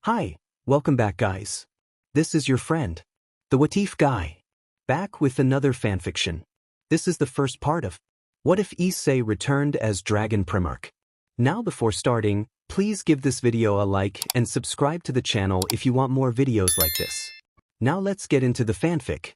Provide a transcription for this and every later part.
Hi, welcome back guys. This is your friend, the What If guy, back with another fanfiction. This is the first part of What If Issei returned as Dragon Primarch. Now before starting, please give this video a like and subscribe to the channel if you want more videos like this. Now let's get into the fanfic.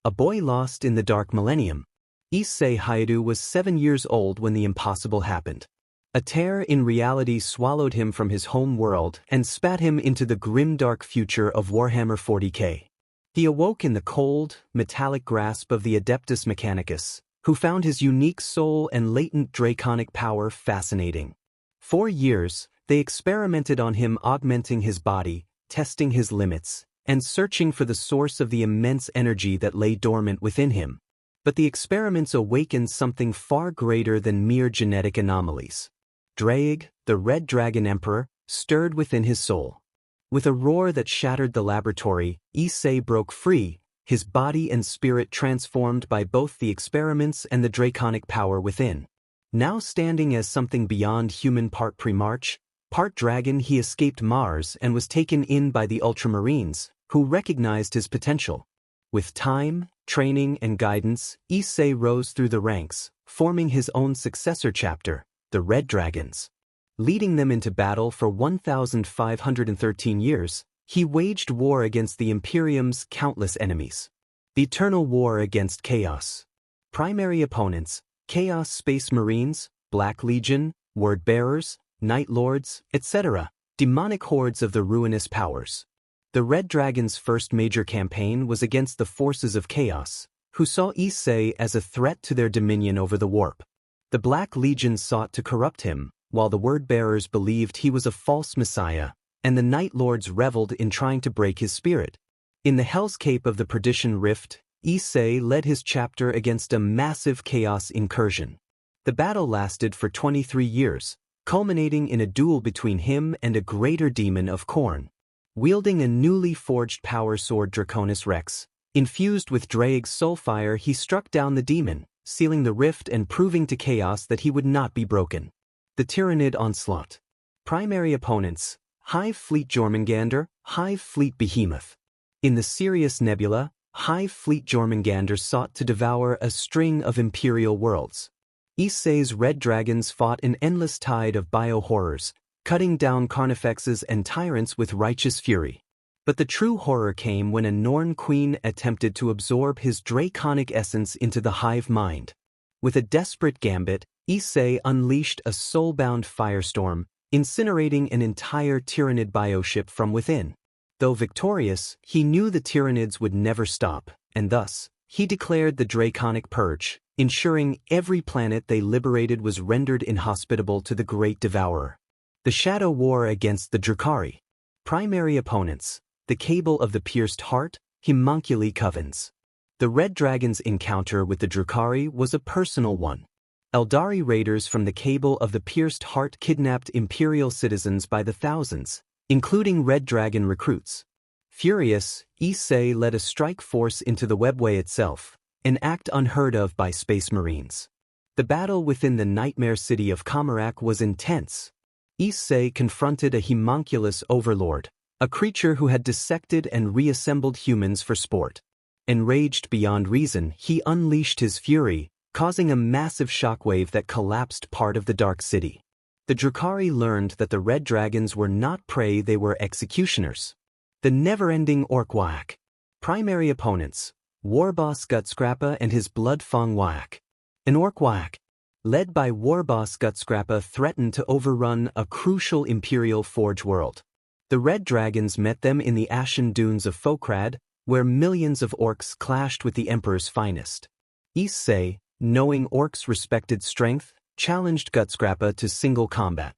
A boy lost in the dark millennium. Issei Hyoudou was 7 years old when the impossible happened. A tear in reality swallowed him from his home world and spat him into the grim dark future of Warhammer 40k. He awoke in the cold, metallic grasp of the Adeptus Mechanicus, who found his unique soul and latent draconic power fascinating. For years, they experimented on him, augmenting his body, testing his limits, and searching for the source of the immense energy that lay dormant within him. But the experiments awakened something far greater than mere genetic anomalies. Draig, the Red Dragon Emperor, stirred within his soul. With a roar that shattered the laboratory, Issei broke free, his body and spirit transformed by both the experiments and the draconic power within. Now standing as something beyond human, part Primarch, part dragon, he escaped Mars and was taken in by the Ultramarines, who recognized his potential. With time, training, and guidance, Issei rose through the ranks, forming his own successor chapter, the Red Dragons. Leading them into battle for 1,513 years, he waged war against the Imperium's countless enemies. The eternal war against chaos. Primary opponents: Chaos Space Marines, Black Legion, Word-Bearers, Night Lords, etc., demonic hordes of the ruinous powers. The Red Dragon's first major campaign was against the forces of chaos, who saw Issei as a threat to their dominion over the warp. The Black Legion sought to corrupt him, while the Word-Bearers believed he was a false messiah, and the Night Lords reveled in trying to break his spirit. In the hellscape of the Perdition Rift, Issei led his chapter against a massive chaos incursion. The battle lasted for 23 years, culminating in a duel between him and a greater demon of Khorne. Wielding a newly forged power sword Draconis Rex, infused with Draig's soulfire, he struck down the demon, sealing the rift and proving to chaos that he would not be broken. The Tyranid onslaught. Primary opponents: Hive Fleet Jormungandr, Hive Fleet Behemoth. In the Sirius Nebula, Hive Fleet Jormungandr sought to devour a string of imperial worlds. Issei's Red Dragons fought an endless tide of bio-horrors, cutting down carnifexes and tyrants with righteous fury. But the true horror came when a Norn queen attempted to absorb his draconic essence into the hive mind. With a desperate gambit, Issei unleashed a soul-bound firestorm, incinerating an entire Tyranid bioship from within. Though victorious, he knew the Tyranids would never stop, and thus, he declared the Draconic Purge, ensuring every planet they liberated was rendered inhospitable to the Great Devourer. The Shadow War against the Drukhari. Primary opponents: the Cable of the Pierced Heart, Homunculi Covens. The Red Dragon's encounter with the Drukhari was a personal one. Eldari raiders from the Cable of the Pierced Heart kidnapped Imperial citizens by the thousands, including Red Dragon recruits. Furious, Issei led a strike force into the webway itself, an act unheard of by Space Marines. The battle within the nightmare city of Komarak was intense. Issei confronted a homunculus overlord, a creature who had dissected and reassembled humans for sport. Enraged beyond reason, he unleashed his fury, causing a massive shockwave that collapsed part of the Dark City. The Drukhari learned that the Red Dragons were not prey, they were executioners. The never-ending Ork Waaagh. Primary opponents: Warboss Gutscrappa and his Bloodfang Waaagh. An Ork Waaagh, led by Warboss Gutscrappa, threatened to overrun a crucial Imperial Forge world. The Red Dragons met them in the Ashen Dunes of Fokrad, where millions of orcs clashed with the Emperor's finest. Issei, knowing orcs' respected strength, challenged Gutscrappa to single combat.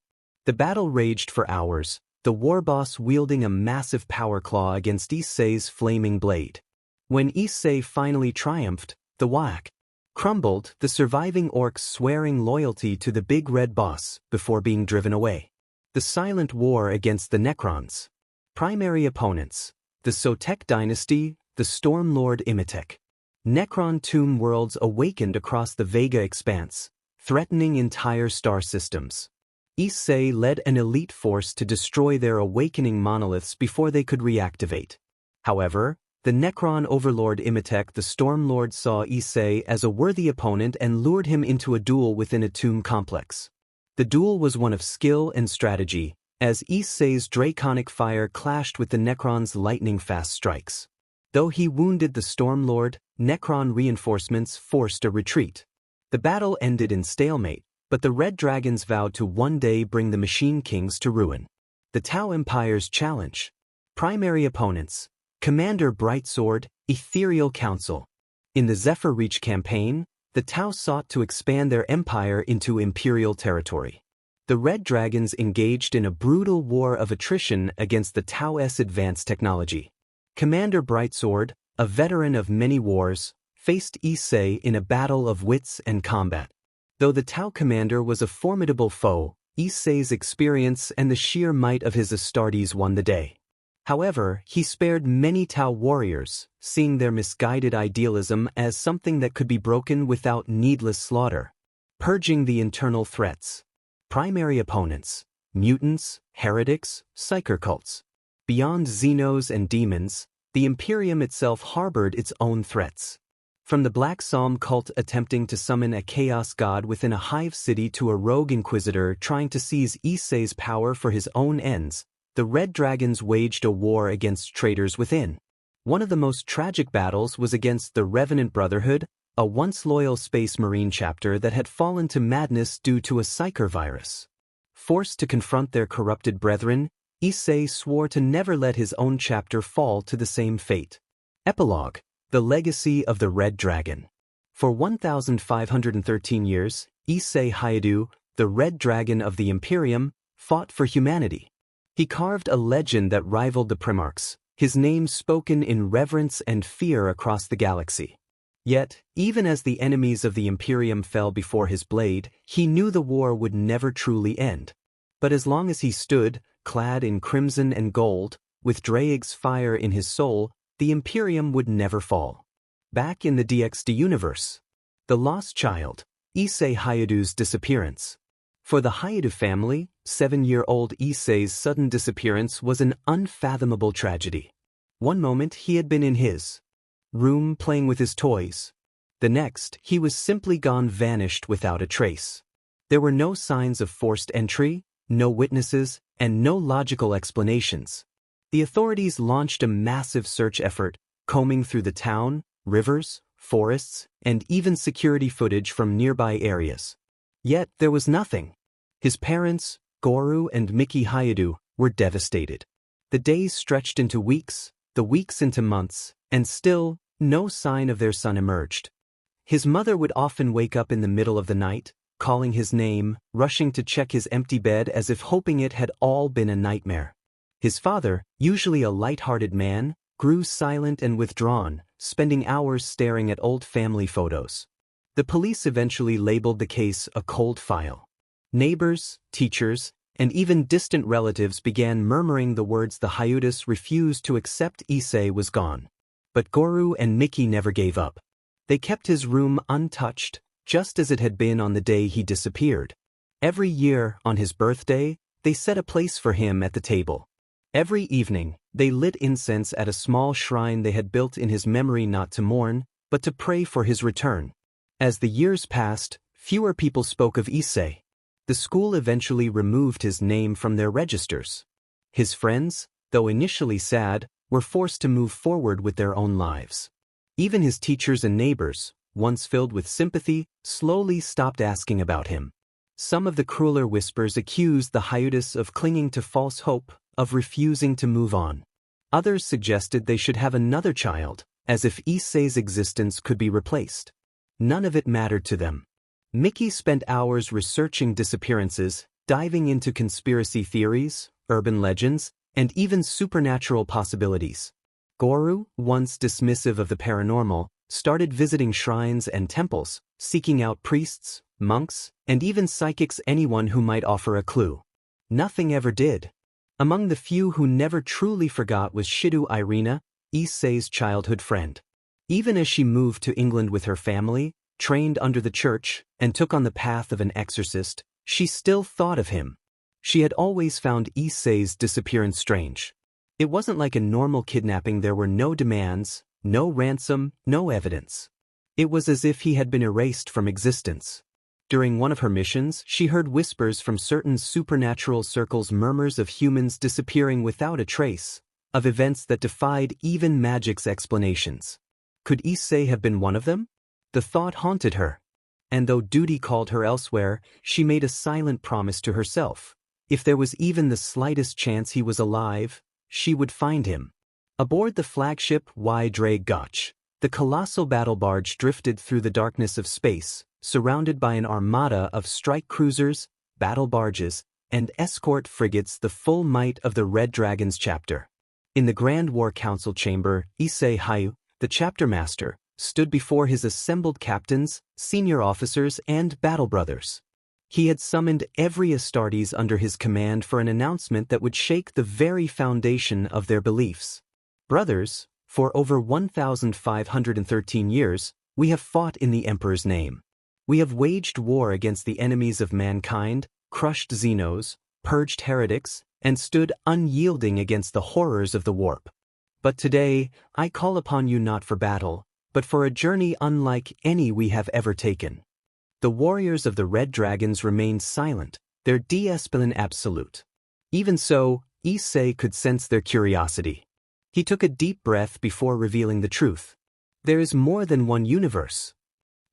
The battle raged for hours, the Warboss wielding a massive power claw against Issei's flaming blade. When Issei finally triumphed, the Waaagh crumbled, the surviving orcs swearing loyalty to the big red boss before being driven away. The silent war against the Necrons. Primary opponents: the Sotek dynasty, the Stormlord Imitek. Necron tomb worlds awakened across the Vega expanse, threatening entire star systems. Issei led an elite force to destroy their awakening monoliths before they could reactivate. However, the Necron overlord Imhotep the Stormlord saw Issei as a worthy opponent and lured him into a duel within a tomb complex. The duel was one of skill and strategy, as Issei's draconic fire clashed with the Necron's lightning-fast strikes. Though he wounded the Stormlord, Necron reinforcements forced a retreat. The battle ended in stalemate, but the Red Dragons vowed to one day bring the Machine Kings to ruin. The Tau Empire's challenge. Primary opponents: Commander Brightsword, Ethereal Council. In the Zephyr Reach campaign, the Tau sought to expand their empire into Imperial territory. The Red Dragons engaged in a brutal war of attrition against the Tau's advanced technology. Commander Brightsword, a veteran of many wars, faced Issei in a battle of wits and combat. Though the Tau commander was a formidable foe, Issei's experience and the sheer might of his Astartes won the day. However, he spared many Tau warriors, seeing their misguided idealism as something that could be broken without needless slaughter. Purging the internal threats. Primary opponents: mutants, heretics, psyker cults. Beyond Xenos and demons, the Imperium itself harbored its own threats. From the Black Psalm cult attempting to summon a chaos god within a hive city to a rogue inquisitor trying to seize Issei's power for his own ends, the Red Dragons waged a war against traitors within. One of the most tragic battles was against the Revenant Brotherhood, a once loyal Space Marine chapter that had fallen to madness due to a psyker virus. Forced to confront their corrupted brethren, Issei swore to never let his own chapter fall to the same fate. Epilogue: The Legacy of the Red Dragon. For 1,513 years, Issei Hyoudou, the Red Dragon of the Imperium, fought for humanity. He carved a legend that rivaled the Primarch's, his name spoken in reverence and fear across the galaxy. Yet, even as the enemies of the Imperium fell before his blade, he knew the war would never truly end. But as long as he stood, clad in crimson and gold, with Draig's fire in his soul, the Imperium would never fall. Back in the DxD universe. The Lost Child. Issei Hyoudou's disappearance. For the Hyoudou family, 7-year-old Issei's sudden disappearance was an unfathomable tragedy. One moment he had been in his room playing with his toys. The next, he was simply gone, vanished without a trace. There were no signs of forced entry, no witnesses, and no logical explanations. The authorities launched a massive search effort, combing through the town, rivers, forests, and even security footage from nearby areas. Yet there was nothing. His parents, Goru and Mickey Hyoudou, were devastated. The days stretched into weeks, the weeks into months, and still, no sign of their son emerged. His mother would often wake up in the middle of the night, calling his name, rushing to check his empty bed as if hoping it had all been a nightmare. His father, usually a light-hearted man, grew silent and withdrawn, spending hours staring at old family photos. The police eventually labeled the case a cold file. Neighbors, teachers, and even distant relatives began murmuring the words the Hyoudous refused to accept Issei was gone. But Goru and Mickey never gave up. They kept his room untouched, just as it had been on the day he disappeared. Every year, on his birthday, they set a place for him at the table. Every evening, they lit incense at a small shrine they had built in his memory, not to mourn, but to pray for his return. As the years passed, fewer people spoke of Issei. The school eventually removed his name from their registers. His friends, though initially sad, were forced to move forward with their own lives. Even his teachers and neighbors, once filled with sympathy, slowly stopped asking about him. Some of the crueler whispers accused the Hyoudous of clinging to false hope, of refusing to move on. Others suggested they should have another child, as if Issei's existence could be replaced. None of it mattered to them. Mickey spent hours researching disappearances, diving into conspiracy theories, urban legends, and even supernatural possibilities. Goru, once dismissive of the paranormal, started visiting shrines and temples, seeking out priests, monks, and even psychics, anyone who might offer a clue. Nothing ever did. Among the few who never truly forgot was Shidu Irina, Issei's childhood friend. Even as she moved to England with her family, trained under the church, and took on the path of an exorcist, she still thought of him. She had always found Issei's disappearance strange. It wasn't like a normal kidnapping. There were no demands, no ransom, no evidence. It was as if he had been erased from existence. During one of her missions, she heard whispers from certain supernatural circles, murmurs of humans disappearing without a trace, of events that defied even magic's explanations. Could Issei have been one of them? The thought haunted her. And though duty called her elsewhere, she made a silent promise to herself. If there was even the slightest chance he was alive, she would find him. Aboard the flagship Draig, the colossal battle barge drifted through the darkness of space, surrounded by an armada of strike cruisers, battle barges, and escort frigates, the full might of the Red Dragon's chapter. In the Grand War Council chamber, Issei Hyoudou, the chapter master, stood before his assembled captains, senior officers, and battle brothers. He had summoned every Astartes under his command for an announcement that would shake the very foundation of their beliefs. Brothers, for over 1,513 years, we have fought in the Emperor's name. We have waged war against the enemies of mankind, crushed Xenos, purged heretics, and stood unyielding against the horrors of the warp. But today, I call upon you not for battle, but for a journey unlike any we have ever taken. The warriors of the Red Dragons remained silent, their discipline absolute. Even so, Issei could sense their curiosity. He took a deep breath before revealing the truth. There is more than one universe.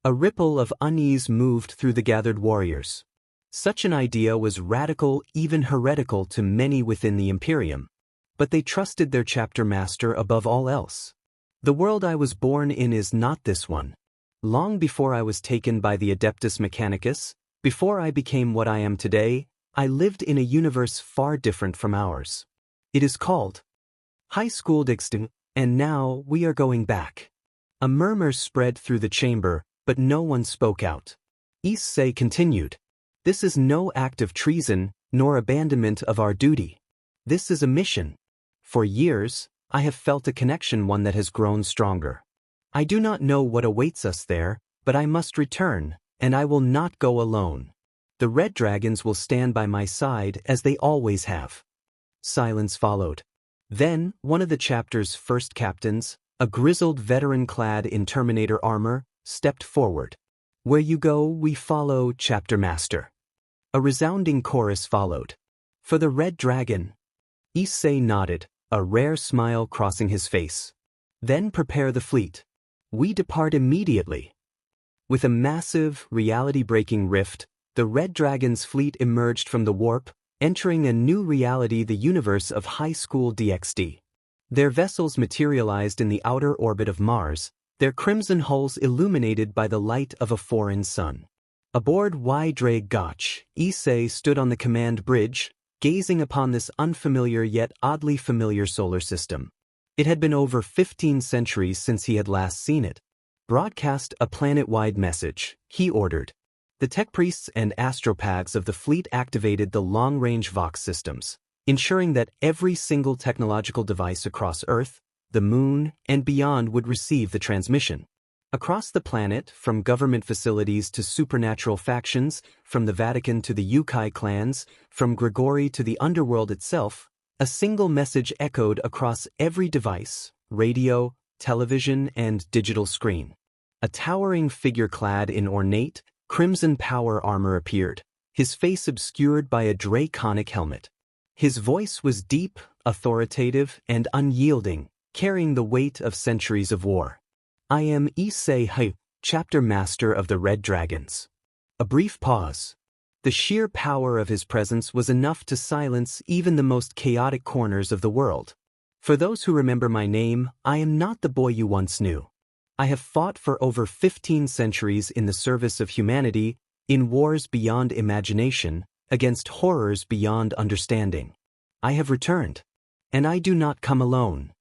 A ripple of unease moved through the gathered warriors. Such an idea was radical, even heretical to many within the Imperium. But they trusted their chapter master above all else. The world I was born in is not this one. Long before I was taken by the Adeptus Mechanicus, before I became what I am today, I lived in a universe far different from ours. It is called High School Dixon, and now we are going back. A murmur spread through the chamber, but no one spoke out. Issei continued. This is no act of treason, nor abandonment of our duty. This is a mission. For years, I have felt a connection, one that has grown stronger. I do not know what awaits us there, but I must return, and I will not go alone. The Red Dragons will stand by my side as they always have. Silence followed. Then, one of the chapter's first captains, a grizzled veteran clad in Terminator armor, stepped forward. Where you go, we follow, Chapter Master. A resounding chorus followed. For the Red Dragon. Issei nodded, a rare smile crossing his face. Then prepare the fleet. We depart immediately. With a massive, reality-breaking rift, the Red Dragon's fleet emerged from the warp, entering a new reality, the universe of High School DxD. Their vessels materialized in the outer orbit of Mars, their crimson hulls illuminated by the light of a foreign sun. Aboard Draig, Issei stood on the command bridge, gazing upon this unfamiliar yet oddly familiar solar system. It had been over 15 centuries since he had last seen it. Broadcast a planet-wide message, he ordered. The tech priests and astropaths of the fleet activated the long-range Vox systems, ensuring that every single technological device across Earth, the Moon, and beyond would receive the transmission. Across the planet, from government facilities to supernatural factions, from the Vatican to the Yukai clans, from Grigori to the underworld itself, a single message echoed across every device, radio, television, and digital screen. A towering figure clad in ornate, crimson power armor appeared, his face obscured by a draconic helmet. His voice was deep, authoritative, and unyielding, carrying the weight of centuries of war. I am Issei Hyoudou, chapter master of the Red Dragons. A brief pause. The sheer power of his presence was enough to silence even the most chaotic corners of the world. For those who remember my name, I am not the boy you once knew. I have fought for over 15 centuries in the service of humanity, in wars beyond imagination, against horrors beyond understanding. I have returned. And I do not come alone.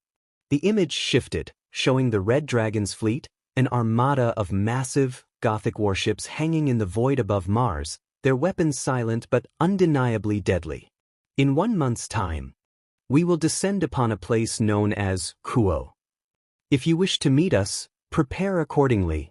The image shifted, showing the Red Dragon's fleet, an armada of massive, Gothic warships hanging in the void above Mars, their weapons silent but undeniably deadly. In 1 month's time, we will descend upon a place known as Kyoto. If you wish to meet us, prepare accordingly.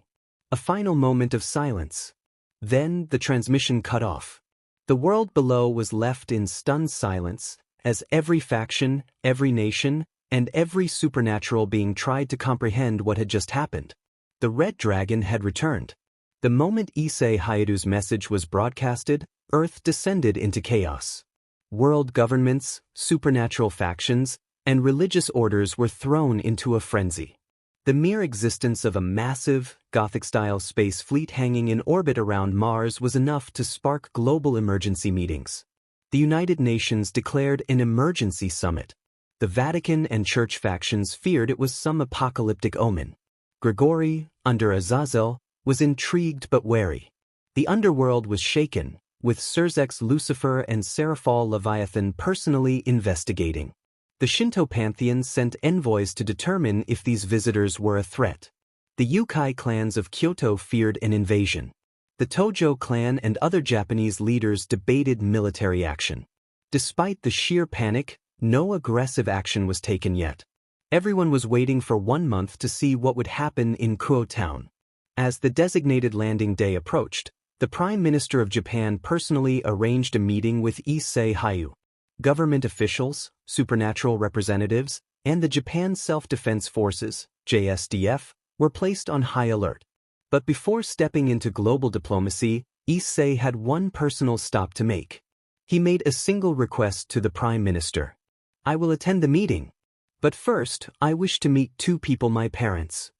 A final moment of silence. Then the transmission cut off. The world below was left in stunned silence, as every faction, every nation, and every supernatural being tried to comprehend what had just happened. The Red Dragon had returned. The moment Issei Hyoudu's message was broadcasted, Earth descended into chaos. World governments, supernatural factions, and religious orders were thrown into a frenzy. The mere existence of a massive, Gothic-style space fleet hanging in orbit around Mars was enough to spark global emergency meetings. The United Nations declared an emergency summit. The Vatican and Church factions feared it was some apocalyptic omen. Gregory, under Azazel, was intrigued but wary. The underworld was shaken, with Surzex Lucifer and Seraphal Leviathan personally investigating. The Shinto pantheon sent envoys to determine if these visitors were a threat. The Yukai clans of Kyoto feared an invasion. The Tojo clan and other Japanese leaders debated military action. Despite the sheer panic, no aggressive action was taken yet. Everyone was waiting for 1 month to see what would happen in Kuo town. As the designated landing day approached, the Prime Minister of Japan personally arranged a meeting with Issei Hyoudou. Government officials, supernatural representatives, and the Japan Self-Defense Forces, JSDF, were placed on high alert. But before stepping into global diplomacy, Issei had one personal stop to make. He made a single request to the Prime Minister. "I will attend the meeting. But first, I wish to meet 2 people, my parents."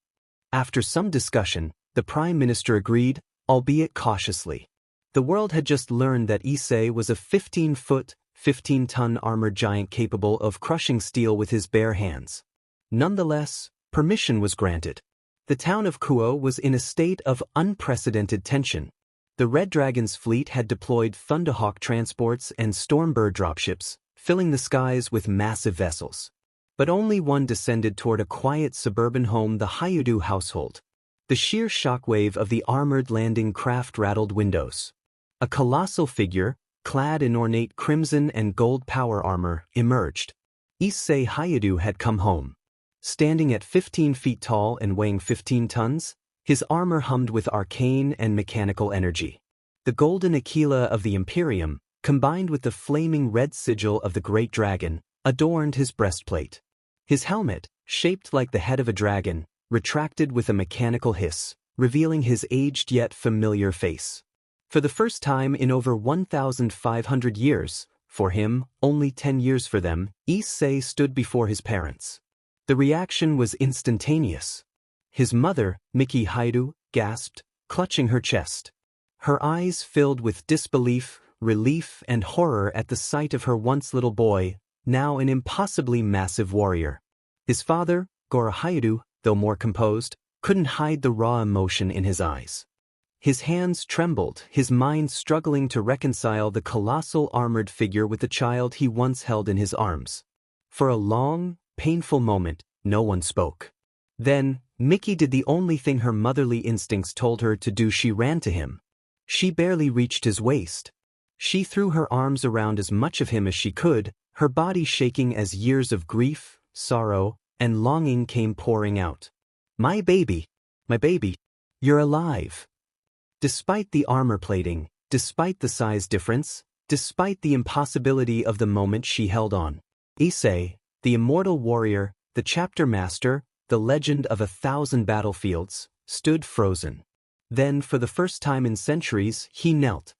After some discussion, the Prime Minister agreed, albeit cautiously. The world had just learned that Issei was a 15-foot, 15-ton armored giant capable of crushing steel with his bare hands. Nonetheless, permission was granted. The town of Kuo was in a state of unprecedented tension. The Red Dragon's fleet had deployed Thunderhawk transports and Stormbird dropships, filling the skies with massive vessels. But only one descended toward a quiet suburban home, the Hyoudou household. The sheer shockwave of the armored landing craft rattled windows. A colossal figure, clad in ornate crimson and gold power armor, emerged. Issei Hyoudou had come home. Standing at 15 feet tall and weighing 15 tons, his armor hummed with arcane and mechanical energy. The golden Aquila of the Imperium, combined with the flaming red sigil of the Great Dragon, adorned his breastplate. His helmet, shaped like the head of a dragon, retracted with a mechanical hiss, revealing his aged yet familiar face. For the first time in over 1,500 years, for him, only 10 years for them, Issei stood before his parents. The reaction was instantaneous. His mother, Miki Hyoudou, gasped, clutching her chest. Her eyes filled with disbelief, relief, and horror at the sight of her once little boy, now an impossibly massive warrior. His father, Goro Hyoudou, though more composed, couldn't hide the raw emotion in his eyes. His hands trembled, his mind struggling to reconcile the colossal armored figure with the child he once held in his arms. For a long, painful moment, no one spoke. Then, Miki did the only thing her motherly instincts told her to do. She ran to him. She barely reached his waist. She threw her arms around as much of him as she could, her body shaking as years of grief, sorrow, and longing came pouring out. My baby, you're alive." Despite the armor plating, despite the size difference, despite the impossibility of the moment, she held on. Issei, the immortal warrior, the chapter master, the legend of 1,000 battlefields, stood frozen. Then, for the first time in centuries, he knelt.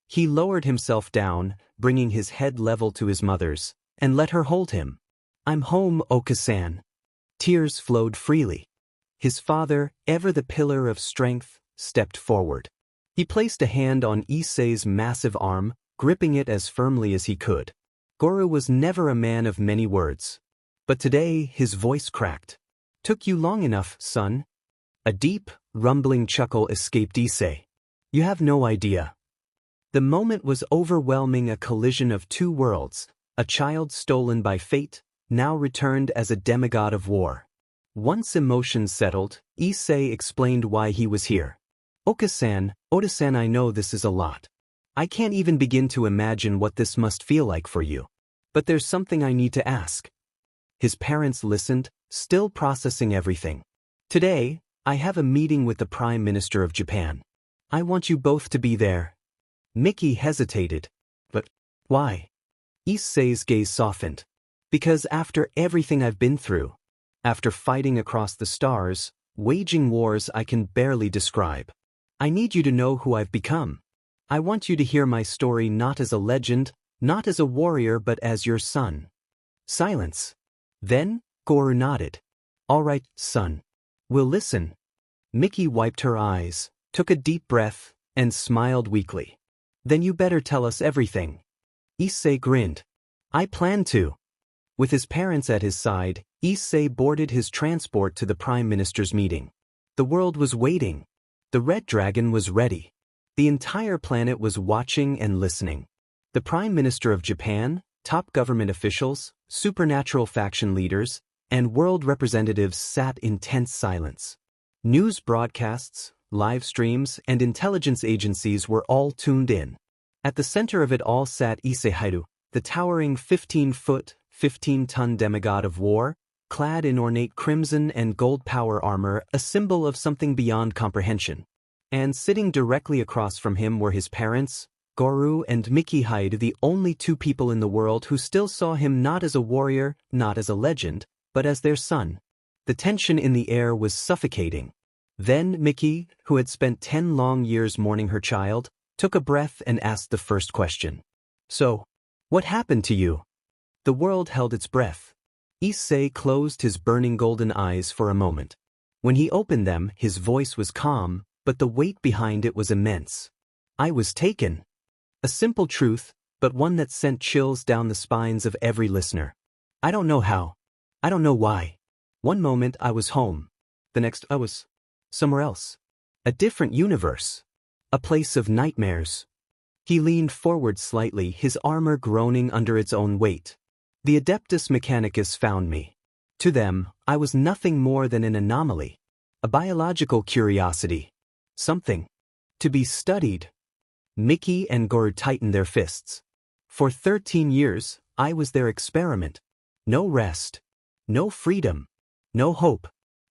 He lowered himself down, bringing his head level to his mother's, and let her hold him. "I'm home, Oka-san." Tears flowed freely. His father, ever the pillar of strength, stepped forward. He placed a hand on Issei's massive arm, gripping it as firmly as he could. Goro was never a man of many words. But today his voice cracked. "Took you long enough, son." A deep, rumbling chuckle escaped Issei. "You have no idea." The moment was overwhelming, a collision of 2 worlds, a child stolen by fate, now returned as a demigod of war. Once emotions settled, Issei explained why he was here. "Oka-san, Oda-san, I know this is a lot. I can't even begin to imagine what this must feel like for you. But there's something I need to ask." His parents listened, still processing everything. "Today, I have a meeting with the Prime Minister of Japan. I want you both to be there." Miki hesitated, But why? Issei's gaze softened. Because after everything I've been through, after fighting across the stars, waging wars I can barely describe, I need you to know who I've become. I want you to hear my story not as a legend, not as a warrior but as your son. Silence. Then, Gorou nodded. All right, son. We'll listen. Mickey wiped her eyes, took a deep breath, and smiled weakly. Then you better tell us everything. Issei grinned. I plan to. With his parents at his side, Issei boarded his transport to the Prime Minister's meeting. The world was waiting. The Red Dragon was ready. The entire planet was watching and listening. The Prime Minister of Japan, top government officials, supernatural faction leaders, and world representatives sat in tense silence. News broadcasts, live streams, and intelligence agencies were all tuned in. At the center of it all sat Issei Hyoudou, the towering 15-foot, 15-ton demigod of war, clad in ornate crimson and gold power armor, a symbol of something beyond comprehension. And sitting directly across from him were his parents, Gorou and Mickey Hyoudou, the only two people in the world who still saw him not as a warrior, not as a legend, but as their son. The tension in the air was suffocating. Then Mickey, who had spent 10 long years mourning her child, took a breath and asked the first question. So, what happened to you? The world held its breath. Issei closed his burning golden eyes for a moment. When he opened them, his voice was calm, but the weight behind it was immense. I was taken. A simple truth, but one that sent chills down the spines of every listener. I don't know how. I don't know why. One moment I was home. The next I was somewhere else. A different universe. A place of nightmares. He leaned forward slightly, his armor groaning under its own weight. The Adeptus Mechanicus found me. To them, I was nothing more than an anomaly. A biological curiosity. Something to be studied. Mickey and Gorou tightened their fists. For 13 years, I was their experiment. No rest. No freedom. No hope.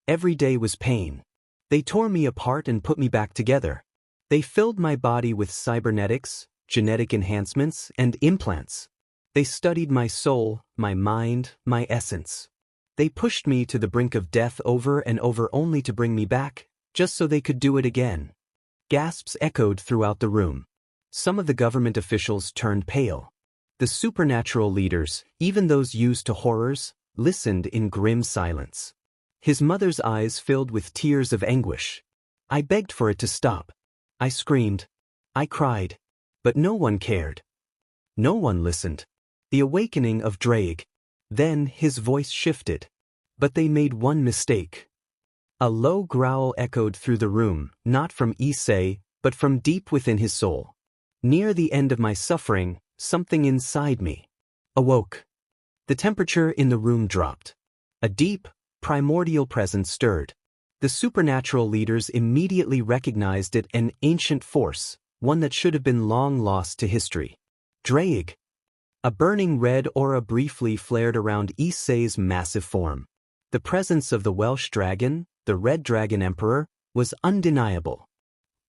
Every day was pain. They tore me apart and put me back together. They filled my body with cybernetics, genetic enhancements, and implants. They studied my soul, my mind, my essence. They pushed me to the brink of death over and over only to bring me back, just so they could do it again. Gasps echoed throughout the room. Some of the government officials turned pale. The supernatural leaders, even those used to horrors, listened in grim silence. His mother's eyes filled with tears of anguish. I begged for it to stop. I screamed. I cried. But no one cared. No one listened. The awakening of Draig. Then his voice shifted. But they made one mistake. A low growl echoed through the room, not from Issei, but from deep within his soul. Near the end of my suffering, something inside me awoke. The temperature in the room dropped. A deep, primordial presence stirred. The supernatural leaders immediately recognized it, an ancient force, one that should have been long lost to history. Draig. A burning red aura briefly flared around Issei's massive form. The presence of the Welsh dragon, the Red Dragon Emperor, was undeniable.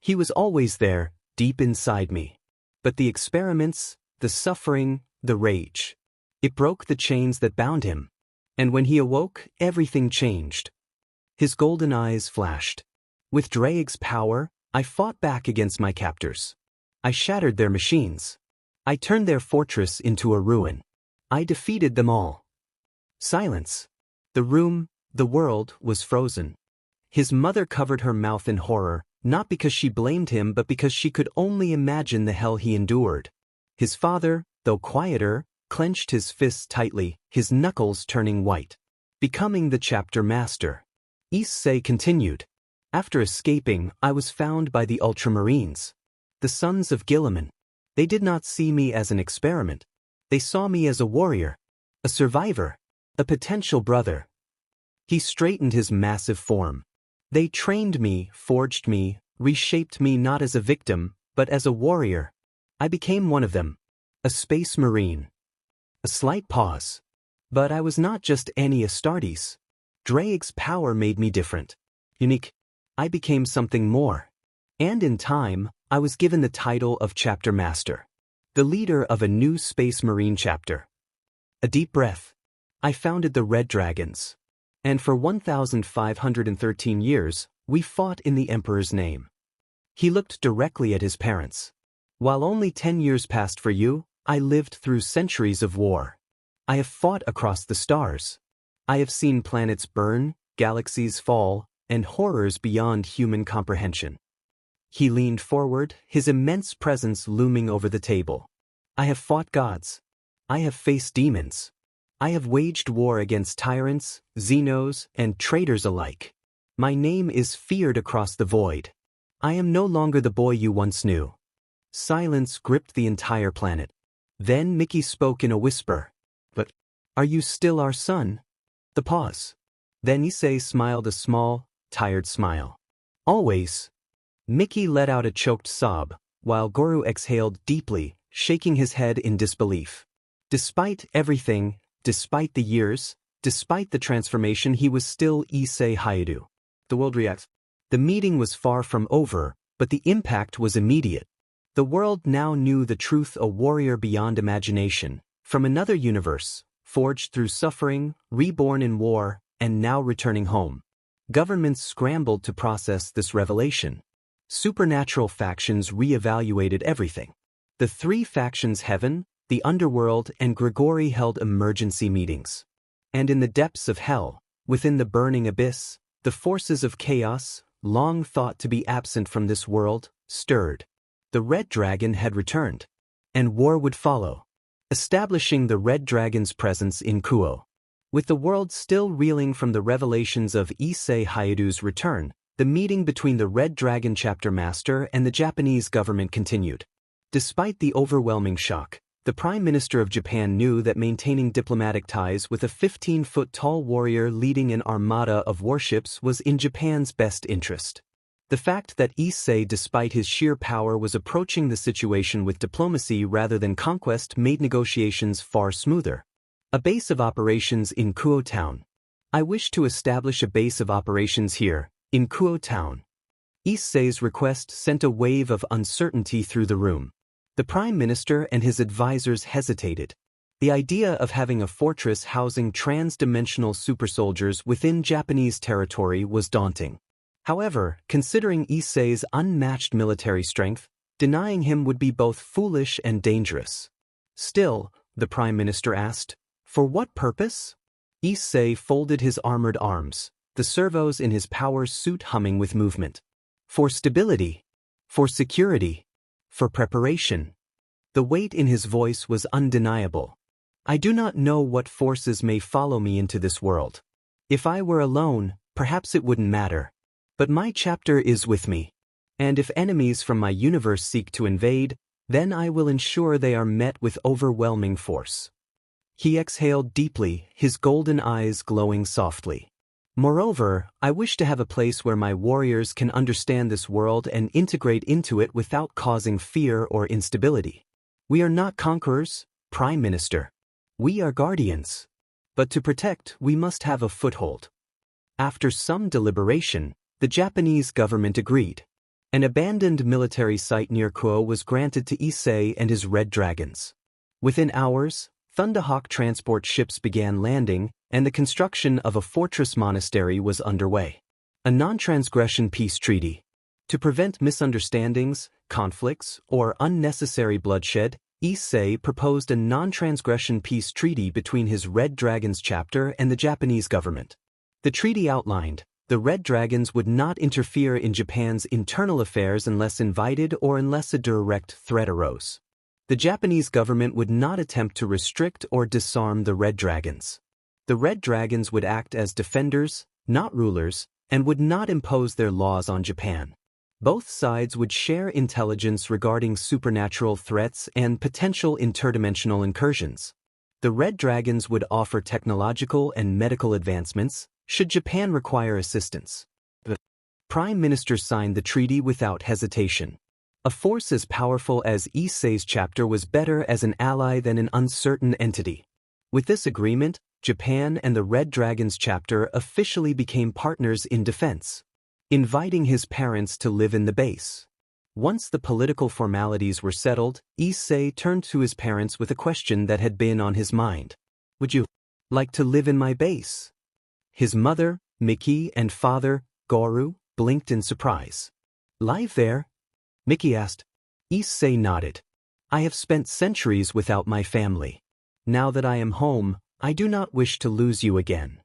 He was always there, deep inside me. But the experiments, the suffering, the rage. It broke the chains that bound him. And when he awoke, everything changed. His golden eyes flashed. With Draig's power, I fought back against my captors. I shattered their machines. I turned their fortress into a ruin. I defeated them all. Silence. The room, the world, was frozen. His mother covered her mouth in horror, not because she blamed him but because she could only imagine the hell he endured. His father, though quieter, clenched his fists tightly, his knuckles turning white. Becoming the chapter master. Issei continued. After escaping, I was found by the Ultramarines. The sons of Guilliman. They did not see me as an experiment. They saw me as a warrior. A survivor. A potential brother. He straightened his massive form. They trained me, forged me, reshaped me not as a victim, but as a warrior. I became one of them. A space marine. A slight pause. But I was not just any Astartes. Draig's power made me different. Unique. I became something more. And in time, I was given the title of Chapter Master. the leader of a new Space Marine chapter. A deep breath. I founded the Red Dragons. And for 1,513 years, we fought in the Emperor's name. He looked directly at his parents. While only 10 years passed for you, I lived through centuries of war. I have fought across the stars. I have seen planets burn, galaxies fall, and horrors beyond human comprehension. He leaned forward, his immense presence looming over the table. I have fought gods. I have faced demons. I have waged war against tyrants, xenos, and traitors alike. My name is feared across the void. I am no longer the boy you once knew. Silence gripped the entire planet. Then Mickey spoke in a whisper. But, are you still our son? The pause. Then Issei smiled a small, tired smile. Always. Mickey let out a choked sob, while Goro exhaled deeply, shaking his head in disbelief. Despite everything, despite the years, despite the transformation, he was still Issei Hyoudou. The world reacts. The meeting was far from over, but the impact was immediate. The world now knew the truth, a warrior beyond imagination, from another universe, forged through suffering, reborn in war, and now returning home. Governments scrambled to process this revelation. Supernatural factions re-evaluated everything. The three factions, Heaven, the Underworld, and Gregory, held emergency meetings. And in the depths of hell, within the burning abyss, the forces of chaos, long thought to be absent from this world, stirred. The Red Dragon had returned. And war would follow, establishing the Red Dragon's presence in Kyoto. With the world still reeling from the revelations of Issei Hyoudou's return, the meeting between the Red Dragon chapter master and the Japanese government continued. Despite the overwhelming shock, the Prime Minister of Japan knew that maintaining diplomatic ties with a 15-foot-tall warrior leading an armada of warships was in Japan's best interest. The fact that Issei, despite his sheer power, was approaching the situation with diplomacy rather than conquest made negotiations far smoother. A base of operations in Kyoto Town. I wish to establish a base of operations here, in Kyoto Town. Issei's request sent a wave of uncertainty through the room. The Prime Minister and his advisors hesitated. The idea of having a fortress housing trans-dimensional supersoldiers within Japanese territory was daunting. However, considering Issei's unmatched military strength, denying him would be both foolish and dangerous. Still, the Prime Minister asked, for what purpose? Issei folded his armored arms, the servos in his power suit humming with movement. For stability. For security. For preparation. The weight in his voice was undeniable. I do not know what forces may follow me into this world. If I were alone, perhaps it wouldn't matter. But my chapter is with me. And if enemies from my universe seek to invade, then I will ensure they are met with overwhelming force. He exhaled deeply, his golden eyes glowing softly. Moreover, I wish to have a place where my warriors can understand this world and integrate into it without causing fear or instability. We are not conquerors, Prime Minister. We are guardians. But to protect, we must have a foothold. After some deliberation, the Japanese government agreed. An abandoned military site near Kyoto was granted to Issei and his Red Dragons. Within hours, Thunderhawk transport ships began landing, and the construction of a fortress monastery was underway. A non-transgression peace treaty. To prevent misunderstandings, conflicts, or unnecessary bloodshed, Issei proposed a non-transgression peace treaty between his Red Dragons chapter and the Japanese government. The treaty outlined, the Red Dragons would not interfere in Japan's internal affairs unless invited or unless a direct threat arose. The Japanese government would not attempt to restrict or disarm the Red Dragons. The Red Dragons would act as defenders, not rulers, and would not impose their laws on Japan. Both sides would share intelligence regarding supernatural threats and potential interdimensional incursions. The Red Dragons would offer technological and medical advancements, should Japan require assistance. The Prime Minister signed the treaty without hesitation. A force as powerful as Issei's chapter was better as an ally than an uncertain entity. With this agreement, Japan and the Red Dragons chapter officially became partners in defense. Inviting his parents to live in the base. Once the political formalities were settled, Issei turned to his parents with a question that had been on his mind. Would you like to live in my base? His mother, Miki, and father, Goru, blinked in surprise. Live there? Miki asked. Issei nodded. I have spent centuries without my family. Now that I am home, I do not wish to lose you again.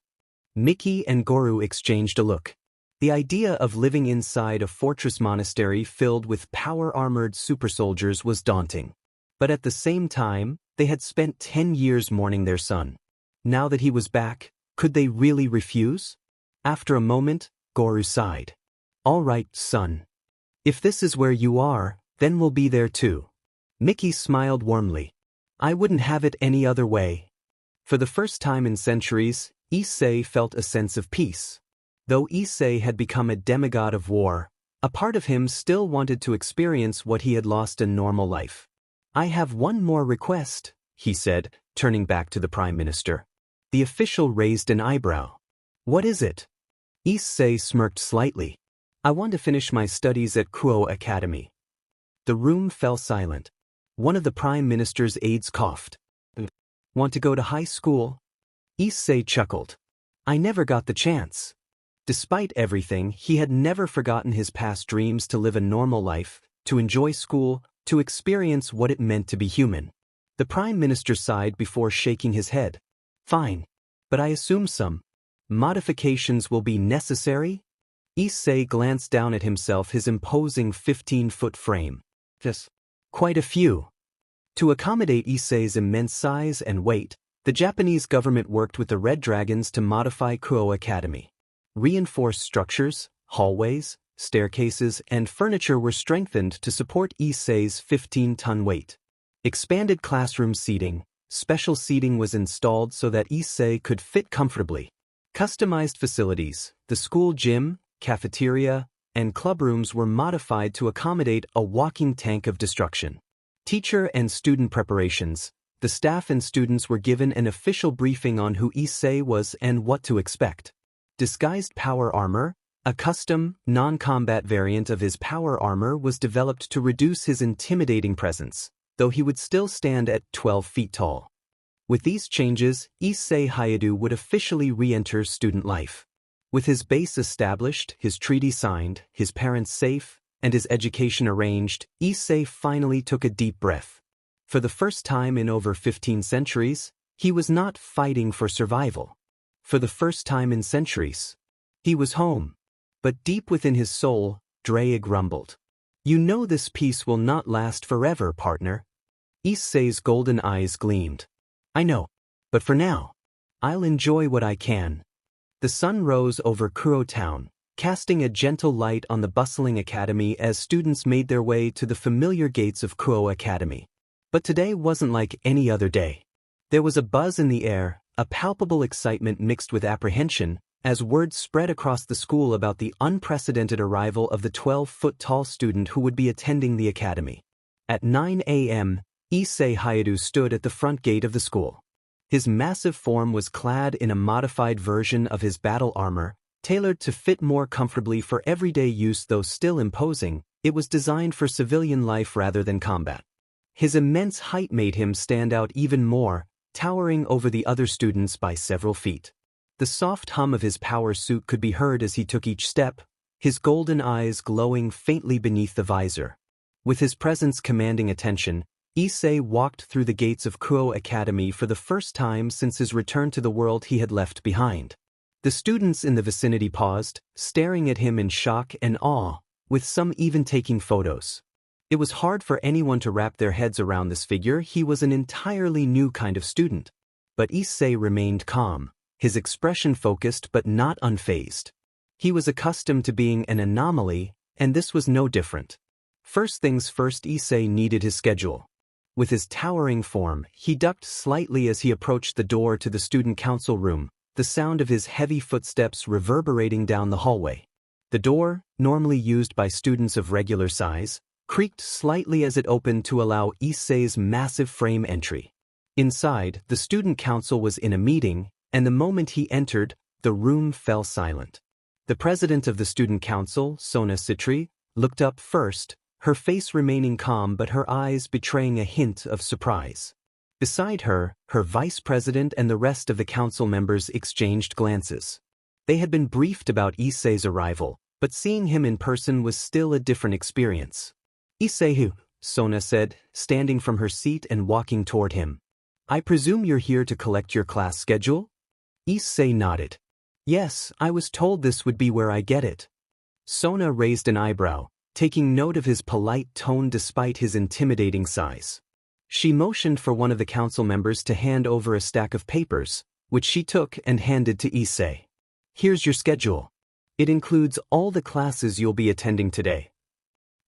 Miki and Goru exchanged a look. The idea of living inside a fortress monastery filled with power-armored super soldiers was daunting. But at the same time, they had spent 10 years mourning their son. Now that he was back, could they really refuse? After a moment, Goru sighed. All right, son. If this is where you are, then we'll be there too. Miki smiled warmly. I wouldn't have it any other way. For the first time in centuries, Issei felt a sense of peace. Though Issei had become a demigod of war, a part of him still wanted to experience what he had lost in normal life. I have one more request, he said, turning back to the Prime Minister. The official raised an eyebrow. What is it? Issei smirked slightly. I want to finish my studies at Kuo Academy. The room fell silent. One of the Prime Minister's aides coughed. Want to go to high school? Issei chuckled. I never got the chance. Despite everything, he had never forgotten his past dreams to live a normal life, to enjoy school, to experience what it meant to be human. The Prime Minister sighed before shaking his head. Fine. But I assume some modifications will be necessary? Issei glanced down at himself, his imposing 15-foot frame. Yes. Quite a few. To accommodate Issei's immense size and weight, the Japanese government worked with the Red Dragons to modify Kuo Academy. Reinforced structures, hallways, staircases, and furniture were strengthened to support Issei's 15-ton weight. Expanded classroom seating, special seating was installed so that Issei could fit comfortably. Customized facilities, the school gym, cafeteria, and clubrooms were modified to accommodate a walking tank of destruction. Teacher and student preparations, the staff and students were given an official briefing on who Issei was and what to expect. Disguised power armor, a custom, non-combat variant of his power armor, was developed to reduce his intimidating presence, though he would still stand at 12 feet tall. With these changes, Issei Hyoudou would officially re-enter student life. With his base established, his treaty signed, his parents safe, and his education arranged, Issei finally took a deep breath. For the first time in over 15 centuries, he was not fighting for survival. For the first time in centuries, he was home. But deep within his soul, Draig rumbled. You know this peace will not last forever, partner. Issei's golden eyes gleamed. I know. But for now, I'll enjoy what I can. The sun rose over Kuo town, casting a gentle light on the bustling academy as students made their way to the familiar gates of Kuo Academy. But today wasn't like any other day. There was a buzz in the air, a palpable excitement mixed with apprehension, as word spread across the school about the unprecedented arrival of the 12-foot-tall student who would be attending the academy. At 9 a.m., Issei Hyoudou stood at the front gate of the school. His massive form was clad in a modified version of his battle armor, tailored to fit more comfortably for everyday use. Though still imposing, it was designed for civilian life rather than combat. His immense height made him stand out even more, towering over the other students by several feet. The soft hum of his power suit could be heard as he took each step, his golden eyes glowing faintly beneath the visor. With his presence commanding attention, Issei walked through the gates of Kuo Academy for the first time since his return to the world he had left behind. The students in the vicinity paused, staring at him in shock and awe, with some even taking photos. It was hard for anyone to wrap their heads around this figure. He was an entirely new kind of student. But Issei remained calm, his expression focused but not unfazed. He was accustomed to being an anomaly, and this was no different. First things first, Issei needed his schedule. With his towering form, he ducked slightly as he approached the door to the student council room, the sound of his heavy footsteps reverberating down the hallway. The door, normally used by students of regular size, creaked slightly as it opened to allow Issei's massive frame entry. Inside, the student council was in a meeting, and the moment he entered, the room fell silent. The president of the student council, Sona Citri, looked up first, her face remaining calm but her eyes betraying a hint of surprise. Beside her, her vice president and the rest of the council members exchanged glances. They had been briefed about Issei's arrival, but seeing him in person was still a different experience. "Issei Hyoudou," Sona said, standing from her seat and walking toward him. "I presume you're here to collect your class schedule?" Issei nodded. "Yes, I was told this would be where I get it." Sona raised an eyebrow, taking note of his polite tone despite his intimidating size. She motioned for one of the council members to hand over a stack of papers, which she took and handed to Issei. "Here's your schedule. It includes all the classes you'll be attending today."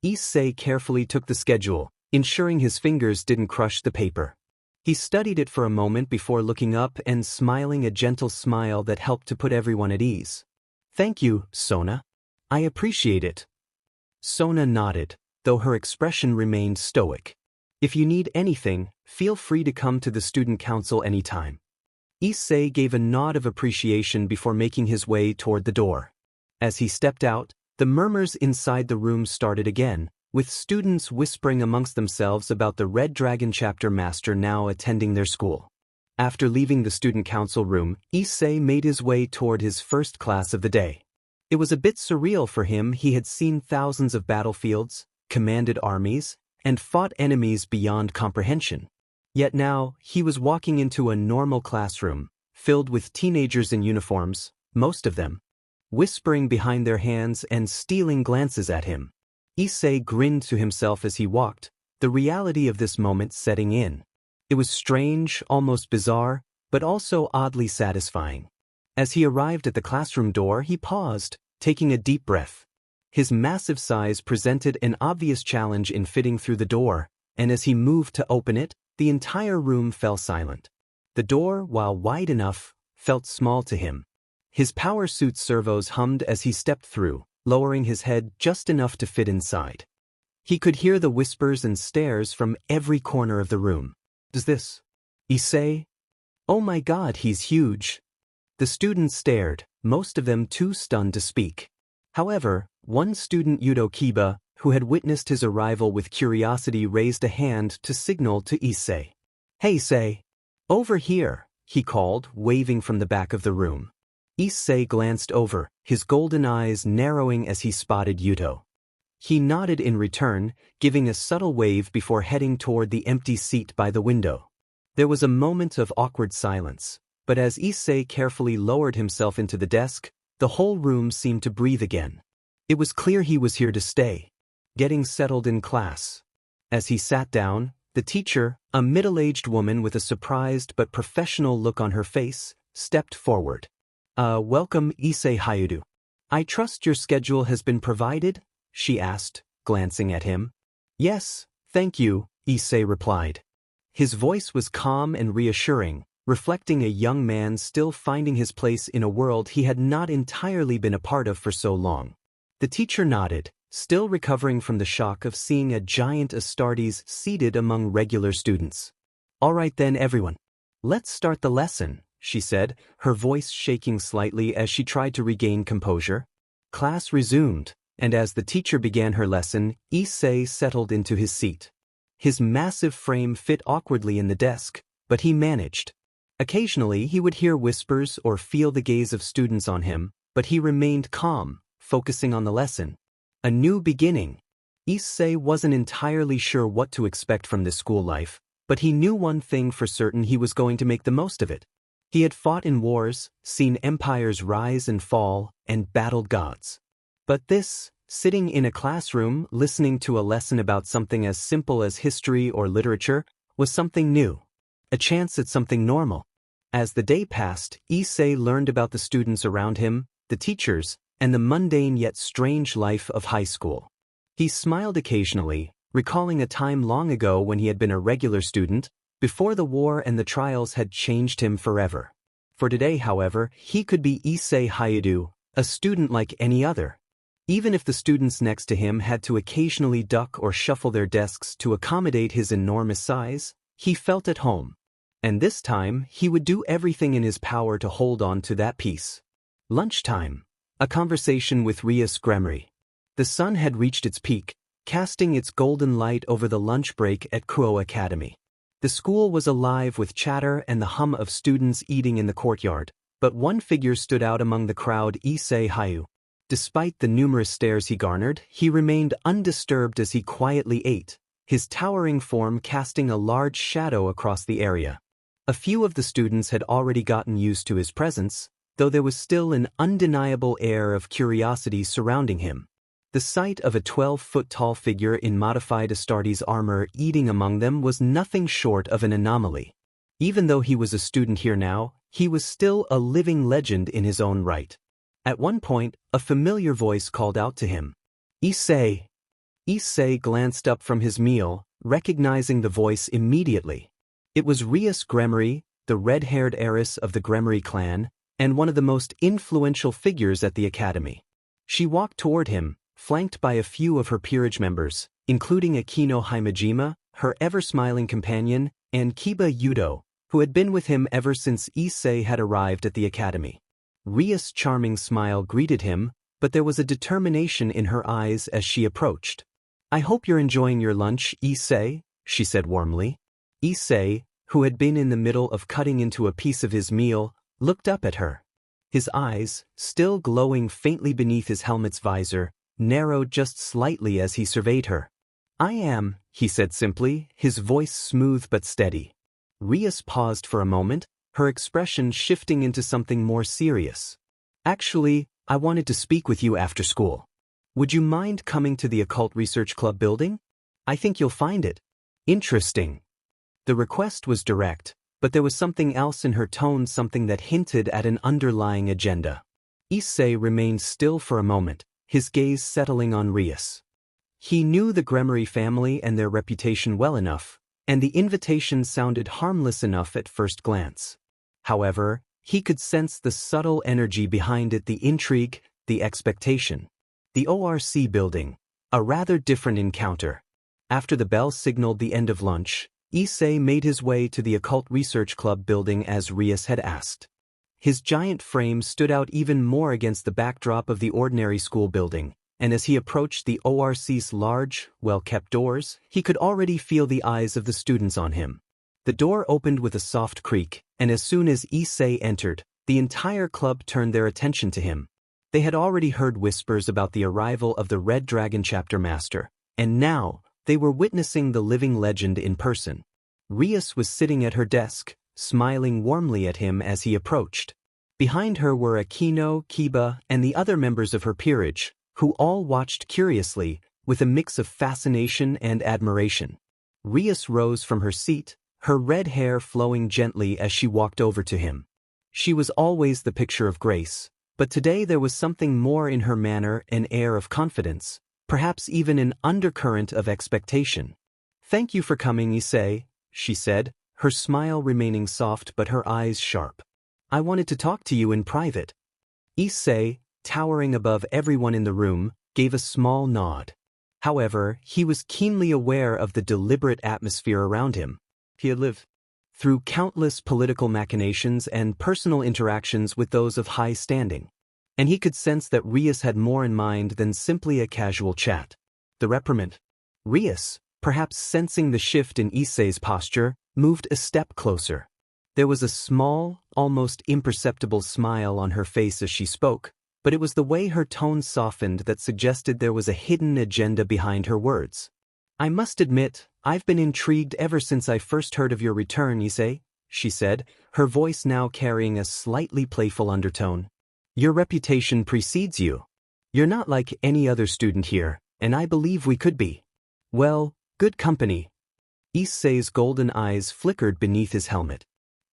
Issei carefully took the schedule, ensuring his fingers didn't crush the paper. He studied it for a moment before looking up and smiling a gentle smile that helped to put everyone at ease. "Thank you, Sona. I appreciate it." Sona nodded, though her expression remained stoic. "If you need anything, feel free to come to the student council anytime." Issei gave a nod of appreciation before making his way toward the door. As he stepped out, the murmurs inside the room started again, with students whispering amongst themselves about the Red Dragon chapter master now attending their school. After leaving the student council room, Issei made his way toward his first class of the day. It was a bit surreal for him. He had seen thousands of battlefields, commanded armies, and fought enemies beyond comprehension. Yet now, he was walking into a normal classroom, filled with teenagers in uniforms, most of them whispering behind their hands and stealing glances at him. Issei grinned to himself as he walked, the reality of this moment setting in. It was strange, almost bizarre, but also oddly satisfying. As he arrived at the classroom door, he paused, taking a deep breath. His massive size presented an obvious challenge in fitting through the door, and as he moved to open it, the entire room fell silent. The door, while wide enough, felt small to him. His power suit servos hummed as he stepped through, lowering his head just enough to fit inside. He could hear the whispers and stares from every corner of the room. "Does this? Issei? Oh my God, he's huge." The students stared, most of them too stunned to speak. However, one student, Hyoudou Kiba, who had witnessed his arrival with curiosity, raised a hand to signal to Issei. "Hey, Issei. Over here," he called, waving from the back of the room. Issei glanced over, his golden eyes narrowing as he spotted Hyoudou. He nodded in return, giving a subtle wave before heading toward the empty seat by the window. There was a moment of awkward silence, but as Issei carefully lowered himself into the desk, the whole room seemed to breathe again. It was clear he was here to stay, getting settled in class. As he sat down, the teacher, a middle-aged woman with a surprised but professional look on her face, stepped forward. Welcome, Issei Hyoudou. I trust your schedule has been provided?" she asked, glancing at him. "Yes, thank you," Issei replied. His voice was calm and reassuring, reflecting a young man still finding his place in a world he had not entirely been a part of for so long. The teacher nodded, still recovering from the shock of seeing a giant Astartes seated among regular students. "All right then, everyone. Let's start the lesson," she said, her voice shaking slightly as she tried to regain composure. Class resumed, and as the teacher began her lesson, Issei settled into his seat. His massive frame fit awkwardly in the desk, but he managed. Occasionally he would hear whispers or feel the gaze of students on him, but he remained calm, focusing on the lesson. A new beginning. Issei wasn't entirely sure what to expect from this school life, but he knew one thing for certain: he was going to make the most of it. He had fought in wars, seen empires rise and fall, and battled gods. But this, sitting in a classroom listening to a lesson about something as simple as history or literature, was something new. A chance at something normal. As the day passed, Issei learned about the students around him, the teachers, and the mundane yet strange life of high school. He smiled occasionally, recalling a time long ago when he had been a regular student, before the war and the trials had changed him forever. For today, however, he could be Issei Hyoudou, a student like any other. Even if the students next to him had to occasionally duck or shuffle their desks to accommodate his enormous size, he felt at home. And this time, he would do everything in his power to hold on to that peace. Lunchtime. A conversation with Rias Gremory. The sun had reached its peak, casting its golden light over the lunch break at Kuo Academy. The school was alive with chatter and the hum of students eating in the courtyard, but one figure stood out among the crowd: Issei Hyoudou. Despite the numerous stares he garnered, he remained undisturbed as he quietly ate, his towering form casting a large shadow across the area. A few of the students had already gotten used to his presence, though there was still an undeniable air of curiosity surrounding him. The sight of a 12-foot-tall figure in modified Astartes armor eating among them was nothing short of an anomaly. Even though he was a student here now, he was still a living legend in his own right. At one point, a familiar voice called out to him. "Issei." Issei glanced up from his meal, recognizing the voice immediately. It was Rias Gremory, the red-haired heiress of the Gremory clan, and one of the most influential figures at the academy. She walked toward him, flanked by a few of her peerage members, including Akino Himejima, her ever-smiling companion, and Kiba Hyoudou, who had been with him ever since Issei had arrived at the academy. Rias' charming smile greeted him, but there was a determination in her eyes as she approached. "I hope you're enjoying your lunch, Issei," she said warmly. Issei, who had been in the middle of cutting into a piece of his meal, looked up at her. His eyes, still glowing faintly beneath his helmet's visor, narrowed just slightly as he surveyed her. "I am," he said simply, his voice smooth but steady. Rias paused for a moment, her expression shifting into something more serious. "Actually, I wanted to speak with you after school. Would you mind coming to the Occult Research Club building? I think you'll find it interesting." The request was direct, but there was something else in her tone, something that hinted at an underlying agenda. Issei remained still for a moment, his gaze settling on Rias. He knew the Gremory family and their reputation well enough, and the invitation sounded harmless enough at first glance. However, he could sense the subtle energy behind it, the intrigue, the expectation. The ORC building, a rather different encounter. After the bell signaled the end of lunch, Issei made his way to the Occult Research Club building as Rias had asked. His giant frame stood out even more against the backdrop of the ordinary school building, and as he approached the ORC's large, well-kept doors, he could already feel the eyes of the students on him. The door opened with a soft creak, and as soon as Issei entered, the entire club turned their attention to him. They had already heard whispers about the arrival of the Red Dragon Chapter Master, and now they were witnessing the living legend in person. Rias was sitting at her desk, smiling warmly at him as he approached. Behind her were Akino, Kiba, and the other members of her peerage, who all watched curiously, with a mix of fascination and admiration. Rias rose from her seat, her red hair flowing gently as she walked over to him. She was always the picture of grace, but today there was something more in her manner, an air of confidence, perhaps even an undercurrent of expectation. "Thank you for coming, Issei," she said, her smile remaining soft but her eyes sharp. "I wanted to talk to you in private." Issei, towering above everyone in the room, gave a small nod. However, he was keenly aware of the deliberate atmosphere around him. He had lived through countless political machinations and personal interactions with those of high standing, and he could sense that Rias had more in mind than simply a casual chat. The reprimand. Rias, perhaps sensing the shift in Issei's posture, moved a step closer. There was a small, almost imperceptible smile on her face as she spoke, but it was the way her tone softened that suggested there was a hidden agenda behind her words. "I must admit, I've been intrigued ever since I first heard of your return, Issei," she said, her voice now carrying a slightly playful undertone. "Your reputation precedes you. You're not like any other student here, and I believe we could be, well, good company." Issei's golden eyes flickered beneath his helmet.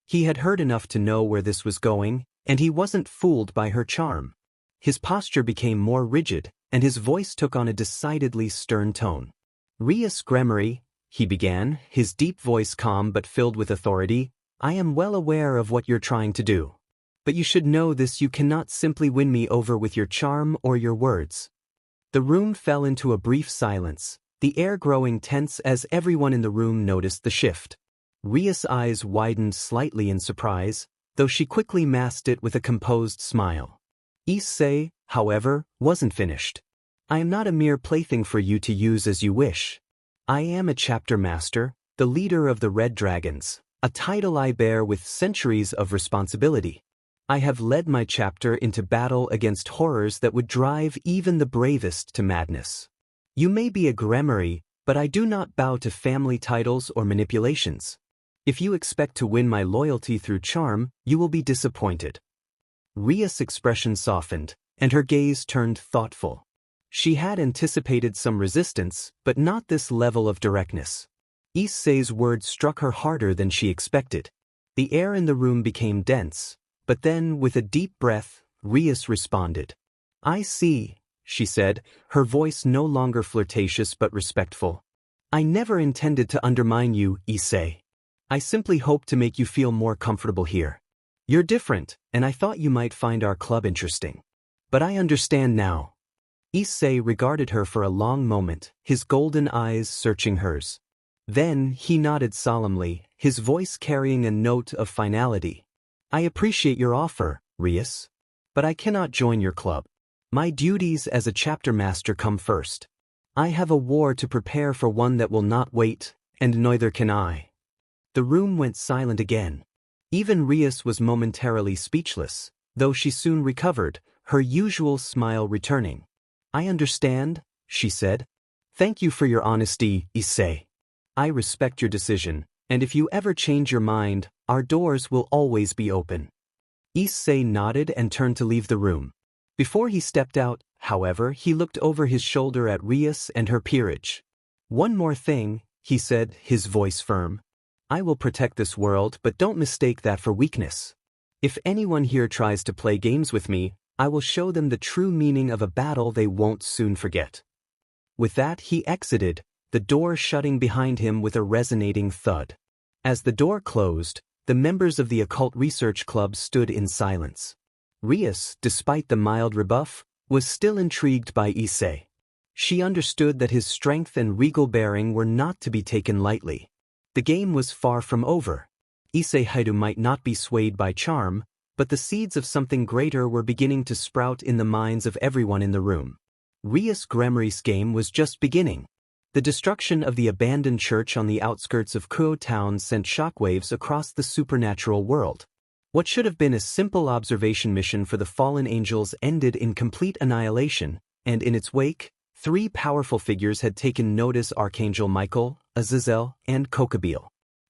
He had heard enough to know where this was going, and he wasn't fooled by her charm. His posture became more rigid, and his voice took on a decidedly stern tone. "Rias Gremory," he began, his deep voice calm but filled with authority, "I am well aware of what you're trying to do. But you should know this: you cannot simply win me over with your charm or your words." The room fell into a brief silence, the air growing tense as everyone in the room noticed the shift. Rias' eyes widened slightly in surprise, though she quickly masked it with a composed smile. Issei, however, wasn't finished. I am not a mere plaything for you to use as you wish. I am a chapter master, the leader of the Red Dragons, a title I bear with centuries of responsibility. I have led my chapter into battle against horrors that would drive even the bravest to madness. You may be a Gremory, but I do not bow to family titles or manipulations. If you expect to win my loyalty through charm, you will be disappointed. Rias' expression softened, and her gaze turned thoughtful. She had anticipated some resistance, but not this level of directness. Issei's words struck her harder than she expected. The air in the room became dense, but then, with a deep breath, Rias responded. I see, she said, her voice no longer flirtatious but respectful. I never intended to undermine you, Issei. I simply hoped to make you feel more comfortable here. You're different, and I thought you might find our club interesting. But I understand now. Issei regarded her for a long moment, his golden eyes searching hers. Then he nodded solemnly, his voice carrying a note of finality. I appreciate your offer, Rias. But I cannot join your club. My duties as a chapter master come first. I have a war to prepare for, one that will not wait, and neither can I. The room went silent again. Even Rias was momentarily speechless, though she soon recovered, her usual smile returning. I understand, she said. Thank you for your honesty, Issei. I respect your decision, and if you ever change your mind, our doors will always be open. Issei nodded and turned to leave the room. Before he stepped out, however, he looked over his shoulder at Rias and her peerage. One more thing, he said, his voice firm. I will protect this world, but don't mistake that for weakness. If anyone here tries to play games with me, I will show them the true meaning of a battle they won't soon forget. With that, he exited, the door shutting behind him with a resonating thud. As the door closed, the members of the Occult Research Club stood in silence. Rias, despite the mild rebuff, was still intrigued by Issei. She understood that his strength and regal bearing were not to be taken lightly. The game was far from over. Issei Hyoudou might not be swayed by charm, but the seeds of something greater were beginning to sprout in the minds of everyone in the room. Rias Gremory's game was just beginning. The destruction of the abandoned church on the outskirts of Kyoto town sent shockwaves across the supernatural world. What should have been a simple observation mission for the fallen angels ended in complete annihilation, and in its wake, 3 powerful figures had taken notice: Archangel Michael, Azazel, and Kokabiel.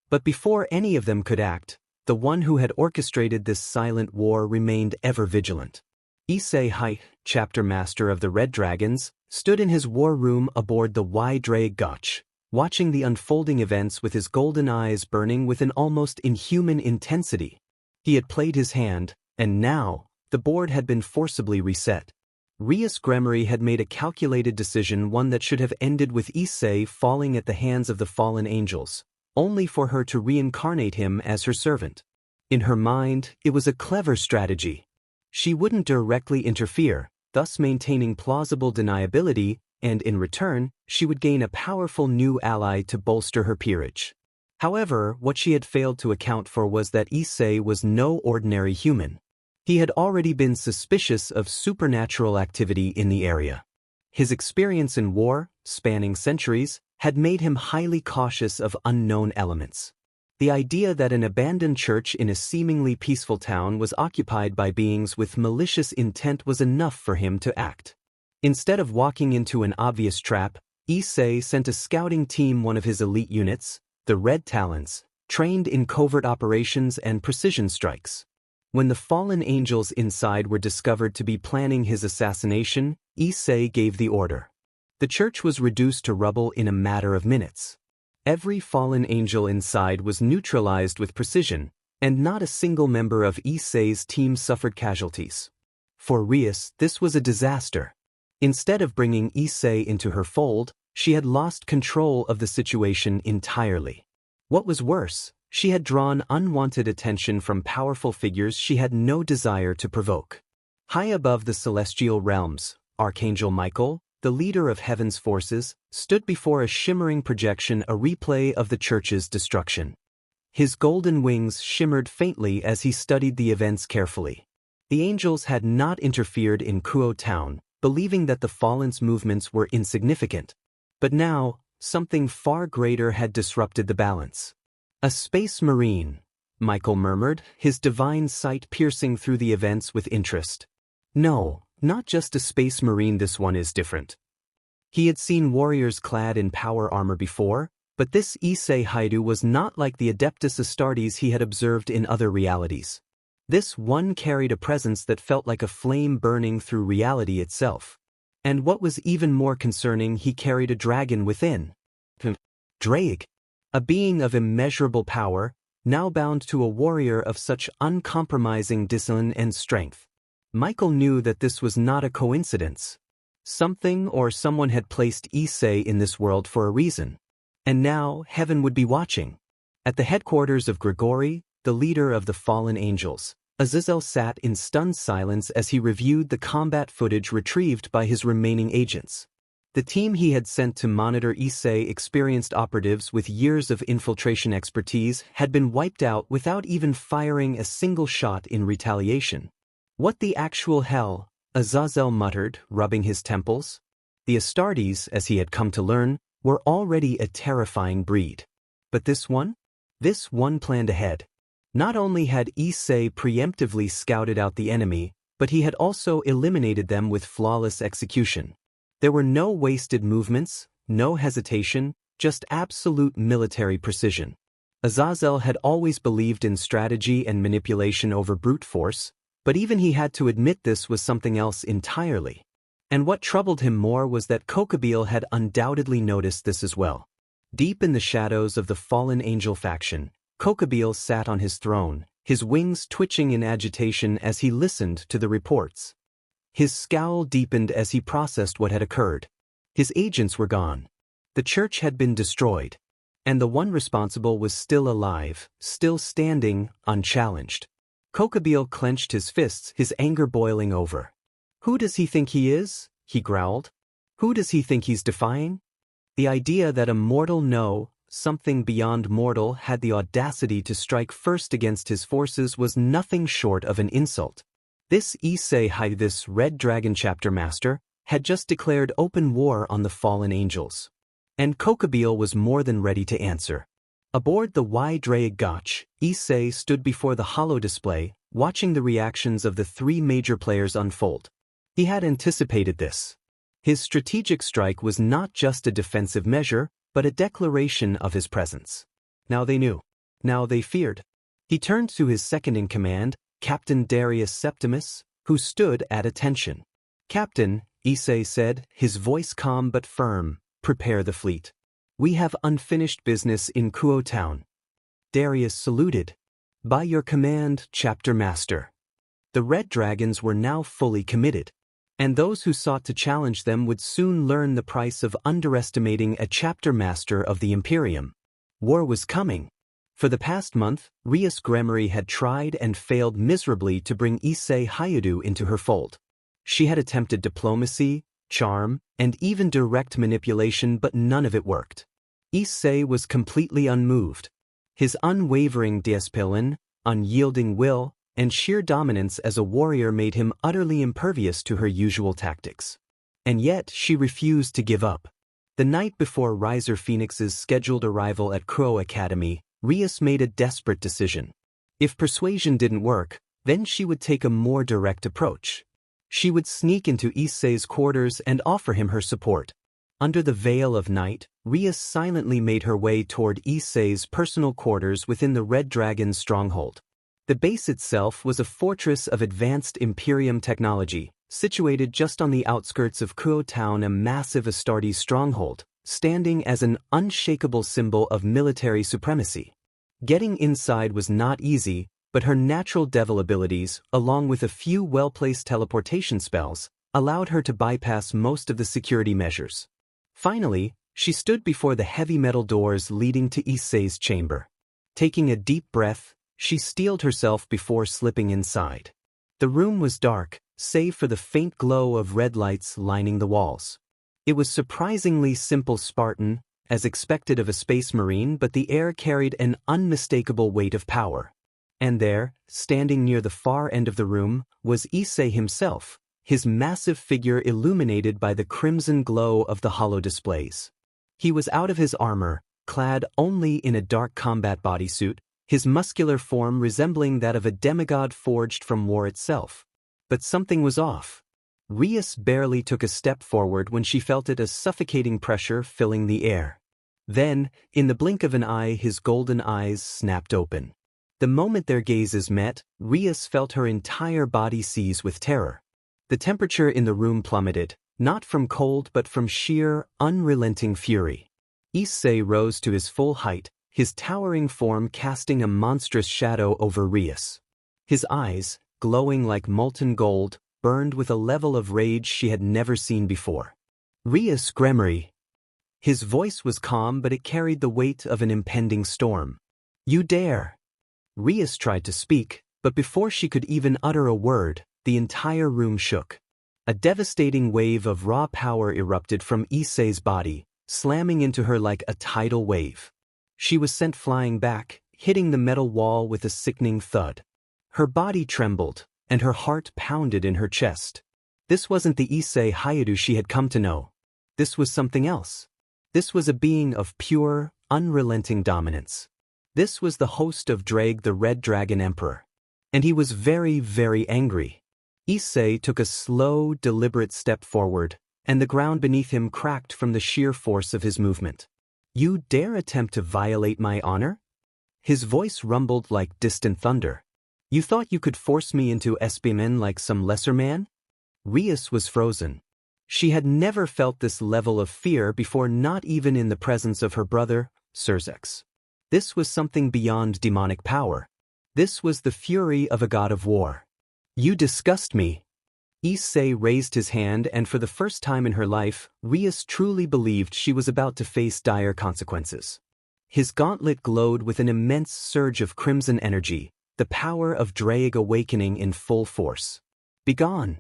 But before any of them could act, the one who had orchestrated this silent war remained ever vigilant. Issei Hyoudou, chapter master of the Red Dragons, stood in his war room aboard the Draig, watching the unfolding events with his golden eyes burning with an almost inhuman intensity. He had played his hand, and now, the board had been forcibly reset. Rias Gremory had made a calculated decision, one that should have ended with Issei falling at the hands of the fallen angels, only for her to reincarnate him as her servant. In her mind, it was a clever strategy. She wouldn't directly interfere, thus maintaining plausible deniability, and in return, she would gain a powerful new ally to bolster her peerage. However, what she had failed to account for was that Issei was no ordinary human. He had already been suspicious of supernatural activity in the area. His experience in war, spanning centuries, had made him highly cautious of unknown elements. The idea that an abandoned church in a seemingly peaceful town was occupied by beings with malicious intent was enough for him to act. Instead of walking into an obvious trap, Issei sent a scouting team, one of his elite units, the Red Talons, trained in covert operations and precision strikes. When the fallen angels inside were discovered to be planning his assassination, Issei gave the order. The church was reduced to rubble in a matter of minutes. Every fallen angel inside was neutralized with precision, and not a single member of Issei's team suffered casualties. For Rias, this was a disaster. Instead of bringing Issei into her fold, she had lost control of the situation entirely. What was worse, she had drawn unwanted attention from powerful figures she had no desire to provoke. High above the celestial realms, Archangel Michael, the leader of heaven's forces, stood before a shimmering projection, a replay of the church's destruction. His golden wings shimmered faintly as he studied the events carefully. The angels had not interfered in Kyoto town, believing that the Fallen's movements were insignificant. But now, something far greater had disrupted the balance. A space marine, Michael murmured, his divine sight piercing through the events with interest. No, not just a space marine, this one is different. He had seen warriors clad in power armor before, but this Issei Hyoudou was not like the Adeptus Astartes he had observed in other realities. This one carried a presence that felt like a flame burning through reality itself. And what was even more concerning, he carried a dragon within. Draig, a being of immeasurable power, now bound to a warrior of such uncompromising discipline and strength. Michael knew that this was not a coincidence. Something or someone had placed Issei in this world for a reason. And now, heaven would be watching. At the headquarters of Gregory, the leader of the fallen angels, Azazel sat in stunned silence as he reviewed the combat footage retrieved by his remaining agents. The team he had sent to monitor Issei, experienced operatives with years of infiltration expertise, had been wiped out without even firing a single shot in retaliation. What the actual hell? Azazel muttered, rubbing his temples. The Astartes, as he had come to learn, were already a terrifying breed. But this one? This one planned ahead. Not only had Issei preemptively scouted out the enemy, but he had also eliminated them with flawless execution. There were no wasted movements, no hesitation, just absolute military precision. Azazel had always believed in strategy and manipulation over brute force, but even he had to admit this was something else entirely. And what troubled him more was that Kokabiel had undoubtedly noticed this as well. Deep in the shadows of the fallen angel faction, Kokabiel sat on his throne, his wings twitching in agitation as he listened to the reports. His scowl deepened as he processed what had occurred. His agents were gone. The church had been destroyed. And the one responsible was still alive, still standing, unchallenged. Kokabiel clenched his fists, his anger boiling over. Who does he think he is? He growled. Who does he think he's defying? The idea that a mortal, no, something beyond mortal, had the audacity to strike first against his forces was nothing short of an insult. This Issei Hyoudou, this Red Dragon chapter master, had just declared open war on the fallen angels. And Kokabiel was more than ready to answer. Aboard the Draig Gotch, Issei stood before the holo display, watching the reactions of the three major players unfold. He had anticipated this. His strategic strike was not just a defensive measure, but a declaration of his presence. Now they knew. Now they feared. He turned to his second-in-command, Captain Darius Septimus, who stood at attention. Captain, Issei said, his voice calm but firm, prepare the fleet. We have unfinished business in Kyoto town. Darius saluted. By your command, chapter master. The Red Dragons were now fully committed. And those who sought to challenge them would soon learn the price of underestimating a chapter master of the Imperium. War was coming. For the past month, Rias Gremory had tried and failed miserably to bring Issei Hyoudou into her fold. She had attempted diplomacy, charm, and even direct manipulation, but none of it worked. Issei was completely unmoved. His unwavering discipline, unyielding will, and sheer dominance as a warrior made him utterly impervious to her usual tactics. And yet she refused to give up. The night before Riser Phoenix's scheduled arrival at Kyoto Academy, Rias made a desperate decision. If persuasion didn't work, then she would take a more direct approach. She would sneak into Issei's quarters and offer him her support. Under the veil of night, Rias silently made her way toward Issei's personal quarters within the Red Dragon's stronghold. The base itself was a fortress of advanced Imperium technology, situated just on the outskirts of Kyoto town, a massive Astartes stronghold, standing as an unshakable symbol of military supremacy. Getting inside was not easy, but her natural devil abilities, along with a few well-placed teleportation spells, allowed her to bypass most of the security measures. Finally, she stood before the heavy metal doors leading to Issei's chamber. Taking a deep breath, she steeled herself before slipping inside. The room was dark, save for the faint glow of red lights lining the walls. It was surprisingly simple, Spartan, as expected of a space marine, but the air carried an unmistakable weight of power. And there, standing near the far end of the room, was Issei himself, his massive figure illuminated by the crimson glow of the holo displays. He was out of his armor, clad only in a dark combat bodysuit, his muscular form resembling that of a demigod forged from war itself. But something was off. Rias barely took a step forward when she felt it, a suffocating pressure filling the air. Then, in the blink of an eye, his golden eyes snapped open. The moment their gazes met, Rias felt her entire body seize with terror. The temperature in the room plummeted, not from cold but from sheer, unrelenting fury. Issei rose to his full height, his towering form casting a monstrous shadow over Rias. His eyes, glowing like molten gold, burned with a level of rage she had never seen before. Rias Gremory. His voice was calm, but it carried the weight of an impending storm. You dare! Rias tried to speak, but before she could even utter a word, the entire room shook. A devastating wave of raw power erupted from Issei's body, slamming into her like a tidal wave. She was sent flying back, hitting the metal wall with a sickening thud. Her body trembled, and her heart pounded in her chest. This wasn't the Issei Hyoudou she had come to know. This was something else. This was a being of pure, unrelenting dominance. This was the host of Draig, the Red Dragon Emperor. And he was very, very angry. Issei took a slow, deliberate step forward, and the ground beneath him cracked from the sheer force of his movement. You dare attempt to violate my honor? His voice rumbled like distant thunder. You thought you could force me into espionage like some lesser man? Rias was frozen. She had never felt this level of fear before, not even in the presence of her brother, Serzex. This was something beyond demonic power. This was the fury of a god of war. You disgust me. Issei raised his hand, and for the first time in her life, Rias truly believed she was about to face dire consequences. His gauntlet glowed with an immense surge of crimson energy, the power of Draig awakening in full force. Begone!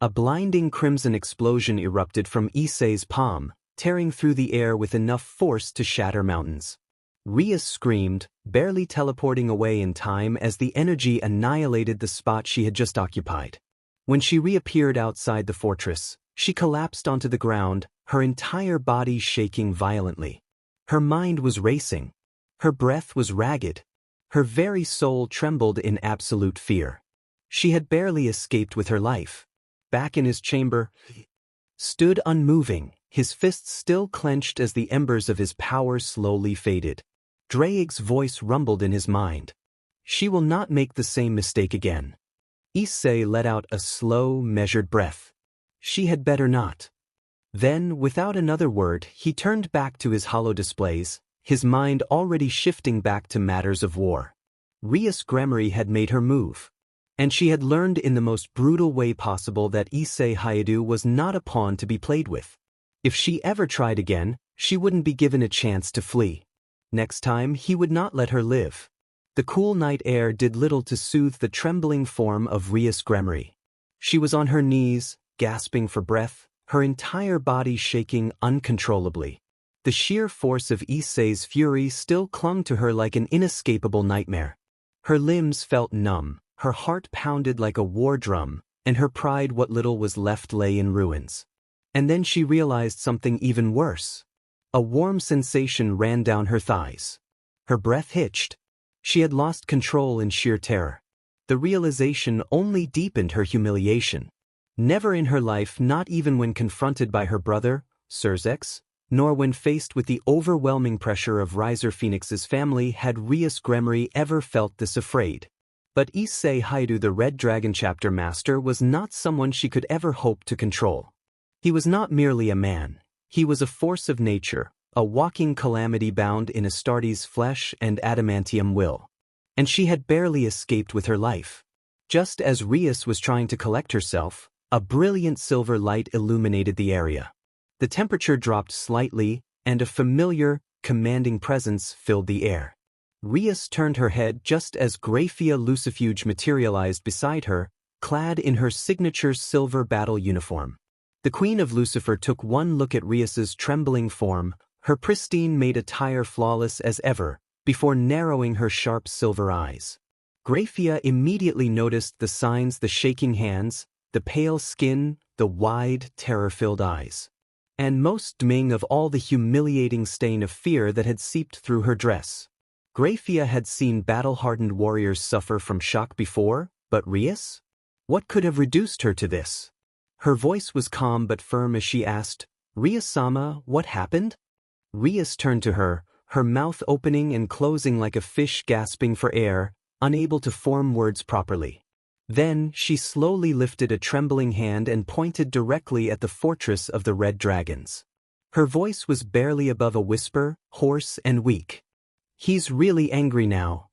A blinding crimson explosion erupted from Issei's palm, tearing through the air with enough force to shatter mountains. Rias screamed, barely teleporting away in time as the energy annihilated the spot she had just occupied. When she reappeared outside the fortress, she collapsed onto the ground, her entire body shaking violently. Her mind was racing. Her breath was ragged. Her very soul trembled in absolute fear. She had barely escaped with her life. Back in his chamber, stood unmoving, his fists still clenched as the embers of his power slowly faded. Draig's voice rumbled in his mind. She will not make the same mistake again. Issei let out a slow, measured breath. She had better not. Then, without another word, he turned back to his holo displays, his mind already shifting back to matters of war. Rias Gremory had made her move. And she had learned in the most brutal way possible that Issei Hyoudou was not a pawn to be played with. If she ever tried again, she wouldn't be given a chance to flee. Next time, he would not let her live. The cool night air did little to soothe the trembling form of Rias Gremory. She was on her knees, gasping for breath, her entire body shaking uncontrollably. The sheer force of Issei's fury still clung to her like an inescapable nightmare. Her limbs felt numb, her heart pounded like a war drum, and her pride, what little was left, lay in ruins. And then she realized something even worse. A warm sensation ran down her thighs. Her breath hitched. She had lost control in sheer terror. The realization only deepened her humiliation. Never in her life, not even when confronted by her brother, Serzex, nor when faced with the overwhelming pressure of Riser Phoenix's family, had Rias Gremory ever felt this afraid. But Issei Hyoudou, the Red Dragon Chapter Master, was not someone she could ever hope to control. He was not merely a man. He was a force of nature, a walking calamity bound in Astartes' flesh and adamantium will. And she had barely escaped with her life. Just as Rias was trying to collect herself, a brilliant silver light illuminated the area. The temperature dropped slightly, and a familiar, commanding presence filled the air. Rias turned her head just as Graia Lucifuge materialized beside her, clad in her signature silver battle uniform. The Queen of Lucifer took one look at Rias's trembling form, her pristine-made attire flawless as ever, before narrowing her sharp silver eyes. Graia immediately noticed the signs: the shaking hands, the pale skin, the wide, terror-filled eyes. And most damning of all, the humiliating stain of fear that had seeped through her dress. Graia had seen battle-hardened warriors suffer from shock before, but Rias? What could have reduced her to this? Her voice was calm but firm as she asked, "Rias-sama, what happened?" Rias turned to her, her mouth opening and closing like a fish gasping for air, unable to form words properly. Then, she slowly lifted a trembling hand and pointed directly at the fortress of the Red Dragons. Her voice was barely above a whisper, hoarse and weak. "He's really angry now."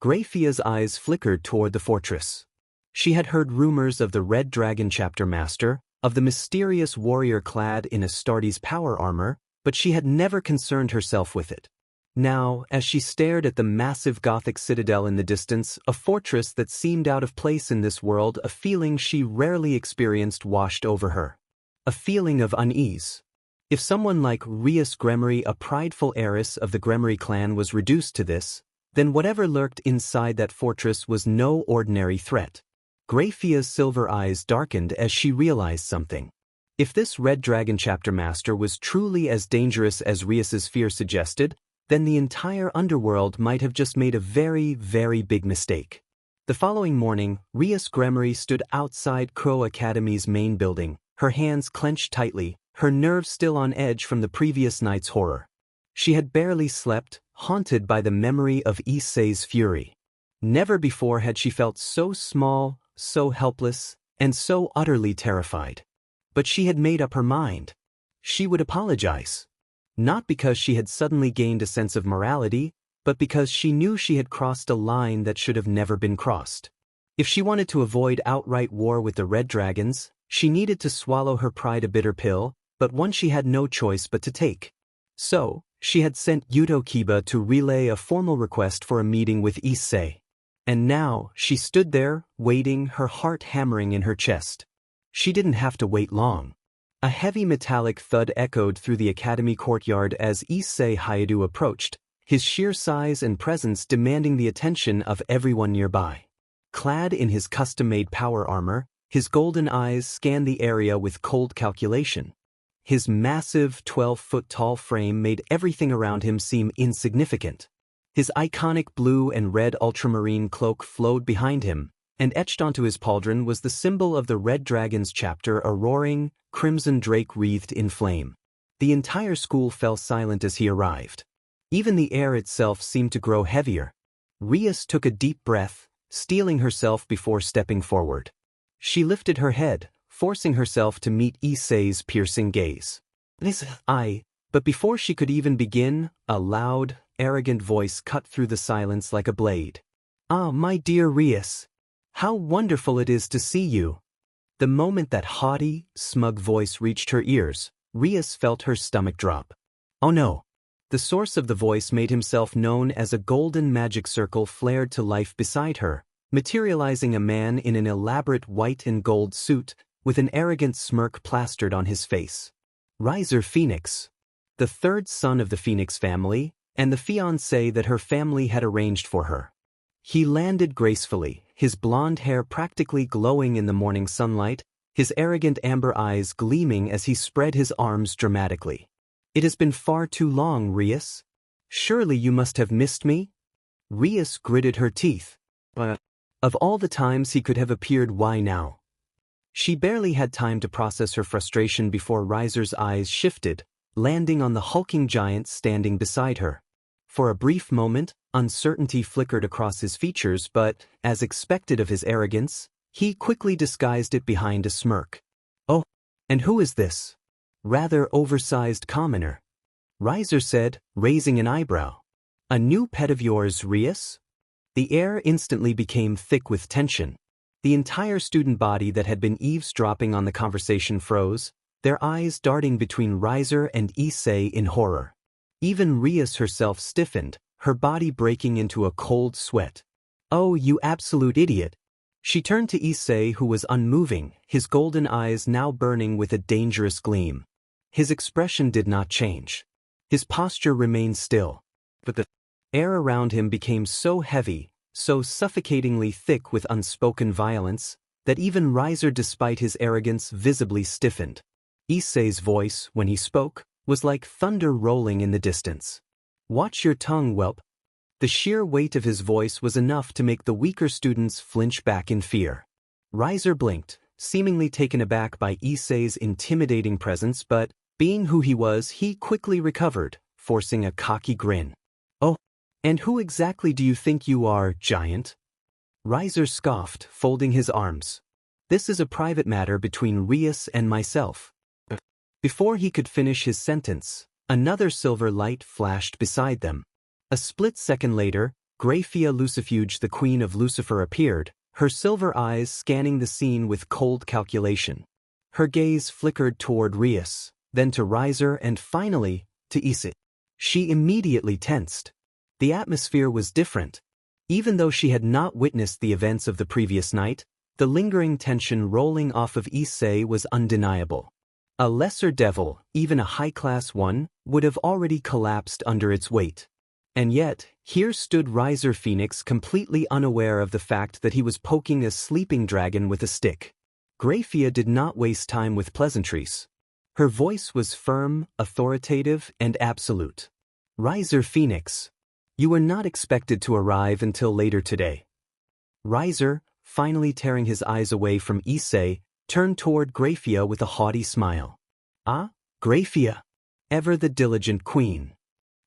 Graia's eyes flickered toward the fortress. She had heard rumors of the Red Dragon chapter master, of the mysterious warrior clad in Astartes power armor, but she had never concerned herself with it. Now, as she stared at the massive Gothic citadel in the distance, a fortress that seemed out of place in this world, a feeling she rarely experienced washed over her. A feeling of unease. If someone like Rias Gremory, a prideful heiress of the Gremory clan, was reduced to this, then whatever lurked inside that fortress was no ordinary threat. Graia's silver eyes darkened as she realized something. If this Red Dragon chapter master was truly as dangerous as Rias's fear suggested, then the entire underworld might have just made a very, very big mistake. The following morning, Rias Gremory stood outside Crow Academy's main building, her hands clenched tightly, her nerves still on edge from the previous night's horror. She had barely slept, haunted by the memory of Issei's fury. Never before had she felt so small, so helpless, and so utterly terrified. But she had made up her mind. She would apologize. Not because she had suddenly gained a sense of morality, but because she knew she had crossed a line that should have never been crossed. If she wanted to avoid outright war with the Red Dragons, she needed to swallow her pride a bitter pill, but one she had no choice but to take. So, she had sent Hyoudou Kiba to relay a formal request for a meeting with Issei. And now, she stood there, waiting, her heart hammering in her chest. She didn't have to wait long. A heavy metallic thud echoed through the academy courtyard as Issei Hyoudou approached, his sheer size and presence demanding the attention of everyone nearby. Clad in his custom-made power armor, his golden eyes scanned the area with cold calculation. His massive 12-foot-tall frame made everything around him seem insignificant. His iconic blue and red ultramarine cloak flowed behind him, and etched onto his pauldron was the symbol of the Red Dragon's chapter, a roaring, crimson drake wreathed in flame. The entire school fell silent as he arrived. Even the air itself seemed to grow heavier. Rias took a deep breath, steeling herself before stepping forward. She lifted her head, forcing herself to meet Issei's piercing gaze. But before she could even begin, a loud, arrogant voice cut through the silence like a blade. "Ah, my dear Rias. How wonderful it is to see you." The moment that haughty, smug voice reached her ears, Rias felt her stomach drop. Oh no. The source of the voice made himself known as a golden magic circle flared to life beside her, materializing a man in an elaborate white and gold suit, with an arrogant smirk plastered on his face. Riser Phoenix. The third son of the Phoenix family, and the fiancé that her family had arranged for her. He landed gracefully, his blonde hair practically glowing in the morning sunlight, his arrogant amber eyes gleaming as he spread his arms dramatically. "It has been far too long, Rias. Surely you must have missed me?" Rias gritted her teeth. Of all the times he could have appeared, why now? She barely had time to process her frustration before Riser's eyes shifted, landing on the hulking giant standing beside her. For a brief moment, uncertainty flickered across his features, but, as expected of his arrogance, he quickly disguised it behind a smirk. "Oh, and who is this rather oversized commoner?" Riser said, raising an eyebrow. "A new pet of yours, Rias?" The air instantly became thick with tension. The entire student body that had been eavesdropping on the conversation froze, their eyes darting between Riser and Issei in horror. Even Rias herself stiffened, her body breaking into a cold sweat. "Oh, you absolute idiot." She turned to Issei, who was unmoving, his golden eyes now burning with a dangerous gleam. His expression did not change. His posture remained still. But the air around him became so heavy, so suffocatingly thick with unspoken violence, that even Riser, despite his arrogance, visibly stiffened. Issei's voice, when he spoke, was like thunder rolling in the distance. "Watch your tongue, whelp." The sheer weight of his voice was enough to make the weaker students flinch back in fear. Riser blinked, seemingly taken aback by Issei's intimidating presence, but, being who he was, he quickly recovered, forcing a cocky grin. "Oh, and who exactly do you think you are, giant?" Riser scoffed, folding his arms. "This is a private matter between Rias and myself." Before he could finish his sentence, another silver light flashed beside them. A split second later, Graia Lucifuge, the Queen of Lucifer, appeared, her silver eyes scanning the scene with cold calculation. Her gaze flickered toward Rias, then to Riser, and finally, to Issei. She immediately tensed. The atmosphere was different. Even though she had not witnessed the events of the previous night, the lingering tension rolling off of Issei was undeniable. A lesser devil, even a high-class one, would have already collapsed under its weight. And yet, here stood Riser Phoenix, completely unaware of the fact that he was poking a sleeping dragon with a stick. Graia did not waste time with pleasantries. Her voice was firm, authoritative, and absolute. "Riser Phoenix, you were not expected to arrive until later today." Riser, finally tearing his eyes away from Issei, turned toward Graia with a haughty smile. "Ah, Graia, ever the diligent queen.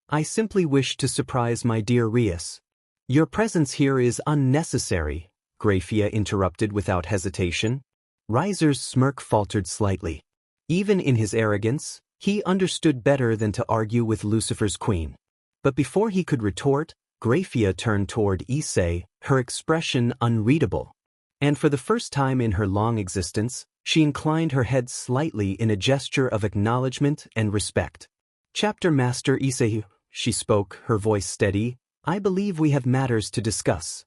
I simply wish to surprise my dear Rias." "Your presence here is unnecessary," Graia interrupted without hesitation. Riser's smirk faltered slightly. Even in his arrogance, he understood better than to argue with Lucifer's queen. But before he could retort, Graia turned toward Issei, her expression unreadable. And for the first time in her long existence, she inclined her head slightly in a gesture of acknowledgement and respect. "Chapter Master Issei," she spoke, her voice steady, "I believe we have matters to discuss."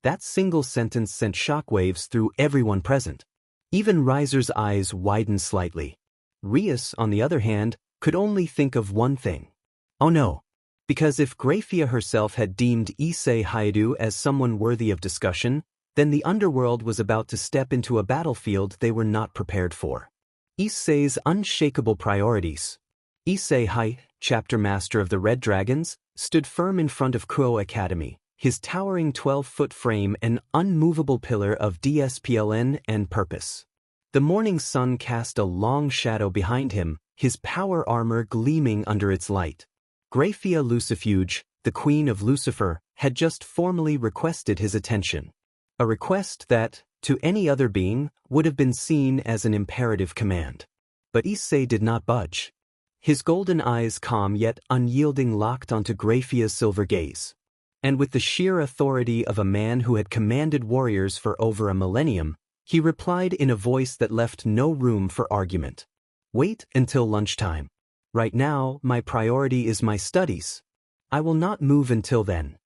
That single sentence sent shockwaves through everyone present. Even Riser's eyes widened slightly. Rias, on the other hand, could only think of one thing. Oh no. Because if Graia herself had deemed Issei Hyoudou as someone worthy of discussion, then the underworld was about to step into a battlefield they were not prepared for. Issei's unshakable priorities. Issei Hyoudou, chapter master of the Red Dragons, stood firm in front of Kyoto Academy, his towering 12-foot frame an unmovable pillar of discipline and purpose. The morning sun cast a long shadow behind him, his power armor gleaming under its light. Graia Lucifuge, the Queen of Lucifer, had just formally requested his attention. A request that, to any other being, would have been seen as an imperative command. But Issei did not budge. His golden eyes, calm yet unyielding, locked onto Graia's silver gaze. And with the sheer authority of a man who had commanded warriors for over a millennium, he replied in a voice that left no room for argument. "Wait until lunchtime. Right now, my priority is my studies. I will not move until then."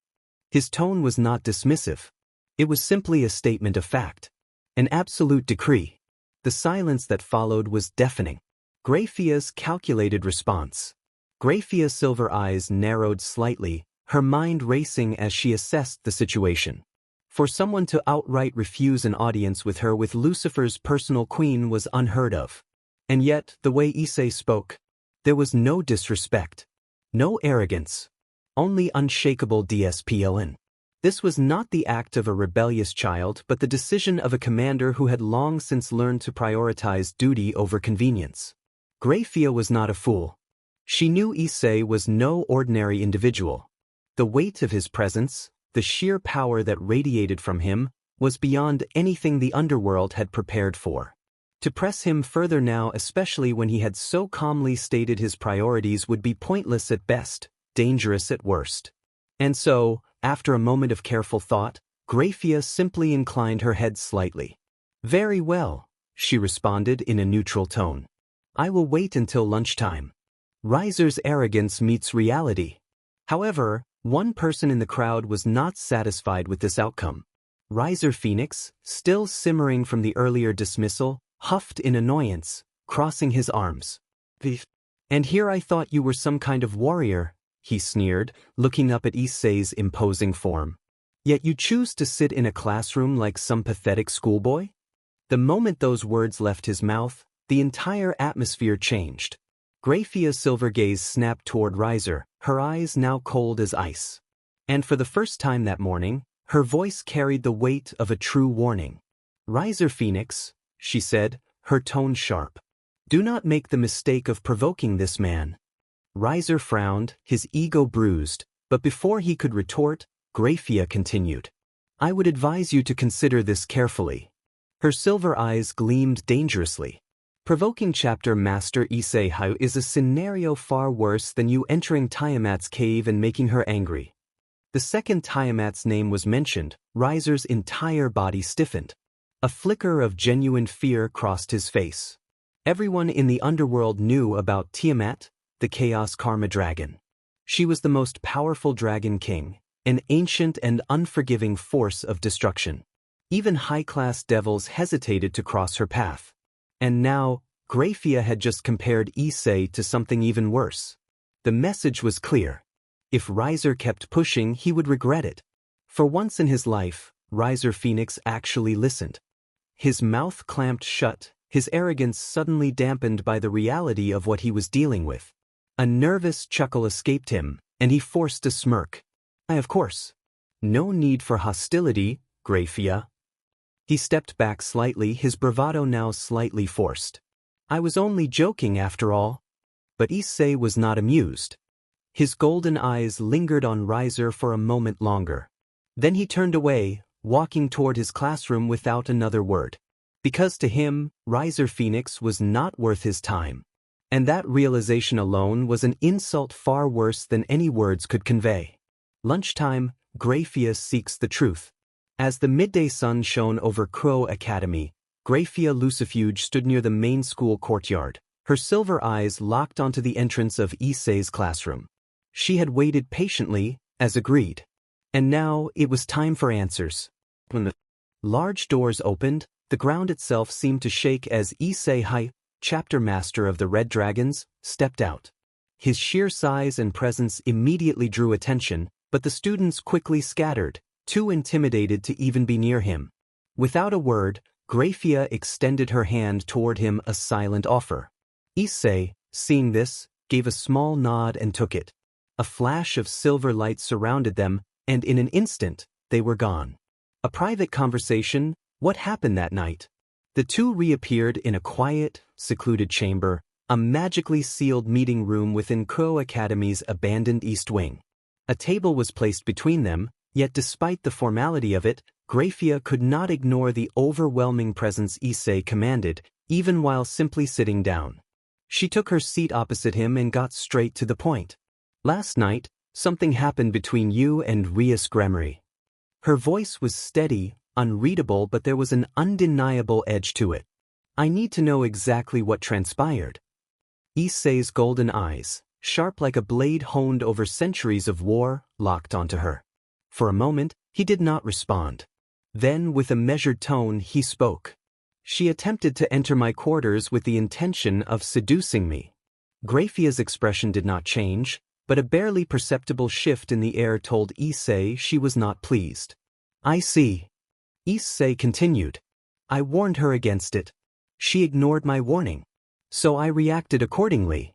His tone was not dismissive. It was simply a statement of fact. An absolute decree. The silence that followed was deafening. Graia's calculated response. Graia's silver eyes narrowed slightly, her mind racing as she assessed the situation. For someone to outright refuse an audience with her, with Lucifer's personal queen, was unheard of. And yet, the way Issei spoke, there was no disrespect, no arrogance, only unshakable discipline. This was not the act of a rebellious child, but the decision of a commander who had long since learned to prioritize duty over convenience. Graia was not a fool. She knew Issei was no ordinary individual. The weight of his presence, the sheer power that radiated from him, was beyond anything the underworld had prepared for. To press him further now, especially when he had so calmly stated his priorities, would be pointless at best, dangerous at worst. And so, after a moment of careful thought, Graia simply inclined her head slightly. "Very well," she responded in a neutral tone. "I will wait until lunchtime." Riser's arrogance meets reality. However, one person in the crowd was not satisfied with this outcome. Riser Phoenix, still simmering from the earlier dismissal, huffed in annoyance, crossing his arms. "And here I thought you were some kind of warrior," he sneered, looking up at Issei's imposing form. "Yet you choose to sit in a classroom like some pathetic schoolboy?" The moment those words left his mouth, the entire atmosphere changed. Graia's silver gaze snapped toward Riser, her eyes now cold as ice. And for the first time that morning, her voice carried the weight of a true warning. "Riser Phoenix," she said, her tone sharp. "Do not make the mistake of provoking this man." Riser frowned, his ego bruised, but before he could retort, Graia continued. "I would advise you to consider this carefully." Her silver eyes gleamed dangerously. Provoking Chapter Master Issei Hyoudou is a scenario far worse than you entering Tiamat's cave and making her angry. The second Tiamat's name was mentioned, Riser's entire body stiffened. A flicker of genuine fear crossed his face. Everyone in the underworld knew about Tiamat, the Chaos Karma Dragon. She was the most powerful Dragon King, an ancient and unforgiving force of destruction. Even high-class devils hesitated to cross her path. And now, Graia had just compared Issei to something even worse. The message was clear. If Riser kept pushing, he would regret it. For once in his life, Riser Phoenix actually listened. His mouth clamped shut, his arrogance suddenly dampened by the reality of what he was dealing with. A nervous chuckle escaped him, and he forced a smirk. Of course. No need for hostility, Graia." He stepped back slightly, his bravado now slightly forced. "I was only joking after all." But Issei was not amused. His golden eyes lingered on Riser for a moment longer. Then he turned away, walking toward his classroom without another word. Because to him, Riser Phoenix was not worth his time. And that realization alone was an insult far worse than any words could convey. Lunchtime, Graia seeks the truth. As the midday sun shone over Crow Academy, Graia Lucifuge stood near the main school courtyard, her silver eyes locked onto the entrance of Issei's classroom. She had waited patiently, as agreed. And now it was time for answers. When the large doors opened, the ground itself seemed to shake as Issei Hyoudou, chapter master of the Red Dragons, stepped out. His sheer size and presence immediately drew attention, but the students quickly scattered, too intimidated to even be near him. Without a word, Graia extended her hand toward him, a silent offer. Issei, seeing this, gave a small nod and took it. A flash of silver light surrounded them, and in an instant, they were gone. A private conversation, what happened that night? The two reappeared in a quiet, secluded chamber, a magically sealed meeting room within Crow Academy's abandoned East Wing. A table was placed between them, yet despite the formality of it, Graia could not ignore the overwhelming presence Issei commanded, even while simply sitting down. She took her seat opposite him and got straight to the point. "Last night, something happened between you and Rias Gremory." Her voice was steady, unreadable, but there was an undeniable edge to it. "I need to know exactly what transpired." Issei's golden eyes, sharp like a blade honed over centuries of war, locked onto her. For a moment, he did not respond. Then, with a measured tone, he spoke. "She attempted to enter my quarters with the intention of seducing me." Graia's expression did not change, but a barely perceptible shift in the air told Issei she was not pleased. "I see." Issei continued. "I warned her against it. She ignored my warning. So I reacted accordingly."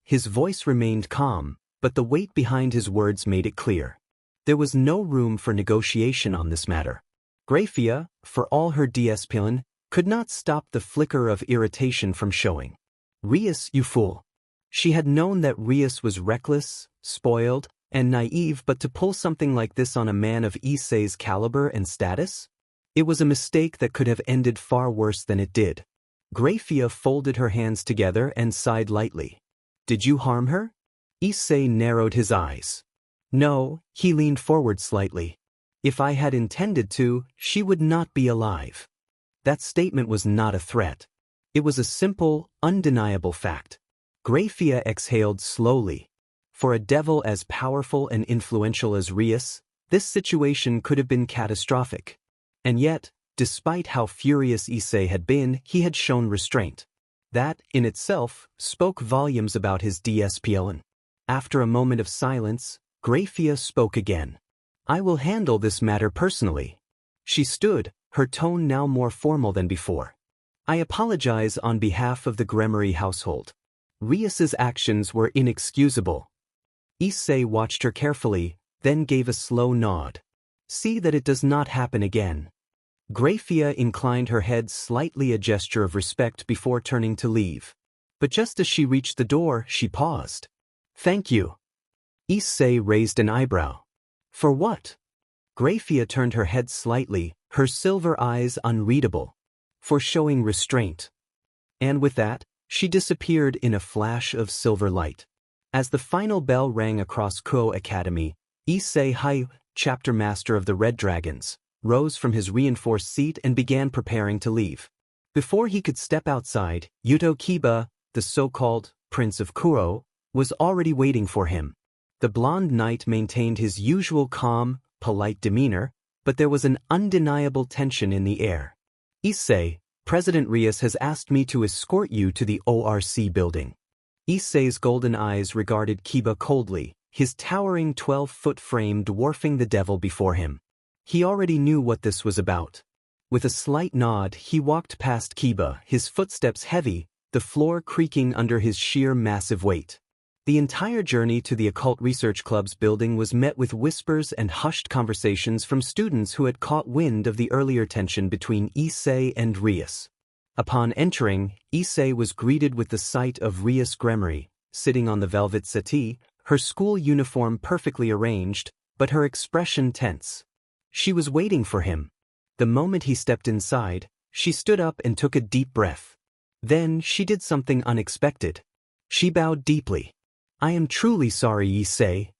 His voice remained calm, but the weight behind his words made it clear. There was no room for negotiation on this matter. Graia, for all her despion, could not stop the flicker of irritation from showing. "Rias, you fool." She had known that Rias was reckless, spoiled, and naive, but to pull something like this on a man of Issei's caliber and status? It was a mistake that could have ended far worse than it did. Graia folded her hands together and sighed lightly. "Did you harm her?" Issei narrowed his eyes. "No," he leaned forward slightly. "If I had intended to, she would not be alive." That statement was not a threat. It was a simple, undeniable fact. Graia exhaled slowly. For a devil as powerful and influential as Rias, this situation could have been catastrophic. And yet, despite how furious Issei had been, he had shown restraint. That, in itself, spoke volumes about his despion. After a moment of silence, Graia spoke again. "I will handle this matter personally." She stood, her tone now more formal than before. I apologize on behalf of the Gremory household. Rias's actions were inexcusable. Issei watched her carefully, then gave a slow nod. See that it does not happen again. Graia inclined her head slightly, a gesture of respect before turning to leave. But just as she reached the door, she paused. Thank you. Issei raised an eyebrow. For what? Graia turned her head slightly, her silver eyes unreadable. For showing restraint. And with that, she disappeared in a flash of silver light. As the final bell rang across Kyoto Academy, Issei Hyoudou, chapter master of the Red Dragons, rose from his reinforced seat and began preparing to leave. Before he could step outside, Yuto Kiba, the so-called Prince of Kuro, was already waiting for him. The blonde knight maintained his usual calm, polite demeanor, but there was an undeniable tension in the air. Issei, President Rias has asked me to escort you to the ORC building. Issei's golden eyes regarded Kiba coldly, his towering 12-foot frame dwarfing the devil before him. He already knew what this was about. With a slight nod, he walked past Kiba, his footsteps heavy, the floor creaking under his sheer massive weight. The entire journey to the Occult Research Club's building was met with whispers and hushed conversations from students who had caught wind of the earlier tension between Issei and Rias. Upon entering, Issei was greeted with the sight of Rias Gremory, sitting on the velvet settee, her school uniform perfectly arranged, but her expression tense. She was waiting for him. The moment he stepped inside, she stood up and took a deep breath. Then she did something unexpected. She bowed deeply. I am truly sorry, Issei.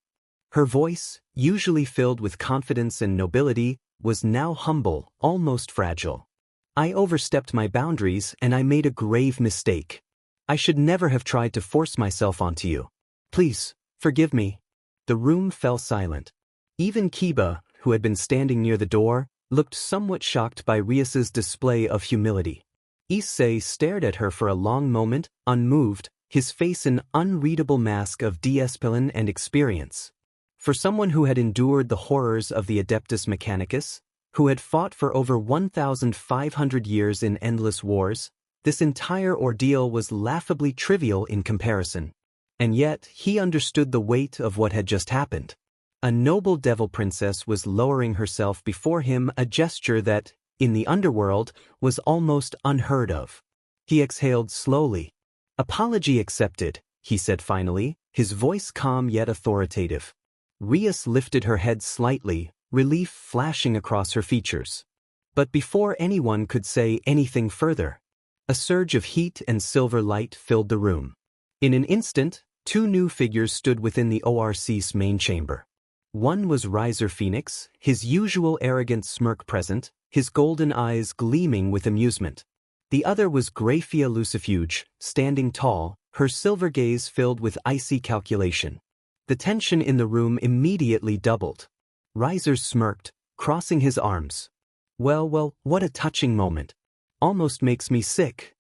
Her voice, usually filled with confidence and nobility, was now humble, almost fragile. I overstepped my boundaries and I made a grave mistake. I should never have tried to force myself onto you. Please, forgive me. The room fell silent. Even Kiba, who had been standing near the door, looked somewhat shocked by Rias's display of humility. Issei stared at her for a long moment, unmoved, his face an unreadable mask of discipline and experience. For someone who had endured the horrors of the Adeptus Mechanicus, who had fought for over 1,500 years in endless wars, this entire ordeal was laughably trivial in comparison. And yet, he understood the weight of what had just happened. A noble devil princess was lowering herself before him, a gesture that, in the underworld, was almost unheard of. He exhaled slowly. Apology accepted, he said finally, his voice calm yet authoritative. Rias lifted her head slightly, relief flashing across her features. But before anyone could say anything further, a surge of heat and silver light filled the room. In an instant, two new figures stood within the ORC's main chamber. One was Riser Phoenix, his usual arrogant smirk present, his golden eyes gleaming with amusement. The other was Graia Lucifuge, standing tall, her silver gaze filled with icy calculation. The tension in the room immediately doubled. Riser smirked, crossing his arms. Well, what a touching moment. Almost makes me sick.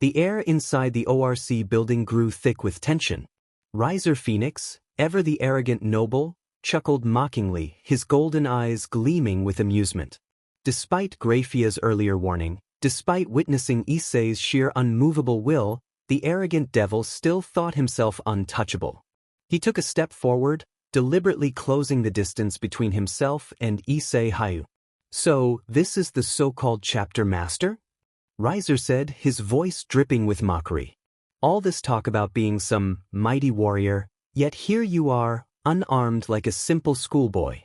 The air inside the ORC building grew thick with tension. Riser Phoenix, ever the arrogant noble, chuckled mockingly, his golden eyes gleaming with amusement. Despite Graia's earlier warning, despite witnessing Issei's sheer unmovable will, the arrogant devil still thought himself untouchable. He took a step forward, deliberately closing the distance between himself and Issei Hyoudou. So, this is the so-called chapter master? Riser said, his voice dripping with mockery. All this talk about being some mighty warrior, yet here you are, unarmed like a simple schoolboy.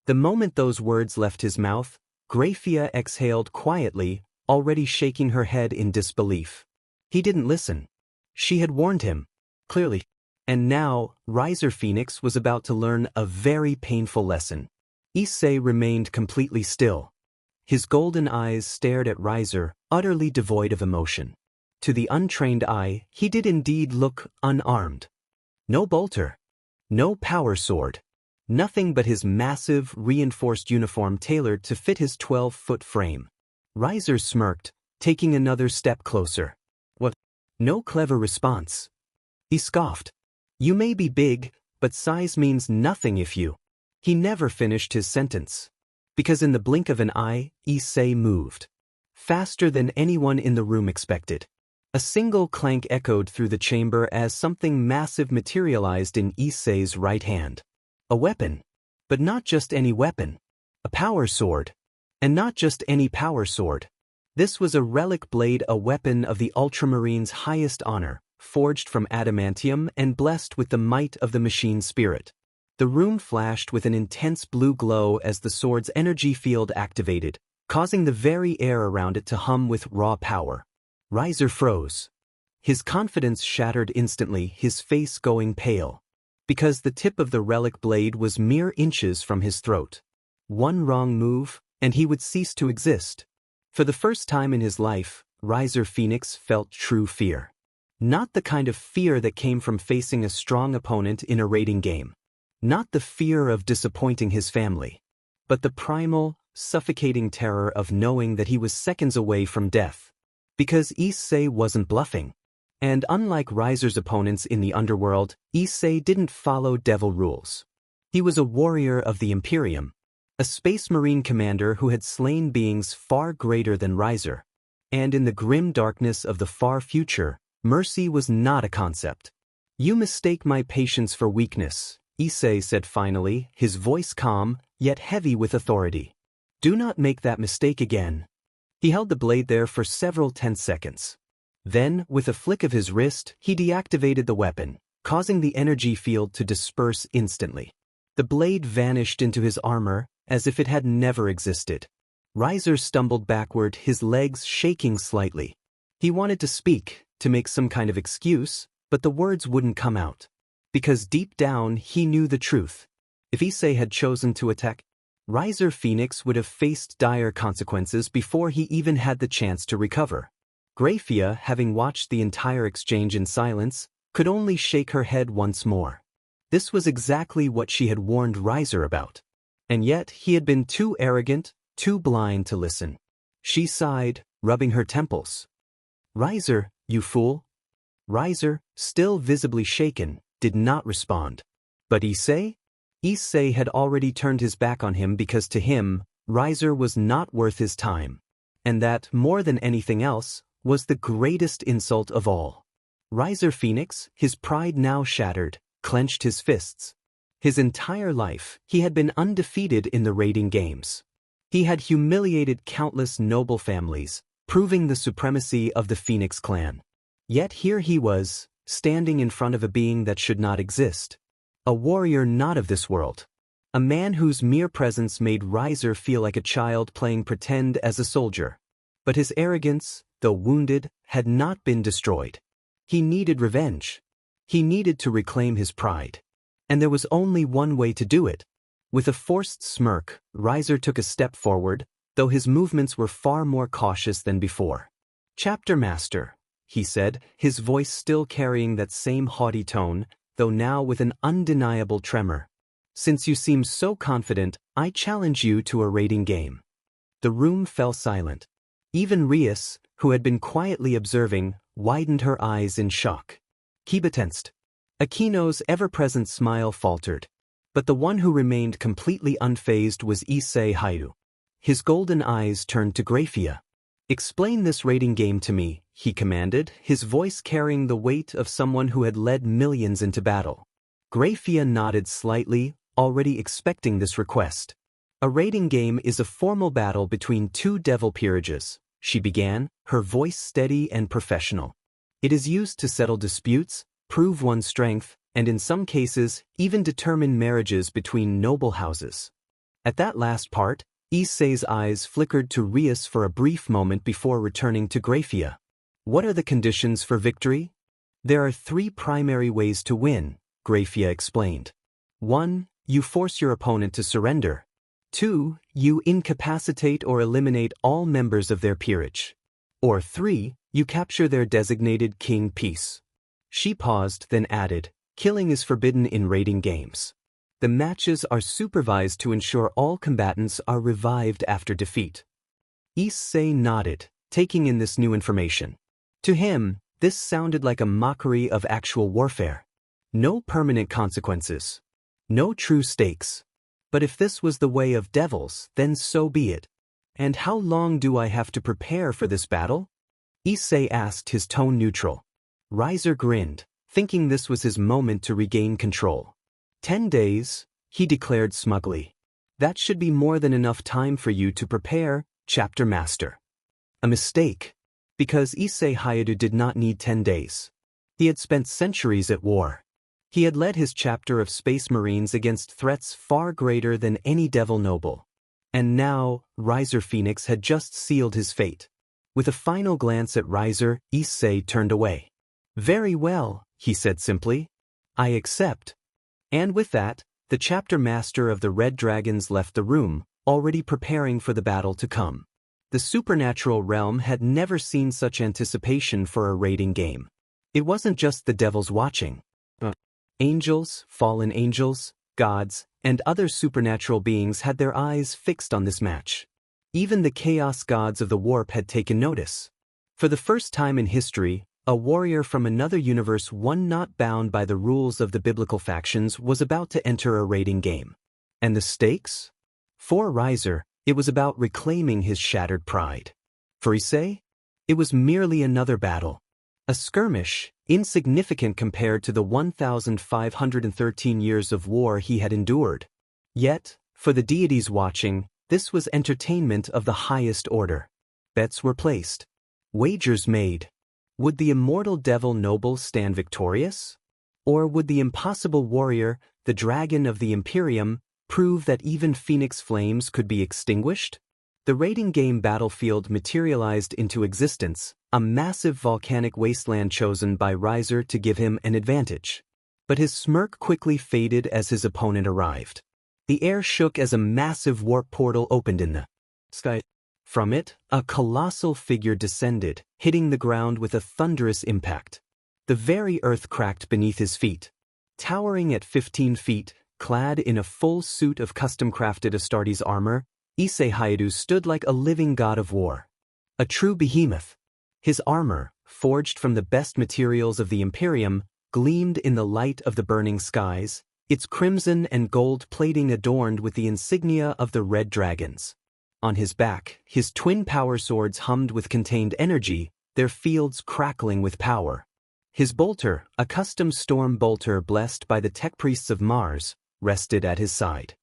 The moment those words left his mouth, Graia exhaled quietly, already shaking her head in disbelief. He didn't listen. She had warned him. Clearly. And now, Riser Phoenix was about to learn a very painful lesson. Issei remained completely still. His golden eyes stared at Riser, utterly devoid of emotion. To the untrained eye, he did indeed look unarmed. No bolter. No power sword. Nothing but his massive, reinforced uniform tailored to fit his 12-foot frame. Riser smirked, taking another step closer. What? No clever response. He scoffed. You may be big, but size means nothing if you... He never finished his sentence. Because in the blink of an eye, Issei moved. Faster than anyone in the room expected. A single clank echoed through the chamber as something massive materialized in Issei's right hand. A weapon. But not just any weapon. A power sword. And not just any power sword. This was a relic blade, a weapon of the Ultramarine's highest honor, forged from adamantium and blessed with the might of the machine spirit. The room flashed with an intense blue glow as the sword's energy field activated, causing the very air around it to hum with raw power. Riser froze. His confidence shattered instantly, his face going pale. Because the tip of the relic blade was mere inches from his throat. One wrong move, and he would cease to exist. For the first time in his life, Riser Phoenix felt true fear. Not the kind of fear that came from facing a strong opponent in a raiding game. Not the fear of disappointing his family. But the primal, suffocating terror of knowing that he was seconds away from death. Because Issei wasn't bluffing. And unlike Riser's opponents in the underworld, Issei didn't follow devil rules. He was a warrior of the Imperium. A space marine commander who had slain beings far greater than Riser. And in the grim darkness of the far future, mercy was not a concept. "You mistake my patience for weakness," Issei said finally, his voice calm, yet heavy with authority. "Do not make that mistake again." He held the blade there for several tense seconds. Then, with a flick of his wrist, he deactivated the weapon, causing the energy field to disperse instantly. The blade vanished into his armor, as if it had never existed. Riser stumbled backward, his legs shaking slightly. He wanted to speak, to make some kind of excuse, but the words wouldn't come out. Because deep down he knew the truth. If Issei had chosen to attack, Riser Phoenix would have faced dire consequences before he even had the chance to recover. Graia, having watched the entire exchange in silence, could only shake her head once more. This was exactly what she had warned Riser about. And yet he had been too arrogant, too blind to listen. She sighed, rubbing her temples. "Riser, you fool." Riser, still visibly shaken, did not respond. But Issei? Issei had already turned his back on him because to him, Riser was not worth his time. And that, more than anything else, was the greatest insult of all. Riser Phoenix, his pride now shattered, clenched his fists. His entire life, he had been undefeated in the raiding games. He had humiliated countless noble families, proving the supremacy of the Phoenix clan. Yet here he was, standing in front of a being that should not exist. A warrior not of this world. A man whose mere presence made Riser feel like a child playing pretend as a soldier. But his arrogance, though wounded, had not been destroyed. He needed revenge. He needed to reclaim his pride. And there was only one way to do it. With a forced smirk, Riser took a step forward, though his movements were far more cautious than before. "Chapter Master," he said, his voice still carrying that same haughty tone, though now with an undeniable tremor. "Since you seem so confident, I challenge you to a raiding game." The room fell silent. Even Rias, who had been quietly observing, widened her eyes in shock. Kiba tensed. Akino's ever-present smile faltered. But the one who remained completely unfazed was Issei Hyoudou. His golden eyes turned to Graia. "Explain this raiding game to me," he commanded, his voice carrying the weight of someone who had led millions into battle. Graia nodded slightly, already expecting this request. "A raiding game is a formal battle between two devil peerages," she began, her voice steady and professional. "It is used to settle disputes, prove one's strength, and in some cases, even determine marriages between noble houses." At that last part, Issei's eyes flickered to Rias for a brief moment before returning to Graia. "What are the conditions for victory?" "There are 3 primary ways to win," Graia explained. 1. You force your opponent to surrender. 2. You incapacitate or eliminate all members of their peerage. Or 3. You capture their designated king piece. She paused, then added, "Killing is forbidden in raiding games. The matches are supervised to ensure all combatants are revived after defeat." Issei nodded, taking in this new information. To him, this sounded like a mockery of actual warfare. No permanent consequences. No true stakes. But if this was the way of devils, then so be it. And how long do I have to prepare for this battle? Issei asked, his tone neutral. Riser grinned, thinking this was his moment to regain control. 10 days, he declared smugly. That should be more than enough time for you to prepare, Chapter Master. A mistake. Because Issei Hyoudou did not need 10 days. He had spent centuries at war. He had led his chapter of Space Marines against threats far greater than any devil noble. And now, Riser Phoenix had just sealed his fate. With a final glance at Riser, Issei turned away. Very well, he said simply. I accept. And with that, the chapter master of the Red Dragons left the room, already preparing for the battle to come. The supernatural realm had never seen such anticipation for a raiding game. It wasn't just the devils watching. Angels, fallen angels, gods, and other supernatural beings had their eyes fixed on this match. Even the chaos gods of the warp had taken notice. For the first time in history, a warrior from another universe, one not bound by the rules of the biblical factions, was about to enter a raiding game. And the stakes? For Riser, it was about reclaiming his shattered pride. For Issei, it was merely another battle. A skirmish, insignificant compared to the 1,513 years of war he had endured. Yet, for the deities watching, this was entertainment of the highest order. Bets were placed. Wagers made. Would the immortal devil noble stand victorious? Or would the impossible warrior, the dragon of the Imperium, prove that even Phoenix flames could be extinguished? The raiding game battlefield materialized into existence, a massive volcanic wasteland chosen by Riser to give him an advantage. But his smirk quickly faded as his opponent arrived. The air shook as a massive warp portal opened in the sky. From it, a colossal figure descended, hitting the ground with a thunderous impact. The very earth cracked beneath his feet. Towering at 15 feet, clad in a full suit of custom-crafted Astartes armor, Issei Hyoudou stood like a living god of war. A true behemoth. His armor, forged from the best materials of the Imperium, gleamed in the light of the burning skies, its crimson and gold plating adorned with the insignia of the Red Dragons. On his back, his twin power swords hummed with contained energy, their fields crackling with power. His bolter, a custom storm bolter blessed by the tech priests of Mars, rested at his side.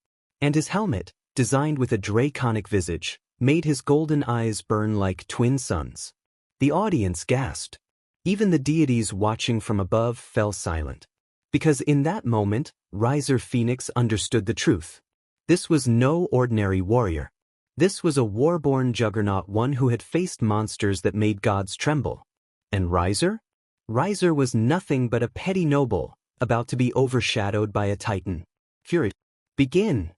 And his helmet, designed with a draconic visage, made his golden eyes burn like twin suns. The audience gasped. Even the deities watching from above fell silent. Because in that moment, Riser Phoenix understood the truth. This was no ordinary warrior. This was a war-born juggernaut, one who had faced monsters that made gods tremble. And Riser? Riser was nothing but a petty noble, about to be overshadowed by a titan. Fury. Begin!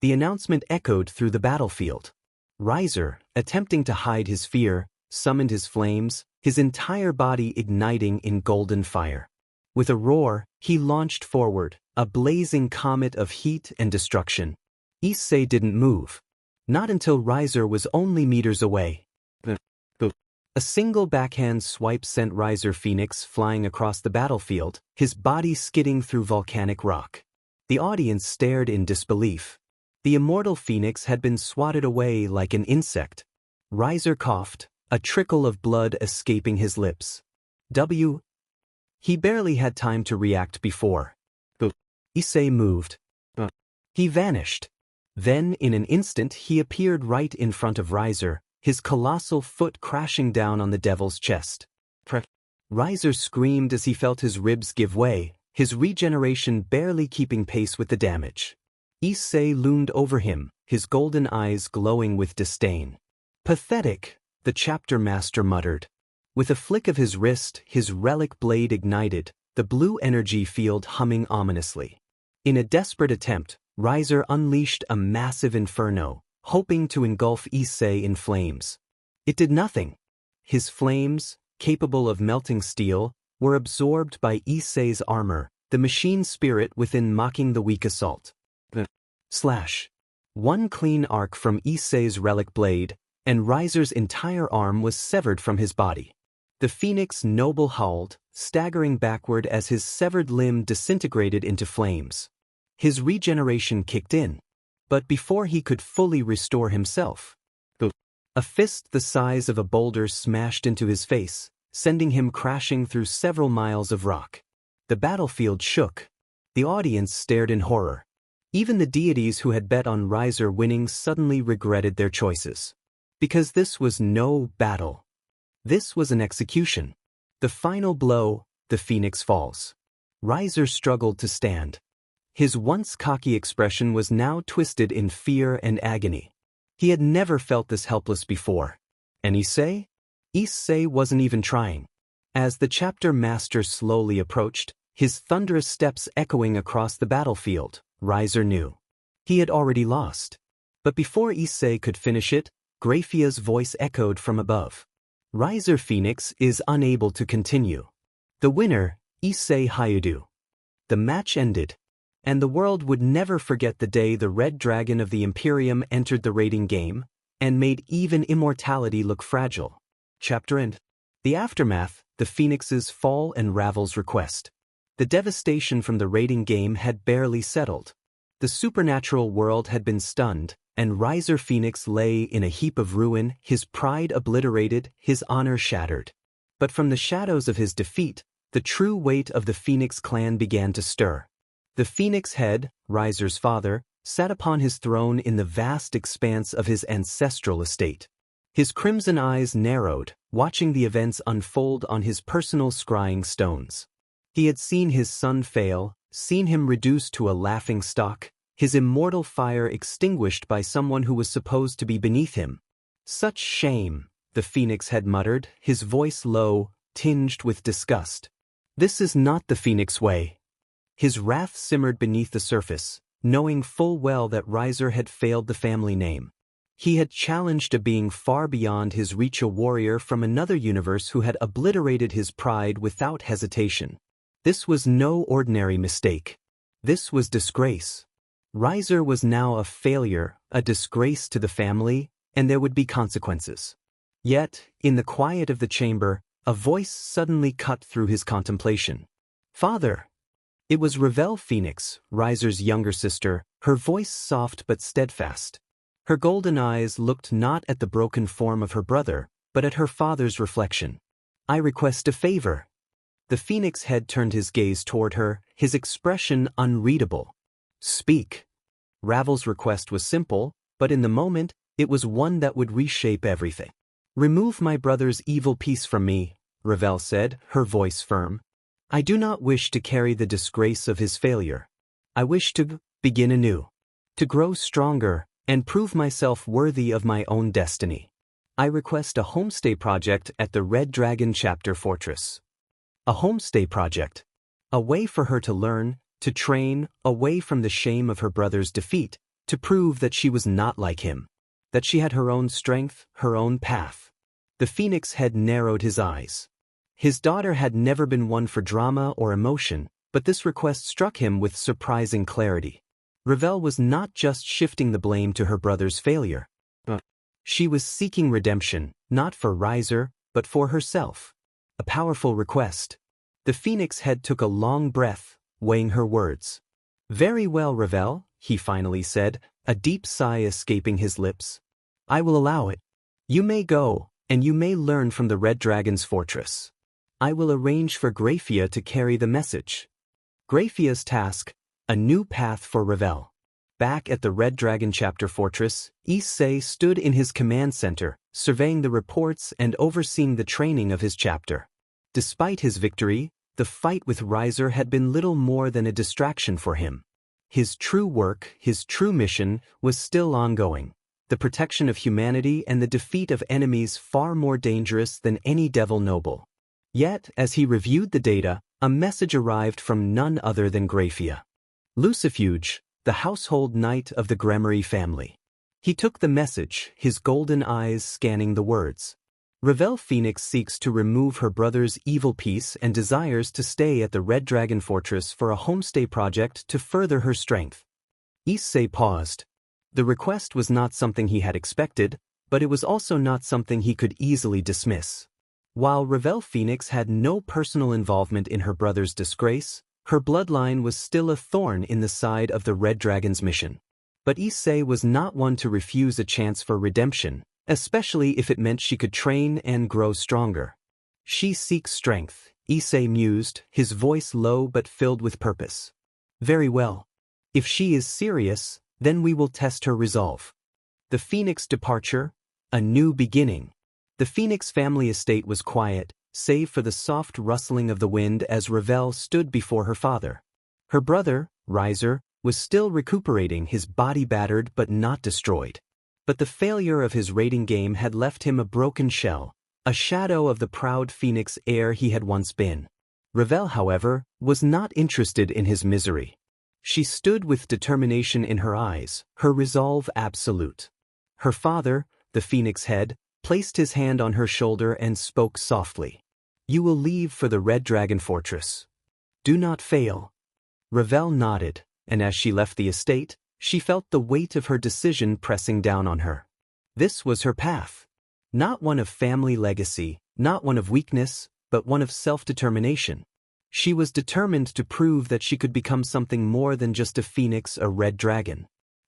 The announcement echoed through the battlefield. Riser, attempting to hide his fear, summoned his flames, his entire body igniting in golden fire. With a roar, he launched forward, a blazing comet of heat and destruction. Issei didn't move. Not until Riser was only meters away. A single backhand swipe sent Riser Phoenix flying across the battlefield, his body skidding through volcanic rock. The audience stared in disbelief. The immortal Phoenix had been swatted away like an insect. Riser coughed, a trickle of blood escaping his lips. He barely had time to react before Issei moved. He vanished. Then, in an instant, he appeared right in front of Riser, his colossal foot crashing down on the devil's chest. Riser screamed as he felt his ribs give way, his regeneration barely keeping pace with the damage. Issei loomed over him, his golden eyes glowing with disdain. Pathetic, the chapter master muttered. With a flick of his wrist, his relic blade ignited, the blue energy field humming ominously. In a desperate attempt, Riser unleashed a massive inferno, hoping to engulf Issei in flames. It did nothing. His flames, capable of melting steel, were absorbed by Issei's armor, the machine spirit within mocking the weak assault. Slash. One clean arc from Issei's relic blade, and Riser's entire arm was severed from his body. The Phoenix noble howled, staggering backward as his severed limb disintegrated into flames. His regeneration kicked in. But before he could fully restore himself, a fist the size of a boulder smashed into his face, sending him crashing through several miles of rock. The battlefield shook. The audience stared in horror. Even the deities who had bet on Riser winning suddenly regretted their choices. Because this was no battle. This was an execution. The final blow, the phoenix falls. Riser struggled to stand. His once cocky expression was now twisted in fear and agony. He had never felt this helpless before. And Issei? Issei wasn't even trying. As the chapter master slowly approached, his thunderous steps echoing across the battlefield, Riser knew. He had already lost. But before Issei could finish it, Graia's voice echoed from above. Riser Phoenix is unable to continue. The winner, Issei Hyoudou. The match ended. And the world would never forget the day the Red Dragon of the Imperium entered the raiding game, and made even immortality look fragile. Chapter End. The aftermath, the Phoenix's fall and Ravel's request. The devastation from the raiding game had barely settled. The supernatural world had been stunned, and Riser Phoenix lay in a heap of ruin, his pride obliterated, his honor shattered. But from the shadows of his defeat, the true weight of the Phoenix clan began to stir. The Phoenix head, Riser's father, sat upon his throne in the vast expanse of his ancestral estate. His crimson eyes narrowed, watching the events unfold on his personal scrying stones. He had seen his son fail, seen him reduced to a laughingstock, his immortal fire extinguished by someone who was supposed to be beneath him. Such shame, the Phoenix head muttered, his voice low, tinged with disgust. This is not the Phoenix way. His wrath simmered beneath the surface, knowing full well that Riser had failed the family name. He had challenged a being far beyond his reach, a warrior from another universe who had obliterated his pride without hesitation. This was no ordinary mistake. This was disgrace. Riser was now a failure, a disgrace to the family, and there would be consequences. Yet, in the quiet of the chamber, a voice suddenly cut through his contemplation. "Father!" It was Ravel Phoenix, Riser's younger sister, her voice soft but steadfast. Her golden eyes looked not at the broken form of her brother, but at her father's reflection. "I request a favor." The Phoenix head turned his gaze toward her, his expression unreadable. "Speak." Ravel's request was simple, but in the moment, it was one that would reshape everything. "Remove my brother's evil piece from me," Ravel said, her voice firm. "I do not wish to carry the disgrace of his failure. I wish to begin anew, to grow stronger, and prove myself worthy of my own destiny. I request a homestay project at the Red Dragon Chapter Fortress." A homestay project. A way for her to learn, to train, away from the shame of her brother's defeat, to prove that she was not like him, that she had her own strength, her own path. The Phoenix head narrowed his eyes. His daughter had never been one for drama or emotion, but this request struck him with surprising clarity. Ravel was not just shifting the blame to her brother's failure. She was seeking redemption, not for Riser, but for herself. A powerful request. The Phoenix head took a long breath, weighing her words. "Very well, Ravel," he finally said, a deep sigh escaping his lips. "I will allow it. You may go, and you may learn from the Red Dragon's fortress. I will arrange for Graia to carry the message." Graia's task, a new path for Ravel. Back at the Red Dragon Chapter Fortress, Issei stood in his command center, surveying the reports and overseeing the training of his chapter. Despite his victory, the fight with Riser had been little more than a distraction for him. His true work, his true mission, was still ongoing. The protection of humanity and the defeat of enemies far more dangerous than any devil noble. Yet, as he reviewed the data, a message arrived from none other than Graia. Lucifuge, the household knight of the Gremory family. He took the message, his golden eyes scanning the words. Ravel Phoenix seeks to remove her brother's evil piece and desires to stay at the Red Dragon Fortress for a homestay project to further her strength. Issei paused. The request was not something he had expected, but it was also not something he could easily dismiss. While Ravel Phoenix had no personal involvement in her brother's disgrace, her bloodline was still a thorn in the side of the Red Dragon's mission. But Issei was not one to refuse a chance for redemption, especially if it meant she could train and grow stronger. She seeks strength, Issei mused, his voice low but filled with purpose. Very well. If she is serious, then we will test her resolve. The Phoenix departure, a new beginning. The Phoenix family estate was quiet, save for the soft rustling of the wind as Ravel stood before her father. Her brother, Riser, was still recuperating, his body battered but not destroyed. But the failure of his raiding game had left him a broken shell, a shadow of the proud Phoenix heir he had once been. Ravel, however, was not interested in his misery. She stood with determination in her eyes, her resolve absolute. Her father, the Phoenix head, placed his hand on her shoulder and spoke softly. You will leave for the Red Dragon Fortress. Do not fail. Ravel nodded, and as she left the estate, she felt the weight of her decision pressing down on her. This was her path. Not one of family legacy, not one of weakness, but one of self-determination. She was determined to prove that she could become something more than just a phoenix, a red dragon.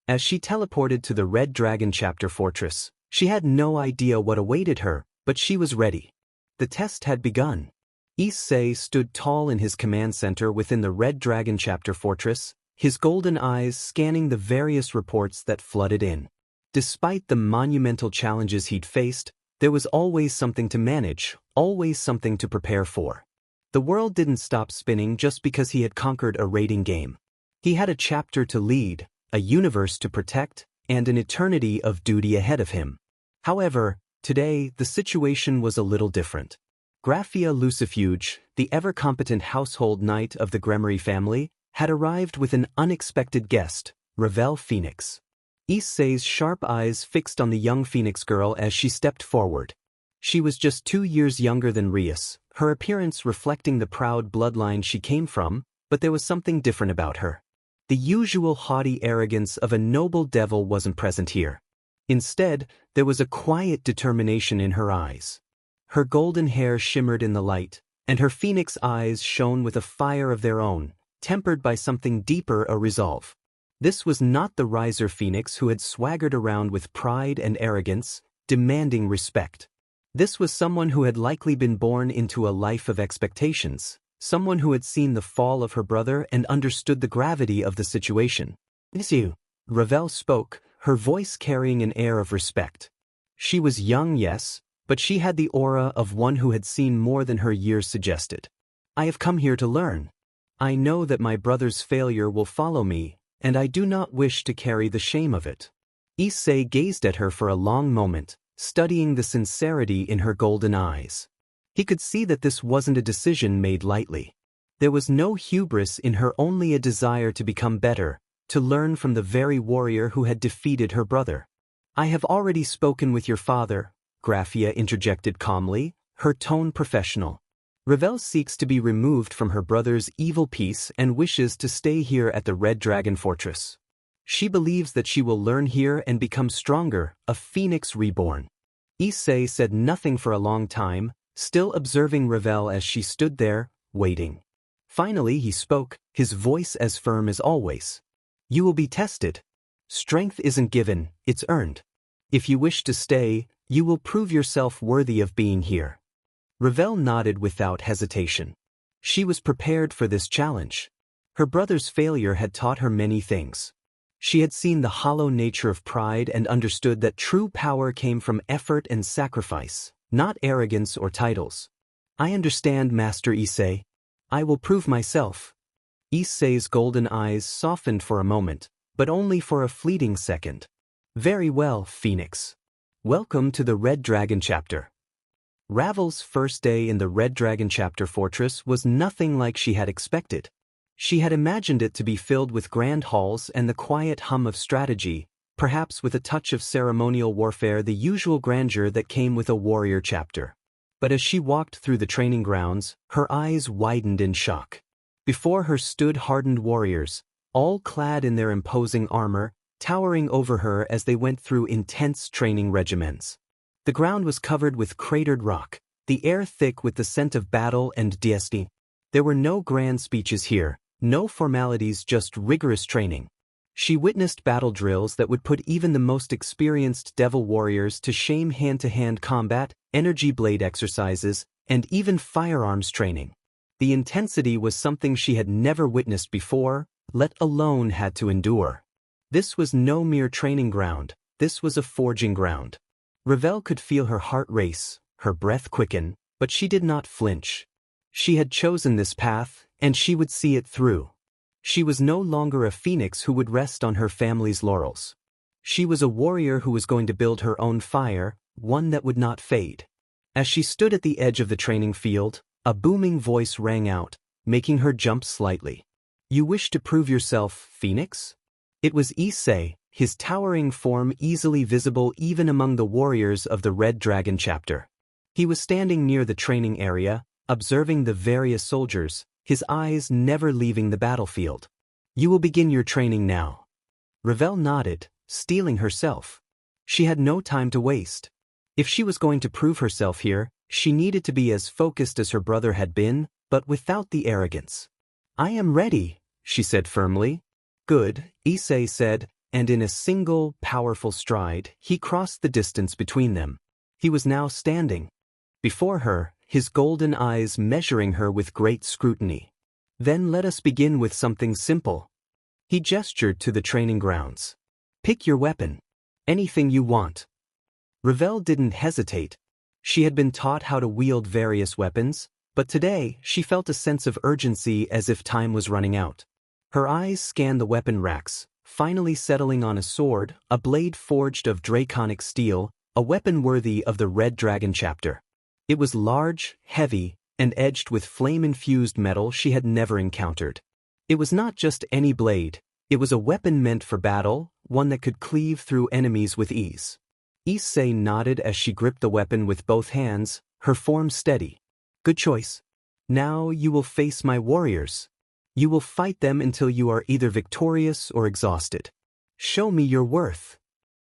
As she teleported to the Red Dragon Chapter Fortress, she had no idea what awaited her, but she was ready. The test had begun. Issei stood tall in his command center within the Red Dragon Chapter Fortress, his golden eyes scanning the various reports that flooded in. Despite the monumental challenges he'd faced, there was always something to manage, always something to prepare for. The world didn't stop spinning just because he had conquered a raiding game. He had a chapter to lead, a universe to protect, and an eternity of duty ahead of him. However, today the situation was a little different. Graia Lucifuge, the ever-competent household knight of the Gremory family, had arrived with an unexpected guest, Ravel Phoenix. Issei's sharp eyes fixed on the young Phoenix girl as she stepped forward. She was just 2 years younger than Rias, her appearance reflecting the proud bloodline she came from, but there was something different about her. The usual haughty arrogance of a noble devil wasn't present here. Instead, there was a quiet determination in her eyes. Her golden hair shimmered in the light, and her phoenix eyes shone with a fire of their own, tempered by something deeper, a resolve. This was not the Riser Phoenix who had swaggered around with pride and arrogance, demanding respect. This was someone who had likely been born into a life of expectations, someone who had seen the fall of her brother and understood the gravity of the situation. Issei, Ravel spoke, her voice carrying an air of respect. She was young, yes, but she had the aura of one who had seen more than her years suggested. I have come here to learn. I know that my brother's failure will follow me, and I do not wish to carry the shame of it. Issei gazed at her for a long moment, studying the sincerity in her golden eyes. He could see that this wasn't a decision made lightly. There was no hubris in her, only a desire to become better, to learn from the very warrior who had defeated her brother. I have already spoken with your father, Graia interjected calmly, her tone professional. Ravel seeks to be removed from her brother's evil peace and wishes to stay here at the Red Dragon Fortress. She believes that she will learn here and become stronger, a phoenix reborn. Issei said nothing for a long time, still observing Ravel as she stood there, waiting. Finally he spoke, his voice as firm as always. You will be tested. Strength isn't given, it's earned. If you wish to stay, you will prove yourself worthy of being here. Ravel nodded without hesitation. She was prepared for this challenge. Her brother's failure had taught her many things. She had seen the hollow nature of pride and understood that true power came from effort and sacrifice, not arrogance or titles. I understand, Master Issei. I will prove myself. Issei's golden eyes softened for a moment, but only for a fleeting second. Very well, Phoenix. Welcome to the Red Dragon Chapter. Ravel's first day in the Red Dragon Chapter Fortress was nothing like she had expected. She had imagined it to be filled with grand halls and the quiet hum of strategy, perhaps with a touch of ceremonial warfare, the usual grandeur that came with a warrior chapter. But as she walked through the training grounds, her eyes widened in shock. Before her stood hardened warriors, all clad in their imposing armor, towering over her as they went through intense training regimens. The ground was covered with cratered rock, the air thick with the scent of battle and destiny. There were no grand speeches here, no formalities, just rigorous training. She witnessed battle drills that would put even the most experienced devil warriors to shame, hand-to-hand combat, energy blade exercises, and even firearms training. The intensity was something she had never witnessed before, let alone had to endure. This was no mere training ground, this was a forging ground. Ravel could feel her heart race, her breath quicken, but she did not flinch. She had chosen this path, and she would see it through. She was no longer a phoenix who would rest on her family's laurels. She was a warrior who was going to build her own fire, one that would not fade. As she stood at the edge of the training field, a booming voice rang out, making her jump slightly. "You wish to prove yourself, Phoenix?" It was Issei, his towering form easily visible even among the warriors of the Red Dragon chapter. He was standing near the training area, observing the various soldiers, his eyes never leaving the battlefield. "You will begin your training now." Ravel nodded, steeling herself. She had no time to waste. If she was going to prove herself here, she needed to be as focused as her brother had been, but without the arrogance. "I am ready," she said firmly. "Good," Issei said, and in a single, powerful stride, he crossed the distance between them. He was now standing before her, his golden eyes measuring her with great scrutiny. "Then let us begin with something simple." He gestured to the training grounds. "Pick your weapon. Anything you want." Ravel didn't hesitate. She had been taught how to wield various weapons, but today she felt a sense of urgency as if time was running out. Her eyes scanned the weapon racks, finally settling on a sword, a blade forged of draconic steel, a weapon worthy of the Red Dragon chapter. It was large, heavy, and edged with flame-infused metal she had never encountered. It was not just any blade, it was a weapon meant for battle, one that could cleave through enemies with ease. Issei nodded as she gripped the weapon with both hands, her form steady. "Good choice. Now you will face my warriors. You will fight them until you are either victorious or exhausted. Show me your worth."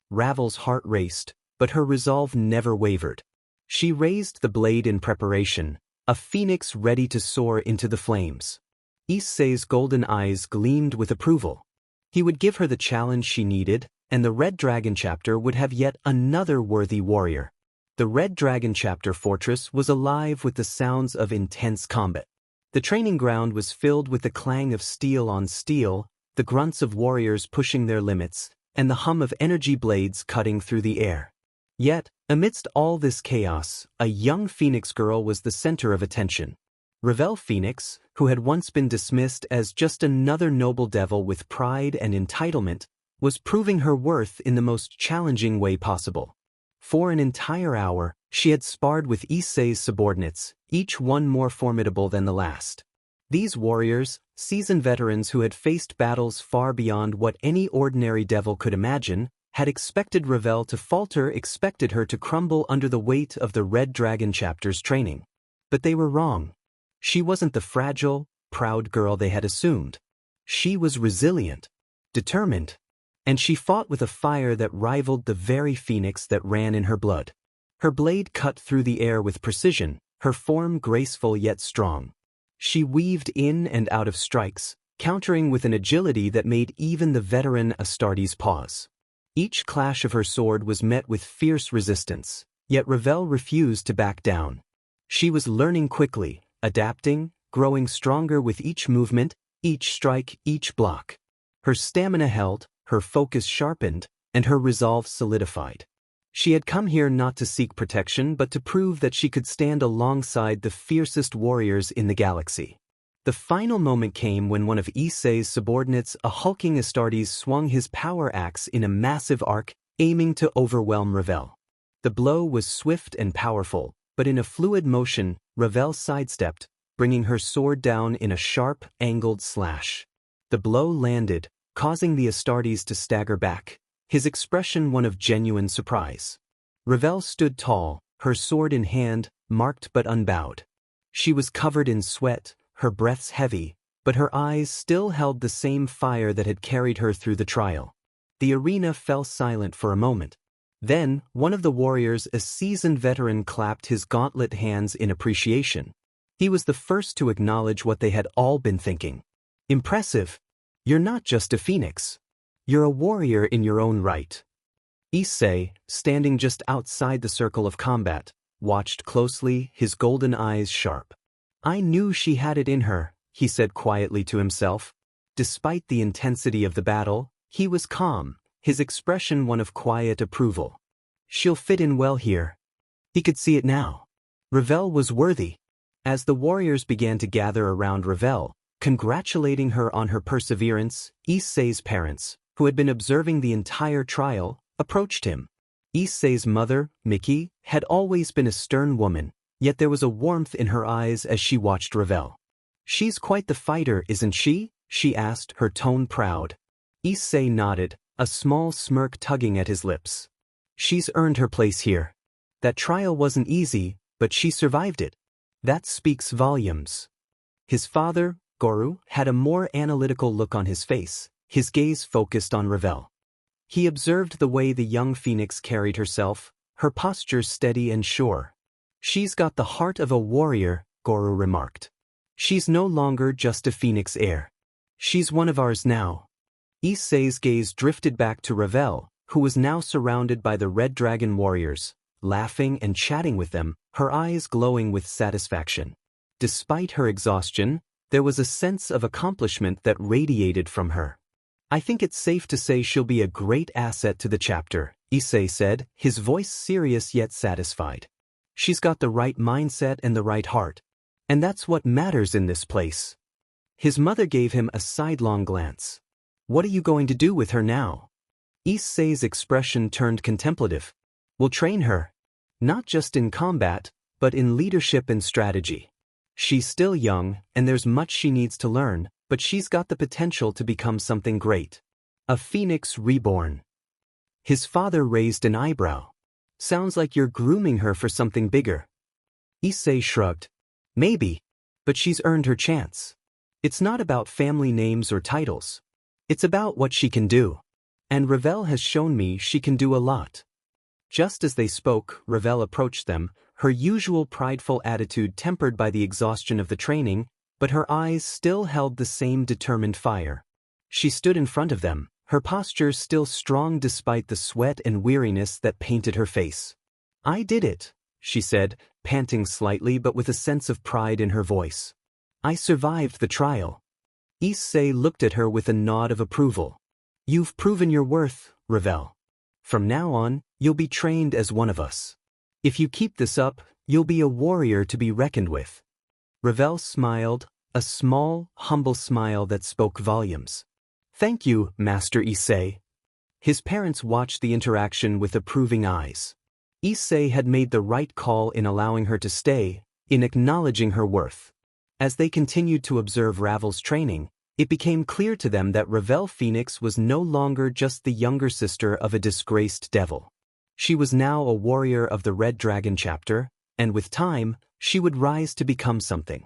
Ravel's heart raced, but her resolve never wavered. She raised the blade in preparation, a phoenix ready to soar into the flames. Issei's golden eyes gleamed with approval. He would give her the challenge she needed, and the Red Dragon chapter would have yet another worthy warrior. The Red Dragon chapter fortress was alive with the sounds of intense combat. The training ground was filled with the clang of steel on steel, the grunts of warriors pushing their limits, and the hum of energy blades cutting through the air. Yet, amidst all this chaos, a young phoenix girl was the center of attention. Ravel Phoenix, who had once been dismissed as just another noble devil with pride and entitlement, was proving her worth in the most challenging way possible. For an entire hour, she had sparred with Issei's subordinates, each one more formidable than the last. These warriors, seasoned veterans who had faced battles far beyond what any ordinary devil could imagine, had expected Ravel to falter, expected her to crumble under the weight of the Red Dragon chapter's training. But they were wrong. She wasn't the fragile, proud girl they had assumed. She was resilient, determined, and she fought with a fire that rivaled the very phoenix that ran in her blood. Her blade cut through the air with precision, her form graceful yet strong. She weaved in and out of strikes, countering with an agility that made even the veteran Astartes pause. Each clash of her sword was met with fierce resistance, yet Ravel refused to back down. She was learning quickly, adapting, growing stronger with each movement, each strike, each block. Her stamina held, her focus sharpened, and her resolve solidified. She had come here not to seek protection but to prove that she could stand alongside the fiercest warriors in the galaxy. The final moment came when one of Issei's subordinates, a hulking Astartes, swung his power axe in a massive arc, aiming to overwhelm Ravel. The blow was swift and powerful, but in a fluid motion, Ravel sidestepped, bringing her sword down in a sharp, angled slash. The blow landed, causing the Astartes to stagger back, his expression one of genuine surprise. Ravel stood tall, her sword in hand, marked but unbowed. She was covered in sweat, her breaths heavy, but her eyes still held the same fire that had carried her through the trial. The arena fell silent for a moment. Then, one of the warriors, a seasoned veteran, clapped his gauntlet hands in appreciation. He was the first to acknowledge what they had all been thinking. "Impressive. You're not just a phoenix. You're a warrior in your own right. Issei, standing just outside the circle of combat, watched closely, his golden eyes sharp. I knew she had it in her, he said quietly to himself. Despite the intensity of the battle, he was calm, his expression one of quiet approval. She'll fit in well here. He could see it now. Ravel was worthy. As the warriors began to gather around Ravel, congratulating her on her perseverance, Issei's parents, who had been observing the entire trial, approached him. Issei's mother, Miki, had always been a stern woman, yet there was a warmth in her eyes as she watched Ravel. She's quite the fighter, isn't she? She asked, her tone proud. Issei nodded, a small smirk tugging at his lips. She's earned her place here. That trial wasn't easy, but she survived it. That speaks volumes. His father, Goru, had a more analytical look on his face, his gaze focused on Ravel. He observed the way the young phoenix carried herself, her posture steady and sure. She's got the heart of a warrior, Goru remarked. She's no longer just a phoenix heir. She's one of ours now. Issei's gaze drifted back to Ravel, who was now surrounded by the Red Dragon warriors, laughing and chatting with them, her eyes glowing with satisfaction. Despite her exhaustion, there was a sense of accomplishment that radiated from her. I think it's safe to say she'll be a great asset to the chapter, Issei said, his voice serious yet satisfied. She's got the right mindset and the right heart. And that's what matters in this place. His mother gave him a sidelong glance. What are you going to do with her now? Issei's expression turned contemplative. We'll train her. Not just in combat, but in leadership and strategy. She's still young, and there's much she needs to learn, but she's got the potential to become something great. A phoenix reborn. His father raised an eyebrow. Sounds like you're grooming her for something bigger. Issei shrugged. Maybe, but she's earned her chance. It's not about family names or titles. It's about what she can do. And Ravel has shown me she can do a lot. Just as they spoke, Ravel approached them, her usual prideful attitude tempered by the exhaustion of the training, but her eyes still held the same determined fire. She stood in front of them, her posture still strong despite the sweat and weariness that painted her face. I did it, she said, panting slightly but with a sense of pride in her voice. I survived the trial. Issei looked at her with a nod of approval. You've proven your worth, Ravel. From now on, you'll be trained as one of us. If you keep this up, you'll be a warrior to be reckoned with. Ravel smiled, a small, humble smile that spoke volumes. Thank you, Master Issei. His parents watched the interaction with approving eyes. Issei had made the right call in allowing her to stay, in acknowledging her worth. As they continued to observe Ravel's training, it became clear to them that Ravel Phoenix was no longer just the younger sister of a disgraced devil. She was now a warrior of the Red Dragon chapter, and with time, she would rise to become something.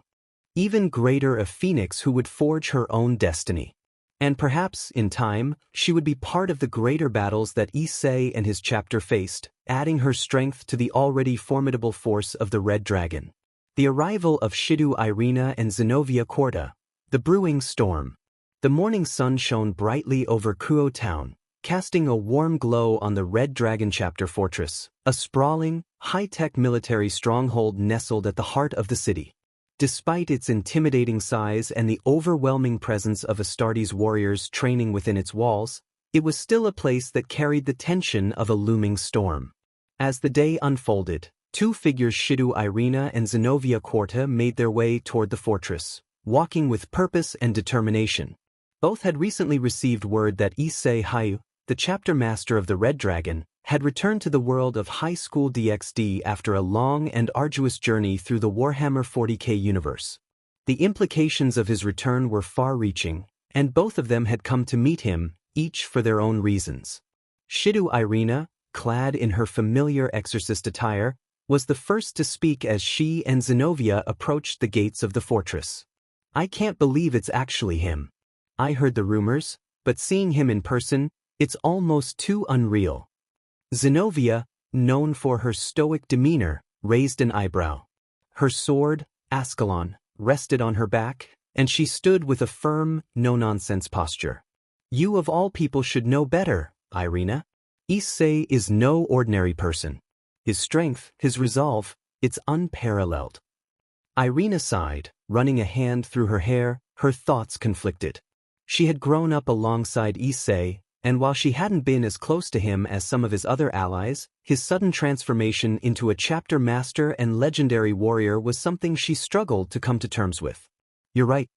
Even greater, a phoenix who would forge her own destiny. And perhaps, in time, she would be part of the greater battles that Issei and his chapter faced, adding her strength to the already formidable force of the Red Dragon. The arrival of Shidu Irina and Zenobia Corda. The brewing storm. The morning sun shone brightly over Kyoto town, casting a warm glow on the Red Dragon chapter fortress, a sprawling, high-tech military stronghold nestled at the heart of the city. Despite its intimidating size and the overwhelming presence of Astartes warriors training within its walls, it was still a place that carried the tension of a looming storm. As the day unfolded, two figures, Shidu Irina and Zenobia Corta, made their way toward the fortress, walking with purpose and determination. Both had recently received word that Issei Hyoudou, the chapter master of the Red Dragon, had returned to the world of high school DxD after a long and arduous journey through the Warhammer 40k universe. The implications of his return were far-reaching, and both of them had come to meet him, each for their own reasons. Shidu Irina, clad in her familiar exorcist attire, was the first to speak as she and Zenobia approached the gates of the fortress. I can't believe it's actually him. I heard the rumors, but seeing him in person, it's almost too unreal. Zenobia, known for her stoic demeanor, raised an eyebrow. Her sword, Ascalon, rested on her back, and she stood with a firm, no-nonsense posture. You of all people should know better, Irina. Issei is no ordinary person. His strength, his resolve, it's unparalleled. Irina sighed, running a hand through her hair, her thoughts conflicted. She had grown up alongside Issei, and while she hadn't been as close to him as some of his other allies, his sudden transformation into a chapter master and legendary warrior was something she struggled to come to terms with. You're right.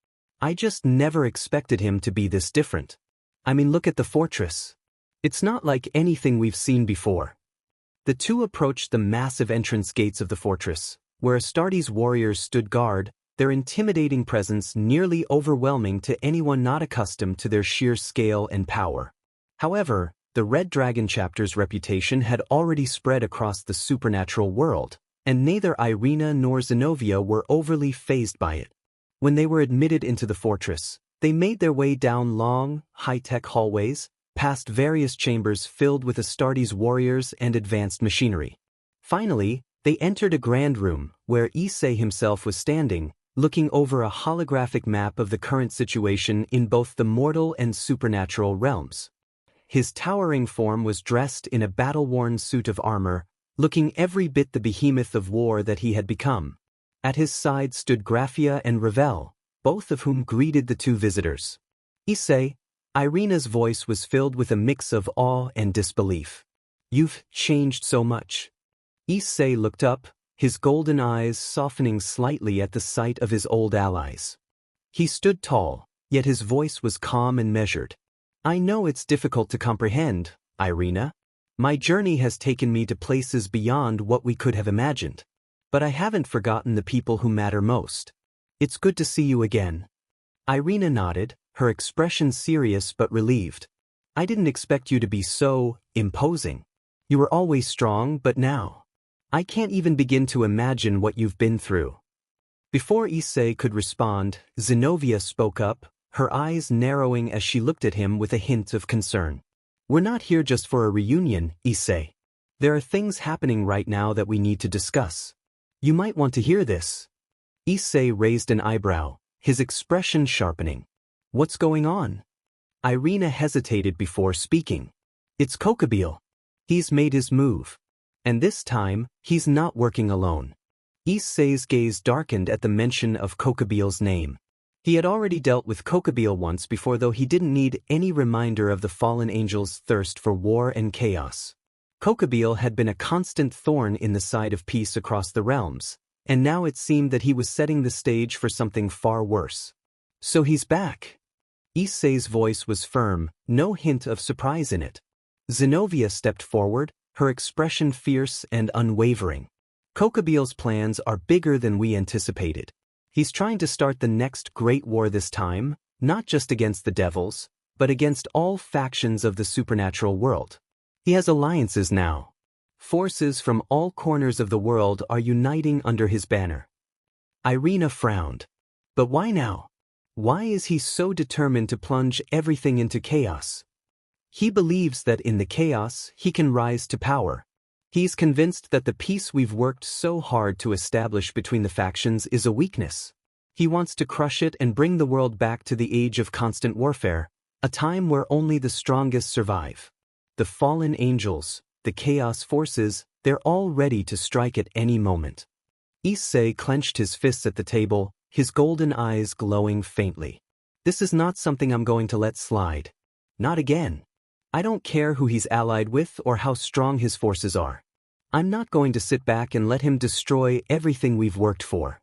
I just never expected him to be this different. I mean, look at the fortress. It's not like anything we've seen before. The two approached the massive entrance gates of the fortress, where Astartes warriors stood guard, their intimidating presence nearly overwhelming to anyone not accustomed to their sheer scale and power. However, the Red Dragon chapter's reputation had already spread across the supernatural world, and neither Irina nor Zenobia were overly fazed by it. When they were admitted into the fortress, they made their way down long, high-tech hallways, past various chambers filled with Astartes warriors and advanced machinery. Finally, they entered a grand room, where Issei himself was standing, looking over a holographic map of the current situation in both the mortal and supernatural realms. His towering form was dressed in a battle-worn suit of armor, looking every bit the behemoth of war that he had become. At his side stood Graia and Ravel, both of whom greeted the two visitors. Issei, Irina's voice was filled with a mix of awe and disbelief. You've changed so much. Issei looked up, his golden eyes softening slightly at the sight of his old allies. He stood tall, yet his voice was calm and measured. I know it's difficult to comprehend, Irina. My journey has taken me to places beyond what we could have imagined. But I haven't forgotten the people who matter most. It's good to see you again. Irina nodded, her expression serious but relieved. I didn't expect you to be so imposing. You were always strong, but now, I can't even begin to imagine what you've been through. Before Issei could respond, Zenobia spoke up, her eyes narrowing as she looked at him with a hint of concern. We're not here just for a reunion, Issei. There are things happening right now that we need to discuss. You might want to hear this. Issei raised an eyebrow, his expression sharpening. What's going on? Irina hesitated before speaking. It's Kokabiel. He's made his move. And this time, he's not working alone. Issei's gaze darkened at the mention of Kokabiel's name. He had already dealt with Kokabiel once before, though he didn't need any reminder of the fallen angel's thirst for war and chaos. Kokabiel had been a constant thorn in the side of peace across the realms, and now it seemed that he was setting the stage for something far worse. So he's back. Issei's voice was firm, no hint of surprise in it. Zenobia stepped forward, her expression fierce and unwavering. Kokabiel's plans are bigger than we anticipated. He's trying to start the next great war this time, not just against the devils, but against all factions of the supernatural world. He has alliances now. Forces from all corners of the world are uniting under his banner. Irina frowned. But why now? Why is he so determined to plunge everything into chaos? He believes that in the chaos, he can rise to power. He's convinced that the peace we've worked so hard to establish between the factions is a weakness. He wants to crush it and bring the world back to the age of constant warfare, a time where only the strongest survive. The fallen angels, the chaos forces, they're all ready to strike at any moment. Issei clenched his fists at the table, his golden eyes glowing faintly. This is not something I'm going to let slide. Not again. I don't care who he's allied with or how strong his forces are. I'm not going to sit back and let him destroy everything we've worked for.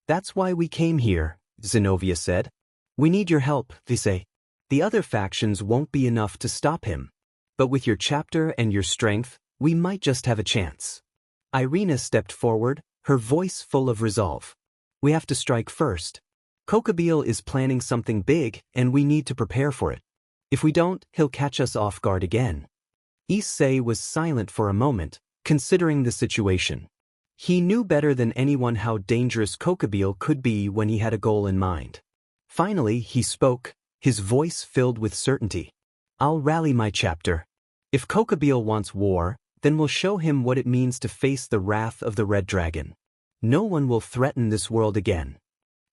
That's why we came here, Zenobia said. We need your help, Issei. The other factions won't be enough to stop him. But with your chapter and your strength, we might just have a chance. Irina stepped forward, her voice full of resolve. We have to strike first. Kokabiel is planning something big, and we need to prepare for it. If we don't, he'll catch us off guard again. Issei was silent for a moment, considering the situation. He knew better than anyone how dangerous Kokabiel could be when he had a goal in mind. Finally, he spoke, his voice filled with certainty. I'll rally my chapter. If Kokabiel wants war, then we'll show him what it means to face the wrath of the Red Dragon. No one will threaten this world again.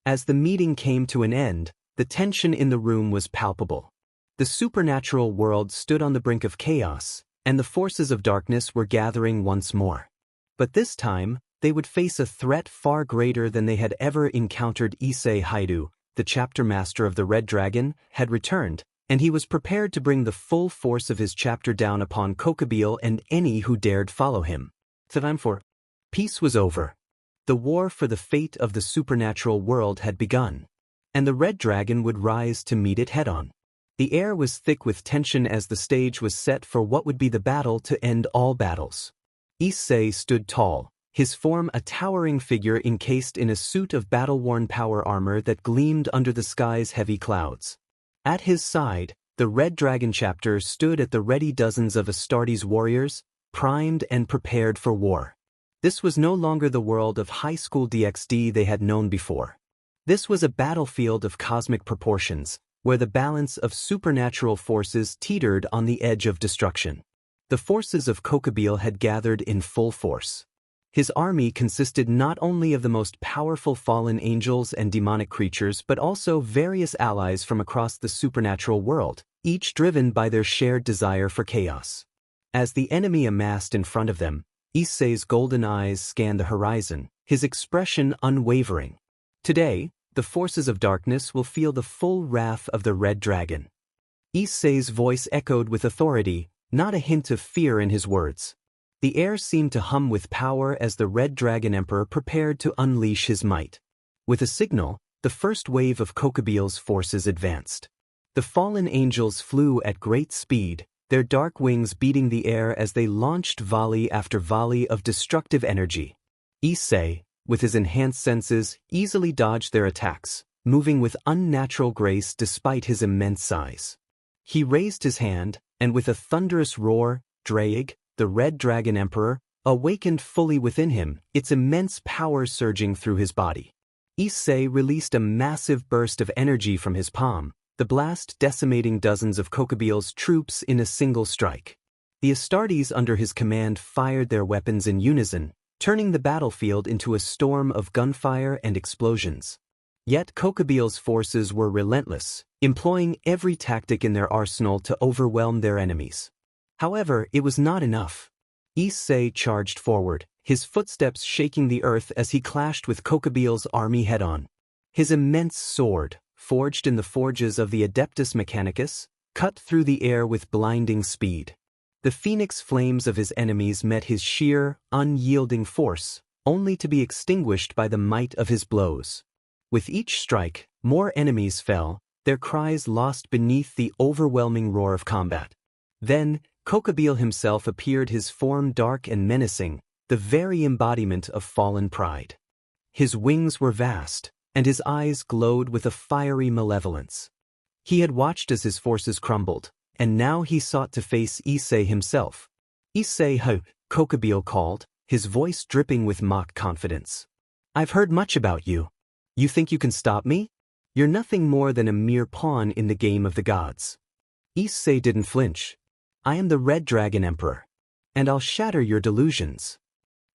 As the meeting came to an end, the tension in the room was palpable. The The supernatural world stood on the brink of chaos, and the forces of darkness were gathering once more. But this time, they would face a threat far greater than they had ever encountered. Issei Hyoudou, the chapter master of the Red Dragon, had returned, and he was prepared to bring the full force of his chapter down upon Kokabiel and any who dared follow him. The time for peace was over. The war for the fate of the supernatural world had begun, and the Red Dragon would rise to meet it head-on. The air was thick with tension as the stage was set for what would be the battle to end all battles. Issei stood tall, his form a towering figure encased in a suit of battle-worn power armor that gleamed under the sky's heavy clouds. At his side, the Red Dragon chapter stood at the ready, dozens of Astartes warriors, primed and prepared for war. This was no longer the world of high school DxD they had known before. This was a battlefield of cosmic proportions, where the balance of supernatural forces teetered on the edge of destruction. The forces of Kokabiel had gathered in full force. His army consisted not only of the most powerful fallen angels and demonic creatures but also various allies from across the supernatural world, each driven by their shared desire for chaos. As the enemy amassed in front of them, Issei's golden eyes scanned the horizon, his expression unwavering. Today, the forces of darkness will feel the full wrath of the Red Dragon. Issei's voice echoed with authority, not a hint of fear in his words. The air seemed to hum with power as the Red Dragon Emperor prepared to unleash his might. With a signal, the first wave of Kokabiel's forces advanced. The fallen angels flew at great speed, their dark wings beating the air as they launched volley after volley of destructive energy. Issei, with his enhanced senses, easily dodged their attacks, moving with unnatural grace despite his immense size. He raised his hand, and with a thunderous roar, Draig, the Red Dragon Emperor, awakened fully within him, its immense power surging through his body. Issei released a massive burst of energy from his palm, the blast decimating dozens of Kokabiel's troops in a single strike. The Astartes under his command fired their weapons in unison, turning the battlefield into a storm of gunfire and explosions. Yet Kokabiel's forces were relentless, employing every tactic in their arsenal to overwhelm their enemies. However, it was not enough. Issei charged forward, his footsteps shaking the earth as he clashed with Kokabiel's army head-on. His immense sword, forged in the forges of the Adeptus Mechanicus, cut through the air with blinding speed. The phoenix flames of his enemies met his sheer, unyielding force, only to be extinguished by the might of his blows. With each strike, more enemies fell, their cries lost beneath the overwhelming roar of combat. Then, Kokabiel himself appeared, his form dark and menacing, the very embodiment of fallen pride. His wings were vast, and his eyes glowed with a fiery malevolence. He had watched as his forces crumbled, and now he sought to face Issei himself. "Issei Hyoudou," Kokabiel called, his voice dripping with mock confidence. "I've heard much about you. You think you can stop me? You're nothing more than a mere pawn in the game of the gods." Issei didn't flinch. "I am the Red Dragon Emperor, and I'll shatter your delusions."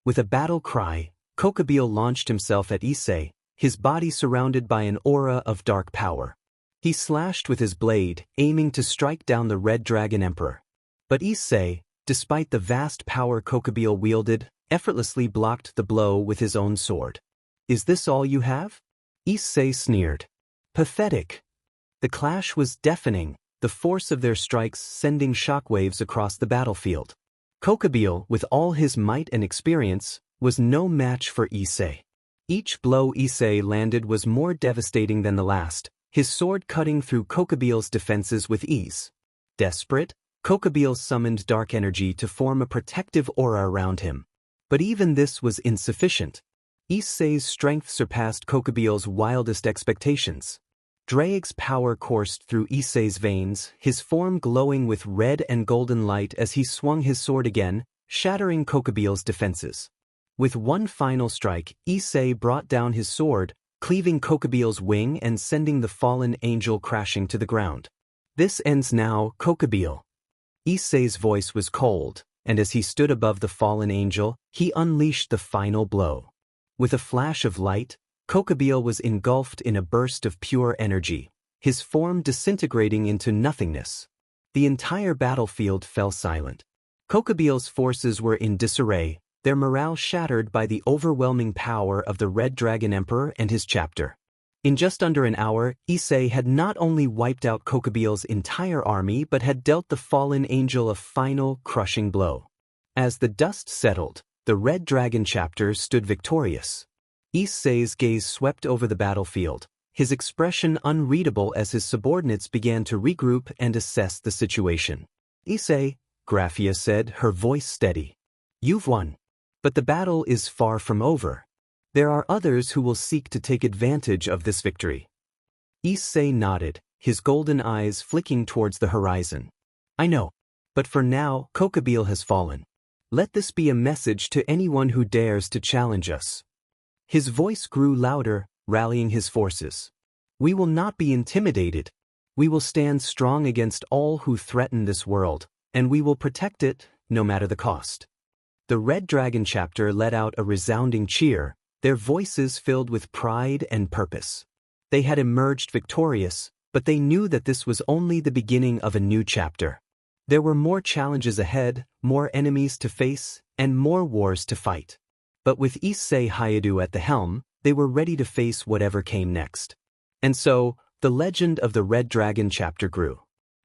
With a battle cry, Kokabiel launched himself at Issei, his body surrounded by an aura of dark power. He slashed with his blade, aiming to strike down the Red Dragon Emperor. But Issei, despite the vast power Kokabiel wielded, effortlessly blocked the blow with his own sword. "Is this all you have?" Issei sneered. "Pathetic." The clash was deafening, the force of their strikes sending shockwaves across the battlefield. Kokabiel, with all his might and experience, was no match for Issei. Each blow Issei landed was more devastating than the last, his sword cutting through Kokabiel's defenses with ease. Desperate, Kokabiel summoned dark energy to form a protective aura around him. But even this was insufficient. Issei's strength surpassed Kokabiel's wildest expectations. Draig's power coursed through Issei's veins, his form glowing with red and golden light as he swung his sword again, shattering Kokabiel's defenses. With one final strike, Issei brought down his sword, cleaving Kokabiel's wing and sending the fallen angel crashing to the ground. "This ends now, Kokabiel." Issei's voice was cold, and as he stood above the fallen angel, he unleashed the final blow. With a flash of light, Kokabiel was engulfed in a burst of pure energy, his form disintegrating into nothingness. The entire battlefield fell silent. Kokabiel's forces were in disarray, their morale shattered by the overwhelming power of the Red Dragon Emperor and his chapter. In just under an hour, Issei had not only wiped out Kokabiel's entire army but had dealt the fallen angel a final, crushing blow. As the dust settled, the Red Dragon chapter stood victorious. Issei's gaze swept over the battlefield, his expression unreadable as his subordinates began to regroup and assess the situation. "Issei," Graia said, her voice steady. "You've won. But the battle is far from over. There are others who will seek to take advantage of this victory." Issei nodded, his golden eyes flicking towards the horizon. "I know. But for now, Kokabiel has fallen. Let this be a message to anyone who dares to challenge us." His voice grew louder, rallying his forces. "We will not be intimidated. We will stand strong against all who threaten this world, and we will protect it, no matter the cost." The Red Dragon chapter let out a resounding cheer, their voices filled with pride and purpose. They had emerged victorious, but they knew that this was only the beginning of a new chapter. There were more challenges ahead, more enemies to face, and more wars to fight. But with Issei Hyoudou at the helm, they were ready to face whatever came next. And so, the legend of the Red Dragon chapter grew.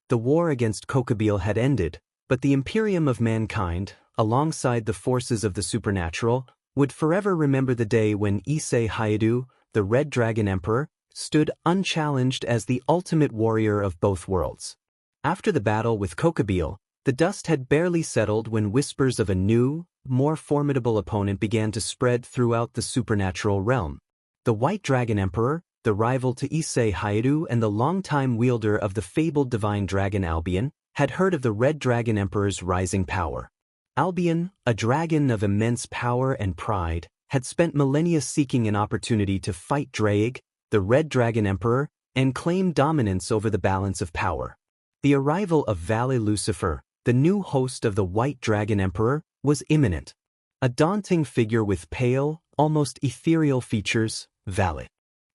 The war against Kokabiel had ended, but the Imperium of Mankind, alongside the forces of the supernatural, would forever remember the day when Issei Hyoudou, the Red Dragon Emperor, stood unchallenged as the ultimate warrior of both worlds. After the battle with Kokabiel, the dust had barely settled when whispers of a new, more formidable opponent began to spread throughout the supernatural realm. The White Dragon Emperor, the rival to Issei Hyoudou and the longtime wielder of the fabled divine dragon Albion, had heard of the Red Dragon Emperor's rising power. Albion, a dragon of immense power and pride, had spent millennia seeking an opportunity to fight Draig, the Red Dragon Emperor, and claim dominance over the balance of power. The arrival of Vali Lucifer, the new host of the White Dragon Emperor, was imminent. A daunting figure with pale, almost ethereal features, Vali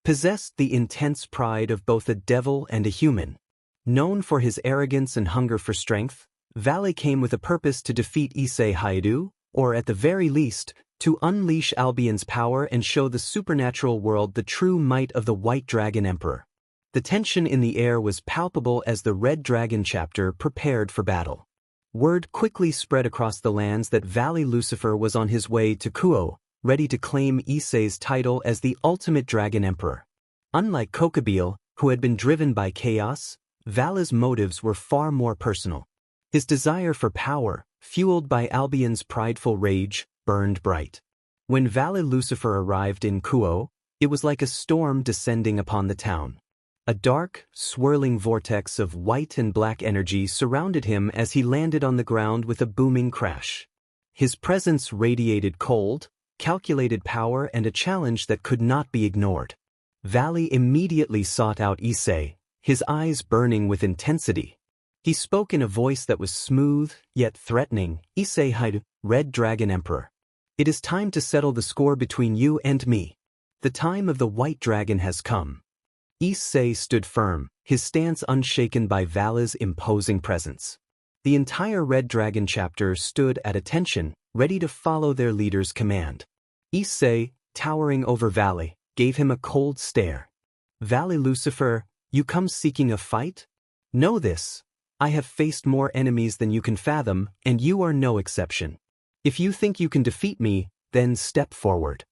possessed the intense pride of both a devil and a human. Known for his arrogance and hunger for strength, Vali came with a purpose to defeat Issei Hyoudou, or at the very least, to unleash Albion's power and show the supernatural world the true might of the White Dragon Emperor. The tension in the air was palpable as the Red Dragon chapter prepared for battle. Word quickly spread across the lands that Vali Lucifer was on his way to Kyoto, ready to claim Issei's title as the ultimate Dragon Emperor. Unlike Kokabiel, who had been driven by chaos, Vali's motives were far more personal. His desire for power, fueled by Albion's prideful rage, burned bright. When Vali Lucifer arrived in Kyoto, it was like a storm descending upon the town. A dark, swirling vortex of white and black energy surrounded him as he landed on the ground with a booming crash. His presence radiated cold, calculated power and a challenge that could not be ignored. Vali immediately sought out Issei, his eyes burning with intensity. He spoke in a voice that was smooth, yet threatening. "Issei Hyoudou, Red Dragon Emperor. It is time to settle the score between you and me. The time of the White Dragon has come." Issei stood firm, his stance unshaken by Vali's imposing presence. The entire Red Dragon chapter stood at attention, ready to follow their leader's command. Issei, towering over Vali, gave him a cold stare. "Vali Lucifer, you come seeking a fight? Know this. I have faced more enemies than you can fathom, and you are no exception. If you think you can defeat me, then step forward."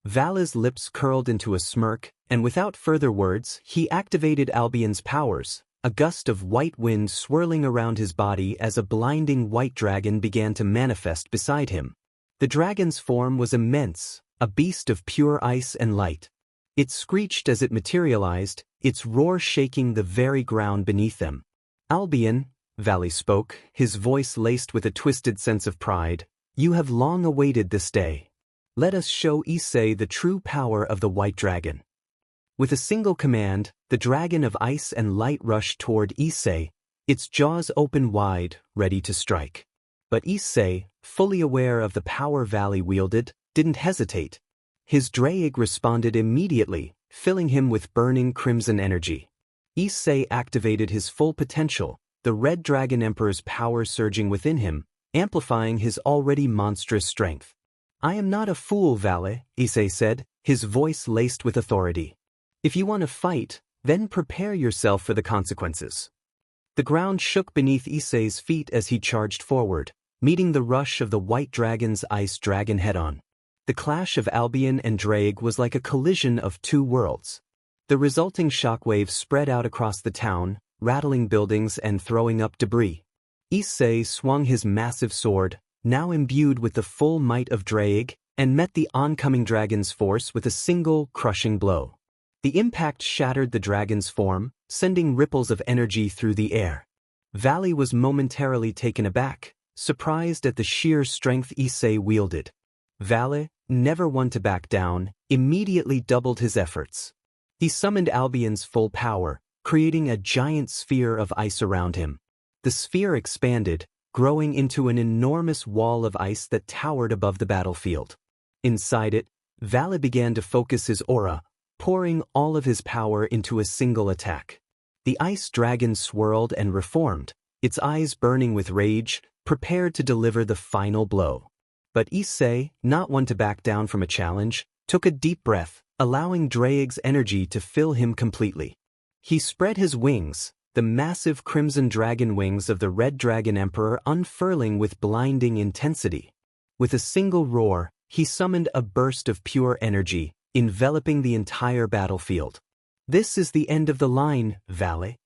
Vali's lips curled into a smirk, and without further words, he activated Albion's powers, a gust of white wind swirling around his body as a blinding white dragon began to manifest beside him. The dragon's form was immense, a beast of pure ice and light. It screeched as it materialized, its roar shaking the very ground beneath them. "Albion," Vali spoke, his voice laced with a twisted sense of pride, "you have long awaited this day. Let us show Issei the true power of the White Dragon." With a single command, the dragon of ice and light rushed toward Issei, its jaws open wide, ready to strike. But Issei, fully aware of the power Vali wielded, didn't hesitate. His Draig responded immediately, filling him with burning crimson energy. Issei activated his full potential, the Red Dragon Emperor's power surging within him, amplifying his already monstrous strength. "I am not a fool, Vali," Issei said, his voice laced with authority. "If you want to fight, then prepare yourself for the consequences." The ground shook beneath Issei's feet as he charged forward, meeting the rush of the White Dragon's ice dragon head-on. The clash of Albion and Draig was like a collision of two worlds. The resulting shockwaves spread out across the town, rattling buildings and throwing up debris. Issei swung his massive sword, now imbued with the full might of Draig, and met the oncoming dragon's force with a single, crushing blow. The impact shattered the dragon's form, sending ripples of energy through the air. Vali was momentarily taken aback, surprised at the sheer strength Issei wielded. Vali, never one to back down, immediately doubled his efforts. He summoned Albion's full power, creating a giant sphere of ice around him. The sphere expanded, growing into an enormous wall of ice that towered above the battlefield. Inside it, Vali began to focus his aura, pouring all of his power into a single attack. The ice dragon swirled and reformed, its eyes burning with rage, prepared to deliver the final blow. But Issei, not one to back down from a challenge, took a deep breath, allowing Draig's energy to fill him completely. He spread his wings, the massive crimson dragon wings of the Red Dragon Emperor unfurling with blinding intensity. With a single roar, he summoned a burst of pure energy, enveloping the entire battlefield. "This is the end of the line, Vali,"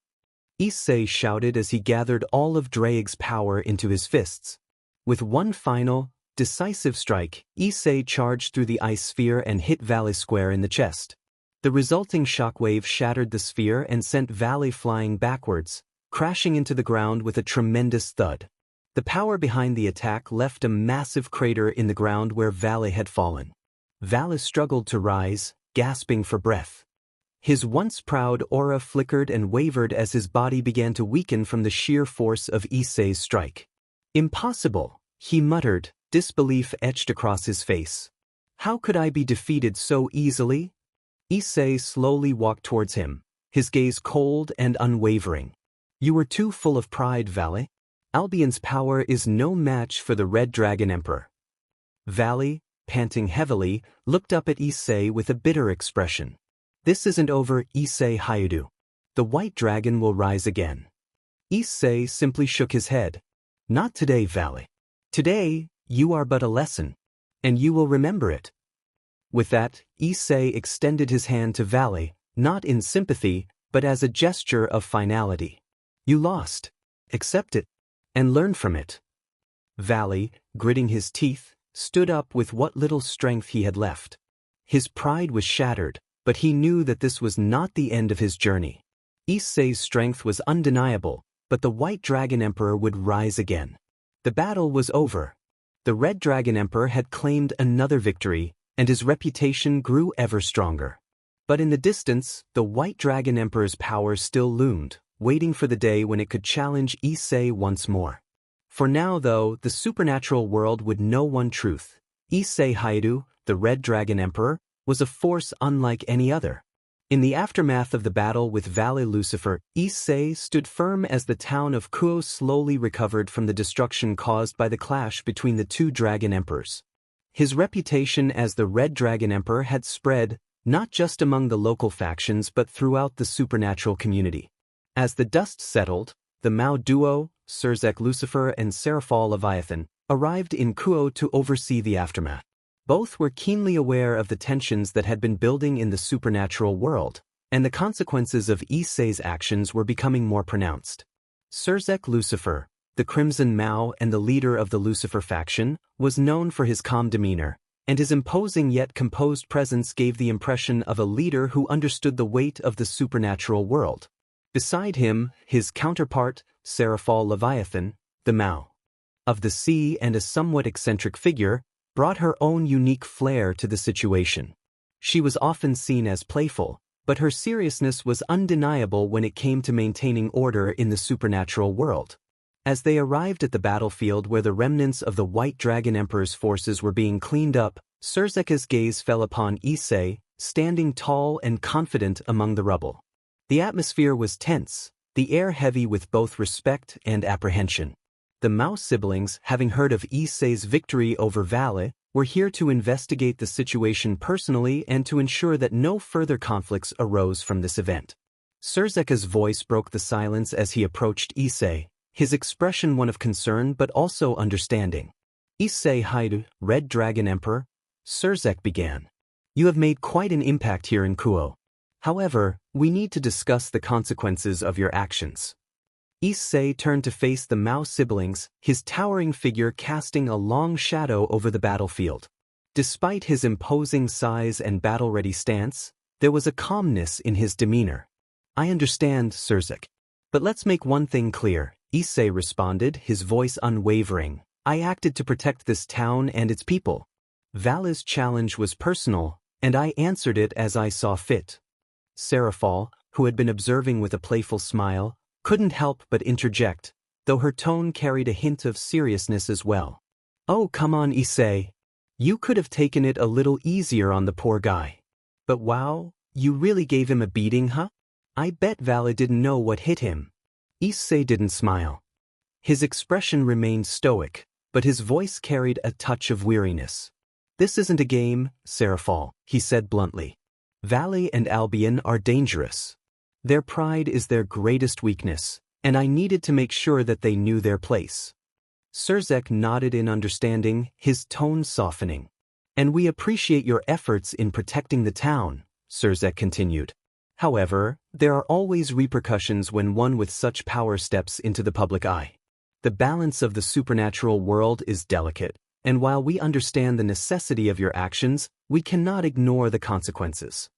Issei shouted as he gathered all of Draig's power into his fists. With one final, decisive strike, Issei charged through the ice sphere and hit Vali square in the chest. The resulting shockwave shattered the sphere and sent Vali flying backwards, crashing into the ground with a tremendous thud. The power behind the attack left a massive crater in the ground where Vali had fallen. Vali struggled to rise, gasping for breath. His once proud aura flickered and wavered as his body began to weaken from the sheer force of Issei's strike. "Impossible," he muttered, disbelief etched across his face. "How could I be defeated so easily?" Issei slowly walked towards him, his gaze cold and unwavering. "You were too full of pride, Vali. Albion's power is no match for the Red Dragon Emperor." Vali, panting heavily, looked up at Issei with a bitter expression. "This isn't over, Issei Hyoudou. The White Dragon will rise again." Issei simply shook his head. "Not today, Vali. Today, you are but a lesson, and you will remember it." With that, Issei extended his hand to Vali, not in sympathy, but as a gesture of finality. "You lost. Accept it, and learn from it." Vali, gritting his teeth, stood up with what little strength he had left. His pride was shattered, but he knew that this was not the end of his journey. Issei's strength was undeniable, but the White Dragon Emperor would rise again. The battle was over. The Red Dragon Emperor had claimed another victory, and his reputation grew ever stronger. But in the distance, the White Dragon Emperor's power still loomed, waiting for the day when it could challenge Issei once more. For now, though, the supernatural world would know one truth. Issei Hyoudou, the Red Dragon Emperor, was a force unlike any other. In the aftermath of the battle with Vali Lucifer, Issei stood firm as the town of Kyoto slowly recovered from the destruction caused by the clash between the two dragon emperors. His reputation as the Red Dragon Emperor had spread, not just among the local factions but throughout the supernatural community. As the dust settled, the Mao duo, Surzek Lucifer and Seraphal Leviathan, arrived in Kyoto to oversee the aftermath. Both were keenly aware of the tensions that had been building in the supernatural world, and the consequences of Issei's actions were becoming more pronounced. Surzek Lucifer, the Crimson Mao and the leader of the Lucifer faction, was known for his calm demeanor, and his imposing yet composed presence gave the impression of a leader who understood the weight of the supernatural world. Beside him, his counterpart, Seraphal Leviathan, the Mao of the sea and a somewhat eccentric figure, brought her own unique flair to the situation. She was often seen as playful, but her seriousness was undeniable when it came to maintaining order in the supernatural world. As they arrived at the battlefield where the remnants of the White Dragon Emperor's forces were being cleaned up, Surzek's gaze fell upon Issei, standing tall and confident among the rubble. The atmosphere was tense, the air heavy with both respect and apprehension. The mouse siblings, having heard of Issei's victory over Vali, were here to investigate the situation personally and to ensure that no further conflicts arose from this event. Surzeka's voice broke the silence as he approached Issei, his expression one of concern but also understanding. Issei Hyoudou, Red Dragon Emperor, Surzek began. You have made quite an impact here in Kyoto. However, we need to discuss the consequences of your actions. Issei turned to face the Mao siblings, his towering figure casting a long shadow over the battlefield. Despite his imposing size and battle-ready stance, there was a calmness in his demeanor. I understand, Surzek. But let's make one thing clear, Issei responded, his voice unwavering. I acted to protect this town and its people. Vali's challenge was personal, and I answered it as I saw fit. Serafal, who had been observing with a playful smile, couldn't help but interject, though her tone carried a hint of seriousness as well. Oh, come on, Issei. You could have taken it a little easier on the poor guy. But wow, you really gave him a beating, huh? I bet Vali didn't know what hit him. Issei didn't smile. His expression remained stoic, but his voice carried a touch of weariness. This isn't a game, Serafal, he said bluntly. Vali and Albion are dangerous. Their pride is their greatest weakness, and I needed to make sure that they knew their place. Surzek nodded in understanding, his tone softening. And we appreciate your efforts in protecting the town, Surzek continued. However, there are always repercussions when one with such power steps into the public eye. The balance of the supernatural world is delicate, and while we understand the necessity of your actions, we cannot ignore the consequences.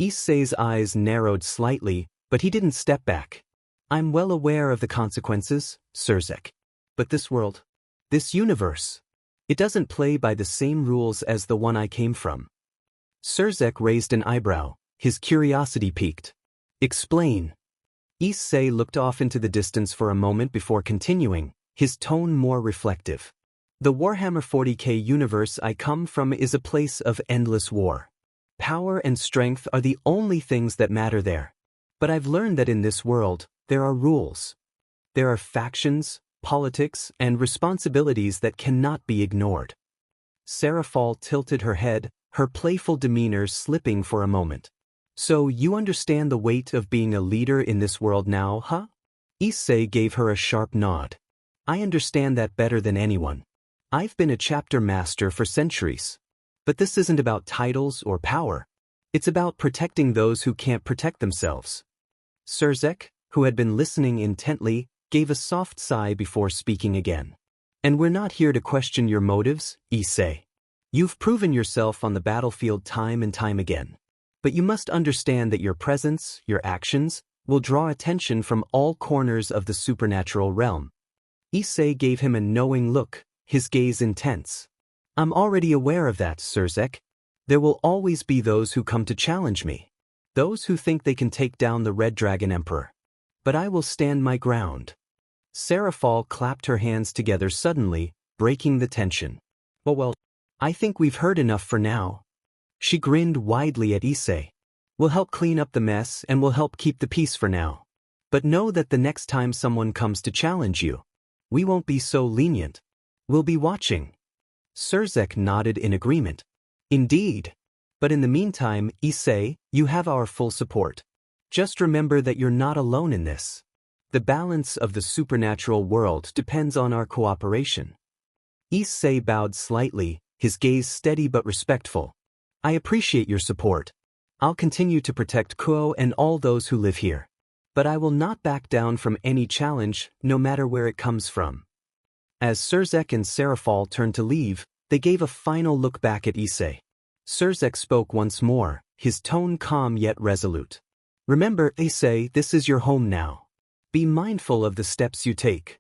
Issei's eyes narrowed slightly, but he didn't step back. I'm well aware of the consequences, Surzek. But this world, this universe, it doesn't play by the same rules as the one I came from. Surzek raised an eyebrow, his curiosity piqued. Explain. Issei looked off into the distance for a moment before continuing, his tone more reflective. The Warhammer 40k universe I come from is a place of endless war. Power and strength are the only things that matter there. But I've learned that in this world, there are rules. There are factions, politics, and responsibilities that cannot be ignored. Serafal tilted her head, her playful demeanor slipping for a moment. So you understand the weight of being a leader in this world now, huh? Issei gave her a sharp nod. I understand that better than anyone. I've been a chapter master for centuries. But this isn't about titles or power. It's about protecting those who can't protect themselves. Surzek, who had been listening intently, gave a soft sigh before speaking again. And we're not here to question your motives, Issei. You've proven yourself on the battlefield time and time again. But you must understand that your presence, your actions, will draw attention from all corners of the supernatural realm. Issei gave him a knowing look, his gaze intense. I'm already aware of that, Surzek. There will always be those who come to challenge me. Those who think they can take down the Red Dragon Emperor. But I will stand my ground. Serafal clapped her hands together suddenly, breaking the tension. Well, I think we've heard enough for now. She grinned widely at Issei. We'll help clean up the mess and we'll help keep the peace for now. But know that the next time someone comes to challenge you, we won't be so lenient. We'll be watching. Surzek nodded in agreement. Indeed. But in the meantime, Issei, you have our full support. Just remember that you're not alone in this. The balance of the supernatural world depends on our cooperation. Issei bowed slightly, his gaze steady but respectful. I appreciate your support. I'll continue to protect Kyoto and all those who live here. But I will not back down from any challenge, no matter where it comes from. As Surzek and Serafal turned to leave, they gave a final look back at Issei. Surzek spoke once more, his tone calm yet resolute. Remember, Issei, this is your home now. Be mindful of the steps you take.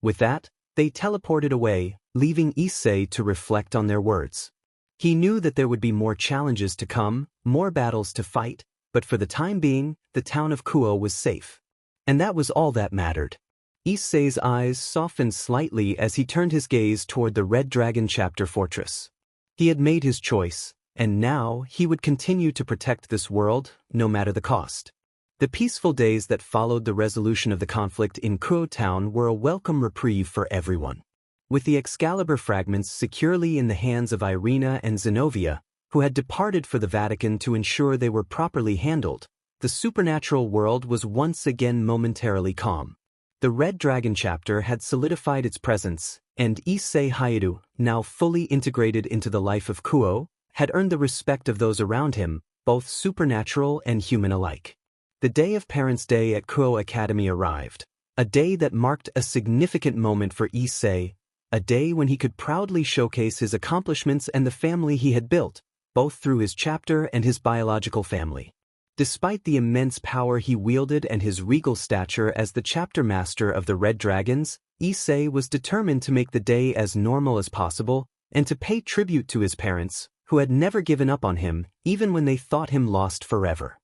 With that, they teleported away, leaving Issei to reflect on their words. He knew that there would be more challenges to come, more battles to fight, but for the time being, the town of Kyoto was safe. And that was all that mattered. Issei's eyes softened slightly as he turned his gaze toward the Red Dragon Chapter Fortress. He had made his choice, and now he would continue to protect this world, no matter the cost. The peaceful days that followed the resolution of the conflict in Kyoto town were a welcome reprieve for everyone. With the Excalibur fragments securely in the hands of Irina and Zenobia, who had departed for the Vatican to ensure they were properly handled, the supernatural world was once again momentarily calm. The Red Dragon chapter had solidified its presence, and Issei Hyoudou, now fully integrated into the life of Kyoto, had earned the respect of those around him, both supernatural and human alike. The day of Parents' Day at Kyoto Academy arrived, a day that marked a significant moment for Issei, a day when he could proudly showcase his accomplishments and the family he had built, both through his chapter and his biological family. Despite the immense power he wielded and his regal stature as the chapter master of the Red Dragons, Issei was determined to make the day as normal as possible and to pay tribute to his parents, who had never given up on him, even when they thought him lost forever.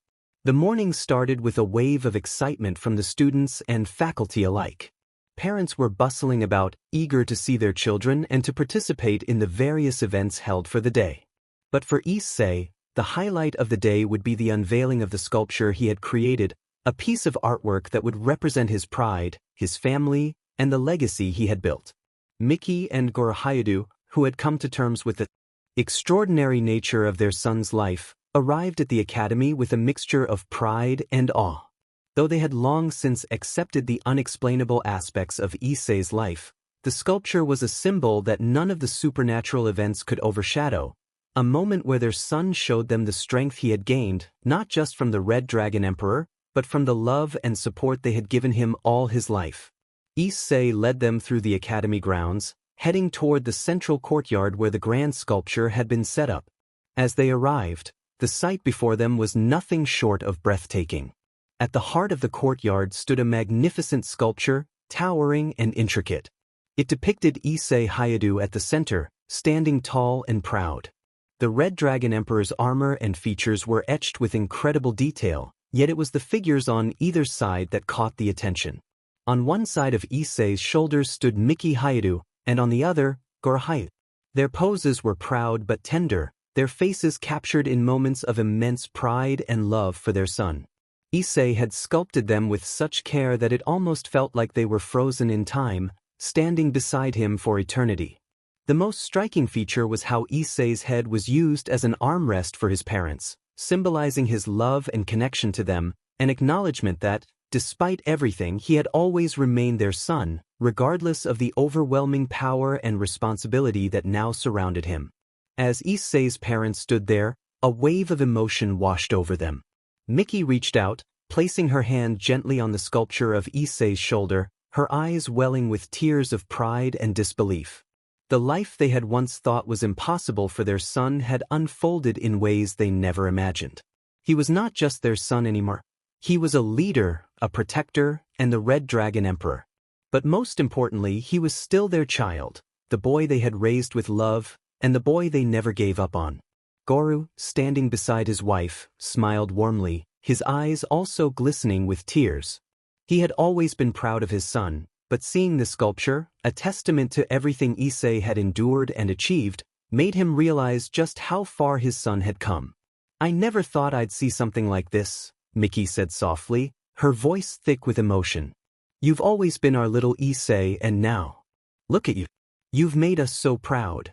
The morning started with a wave of excitement from the students and faculty alike. Parents were bustling about, eager to see their children and to participate in the various events held for the day. But for Issei, the highlight of the day would be the unveiling of the sculpture he had created, a piece of artwork that would represent his pride, his family, and the legacy he had built. Miki and Hyoudou, who had come to terms with the extraordinary nature of their son's life, arrived at the academy with a mixture of pride and awe. Though they had long since accepted the unexplainable aspects of Issei's life, the sculpture was a symbol that none of the supernatural events could overshadow, a moment where their son showed them the strength he had gained, not just from the Red Dragon Emperor, but from the love and support they had given him all his life. Issei led them through the academy grounds, heading toward the central courtyard where the grand sculpture had been set up. As they arrived, the sight before them was nothing short of breathtaking. At the heart of the courtyard stood a magnificent sculpture, towering and intricate. It depicted Issei Hyoudou at the center, standing tall and proud. The Red Dragon Emperor's armor and features were etched with incredible detail, yet it was the figures on either side that caught the attention. On one side of Issei's shoulders stood Miki Hyoudou, and on the other, Hyoudou. Their poses were proud but tender, their faces captured in moments of immense pride and love for their son. Issei had sculpted them with such care that it almost felt like they were frozen in time, standing beside him for eternity. The most striking feature was how Issei's head was used as an armrest for his parents, symbolizing his love and connection to them, an acknowledgement that, despite everything, he had always remained their son, regardless of the overwhelming power and responsibility that now surrounded him. As Issei's parents stood there, a wave of emotion washed over them. Miki reached out, placing her hand gently on the sculpture of Issei's shoulder, her eyes welling with tears of pride and disbelief. The life they had once thought was impossible for their son had unfolded in ways they never imagined. He was not just their son anymore. He was a leader, a protector, and the Red Dragon Emperor. But most importantly, he was still their child, the boy they had raised with love, and the boy they never gave up on. Goro, standing beside his wife, smiled warmly, his eyes also glistening with tears. He had always been proud of his son, but seeing the sculpture, a testament to everything Issei had endured and achieved, made him realize just how far his son had come. "I never thought I'd see something like this," Miki said softly, her voice thick with emotion. "You've always been our little Issei, and now, look at you. You've made us so proud."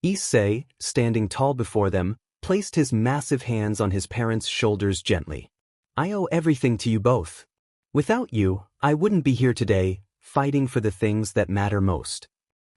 Issei, standing tall before them, placed his massive hands on his parents' shoulders gently. "I owe everything to you both. Without you, I wouldn't be here today, fighting for the things that matter most."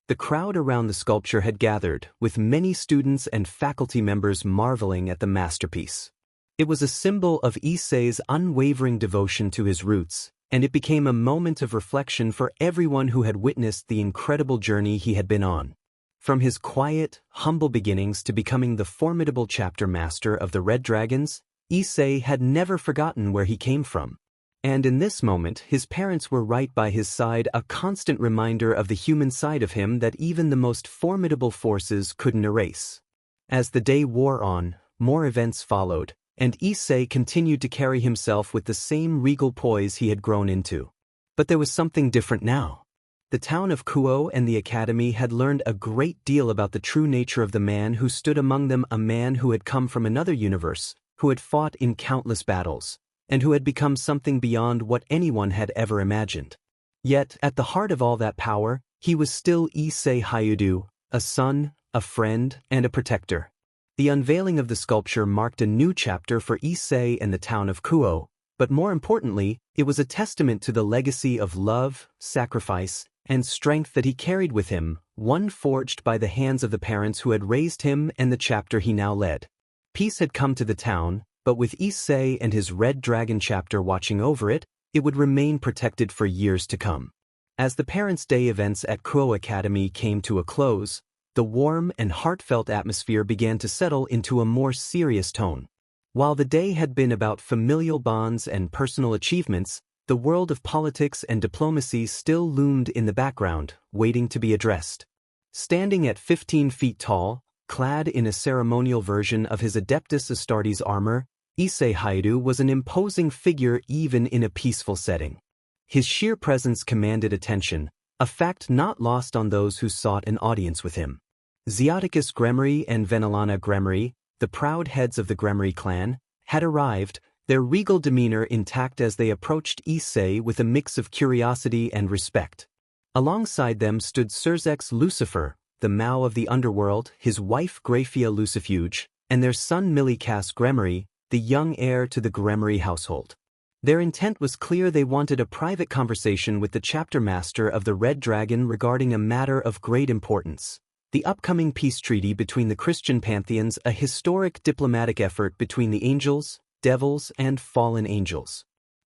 The crowd around the sculpture had gathered, with many students and faculty members marveling at the masterpiece. It was a symbol of Issei's unwavering devotion to his roots, and it became a moment of reflection for everyone who had witnessed the incredible journey he had been on. From his quiet, humble beginnings to becoming the formidable chapter master of the Red Dragons, Issei had never forgotten where he came from. And in this moment, his parents were right by his side, a constant reminder of the human side of him that even the most formidable forces couldn't erase. As the day wore on, more events followed, and Issei continued to carry himself with the same regal poise he had grown into. But there was something different now. The town of Kyoto and the academy had learned a great deal about the true nature of the man who stood among them, a man who had come from another universe, who had fought in countless battles, and who had become something beyond what anyone had ever imagined. Yet, at the heart of all that power, he was still Issei Hyoudou, a son, a friend, and a protector. The unveiling of the sculpture marked a new chapter for Issei and the town of Kyoto, but more importantly, it was a testament to the legacy of love, sacrifice, and strength that he carried with him, one forged by the hands of the parents who had raised him and the chapter he now led. Peace had come to the town, but with Issei and his Red Dragon chapter watching over it, it would remain protected for years to come. As the Parents' Day events at Kyoto Academy came to a close, the warm and heartfelt atmosphere began to settle into a more serious tone. While the day had been about familial bonds and personal achievements, the world of politics and diplomacy still loomed in the background, waiting to be addressed. Standing at 15 feet tall, clad in a ceremonial version of his Adeptus Astartes armor, Issei Hyoudou was an imposing figure even in a peaceful setting. His sheer presence commanded attention, a fact not lost on those who sought an audience with him. Rias Gremory and Venelana Gremory, the proud heads of the Gremory clan, had arrived, their regal demeanor intact as they approached Issei with a mix of curiosity and respect. Alongside them stood Surzek's Lucifer, the Mao of the underworld, his wife Graia Lucifuge, and their son Milikas Gremory, the young heir to the Gremory household. Their intent was clear: they wanted a private conversation with the chapter master of the Red Dragon regarding a matter of great importance. The upcoming peace treaty between the Christian pantheons, a historic diplomatic effort between the angels, devils, and fallen angels.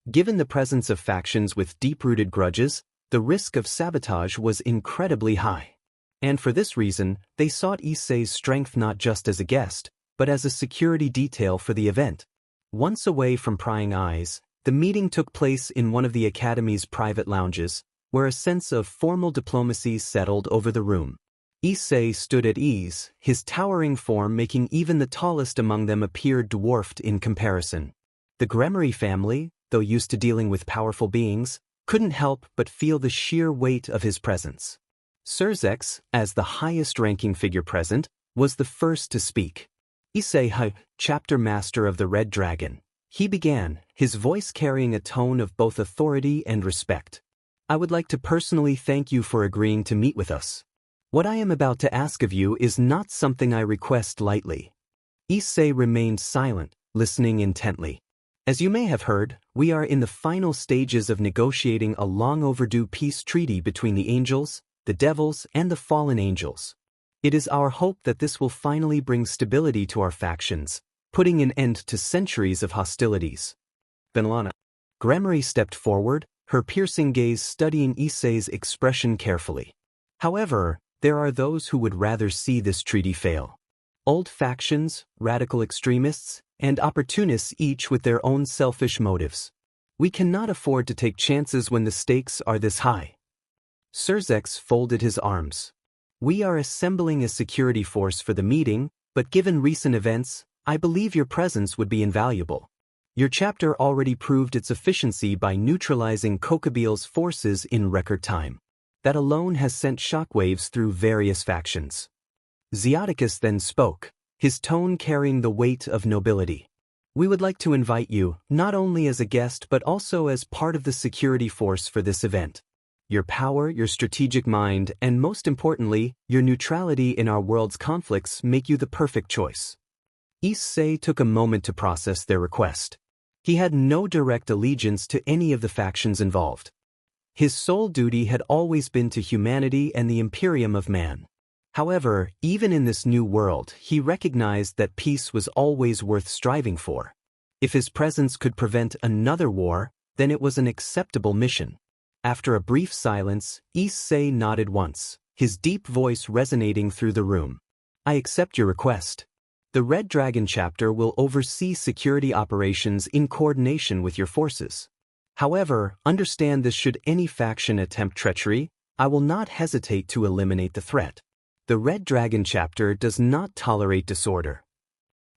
Given the presence of factions with deep-rooted grudges, the risk of sabotage was incredibly high. And for this reason, they sought Issei's strength not just as a guest, but as a security detail for the event. Once away from prying eyes, the meeting took place in one of the Academy's private lounges, where a sense of formal diplomacy settled over the room. Issei stood at ease, his towering form making even the tallest among them appear dwarfed in comparison. The Gremory family, though used to dealing with powerful beings, couldn't help but feel the sheer weight of his presence. Surzek, as the highest-ranking figure present, was the first to speak. Issei Hyoudou, chapter master of the Red Dragon. He began, his voice carrying a tone of both authority and respect. I would like to personally thank you for agreeing to meet with us. What I am about to ask of you is not something I request lightly. Issei remained silent, listening intently. As you may have heard, we are in the final stages of negotiating a long-overdue peace treaty between the angels, the devils, and the fallen angels. It is our hope that this will finally bring stability to our factions, putting an end to centuries of hostilities. Venelana Gremory stepped forward, her piercing gaze studying Issei's expression carefully. However, there are those who would rather see this treaty fail. Old factions, radical extremists, and opportunists, each with their own selfish motives. We cannot afford to take chances when the stakes are this high. Surzek folded his arms. We are assembling a security force for the meeting, but given recent events, I believe your presence would be invaluable. Your chapter already proved its efficiency by neutralizing Kokabiel's forces in record time. That alone has sent shockwaves through various factions. Xiaticus then spoke, his tone carrying the weight of nobility. We would like to invite you, not only as a guest but also as part of the security force for this event. Your power, your strategic mind, and most importantly, your neutrality in our world's conflicts make you the perfect choice. Issei took a moment to process their request. He had no direct allegiance to any of the factions involved. His sole duty had always been to humanity and the Imperium of Man. However, even in this new world, he recognized that peace was always worth striving for. If his presence could prevent another war, then it was an acceptable mission. After a brief silence, Issei nodded once, his deep voice resonating through the room. I accept your request. The Red Dragon chapter will oversee security operations in coordination with your forces. However, understand this: should any faction attempt treachery, I will not hesitate to eliminate the threat. The Red Dragon chapter does not tolerate disorder.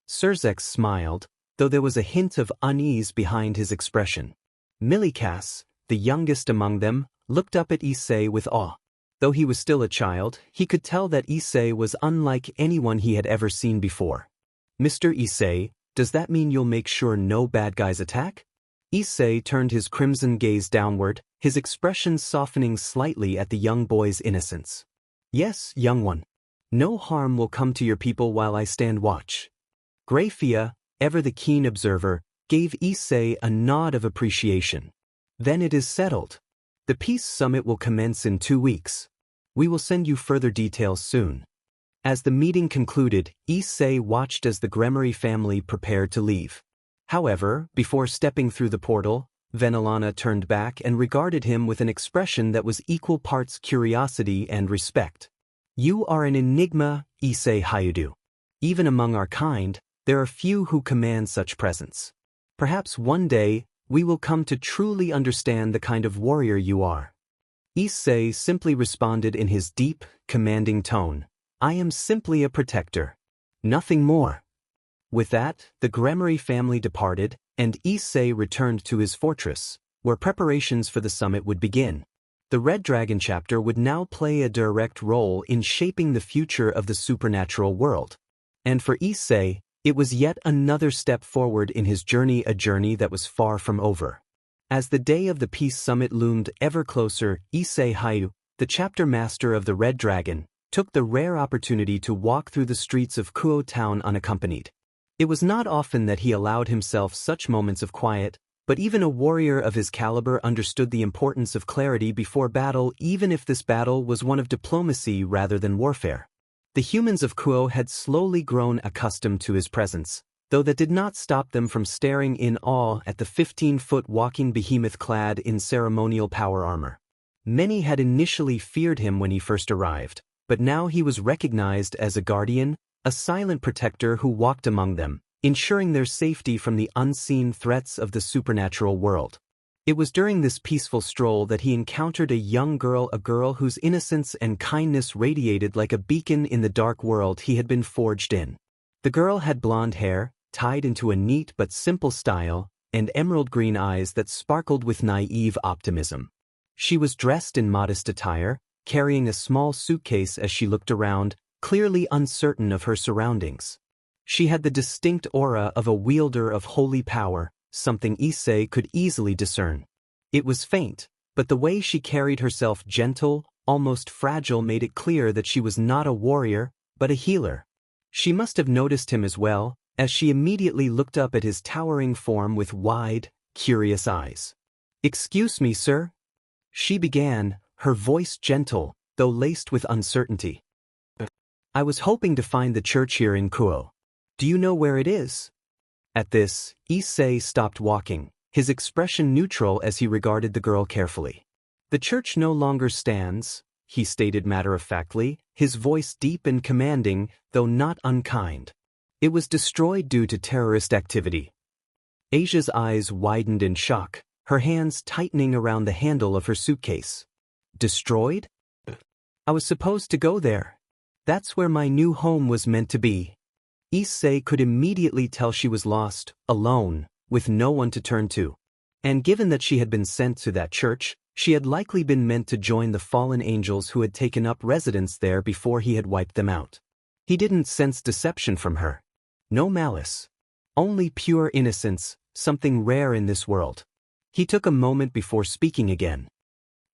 Surzek smiled, though there was a hint of unease behind his expression. Milikas, the youngest among them, looked up at Issei with awe. Though he was still a child, he could tell that Issei was unlike anyone he had ever seen before. Mr. Issei, does that mean you'll make sure no bad guys attack? Issei turned his crimson gaze downward, his expression softening slightly at the young boy's innocence. Yes, young one. No harm will come to your people while I stand watch. Graia, ever the keen observer, gave Issei a nod of appreciation. Then it is settled. The peace summit will commence in 2 weeks. We will send you further details soon. As the meeting concluded, Issei watched as the Gremory family prepared to leave. However, before stepping through the portal, Venelana turned back and regarded him with an expression that was equal parts curiosity and respect. You are an enigma, Issei Hyoudou. Even among our kind, there are few who command such presence. Perhaps one day, we will come to truly understand the kind of warrior you are. Issei simply responded in his deep, commanding tone. I am simply a protector. Nothing more. With that, the Gremory family departed, and Issei returned to his fortress, where preparations for the summit would begin. The Red Dragon chapter would now play a direct role in shaping the future of the supernatural world. And for Issei, it was yet another step forward in his journey, a journey that was far from over. As the day of the Peace Summit loomed ever closer, Issei Hyoudou, the chapter master of the Red Dragon, took the rare opportunity to walk through the streets of Kyoto town unaccompanied. It was not often that he allowed himself such moments of quiet, but even a warrior of his caliber understood the importance of clarity before battle, even if this battle was one of diplomacy rather than warfare. The humans of Kyoto had slowly grown accustomed to his presence, though that did not stop them from staring in awe at the 15-foot walking behemoth clad in ceremonial power armor. Many had initially feared him when he first arrived, but now he was recognized as a guardian, a silent protector who walked among them, ensuring their safety from the unseen threats of the supernatural world. It was during this peaceful stroll that he encountered a young girl, a girl whose innocence and kindness radiated like a beacon in the dark world he had been forged in. The girl had blonde hair, tied into a neat but simple style, and emerald green eyes that sparkled with naive optimism. She was dressed in modest attire, carrying a small suitcase as she looked around, clearly uncertain of her surroundings. She had the distinct aura of a wielder of holy power, something Issei could easily discern. It was faint, but the way she carried herself, gentle, almost fragile, made it clear that she was not a warrior, but a healer. She must have noticed him as well, as she immediately looked up at his towering form with wide, curious eyes. Excuse me, sir? She began, her voice gentle, though laced with uncertainty. I was hoping to find the church here in Kyoto. Do you know where it is? At this, Issei stopped walking, his expression neutral as he regarded the girl carefully. The church no longer stands, he stated matter-of-factly, his voice deep and commanding, though not unkind. It was destroyed due to terrorist activity. Asia's eyes widened in shock, her hands tightening around the handle of her suitcase. Destroyed? I was supposed to go there. That's where my new home was meant to be. Issei could immediately tell she was lost, alone, with no one to turn to. And given that she had been sent to that church, she had likely been meant to join the fallen angels who had taken up residence there before he had wiped them out. He didn't sense deception from her. No malice. Only pure innocence, something rare in this world. He took a moment before speaking again.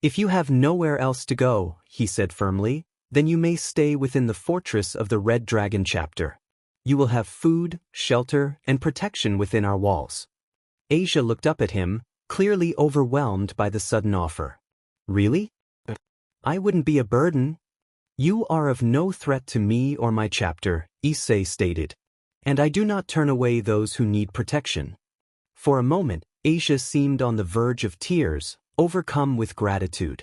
If you have nowhere else to go, he said firmly, then you may stay within the fortress of the Red Dragon chapter. You will have food, shelter, and protection within our walls. Asia looked up at him, clearly overwhelmed by the sudden offer. Really? I wouldn't be a burden. You are of no threat to me or my chapter, Issei stated. And I do not turn away those who need protection. For a moment, Asia seemed on the verge of tears, overcome with gratitude.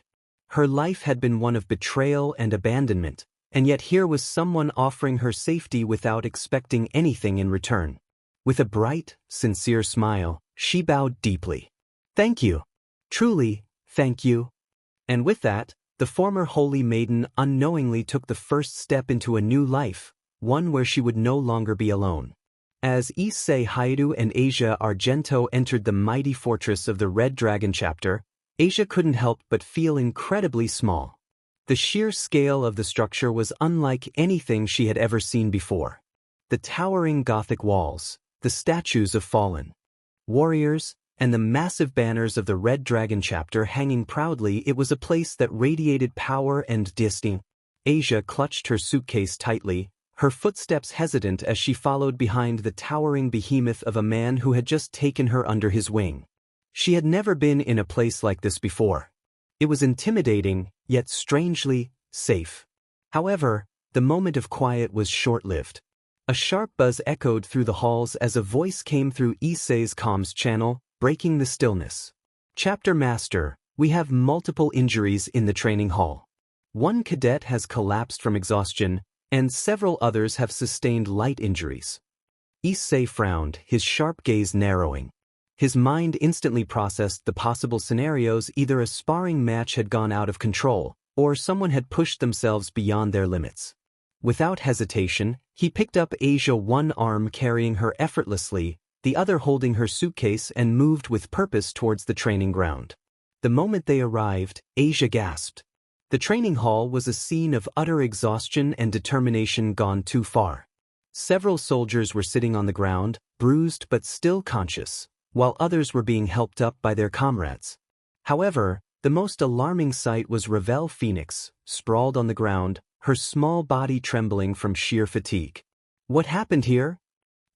Her life had been one of betrayal and abandonment, and yet here was someone offering her safety without expecting anything in return. With a bright, sincere smile, she bowed deeply. Thank you. Truly, thank you. And with that, the former holy maiden unknowingly took the first step into a new life, one where she would no longer be alone. As Issei Hyoudou and Asia Argento entered the mighty fortress of the Red Dragon chapter, Asia couldn't help but feel incredibly small. The sheer scale of the structure was unlike anything she had ever seen before. The towering Gothic walls, the statues of fallen warriors, and the massive banners of the Red Dragon chapter hanging proudly. It was a place that radiated power and distinction. Asia clutched her suitcase tightly, her footsteps hesitant as she followed behind the towering behemoth of a man who had just taken her under his wing. She had never been in a place like this before. It was intimidating, yet strangely safe. However, the moment of quiet was short-lived. A sharp buzz echoed through the halls as a voice came through Issei's comms channel, breaking the stillness. Chapter Master, we have multiple injuries in the training hall. One cadet has collapsed from exhaustion, and several others have sustained light injuries. Issei frowned, his sharp gaze narrowing. His mind instantly processed the possible scenarios. Either a sparring match had gone out of control, or someone had pushed themselves beyond their limits. Without hesitation, he picked up Asia, one arm carrying her effortlessly, the other holding her suitcase, and moved with purpose towards the training ground. The moment they arrived, Asia gasped. The training hall was a scene of utter exhaustion and determination gone too far. Several soldiers were sitting on the ground, bruised but still conscious, while others were being helped up by their comrades. However, the most alarming sight was Ravel Phoenix, sprawled on the ground, her small body trembling from sheer fatigue. "What happened here?"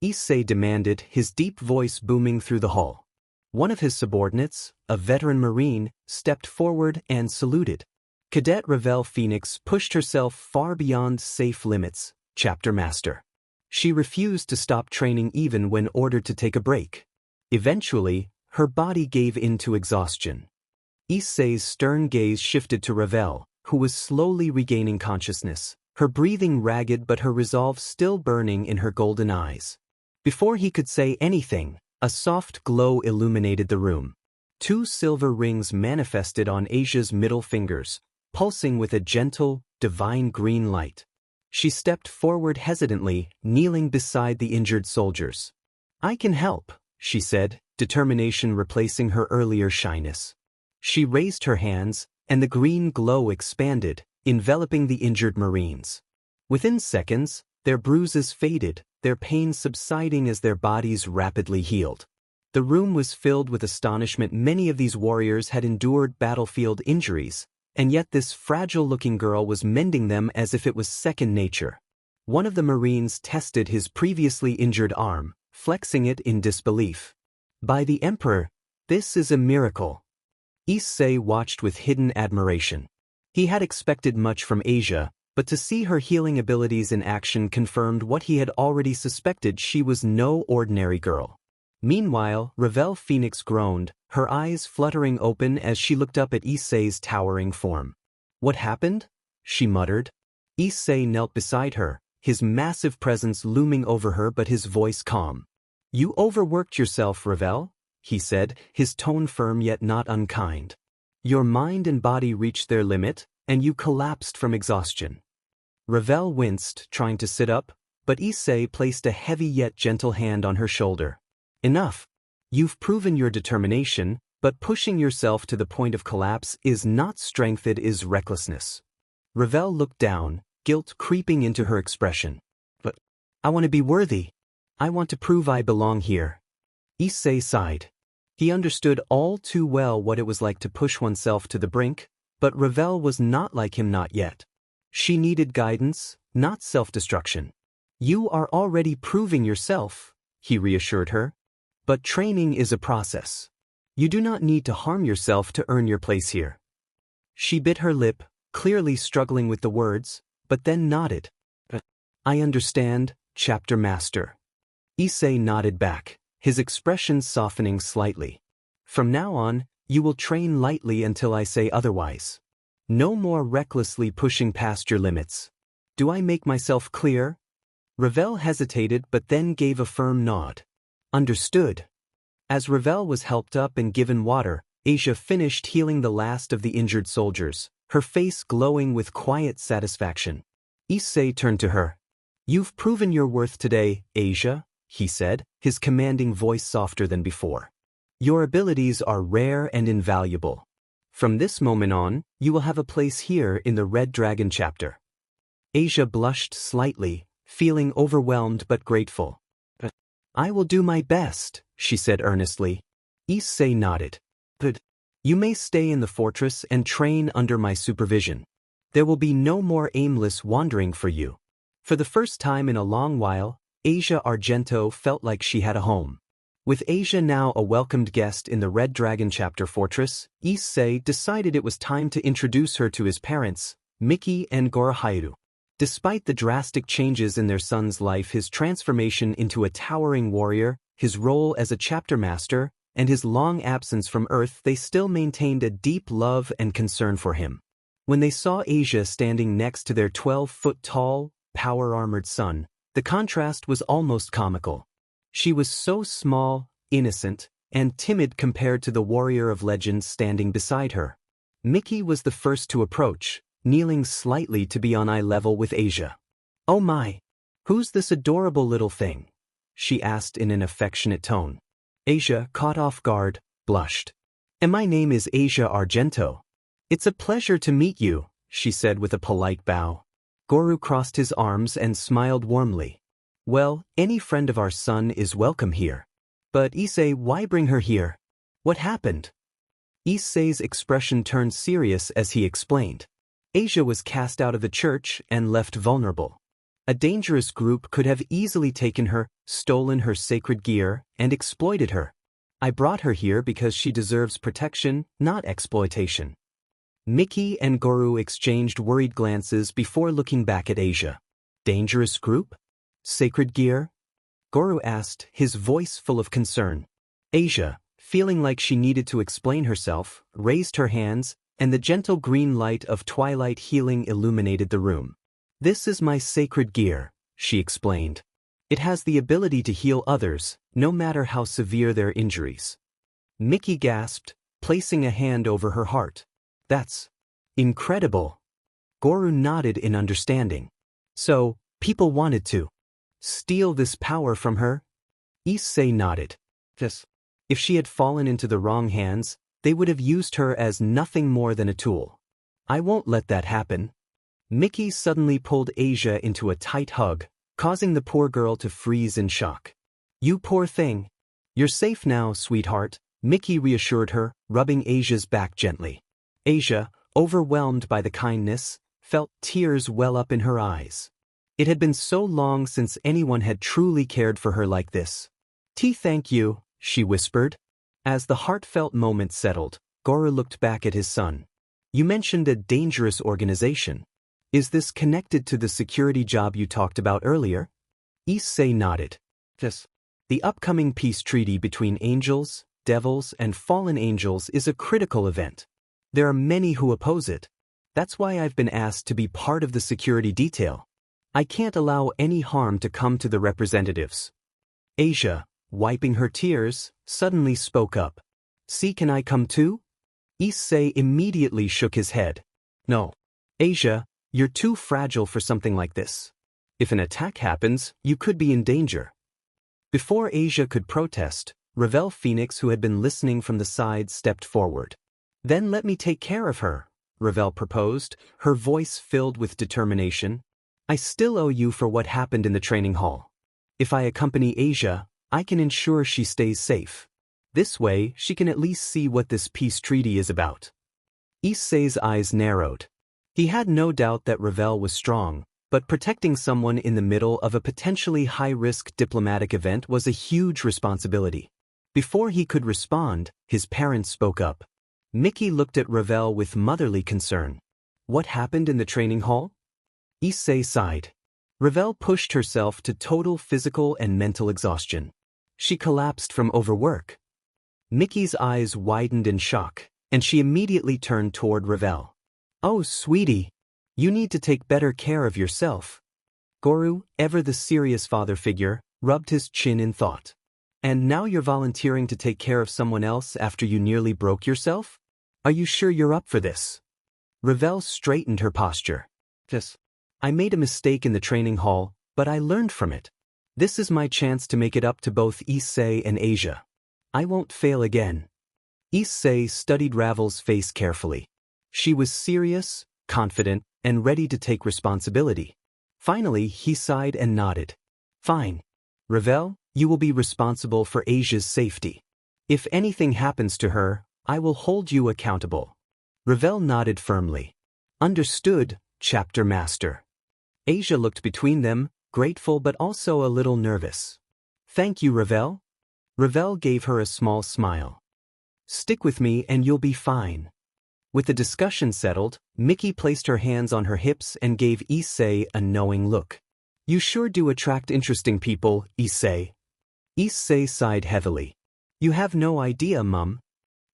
Issei demanded, his deep voice booming through the hall. One of his subordinates, a veteran Marine, stepped forward and saluted. Cadet Ravel Phoenix pushed herself far beyond safe limits, Chapter Master. She refused to stop training even when ordered to take a break. Eventually, her body gave in to exhaustion. Issei's stern gaze shifted to Ravel, who was slowly regaining consciousness, her breathing ragged but her resolve still burning in her golden eyes. Before he could say anything, a soft glow illuminated the room. 2 silver rings manifested on Asia's middle fingers, pulsing with a gentle, divine green light. She stepped forward hesitantly, kneeling beside the injured soldiers. "I can help," she said, determination replacing her earlier shyness. She raised her hands, and the green glow expanded, enveloping the injured Marines. Within seconds, their bruises faded, their pain subsiding as their bodies rapidly healed. The room was filled with astonishment. Many of these warriors had endured battlefield injuries, and yet this fragile-looking girl was mending them as if it was second nature. One of the Marines tested his previously injured arm, flexing it in disbelief. "By the Emperor, this is a miracle." Issei watched with hidden admiration. He had expected much from Asia, but to see her healing abilities in action confirmed what he had already suspected. She was no ordinary girl. Meanwhile, Ravel Phoenix groaned, her eyes fluttering open as she looked up at Issei's towering form. "What happened?" she muttered. Issei knelt beside her, his massive presence looming over her but his voice calm. "You overworked yourself, Ravel," he said, his tone firm yet not unkind. "Your mind and body reached their limit, and you collapsed from exhaustion." Ravel winced, trying to sit up, but Issei placed a heavy yet gentle hand on her shoulder. "Enough. You've proven your determination, but pushing yourself to the point of collapse is not strength, it is recklessness." Ravel looked down, guilt creeping into her expression. "But I want to be worthy. I want to prove I belong here." Issei sighed. He understood all too well what it was like to push oneself to the brink, but Ravel was not like him, not yet. She needed guidance, not self-destruction. "You are already proving yourself," he reassured her. "But training is a process. You do not need to harm yourself to earn your place here." She bit her lip, clearly struggling with the words, but then nodded. "I understand, Chapter Master." Issei nodded back, his expression softening slightly. "From now on, you will train lightly until I say otherwise. No more recklessly pushing past your limits. Do I make myself clear?" Ravel hesitated but then gave a firm nod. "Understood." As Ravel was helped up and given water, Asia finished healing the last of the injured soldiers, her face glowing with quiet satisfaction. Issei turned to her. "You've proven your worth today, Asia," he said, his commanding voice softer than before. "Your abilities are rare and invaluable. From this moment on, you will have a place here in the Red Dragon chapter." Asia blushed slightly, feeling overwhelmed but grateful. "I will do my best," she said earnestly. Issei nodded. Good. You may stay in the fortress and train under my supervision. There will be no more aimless wandering for you. For the first time in a long while, Asia Argento felt like she had a home. With Asia now a welcomed guest in the Red Dragon Chapter Fortress, Issei decided it was time to introduce her to his parents, Miki and Hyoudou. Despite the drastic changes in their son's life, his transformation into a towering warrior, his role as a chapter master, and his long absence from Earth, they still maintained a deep love and concern for him. When they saw Asia standing next to their 12-foot-tall, power-armored son, the contrast was almost comical. She was so small, innocent, and timid compared to the warrior of legend standing beside her. Miki was the first to approach, kneeling slightly to be on eye level with Asia. "Oh my! Who's this adorable little thing?" she asked in an affectionate tone. Asia, caught off guard, blushed. "And my name is Asia Argento. It's a pleasure to meet you," she said with a polite bow. Goro crossed his arms and smiled warmly. "Well, any friend of our son is welcome here. But Issei, why bring her here? What happened?" Issei's expression turned serious as he explained. Asia was cast out of the church and left vulnerable. A dangerous group could have easily taken her, stolen her sacred gear, and exploited her. I brought her here because she deserves protection, not exploitation. Miki and Goro exchanged worried glances before looking back at Asia. Dangerous group? Sacred gear? Goro asked, his voice full of concern. Asia, feeling like she needed to explain herself, raised her hands, and the gentle green light of twilight healing illuminated the room. "This is my sacred gear," she explained. "It has the ability to heal others, no matter how severe their injuries." Miki gasped, placing a hand over her heart. "That's incredible." Goro nodded in understanding. "So, people wanted to steal this power from her?" Issei nodded. "Yes. If she had fallen into the wrong hands, they would have used her as nothing more than a tool. I won't let that happen." Miki suddenly pulled Asia into a tight hug, causing the poor girl to freeze in shock. "You poor thing. You're safe now, sweetheart," Miki reassured her, rubbing Asia's back gently. Asia, overwhelmed by the kindness, felt tears well up in her eyes. It had been so long since anyone had truly cared for her like this. Thank you," she whispered. As the heartfelt moment settled, Goro looked back at his son. "You mentioned a dangerous organization. Is this connected to the security job you talked about earlier?" Issei nodded. "Yes. The upcoming peace treaty between angels, devils, and fallen angels is a critical event. There are many who oppose it. That's why I've been asked to be part of the security detail. I can't allow any harm to come to the representatives." Asia, wiping her tears, suddenly spoke up. "See, can I come too?" Issei immediately shook his head. "No. Asia, you're too fragile for something like this. If an attack happens, you could be in danger." Before Asia could protest, Ravel Phoenix, who had been listening from the side, stepped forward. "Then let me take care of her," Ravel proposed, her voice filled with determination. "I still owe you for what happened in the training hall. If I accompany Asia, I can ensure she stays safe. This way, she can at least see what this peace treaty is about." Issei's eyes narrowed. He had no doubt that Ravel was strong, but protecting someone in the middle of a potentially high-risk diplomatic event was a huge responsibility. Before he could respond, his parents spoke up. Miki looked at Ravel with motherly concern. "What happened in the training hall?" Issei sighed. Ravel pushed herself to total physical and mental exhaustion. She collapsed from overwork. Miki's eyes widened in shock, and she immediately turned toward Ravel. "Oh, sweetie, you need to take better care of yourself." Goro, ever the serious father figure, rubbed his chin in thought. "And now you're volunteering to take care of someone else after you nearly broke yourself? Are you sure you're up for this?" Ravel straightened her posture. "Yes. I made a mistake in the training hall, but I learned from it. This is my chance to make it up to both Issei and Asia. I won't fail again." Issei studied Ravel's face carefully. She was serious, confident, and ready to take responsibility. Finally, he sighed and nodded. "Fine. Ravel, you will be responsible for Asia's safety. If anything happens to her, I will hold you accountable. Ravel nodded firmly. Understood, Chapter Master. Asia looked between them, grateful but also a little nervous. Thank you, Ravel. Ravel gave her a small smile. Stick with me and you'll be fine. With the discussion settled, Mickey placed her hands on her hips and gave Issei a knowing look. You sure do attract interesting people, Issei. Issei sighed heavily. You have no idea, Mum.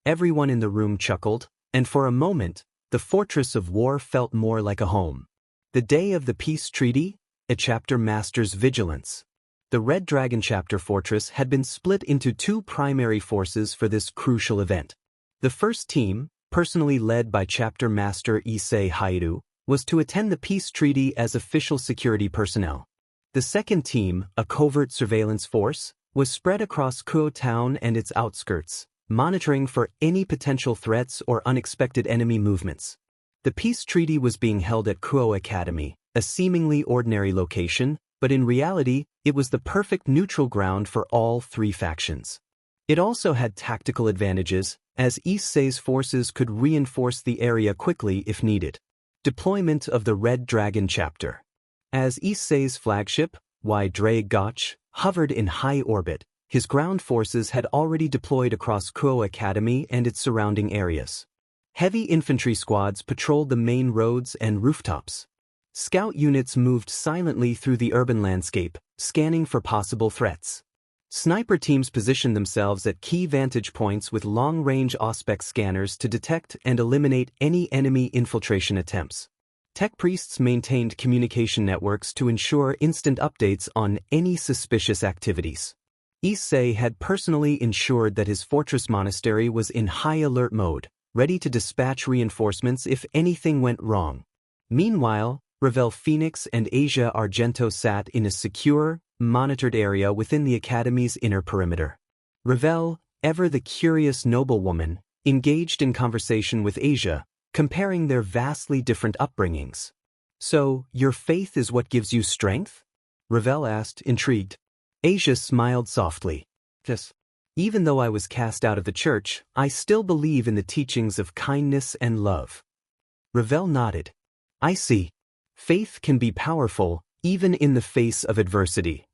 Everyone in the room chuckled, and for a moment, the Fortress of War felt more like a home. The day of the peace treaty, a chapter master's vigilance. The Red Dragon chapter fortress had been split into two primary forces for this crucial event. The first team, personally led by chapter master Issei Hyoudou, was to attend the peace treaty as official security personnel. The second team, a covert surveillance force, was spread across Kyoto town and its outskirts, monitoring for any potential threats or unexpected enemy movements. The peace treaty was being held at Kyoto Academy, a seemingly ordinary location, but in reality, it was the perfect neutral ground for all three factions. It also had tactical advantages, as Issei's forces could reinforce the area quickly if needed. Deployment of the Red Dragon chapter. As Issei's flagship, Draig, hovered in high orbit, his ground forces had already deployed across Kyoto Academy and its surrounding areas. Heavy infantry squads patrolled the main roads and rooftops. Scout units moved silently through the urban landscape, scanning for possible threats. Sniper teams positioned themselves at key vantage points with long-range auspex scanners to detect and eliminate any enemy infiltration attempts. Tech priests maintained communication networks to ensure instant updates on any suspicious activities. Issei had personally ensured that his fortress monastery was in high alert mode, ready to dispatch reinforcements if anything went wrong. Meanwhile, Ravel Phoenix and Asia Argento sat in a secure, monitored area within the Academy's inner perimeter. Ravel, ever the curious noblewoman, engaged in conversation with Asia, comparing their vastly different upbringings. So, your faith is what gives you strength? Ravel asked, intrigued. Asia smiled softly. Yes. Even though I was cast out of the church, I still believe in the teachings of kindness and love. Ravel nodded. I see. Faith can be powerful, even in the face of adversity.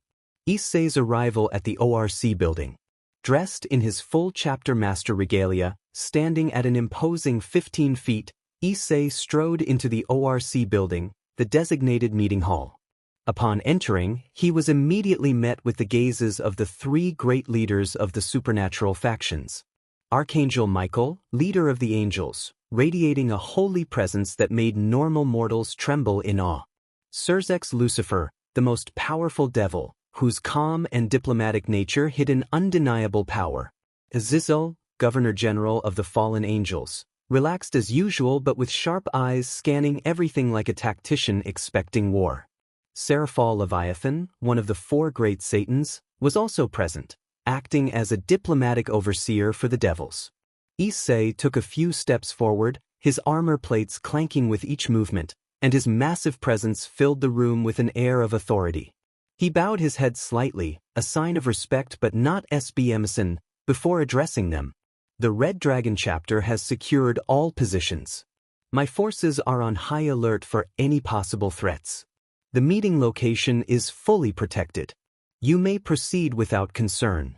Issei's arrival at the ORC building. Dressed in his full chapter master regalia, standing at an imposing 15 feet, Issei strode into the ORC building, the designated meeting hall. Upon entering, he was immediately met with the gazes of the three great leaders of the supernatural factions. Archangel Michael, leader of the angels, radiating a holy presence that made normal mortals tremble in awe. Surzex Lucifer, the most powerful devil, whose calm and diplomatic nature hid an undeniable power. Azizel, Governor-General of the fallen angels, relaxed as usual but with sharp eyes scanning everything like a tactician expecting war. Seraphal Leviathan, one of the four great Satans, was also present, acting as a diplomatic overseer for the devils. Issei took a few steps forward, his armor plates clanking with each movement, and his massive presence filled the room with an air of authority. He bowed his head slightly, a sign of respect but not SB before addressing them. The Red Dragon chapter has secured all positions. My forces are on high alert for any possible threats. The meeting location is fully protected. You may proceed without concern.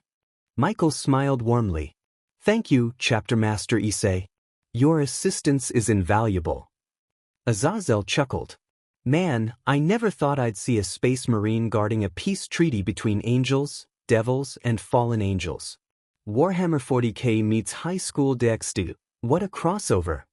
Michael smiled warmly. Thank you, Chapter Master Issei. Your assistance is invaluable. Azazel chuckled. Man, I never thought I'd see a space marine guarding a peace treaty between angels, devils, and fallen angels. Warhammer 40k meets High School DxD. What a crossover.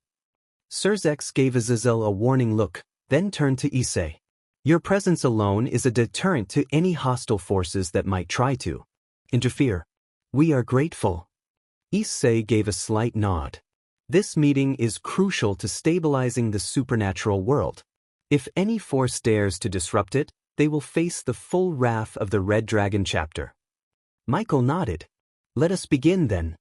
Surzex gave Azazel a warning look, then turned to Issei. Your presence alone is a deterrent to any hostile forces that might try to interfere. We are grateful. Issei gave a slight nod. This meeting is crucial to stabilizing the supernatural world. If any force dares to disrupt it, they will face the full wrath of the Red Dragon chapter. Michael nodded. Let us begin then.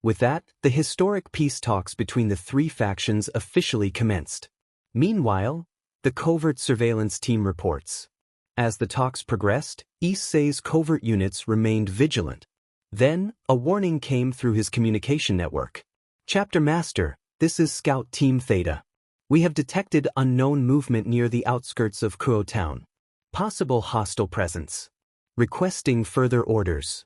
With that, the historic peace talks between the three factions officially commenced. Meanwhile, the covert surveillance team reports. As the talks progressed, Issei's covert units remained vigilant. Then, a warning came through his communication network. Chapter Master, this is Scout Team Theta. We have detected unknown movement near the outskirts of Kyoto town. Possible hostile presence. Requesting further orders.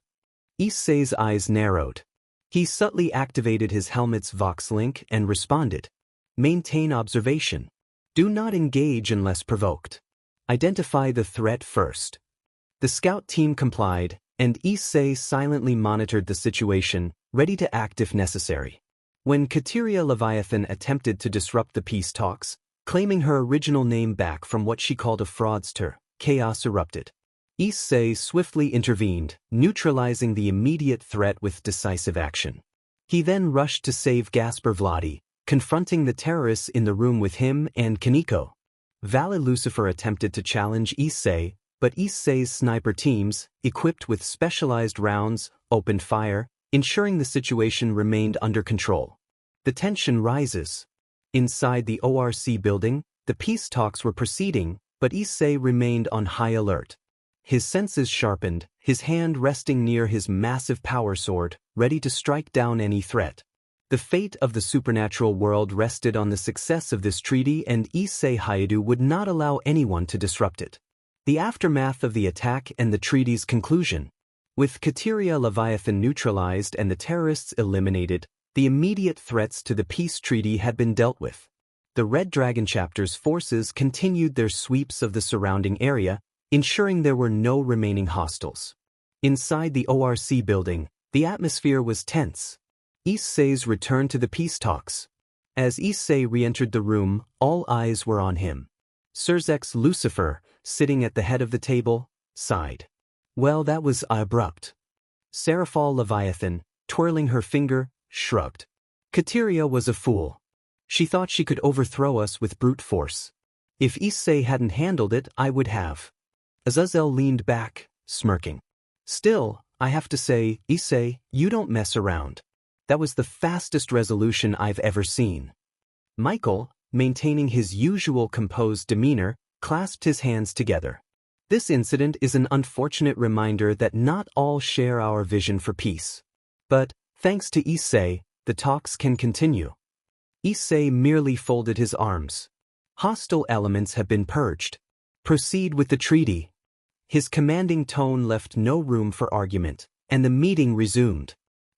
Issei's eyes narrowed. He subtly activated his helmet's Vox link and responded. Maintain observation. Do not engage unless provoked. Identify the threat first. The scout team complied, and Issei silently monitored the situation, ready to act if necessary. When Kateria Leviathan attempted to disrupt the peace talks, claiming her original name back from what she called a fraudster, chaos erupted. Issei swiftly intervened, neutralizing the immediate threat with decisive action. He then rushed to save Gasper Vladi, confronting the terrorists in the room with him and Koneko. Vali Lucifer attempted to challenge Issei, but Issei's sniper teams, equipped with specialized rounds, opened fire, ensuring the situation remained under control. The tension rises. Inside the ORC building, the peace talks were proceeding, but Issei remained on high alert. His senses sharpened, his hand resting near his massive power sword, ready to strike down any threat. The fate of the supernatural world rested on the success of this treaty, and Issei Hyoudou would not allow anyone to disrupt it. The aftermath of the attack and the treaty's conclusion. With Kateria Leviathan neutralized and the terrorists eliminated, the immediate threats to the peace treaty had been dealt with. The Red Dragon chapter's forces continued their sweeps of the surrounding area, ensuring there were no remaining hostiles. Inside the ORC building, the atmosphere was tense. Issei's return to the peace talks. As Issei re-entered the room, all eyes were on him. Surzex Lucifer, sitting at the head of the table, sighed. Well, that was abrupt. Seraphal Leviathan, twirling her finger, shrugged. Kateria was a fool. She thought she could overthrow us with brute force. If Issei hadn't handled it, I would have. Azazel leaned back, smirking. Still, I have to say, Issei, you don't mess around. That was the fastest resolution I've ever seen. Michael, maintaining his usual composed demeanor, clasped his hands together. This incident is an unfortunate reminder that not all share our vision for peace. But, thanks to Issei, the talks can continue. Issei merely folded his arms. Hostile elements have been purged. Proceed with the treaty. His commanding tone left no room for argument, and the meeting resumed.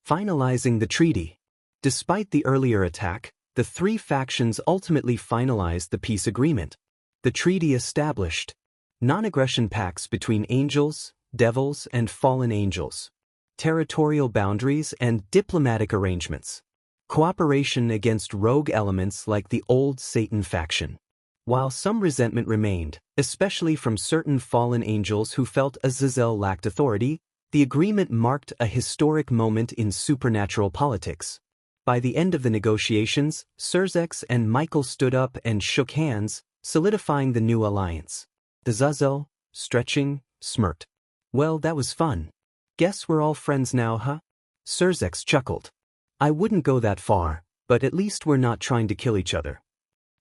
Finalizing the treaty. Despite the earlier attack, the three factions ultimately finalized the peace agreement. The treaty established non-aggression pacts between angels, devils, and fallen angels, territorial boundaries and diplomatic arrangements, cooperation against rogue elements like the old Satan faction. While some resentment remained, especially from certain fallen angels who felt Azazel lacked authority, the agreement marked a historic moment in supernatural politics. By the end of the negotiations, Surzex and Michael stood up and shook hands, solidifying the new alliance. Azazel, stretching, smirked. Well, that was fun. Guess we're all friends now, huh? Surzex chuckled. I wouldn't go that far, but at least we're not trying to kill each other.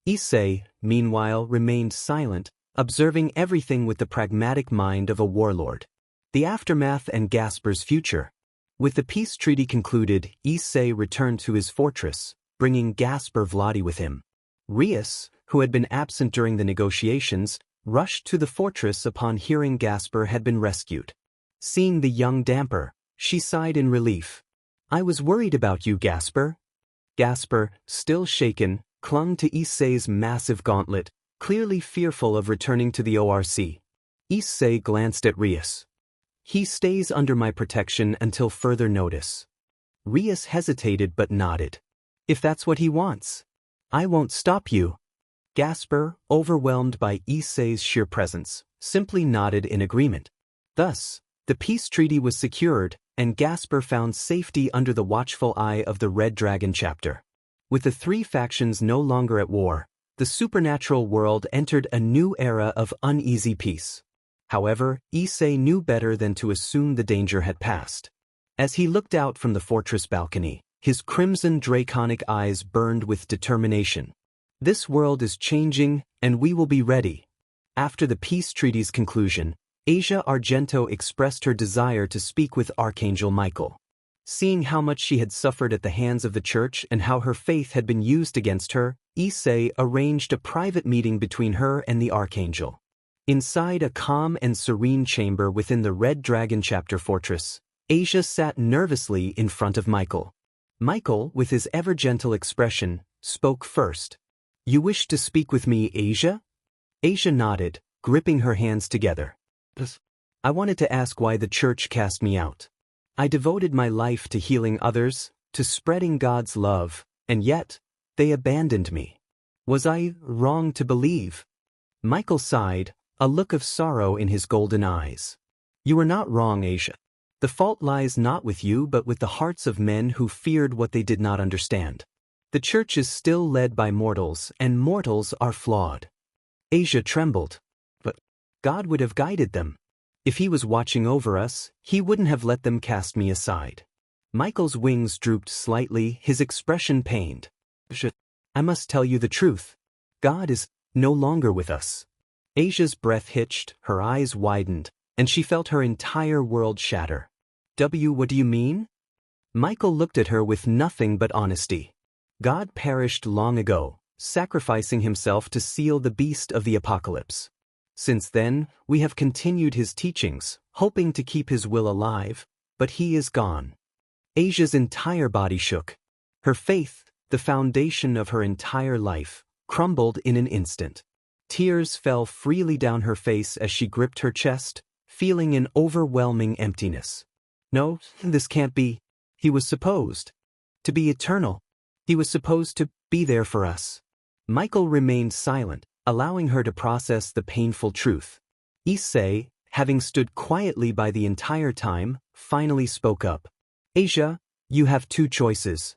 Issei, meanwhile, remained silent, observing everything with the pragmatic mind of a warlord. The aftermath and Gasper's future. With the peace treaty concluded, Issei returned to his fortress, bringing Gasper Vladi with him. Rias, who had been absent during the negotiations, rushed to the fortress upon hearing Gasper had been rescued. Seeing the young damper, she sighed in relief. I was worried about you, Gasper. Gasper, still shaken, clung to Issei's massive gauntlet, clearly fearful of returning to the ORC. Issei glanced at Rias. He stays under my protection until further notice. Rias hesitated but nodded. If that's what he wants. I won't stop you. Gasper, overwhelmed by Issei's sheer presence, simply nodded in agreement. Thus, the peace treaty was secured, and Gasper found safety under the watchful eye of the Red Dragon chapter. With the three factions no longer at war, the supernatural world entered a new era of uneasy peace. However, Issei knew better than to assume the danger had passed. As he looked out from the fortress balcony, his crimson draconic eyes burned with determination. This world is changing, and we will be ready. After the peace treaty's conclusion, Asia Argento expressed her desire to speak with Archangel Michael. Seeing how much she had suffered at the hands of the church and how her faith had been used against her, Issei arranged a private meeting between her and the Archangel. Inside a calm and serene chamber within the Red Dragon Chapter Fortress, Asia sat nervously in front of Michael. Michael, with his ever-gentle expression, spoke first. "You wish to speak with me, Asia?" Asia nodded, gripping her hands together. "I wanted to ask why the church cast me out. I devoted my life to healing others, to spreading God's love, and yet, they abandoned me. Was I wrong to believe?" Michael sighed, a look of sorrow in his golden eyes. "You are not wrong, Asia. The fault lies not with you but with the hearts of men who feared what they did not understand. The church is still led by mortals, and mortals are flawed." Asia trembled. "But God would have guided them. If he was watching over us, he wouldn't have let them cast me aside." Michael's wings drooped slightly, his expression pained. "I must tell you the truth. God is no longer with us." Asia's breath hitched, her eyes widened, and she felt her entire world shatter. What do you mean?" Michael looked at her with nothing but honesty. "God perished long ago, sacrificing himself to seal the beast of the apocalypse. Since then, we have continued his teachings, hoping to keep his will alive, but he is gone." Asia's entire body shook. Her faith, the foundation of her entire life, crumbled in an instant. Tears fell freely down her face as she gripped her chest, feeling an overwhelming emptiness. "No, this can't be. He was supposed to be eternal. He was supposed to be there for us." Michael remained silent, allowing her to process the painful truth. Issei, having stood quietly by the entire time, finally spoke up. "Asia, you have two choices."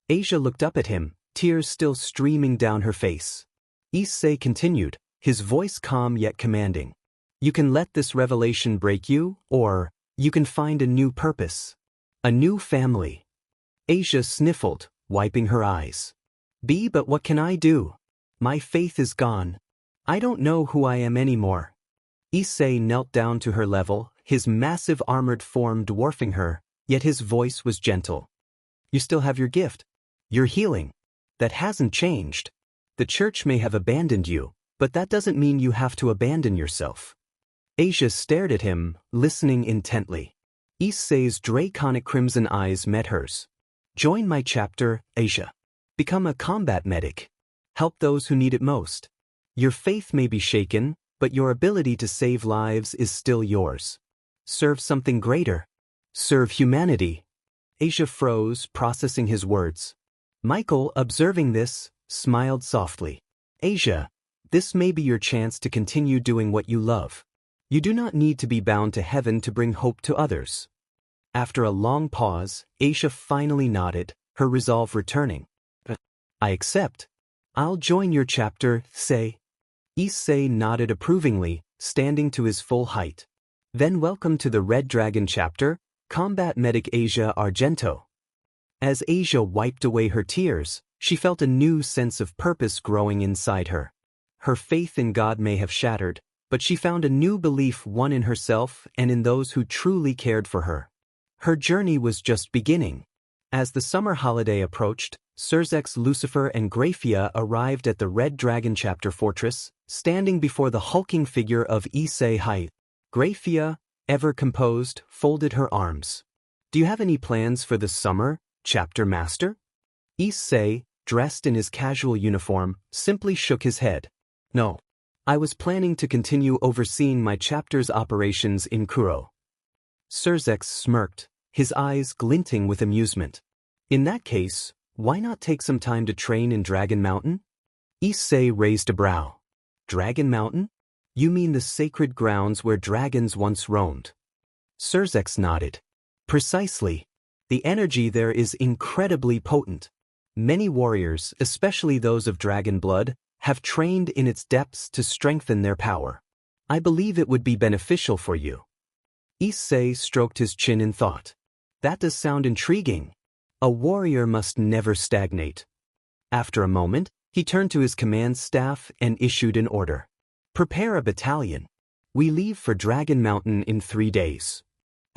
Asia looked up at him, tears still streaming down her face. Issei continued, his voice calm yet commanding. "You can let this revelation break you, or you can find a new purpose. A new family." Asia sniffled, wiping her eyes. But what can I do? My faith is gone. I don't know who I am anymore." Issei knelt down to her level, his massive armored form dwarfing her, yet his voice was gentle. "You still have your gift. Your healing. That hasn't changed. The church may have abandoned you, but that doesn't mean you have to abandon yourself." Asia stared at him, listening intently. Issei's draconic crimson eyes met hers. "Join my chapter, Asia. Become a combat medic. Help those who need it most. Your faith may be shaken, but your ability to save lives is still yours. Serve something greater. Serve humanity." Asia froze, processing his words. Michael, observing this, smiled softly. "Asia, this may be your chance to continue doing what you love. You do not need to be bound to heaven to bring hope to others." After a long pause, Asia finally nodded, her resolve returning. "I accept. I'll join your chapter, Issei." Issei nodded approvingly, standing to his full height. "Then welcome to the Red Dragon chapter, Combat Medic Asia Argento." As Asia wiped away her tears, she felt a new sense of purpose growing inside her. Her faith in God may have shattered, but she found a new belief won in herself and in those who truly cared for her. Her journey was just beginning. As the summer holiday approached, Surzex, Lucifer and Graia arrived at the Red Dragon Chapter Fortress, standing before the hulking figure of Issei Hyoudou. Graia, ever composed, folded her arms. "Do you have any plans for the summer, Chapter Master?" Issei, dressed in his casual uniform, simply shook his head. "No. I was planning to continue overseeing my chapter's operations in Kuro." Surzex smirked, his eyes glinting with amusement. "In that case, why not take some time to train in Dragon Mountain?" Issei raised a brow. "Dragon Mountain? You mean the sacred grounds where dragons once roamed?" Surzex nodded. "Precisely. The energy there is incredibly potent. Many warriors, especially those of dragon blood, have trained in its depths to strengthen their power. I believe it would be beneficial for you." Issei stroked his chin in thought. "That does sound intriguing. A warrior must never stagnate." After a moment, he turned to his command staff and issued an order. "Prepare a battalion. We leave for Dragon Mountain in 3 days.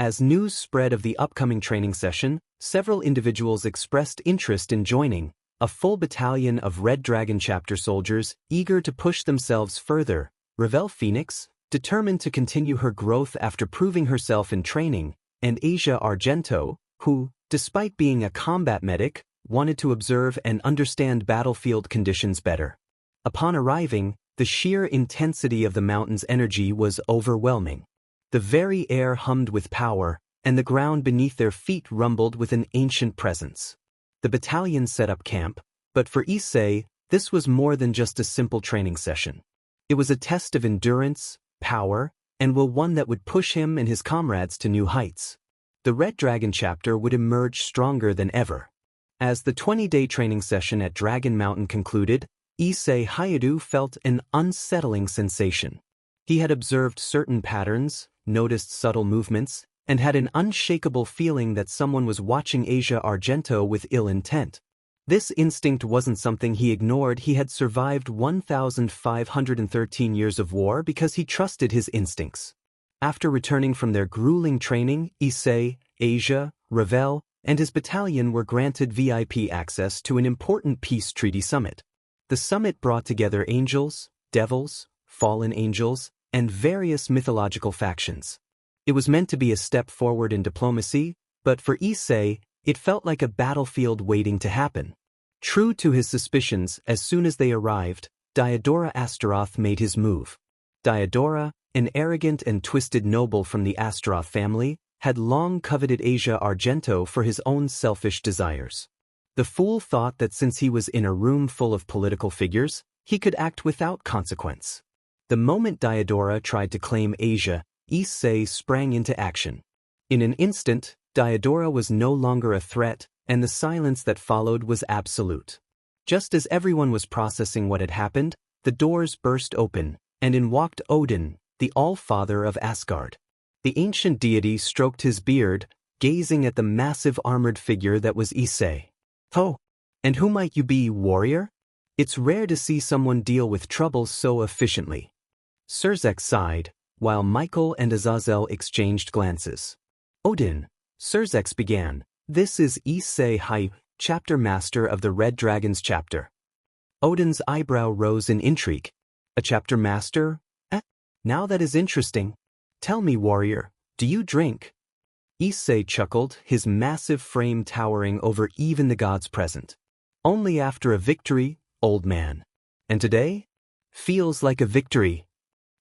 As news spread of the upcoming training session, several individuals expressed interest in joining, a full battalion of Red Dragon chapter soldiers eager to push themselves further. Ravel Phoenix, determined to continue her growth after proving herself in training, and Asia Argento, who, despite being a combat medic, wanted to observe and understand battlefield conditions better. Upon arriving, the sheer intensity of the mountain's energy was overwhelming. The very air hummed with power, and the ground beneath their feet rumbled with an ancient presence. The battalion set up camp, but for Issei, this was more than just a simple training session. It was a test of endurance, power, and one that would push him and his comrades to new heights. The Red Dragon chapter would emerge stronger than ever. As the 20-day training session at Dragon Mountain concluded, Issei Hyoudou felt an unsettling sensation. He had observed certain patterns, noticed subtle movements, and had an unshakable feeling that someone was watching Asia Argento with ill intent. This instinct wasn't something he ignored. He had survived 1,513 years of war because he trusted his instincts. After returning from their grueling training, Issei, Asia, Ravel, and his battalion were granted VIP access to an important peace treaty summit. The summit brought together angels, devils, fallen angels, and various mythological factions. It was meant to be a step forward in diplomacy, but for Issei, it felt like a battlefield waiting to happen. True to his suspicions, as soon as they arrived, Diodora Astaroth made his move. Diodora, an arrogant and twisted noble from the Astaroth family, had long coveted Asia Argento for his own selfish desires. The fool thought that since he was in a room full of political figures, he could act without consequence. The moment Diodora tried to claim Asia, Issei sprang into action. In an instant, Diodora was no longer a threat, and the silence that followed was absolute. Just as everyone was processing what had happened, the doors burst open, and in walked Odin, the All-Father of Asgard. The ancient deity stroked his beard, gazing at the massive armored figure that was Issei. "Oh, and who might you be, warrior? It's rare to see someone deal with trouble so efficiently." Surzek sighed, while Michael and Azazel exchanged glances. "Odin," Surzek began, "this is Issei Hyoudou, chapter master of the Red Dragon's chapter." Odin's eyebrow rose in intrigue. "A chapter master? Now that is interesting. Tell me, warrior, do you drink?" Issei chuckled, his massive frame towering over even the gods present. "Only after a victory, old man. And today? Feels like a victory."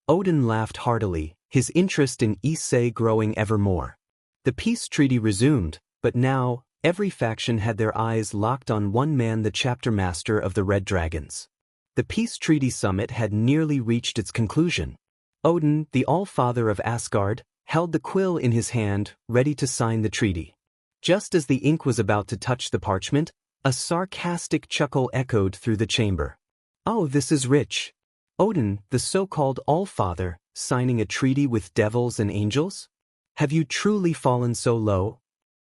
Odin laughed heartily, his interest in Issei growing ever more. The peace treaty resumed, but now, every faction had their eyes locked on one man, the chapter master of the Red Dragons. The peace treaty summit had nearly reached its conclusion. Odin, the All-Father of Asgard, held the quill in his hand, ready to sign the treaty. Just as the ink was about to touch the parchment, a sarcastic chuckle echoed through the chamber. "Oh, this is rich. Odin, the so-called All-Father, signing a treaty with devils and angels? Have you truly fallen so low?"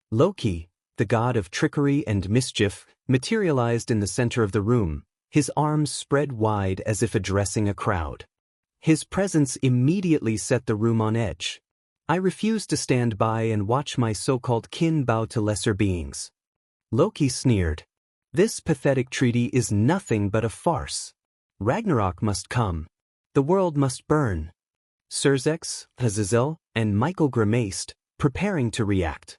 Loki, the god of trickery and mischief, materialized in the center of the room, his arms spread wide as if addressing a crowd. His presence immediately set the room on edge. "I refuse to stand by and watch my so-called kin bow to lesser beings." Loki sneered. "This pathetic treaty is nothing but a farce. Ragnarok must come. The world must burn." Surzek, Azazel, and Michael grimaced, preparing to react.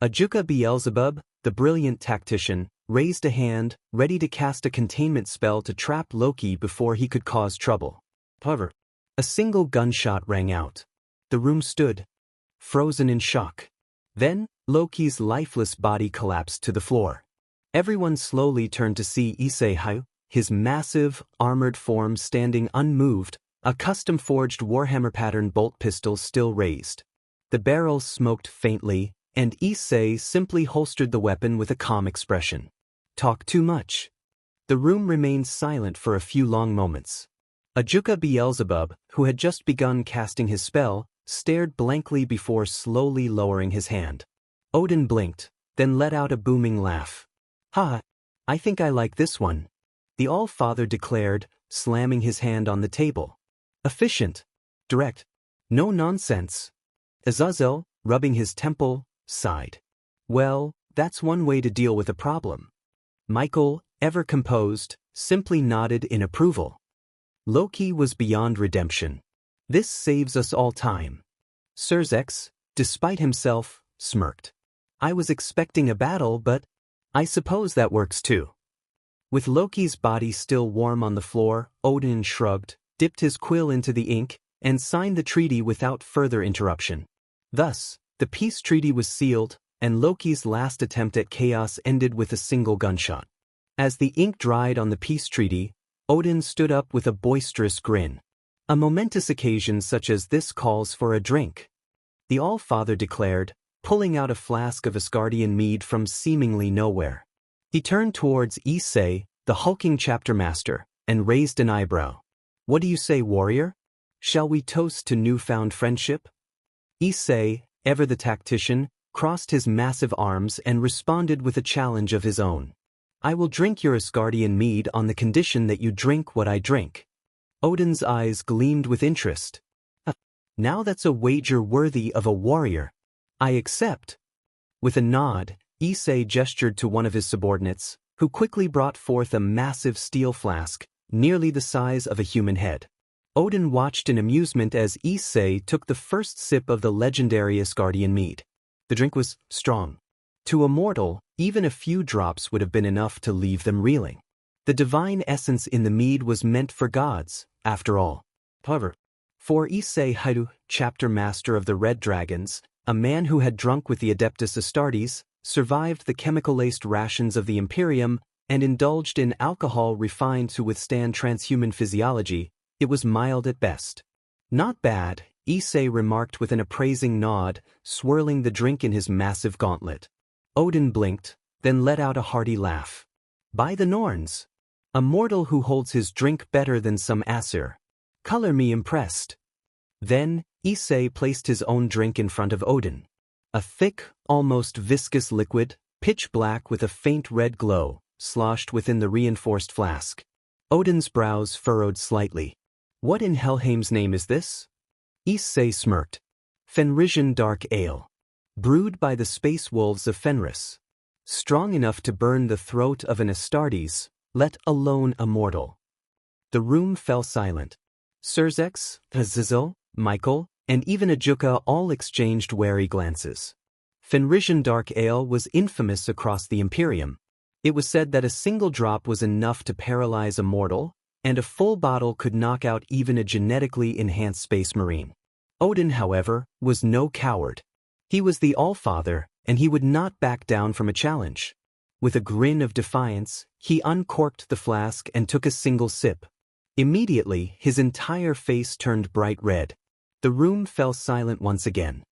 Ajuka Beelzebub, the brilliant tactician, raised a hand, ready to cast a containment spell to trap Loki before he could cause trouble. However, a single gunshot rang out. The room stood, frozen in shock. Then, Loki's lifeless body collapsed to the floor. Everyone slowly turned to see Issei Hyoudou, his massive, armored form standing unmoved, a custom-forged Warhammer pattern bolt pistol still raised. The barrel smoked faintly, and Issei simply holstered the weapon with a calm expression. "Talk too much." The room remained silent for a few long moments. Ajuka Beelzebub, who had just begun casting his spell, stared blankly before slowly lowering his hand. Odin blinked, then let out a booming laugh. "Ha! I think I like this one," the All-Father declared, slamming his hand on the table. "Efficient. Direct. No nonsense. Azazel, rubbing his temple, sighed. Well, that's one way to deal with a problem. Michael, ever composed, simply nodded in approval. Loki was beyond redemption. This saves us all time. Surzex, despite himself, smirked. I was expecting a battle, but I suppose that works too. With Loki's body still warm on the floor, Odin shrugged, dipped his quill into the ink, and signed the treaty without further interruption. Thus, the peace treaty was sealed, and Loki's last attempt at chaos ended with a single gunshot. As the ink dried on the peace treaty, Odin stood up with a boisterous grin. A momentous occasion such as this calls for a drink, the All-Father declared, pulling out a flask of Asgardian mead from seemingly nowhere. He turned towards Issei, the hulking chapter master, and raised an eyebrow. What do you say, warrior? Shall we toast to newfound friendship? Issei, ever the tactician, crossed his massive arms and responded with a challenge of his own. I will drink your Asgardian mead on the condition that you drink what I drink. Odin's eyes gleamed with interest. Now that's a wager worthy of a warrior. I accept. With a nod, Issei gestured to one of his subordinates, who quickly brought forth a massive steel flask, nearly the size of a human head. Odin watched in amusement as Issei took the first sip of the legendary Asgardian mead. The drink was strong. To a mortal, even a few drops would have been enough to leave them reeling. The divine essence in the mead was meant for gods, after all. However, for Issei Hyoudou, chapter master of the Red Dragons, a man who had drunk with the Adeptus Astartes, survived the chemical-laced rations of the Imperium, and indulged in alcohol refined to withstand transhuman physiology, it was mild at best. Not bad, Issei remarked with an appraising nod, swirling the drink in his massive gauntlet. Odin blinked, then let out a hearty laugh. By the Norns! A mortal who holds his drink better than some Aesir. Color me impressed. Then, Issei placed his own drink in front of Odin. A thick, almost viscous liquid, pitch black with a faint red glow, sloshed within the reinforced flask. Odin's brows furrowed slightly. What in Helheim's name is this? Issei smirked. Fenrisian Dark Ale. Brewed by the space wolves of Fenris. Strong enough to burn the throat of an Astartes, let alone a mortal. The room fell silent. Surzex, Azazel, Michael, and even Ajuka all exchanged wary glances. Fenrisian Dark Ale was infamous across the Imperium. It was said that a single drop was enough to paralyze a mortal, and a full bottle could knock out even a genetically enhanced space marine. Odin, however, was no coward. He was the All-Father, and he would not back down from a challenge. With a grin of defiance, he uncorked the flask and took a single sip. Immediately, his entire face turned bright red. The room fell silent once again.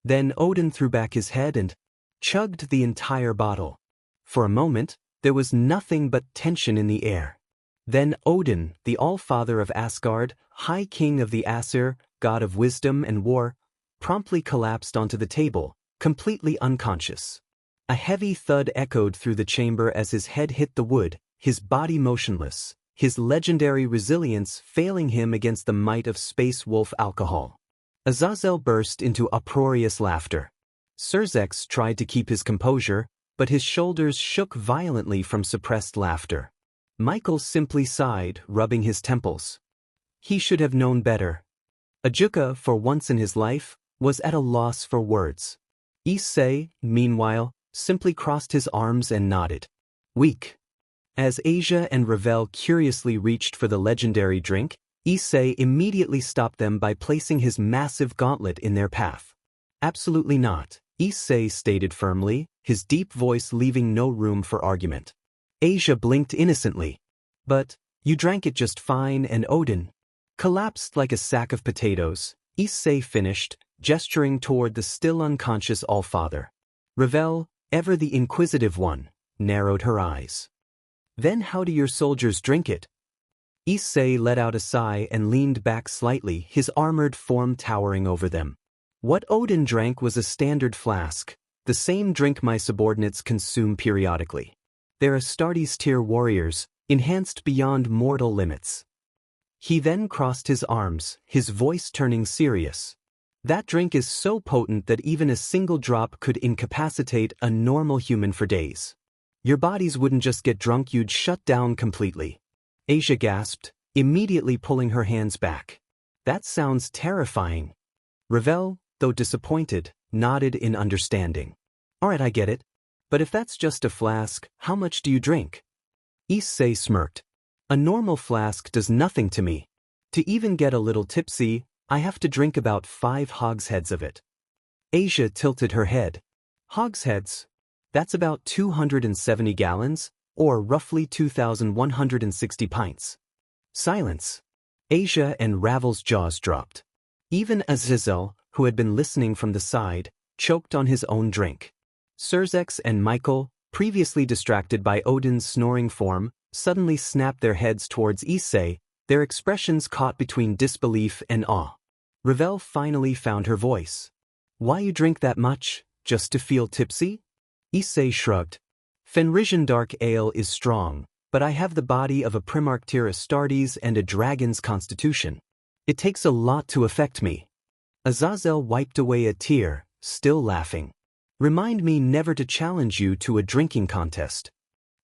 Then Odin threw back his head and chugged the entire bottle. For a moment, there was nothing but tension in the air. Then Odin, the All-Father of Asgard, High King of the Aesir, God of Wisdom and War, promptly collapsed onto the table, completely unconscious. A heavy thud echoed through the chamber as his head hit the wood, his body motionless, his legendary resilience failing him against the might of space wolf alcohol. Azazel burst into uproarious laughter. Surzex tried to keep his composure, but his shoulders shook violently from suppressed laughter. Michael simply sighed, rubbing his temples. He should have known better. Ajuka, for once in his life, was at a loss for words. Issei, meanwhile, simply crossed his arms and nodded. Weak. As Asia and Ravel curiously reached for the legendary drink, Issei immediately stopped them by placing his massive gauntlet in their path. Absolutely not, Issei stated firmly, his deep voice leaving no room for argument. Asia blinked innocently. But, you drank it just fine, and Odin collapsed like a sack of potatoes, Issei finished, gesturing toward the still unconscious All-Father. Ravel, ever the inquisitive one, narrowed her eyes. Then how do your soldiers drink it? Issei let out a sigh and leaned back slightly, his armored form towering over them. What Odin drank was a standard flask, the same drink my subordinates consume periodically. They're Astartes tier warriors, enhanced beyond mortal limits. He then crossed his arms, his voice turning serious. That drink is so potent that even a single drop could incapacitate a normal human for days. Your bodies wouldn't just get drunk, you'd shut down completely. Asia gasped, immediately pulling her hands back. That sounds terrifying. Ravel, though disappointed, nodded in understanding. Alright, I get it. But if that's just a flask, how much do you drink? Issei smirked. A normal flask does nothing to me. To even get a little tipsy, I have to drink about 5 hogsheads of it. Asia tilted her head. Hogsheads? That's about 270 gallons, or roughly 2,160 pints. Silence. Asia and Ravel's jaws dropped. Even Azazel, who had been listening from the side, choked on his own drink. Surzex and Michael, previously distracted by Odin's snoring form, suddenly snapped their heads towards Issei, their expressions caught between disbelief and awe. Ravel finally found her voice. Why you drink that much, just to feel tipsy? Issei shrugged. Fenrisian dark ale is strong, but I have the body of a Primarch tier Astartes and a dragon's constitution. It takes a lot to affect me. Azazel wiped away a tear, still laughing. Remind me never to challenge you to a drinking contest.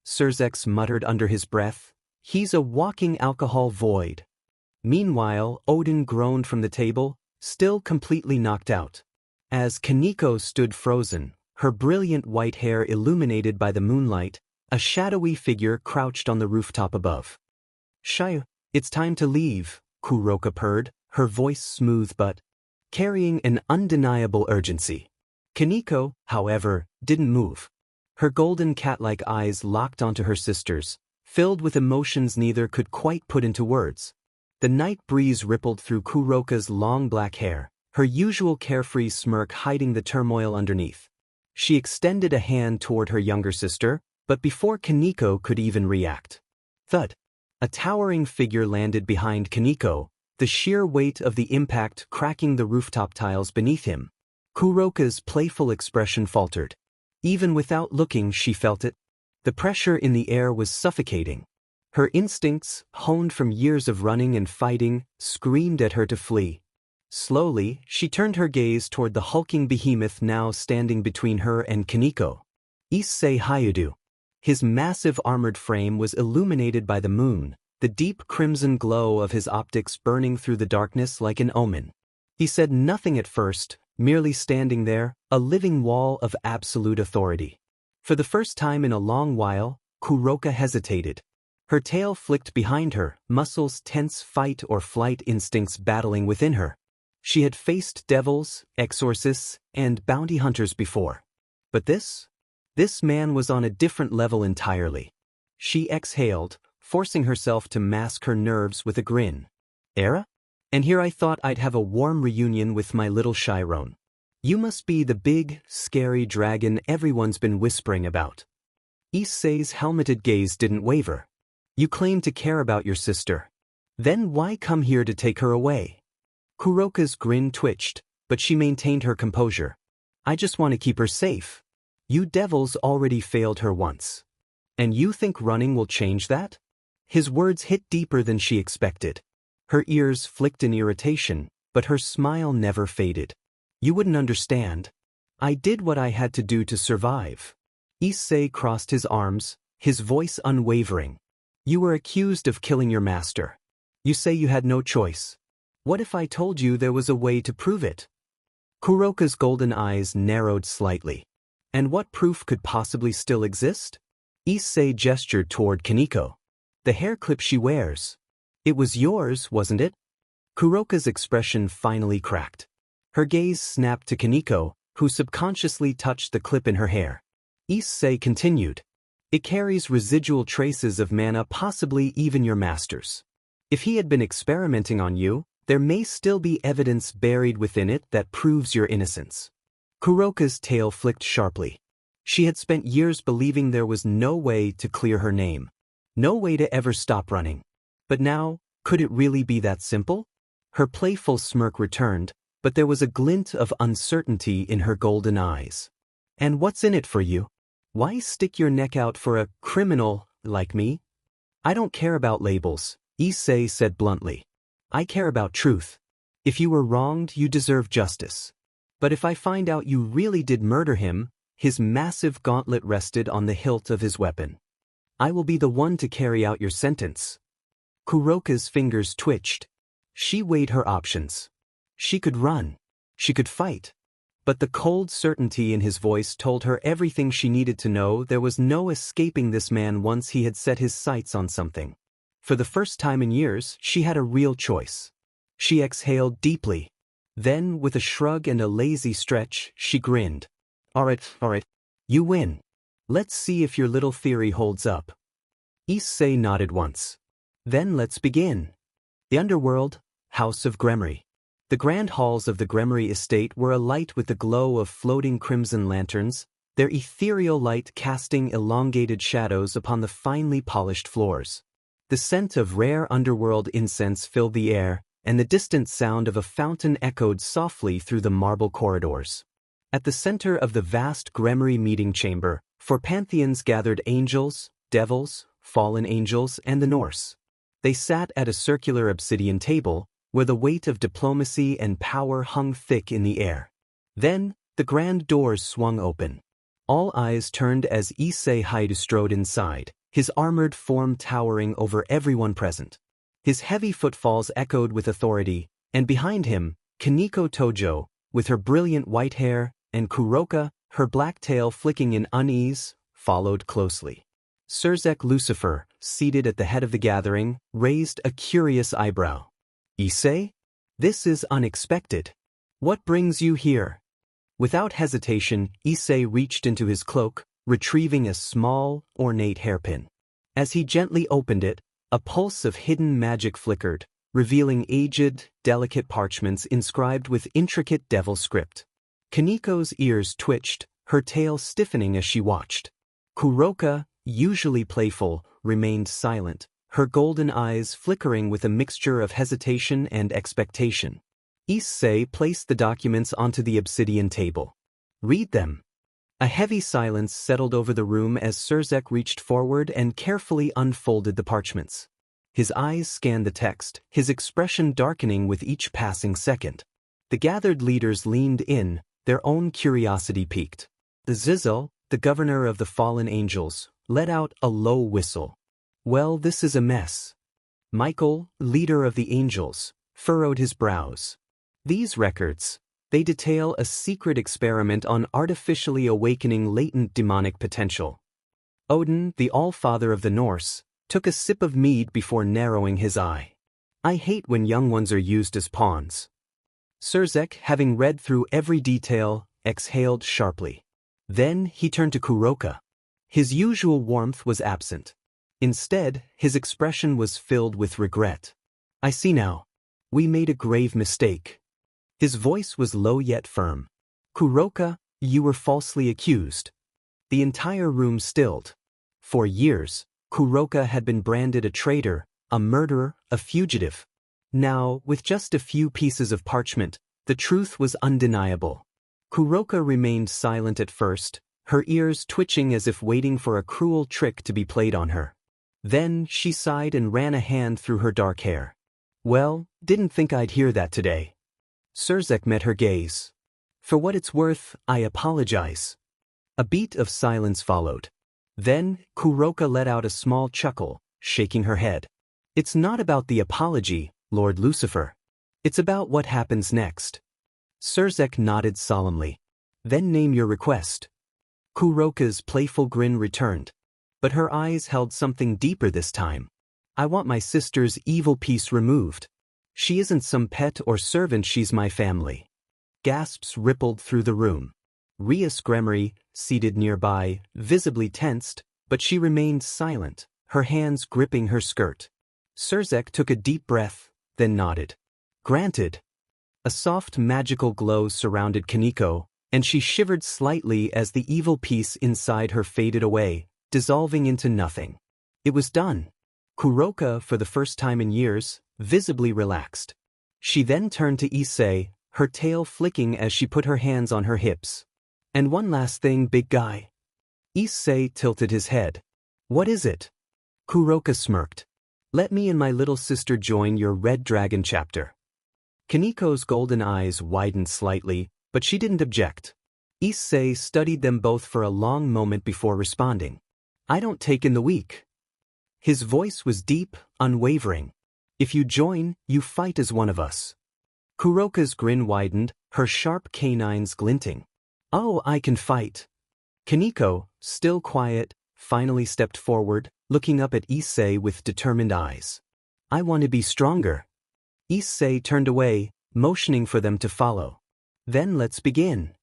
Surzex muttered under his breath. He's a walking alcohol void. Meanwhile, Odin groaned from the table, still completely knocked out. As Koneko stood frozen, her brilliant white hair illuminated by the moonlight, a shadowy figure crouched on the rooftop above. Shidu, it's time to leave, Kuroka purred, her voice smooth but carrying an undeniable urgency. Koneko, however, didn't move. Her golden cat-like eyes locked onto her sister's, filled with emotions neither could quite put into words. The night breeze rippled through Kuroka's long black hair, her usual carefree smirk hiding the turmoil underneath. She extended a hand toward her younger sister, but before Koneko could even react. Thud. A towering figure landed behind Koneko, the sheer weight of the impact cracking the rooftop tiles beneath him. Kuroka's playful expression faltered. Even without looking, she felt it. The pressure in the air was suffocating. Her instincts, honed from years of running and fighting, screamed at her to flee. Slowly, she turned her gaze toward the hulking behemoth now standing between her and Koneko. Issei Hyoudou. His massive armored frame was illuminated by the moon, the deep crimson glow of his optics burning through the darkness like an omen. He said nothing at first, merely standing there, a living wall of absolute authority. For the first time in a long while, Kuroka hesitated. Her tail flicked behind her, muscles tense, fight or flight instincts battling within her. She had faced devils, exorcists, and bounty hunters before. But this man was on a different level entirely. She exhaled, forcing herself to mask her nerves with a grin. Era? And here I thought I'd have a warm reunion with my little Chiron. You must be the big, scary dragon everyone's been whispering about. Issei's helmeted gaze didn't waver. You claim to care about your sister. Then why come here to take her away? Kuroka's grin twitched, but she maintained her composure. I just want to keep her safe. You devils already failed her once. And you think running will change that? His words hit deeper than she expected. Her ears flicked in irritation, but her smile never faded. You wouldn't understand. I did what I had to do to survive. Issei crossed his arms, his voice unwavering. You were accused of killing your master. You say you had no choice. What if I told you there was a way to prove it? Kuroka's golden eyes narrowed slightly. And what proof could possibly still exist? Issei gestured toward Koneko. The hair clip she wears. It was yours, wasn't it? Kuroka's expression finally cracked. Her gaze snapped to Koneko, who subconsciously touched the clip in her hair. Issei continued. It carries residual traces of mana, possibly even your master's. If he had been experimenting on you, there may still be evidence buried within it that proves your innocence. Kuroka's tail flicked sharply. She had spent years believing there was no way to clear her name. No way to ever stop running. But now, could it really be that simple? Her playful smirk returned, but there was a glint of uncertainty in her golden eyes. And what's in it for you? Why stick your neck out for a criminal like me? I don't care about labels, Issei said bluntly. I care about truth. If you were wronged, you deserve justice. But if I find out you really did murder him, his massive gauntlet rested on the hilt of his weapon. I will be the one to carry out your sentence. Kuroka's fingers twitched. She weighed her options. She could run. She could fight. But the cold certainty in his voice told her everything she needed to know. There was no escaping this man once he had set his sights on something. For the first time in years, she had a real choice. She exhaled deeply. Then, with a shrug and a lazy stretch, she grinned. All right. You win. Let's see if your little theory holds up. Issei nodded once. Then let's begin. The underworld, House of Gremory. The grand halls of the Gremory estate were alight with the glow of floating crimson lanterns, their ethereal light casting elongated shadows upon the finely polished floors. The scent of rare underworld incense filled the air, and the distant sound of a fountain echoed softly through the marble corridors. At the center of the vast Gremory meeting chamber, for pantheons gathered angels, devils, fallen angels, and the Norse. They sat at a circular obsidian table, where the weight of diplomacy and power hung thick in the air. Then, the grand doors swung open. All eyes turned as Issei Hyoudou strode inside, his armored form towering over everyone present. His heavy footfalls echoed with authority, and behind him, Koneko Tojo, with her brilliant white hair, and Kuroka, her black tail flicking in unease, followed closely. Surzek Lucifer, seated at the head of the gathering, raised a curious eyebrow. Issei? This is unexpected. What brings you here? Without hesitation, Issei reached into his cloak, retrieving a small, ornate hairpin. As he gently opened it, a pulse of hidden magic flickered, revealing aged, delicate parchments inscribed with intricate devil script. Koneko's ears twitched, her tail stiffening as she watched. Kuroka, usually playful, remained silent, her golden eyes flickering with a mixture of hesitation and expectation. Issei placed the documents onto the obsidian table. Read them. A heavy silence settled over the room as Surzek reached forward and carefully unfolded the parchments. His eyes scanned the text, his expression darkening with each passing second. The gathered leaders leaned in, their own curiosity piqued. The Zizel, the governor of the fallen angels, let out a low whistle. Well, this is a mess. Michael, leader of the angels, furrowed his brows. These records, they detail a secret experiment on artificially awakening latent demonic potential. Odin, the All-Father of the Norse, took a sip of mead before narrowing his eye. I hate when young ones are used as pawns. Surzek, having read through every detail, exhaled sharply. Then he turned to Kuroka. His usual warmth was absent. Instead, his expression was filled with regret. I see now. We made a grave mistake. His voice was low yet firm. Kuroka, you were falsely accused. The entire room stilled. For years, Kuroka had been branded a traitor, a murderer, a fugitive. Now, with just a few pieces of parchment, the truth was undeniable. Kuroka remained silent at first, her ears twitching as if waiting for a cruel trick to be played on her. Then she sighed and ran a hand through her dark hair. Well, didn't think I'd hear that today. Surzek met her gaze. For what it's worth, I apologize. A beat of silence followed. Then, Kuroka let out a small chuckle, shaking her head. It's not about the apology, Lord Lucifer. It's about what happens next. Surzek nodded solemnly. Then name your request. Kuroka's playful grin returned, but her eyes held something deeper this time. I want my sister's evil piece removed. She isn't some pet or servant, she's my family. Gasps rippled through the room. Rias Gremory, seated nearby, visibly tensed, but she remained silent, her hands gripping her skirt. Surzek took a deep breath, then nodded. Granted. A soft magical glow surrounded Koneko, and she shivered slightly as the evil piece inside her faded away, dissolving into nothing. It was done. Kuroka, for the first time in years, visibly relaxed. She then turned to Issei, her tail flicking as she put her hands on her hips. And one last thing, big guy. Issei tilted his head. What is it? Kuroka smirked. Let me and my little sister join your Red Dragon chapter. Koneko's golden eyes widened slightly, but she didn't object. Issei studied them both for a long moment before responding. I don't take in the weak. His voice was deep, unwavering. If you join, you fight as one of us. Kuroka's grin widened, her sharp canines glinting. Oh, I can fight. Koneko, still quiet, finally stepped forward, looking up at Issei with determined eyes. I want to be stronger. Issei turned away, motioning for them to follow. Then let's begin.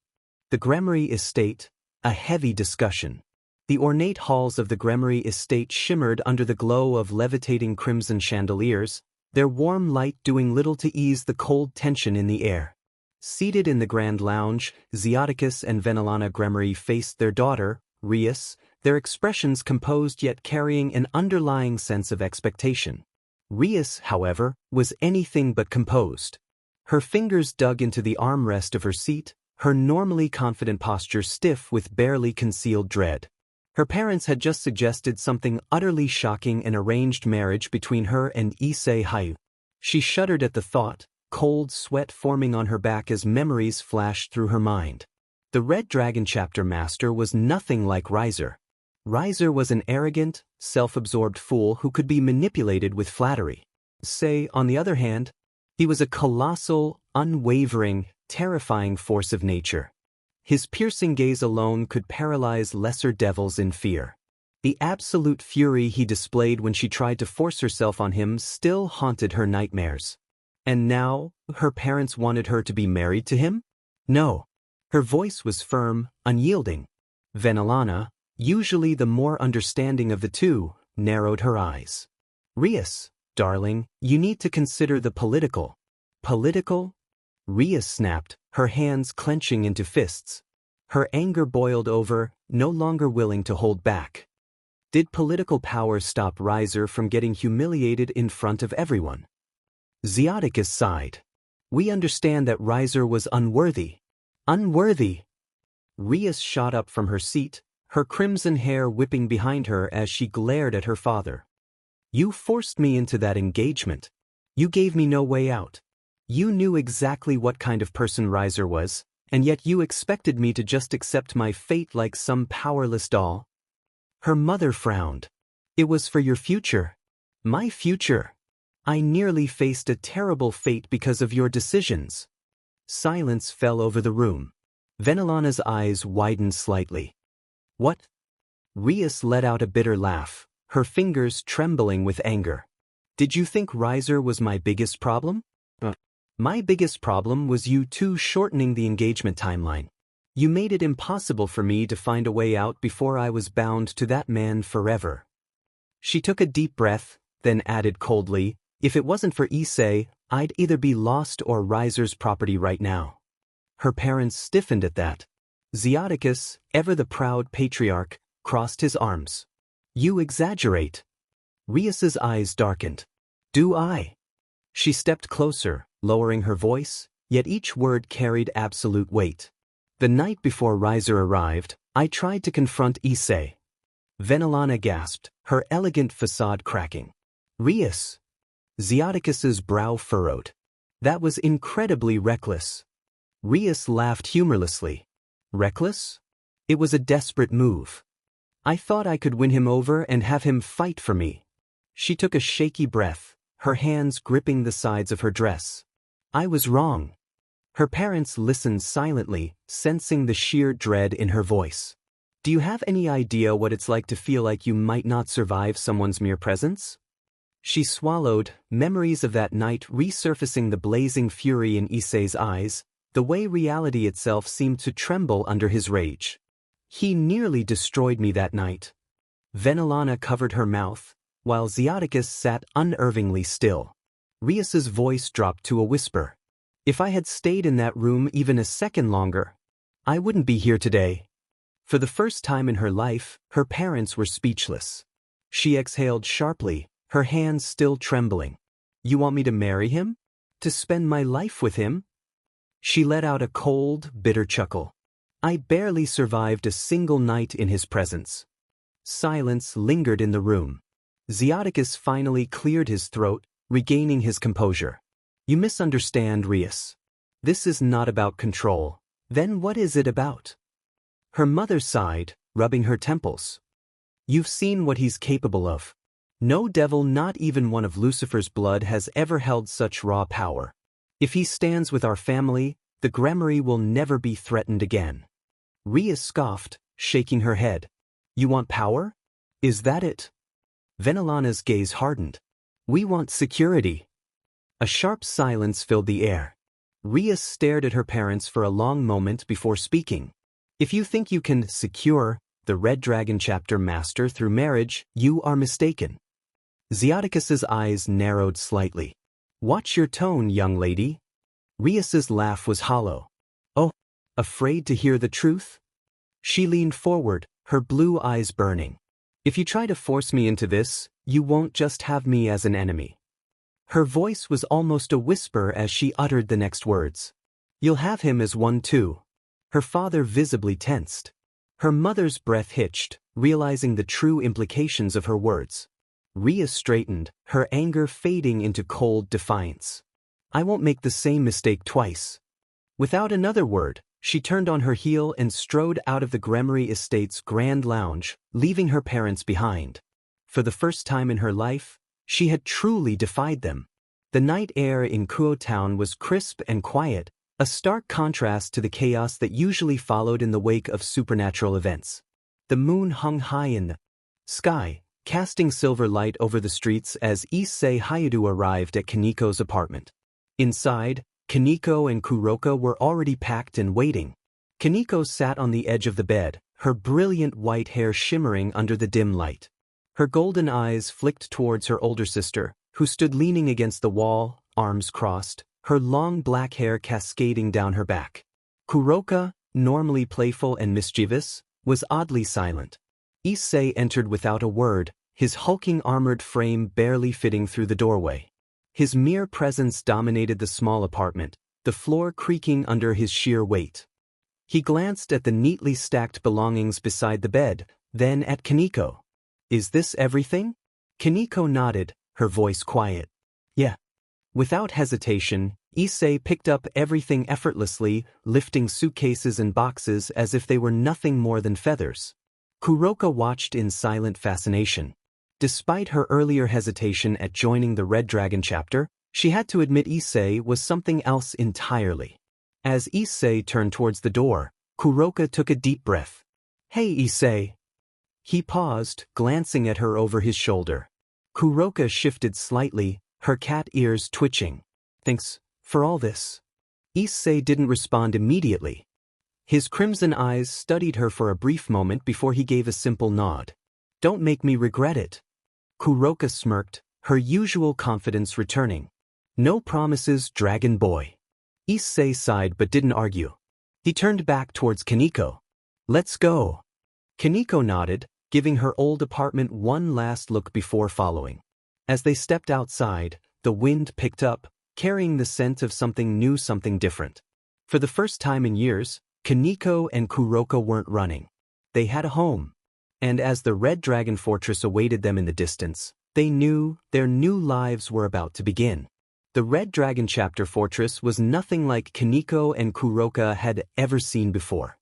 The Gremory estate, a heavy discussion. The ornate halls of the Gremory estate shimmered under the glow of levitating crimson chandeliers, their warm light doing little to ease the cold tension in the air. Seated in the grand lounge, Xiaudicus and Venelana Gremory faced their daughter, Rias, their expressions composed yet carrying an underlying sense of expectation. Rias, however, was anything but composed. Her fingers dug into the armrest of her seat, her normally confident posture stiff with barely concealed dread. Her parents had just suggested something utterly shocking, an arranged marriage between her and Issei Hyoudou. She shuddered at the thought, cold sweat forming on her back as memories flashed through her mind. The Red Dragon chapter master was nothing like Riser. Riser was an arrogant, self-absorbed fool who could be manipulated with flattery. Issei, on the other hand, he was a colossal, unwavering, terrifying force of nature. His piercing gaze alone could paralyze lesser devils in fear. The absolute fury he displayed when she tried to force herself on him still haunted her nightmares. And now, her parents wanted her to be married to him? No. Her voice was firm, unyielding. Venelana, usually the more understanding of the two, narrowed her eyes. Rias, darling, you need to consider the political. Political? Rias snapped, her hands clenching into fists. Her anger boiled over, no longer willing to hold back. Did political power stop Riser from getting humiliated in front of everyone? Xiaudicus sighed. We understand that Riser was unworthy. Unworthy! Rias shot up from her seat, her crimson hair whipping behind her as she glared at her father. You forced me into that engagement. You gave me no way out. You knew exactly what kind of person Riser was, and yet you expected me to just accept my fate like some powerless doll. Her mother frowned. It was for your future. My future. I nearly faced a terrible fate because of your decisions. Silence fell over the room. Venelana's eyes widened slightly. What? Rias let out a bitter laugh, her fingers trembling with anger. Did you think Riser was my biggest problem? My biggest problem was you two shortening the engagement timeline. You made it impossible for me to find a way out before I was bound to that man forever. She took a deep breath, then added coldly, if it wasn't for Issei, I'd either be lost or Riser's property right now. Her parents stiffened at that. Xiaudicus, ever the proud patriarch, crossed his arms. You exaggerate. Rias's eyes darkened. Do I? She stepped closer, lowering her voice, yet each word carried absolute weight. The night before Riser arrived, I tried to confront Issei. Venelana gasped, her elegant facade cracking. Rias. Xiaudicus's brow furrowed. That was incredibly reckless. Rias laughed humorlessly. Reckless? It was a desperate move. I thought I could win him over and have him fight for me. She took a shaky breath, her hands gripping the sides of her dress. I was wrong. Her parents listened silently, sensing the sheer dread in her voice. Do you have any idea what it's like to feel like you might not survive someone's mere presence? She swallowed, memories of that night resurfacing, the blazing fury in Issei's eyes, the way reality itself seemed to tremble under his rage. He nearly destroyed me that night. Venelana covered her mouth, while Xiaudicus sat unervingly still. Rias's voice dropped to a whisper. If I had stayed in that room even a second longer, I wouldn't be here today. For the first time in her life, her parents were speechless. She exhaled sharply, her hands still trembling. You want me to marry him? To spend my life with him? She let out a cold, bitter chuckle. I barely survived a single night in his presence. Silence lingered in the room. Xiaudicus finally cleared his throat, regaining his composure. You misunderstand, Rias. This is not about control. Then what is it about? Her mother sighed, rubbing her temples. You've seen what he's capable of. No devil, not even one of Lucifer's blood, has ever held such raw power. If he stands with our family, the Gremory will never be threatened again. Rias scoffed, shaking her head. You want power? Is that it? Venelana's gaze hardened. We want security. A sharp silence filled the air. Rias stared at her parents for a long moment before speaking. If you think you can secure the Red Dragon chapter master through marriage, you are mistaken. Zeoticus's eyes narrowed slightly. Watch your tone, young lady. Rias's laugh was hollow. Oh, afraid to hear the truth? She leaned forward, her blue eyes burning. If you try to force me into this, you won't just have me as an enemy. Her voice was almost a whisper as she uttered the next words. You'll have him as one too. Her father visibly tensed. Her mother's breath hitched, realizing the true implications of her words. Rias straightened, her anger fading into cold defiance. I won't make the same mistake twice. Without another word, she turned on her heel and strode out of the Gremory Estate's grand lounge, leaving her parents behind. For the first time in her life, she had truly defied them. The night air in Kyoto town was crisp and quiet, a stark contrast to the chaos that usually followed in the wake of supernatural events. The moon hung high in the sky, casting silver light over the streets as Issei Hyoudou arrived at Koneko's apartment. Inside, Koneko and Kuroko were already packed and waiting. Koneko sat on the edge of the bed, her brilliant white hair shimmering under the dim light. Her golden eyes flicked towards her older sister, who stood leaning against the wall, arms crossed, her long black hair cascading down her back. Kuroko, normally playful and mischievous, was oddly silent. Issei entered without a word, his hulking armored frame barely fitting through the doorway. His mere presence dominated the small apartment, the floor creaking under his sheer weight. He glanced at the neatly stacked belongings beside the bed, then at Koneko. Is this everything? Koneko nodded, her voice quiet. Yeah. Without hesitation, Issei picked up everything effortlessly, lifting suitcases and boxes as if they were nothing more than feathers. Kuroko watched in silent fascination. Despite her earlier hesitation at joining the Red Dragon chapter, she had to admit Issei was something else entirely. As Issei turned towards the door, Kuroko took a deep breath. Hey, Issei. He paused, glancing at her over his shoulder. Kuroko shifted slightly, her cat ears twitching. Thanks for all this. Issei didn't respond immediately. His crimson eyes studied her for a brief moment before he gave a simple nod. Don't make me regret it. Kuroko smirked, her usual confidence returning. No promises, dragon boy. Issei sighed but didn't argue. He turned back towards Koneko. Let's go. Koneko nodded, giving her old apartment one last look before following. As they stepped outside, the wind picked up, carrying the scent of something new, something different. For the first time in years, Koneko and Kuroko weren't running. They had a home. And as the Red Dragon Fortress awaited them in the distance, they knew their new lives were about to begin. The Red Dragon Chapter Fortress was nothing like Koneko and Kuroko had ever seen before.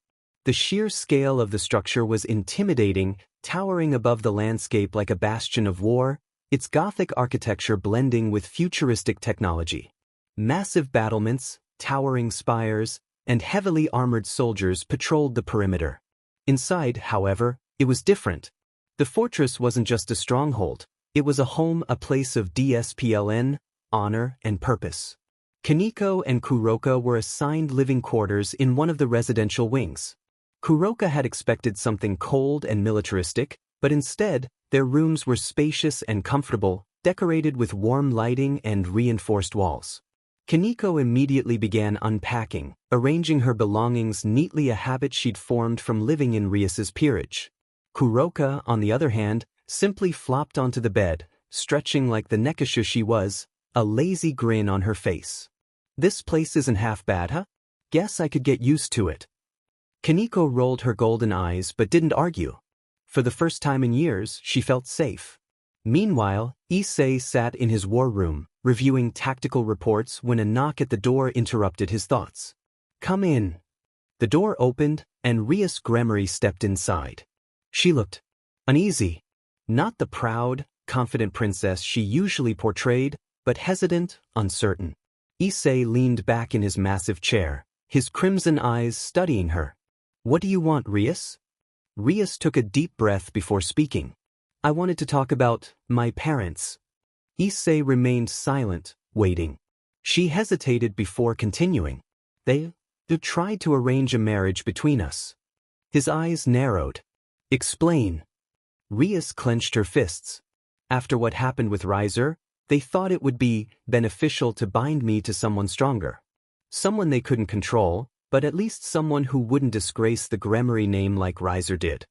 The sheer scale of the structure was intimidating, towering above the landscape like a bastion of war, its Gothic architecture blending with futuristic technology. Massive battlements, towering spires, and heavily armored soldiers patrolled the perimeter. Inside, however, it was different. The fortress wasn't just a stronghold, it was a home, a place of discipline, honor, and purpose. Koneko and Kuroko were assigned living quarters in one of the residential wings. Kuroko had expected something cold and militaristic, but instead, their rooms were spacious and comfortable, decorated with warm lighting and reinforced walls. Koneko immediately began unpacking, arranging her belongings neatly, a habit she'd formed from living in Rias's peerage. Kuroko, on the other hand, simply flopped onto the bed, stretching like the nekasha she was, a lazy grin on her face. This place isn't half bad, huh? Guess I could get used to it. Koneko rolled her golden eyes but didn't argue. For the first time in years, she felt safe. Meanwhile, Issei sat in his war room, reviewing tactical reports when a knock at the door interrupted his thoughts. "Come in." The door opened, and Rias Gremory stepped inside. She looked uneasy. Not the proud, confident princess she usually portrayed, but hesitant, uncertain. Issei leaned back in his massive chair, his crimson eyes studying her. "What do you want, Rias?" Rias took a deep breath before speaking. "I wanted to talk about my parents." Issei remained silent, waiting. She hesitated before continuing. They tried to arrange a marriage between us." His eyes narrowed. "Explain." Rias clenched her fists. "After what happened with Riser, they thought it would be beneficial to bind me to someone stronger. Someone they couldn't control, but at least someone who wouldn't disgrace the Gremory name like Riser did."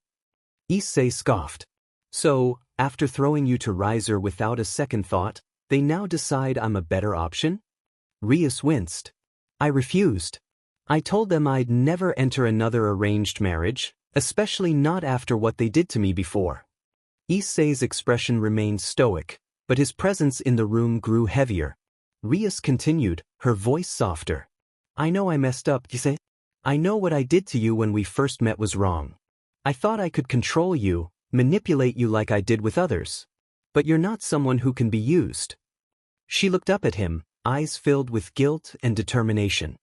Issei scoffed. "So, after throwing you to Riser without a second thought, they now decide I'm a better option?" Rias winced. "I refused. I told them I'd never enter another arranged marriage, especially not after what they did to me before." Issei's expression remained stoic, but his presence in the room grew heavier. Rias continued, her voice softer. "I know I messed up, Issei. I know what I did to you when we first met was wrong. I thought I could control you, manipulate you like I did with others. But you're not someone who can be used." She looked up at him, eyes filled with guilt and determination.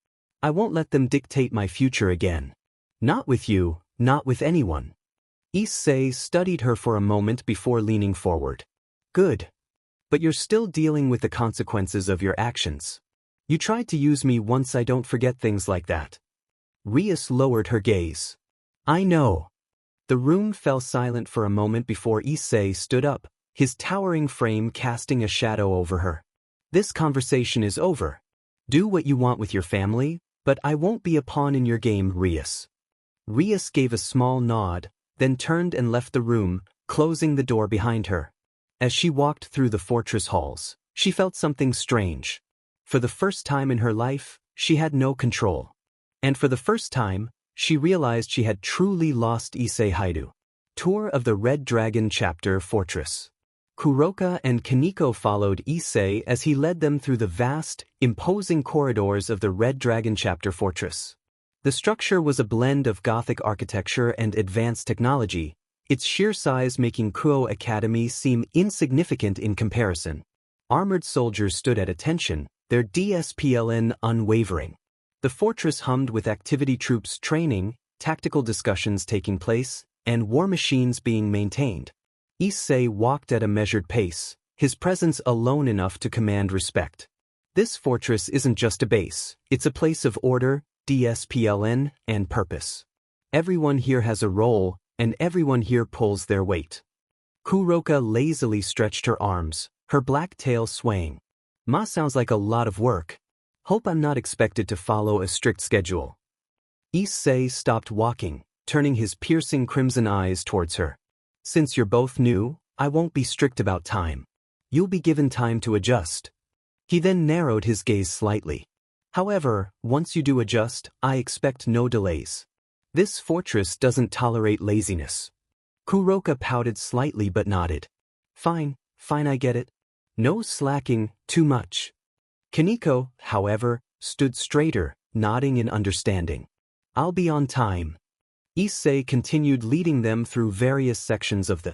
"I won't let them dictate my future again. Not with you, not with anyone." Issei studied her for a moment before leaning forward. "Good. But you're still dealing with the consequences of your actions. You tried to use me once. I don't forget things like that." Rias lowered her gaze. "I know." The room fell silent for a moment before Issei stood up, his towering frame casting a shadow over her. "This conversation is over. Do what you want with your family, but I won't be a pawn in your game, Rias." Rias gave a small nod, then turned and left the room, closing the door behind her. As she walked through the fortress halls, she felt something strange. For the first time in her life, she had no control. And for the first time, she realized she had truly lost Issei Hyoudou. Tour of the Red Dragon Chapter Fortress. Kuroka and Koneko followed Issei as he led them through the vast, imposing corridors of the Red Dragon Chapter Fortress. The structure was a blend of Gothic architecture and advanced technology, its sheer size making Kuo Academy seem insignificant in comparison. Armored soldiers stood at attention, their DSPLN unwavering. The fortress hummed with activity troops training, tactical discussions taking place, and war machines being maintained. Issei walked at a measured pace, his presence alone enough to command respect. This fortress isn't just a base, it's a place of order, DSPLN, and purpose. Everyone here has a role, and everyone here pulls their weight. Kuroka lazily stretched her arms, her black tail swaying. "Ma sounds like a lot of work. Hope I'm not expected to follow a strict schedule." Issei stopped walking, turning his piercing crimson eyes towards her. "Since you're both new, I won't be strict about time. You'll be given time to adjust." He then narrowed his gaze slightly. "However, once you do adjust, I expect no delays. This fortress doesn't tolerate laziness." Kuroka pouted slightly but nodded. Fine, I get it. No slacking, too much." Koneko, however, stood straighter, nodding in understanding. "I'll be on time." Issei continued leading them through various sections of the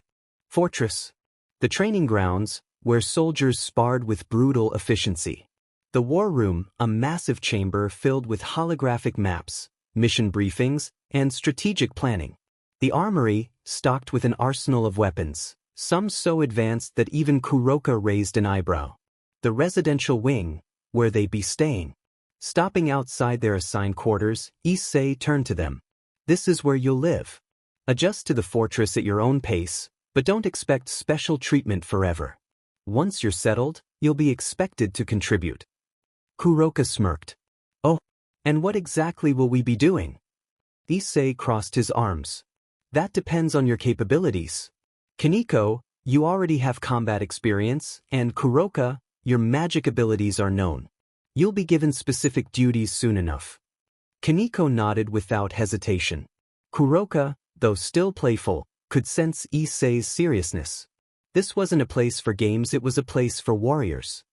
fortress. The training grounds, where soldiers sparred with brutal efficiency. The war room, a massive chamber filled with holographic maps, mission briefings, and strategic planning. The armory, stocked with an arsenal of weapons, some so advanced that even Kuroka raised an eyebrow. The residential wing, where they'd be staying. Stopping outside their assigned quarters, Issei turned to them. "This is where you'll live. Adjust to the fortress at your own pace, but don't expect special treatment forever. Once you're settled, you'll be expected to contribute." Kuroka smirked. "Oh, and what exactly will we be doing?" Issei crossed his arms. "That depends on your capabilities. Koneko, you already have combat experience, and Kuroka, your magic abilities are known. You'll be given specific duties soon enough." Koneko nodded without hesitation. Kuroka, though still playful, could sense Issei's seriousness. This wasn't a place for games, it was a place for warriors.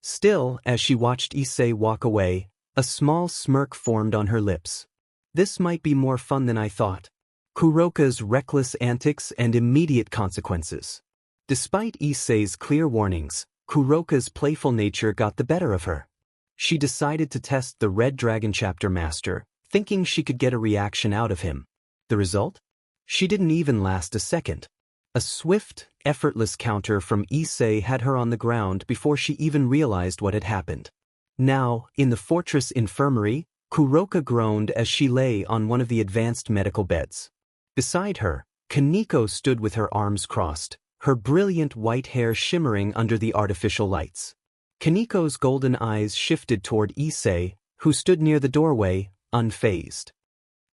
Still, as she watched Issei walk away, a small smirk formed on her lips. This might be more fun than I thought. Kuroka's reckless antics and immediate consequences. Despite Issei's clear warnings, Kuroka's playful nature got the better of her. She decided to test the Red Dragon Chapter Master, thinking she could get a reaction out of him. The result? She didn't even last a second. A swift, effortless counter from Issei had her on the ground before she even realized what had happened. Now, in the fortress infirmary, Kuroka groaned as she lay on one of the advanced medical beds. Beside her, Koneko stood with her arms crossed, her brilliant white hair shimmering under the artificial lights. Koneko's golden eyes shifted toward Issei, who stood near the doorway, unfazed.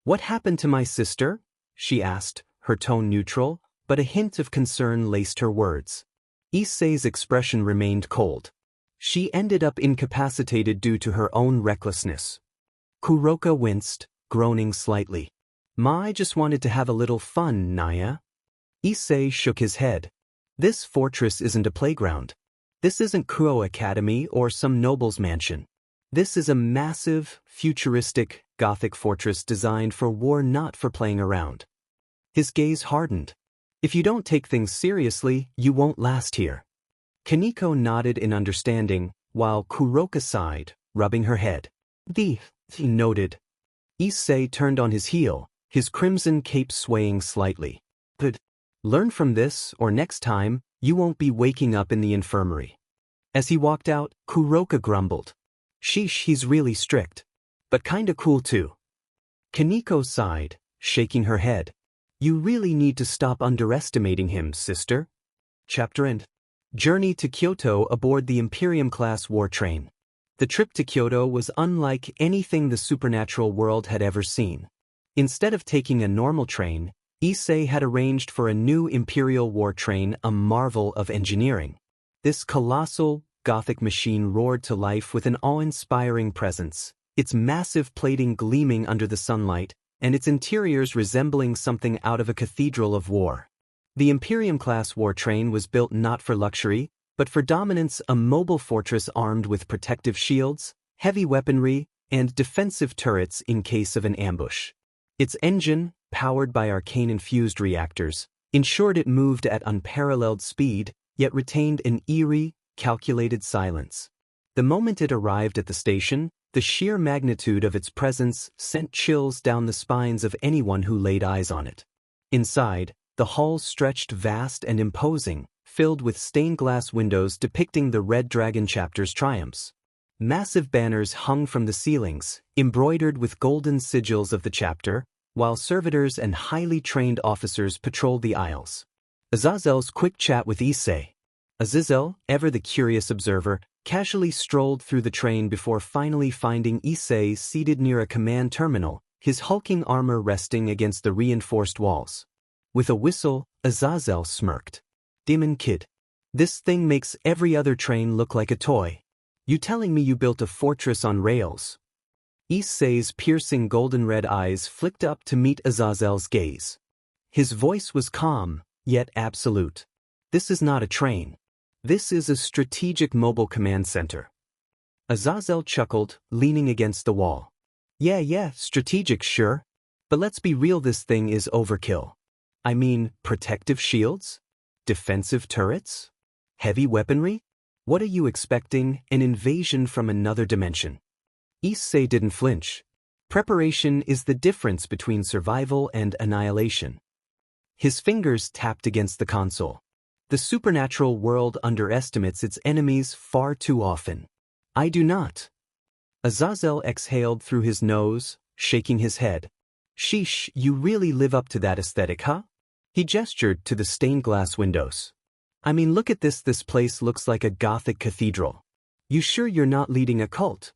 "What happened to my sister?" she asked, her tone neutral, but a hint of concern laced her words. Issei's expression remained cold. She ended up incapacitated due to her own recklessness. Kuroka winced, groaning slightly. "Ma just wanted to have a little fun, Naya." Issei shook his head. "This fortress isn't a playground. This isn't Kuo Academy or some noble's mansion. This is a massive, futuristic, Gothic fortress designed for war, not for playing around." His gaze hardened. "If you don't take things seriously, you won't last here." Koneko nodded in understanding, while Kuroka sighed, rubbing her head. He noted. Issei turned on his heel, his crimson cape swaying slightly. "Good. Learn from this, or next time, you won't be waking up in the infirmary." As he walked out, Kuroka grumbled. "Sheesh, he's really strict. But kinda cool too." Koneko sighed, shaking her head. "You really need to stop underestimating him, sister." Chapter End. Journey to Kyoto aboard the Imperium-class war train. The trip to Kyoto was unlike anything the supernatural world had ever seen. Instead of taking a normal train, Issei had arranged for a new Imperial war train, a marvel of engineering. This colossal, Gothic machine roared to life with an awe-inspiring presence, its massive plating gleaming under the sunlight, and its interiors resembling something out of a cathedral of war. The Imperium-class war train was built not for luxury, but for dominance, a mobile fortress armed with protective shields, heavy weaponry, and defensive turrets in case of an ambush. Its engine, powered by arcane-infused reactors, ensured it moved at unparalleled speed, yet retained an eerie, calculated silence. The moment it arrived at the station, the sheer magnitude of its presence sent chills down the spines of anyone who laid eyes on it. Inside, the hall stretched vast and imposing, filled with stained glass windows depicting the Red Dragon Chapter's triumphs. Massive banners hung from the ceilings, embroidered with golden sigils of the chapter, while servitors and highly trained officers patrolled the aisles. Azazel's quick chat with Issei. Azazel, ever the curious observer, casually strolled through the train before finally finding Issei seated near a command terminal, his hulking armor resting against the reinforced walls. With a whistle, Azazel smirked. "Demon kid. This thing makes every other train look like a toy. You telling me you built a fortress on rails?" Issei's piercing golden-red eyes flicked up to meet Azazel's gaze. His voice was calm, yet absolute. "This is not a train. This is a strategic mobile command center." Azazel chuckled, leaning against the wall. Yeah, strategic, sure. But let's be real, this thing is overkill. I mean, protective shields? Defensive turrets? Heavy weaponry? What are you expecting, an invasion from another dimension? Issei didn't flinch. Preparation is the difference between survival and annihilation. His fingers tapped against the console. The supernatural world underestimates its enemies far too often. I do not. Azazel exhaled through his nose, shaking his head. Sheesh, you really live up to that aesthetic, huh? He gestured to the stained glass windows. I mean, look at this place looks like a Gothic cathedral. You sure you're not leading a cult?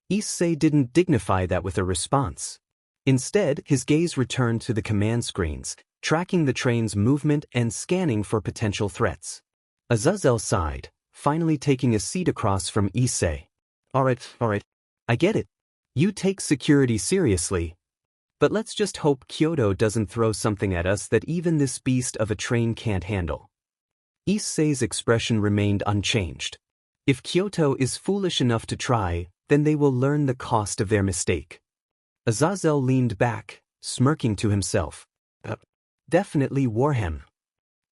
Issei didn't dignify that with a response. Instead, his gaze returned to the command screens, tracking the train's movement and scanning for potential threats. Azazel sighed, finally taking a seat across from Issei. All right. I get it. You take security seriously. But let's just hope Kyoto doesn't throw something at us that even this beast of a train can't handle. Issei's expression remained unchanged. If Kyoto is foolish enough to try, then they will learn the cost of their mistake. Azazel leaned back, smirking to himself. Definitely Warhammer.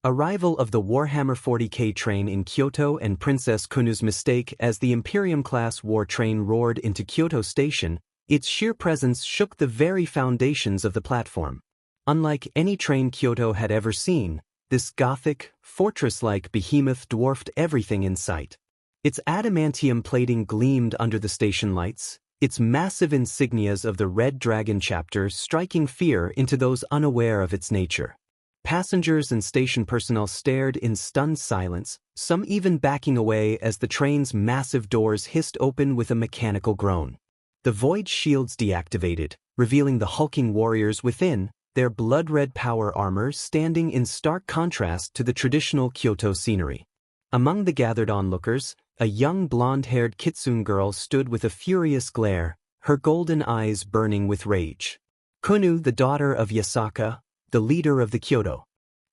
Arrival of the Warhammer 40K train in Kyoto and Princess Kunu's mistake as the Imperium-class war train roared into Kyoto Station, its sheer presence shook the very foundations of the platform. Unlike any train Kyoto had ever seen, this gothic, fortress-like behemoth dwarfed everything in sight. Its adamantium plating gleamed under the station lights, its massive insignias of the Red Dragon chapter striking fear into those unaware of its nature. Passengers and station personnel stared in stunned silence, some even backing away as the train's massive doors hissed open with a mechanical groan. The void shields deactivated, revealing the hulking warriors within, their blood-red power armor standing in stark contrast to the traditional Kyoto scenery. Among the gathered onlookers, a young blonde-haired kitsune girl stood with a furious glare, her golden eyes burning with rage. Kunu, the daughter of Yasaka, the leader of the Kyoto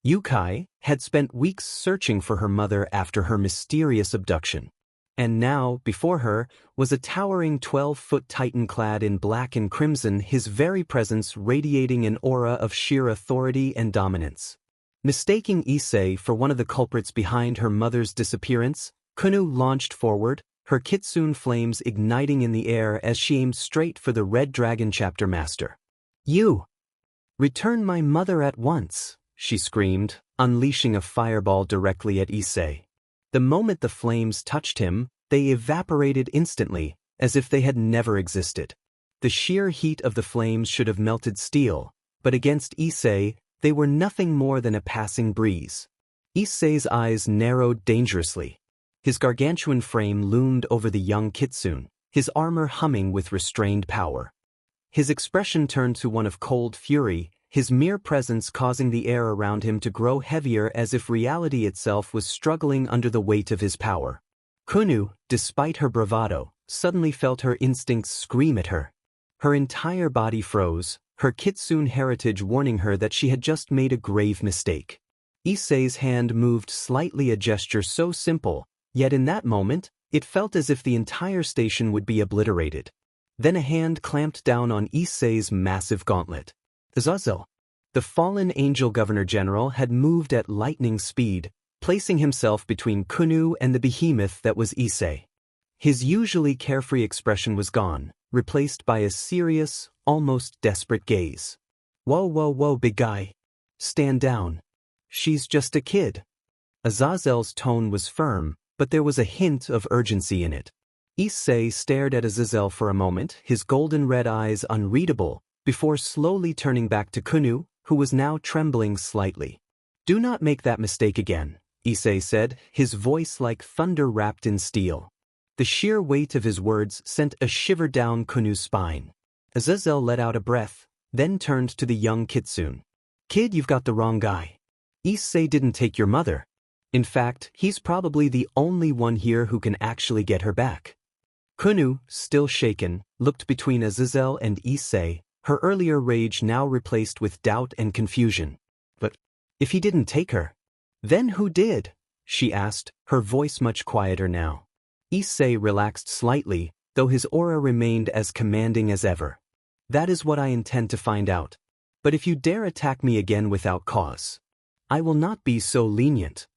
Yukai, had spent weeks searching for her mother after her mysterious abduction. And now, before her, was a towering 12-foot titan clad in black and crimson, his very presence radiating an aura of sheer authority and dominance. Mistaking Issei for one of the culprits behind her mother's disappearance, Kunu launched forward, her kitsune flames igniting in the air as she aimed straight for the Red Dragon chapter master. "You! Return my mother at once," she screamed, unleashing a fireball directly at Issei. The moment the flames touched him, they evaporated instantly, as if they had never existed. The sheer heat of the flames should have melted steel, but against Issei, they were nothing more than a passing breeze. Issei's eyes narrowed dangerously. His gargantuan frame loomed over the young kitsune, his armor humming with restrained power. His expression turned to one of cold fury, his mere presence causing the air around him to grow heavier as if reality itself was struggling under the weight of his power. Kunu, despite her bravado, suddenly felt her instincts scream at her. Her entire body froze, her kitsune heritage warning her that she had just made a grave mistake. Issei's hand moved slightly, a gesture so simple, yet in that moment, it felt as if the entire station would be obliterated. Then a hand clamped down on Issei's massive gauntlet. Azazel, the fallen angel governor-general, had moved at lightning speed, placing himself between Kunu and the behemoth that was Issei. His usually carefree expression was gone, replaced by a serious, almost desperate gaze. Whoa, big guy. Stand down. She's just a kid." Azazel's tone was firm, but there was a hint of urgency in it. Issei stared at Azazel for a moment, his golden red eyes unreadable, before slowly turning back to Kunu, who was now trembling slightly. "Do not make that mistake again," Issei said, his voice like thunder wrapped in steel. The sheer weight of his words sent a shiver down Kunu's spine. Azazel let out a breath, then turned to the young kitsune. "Kid, you've got the wrong guy. Issei didn't take your mother. In fact, he's probably the only one here who can actually get her back." Kunu, still shaken, looked between Azazel and Issei, her earlier rage now replaced with doubt and confusion. "But if he didn't take her, then who did?" she asked, her voice much quieter now. Issei relaxed slightly, though his aura remained as commanding as ever. "That is what I intend to find out. But if you dare attack me again without cause, I will not be so lenient."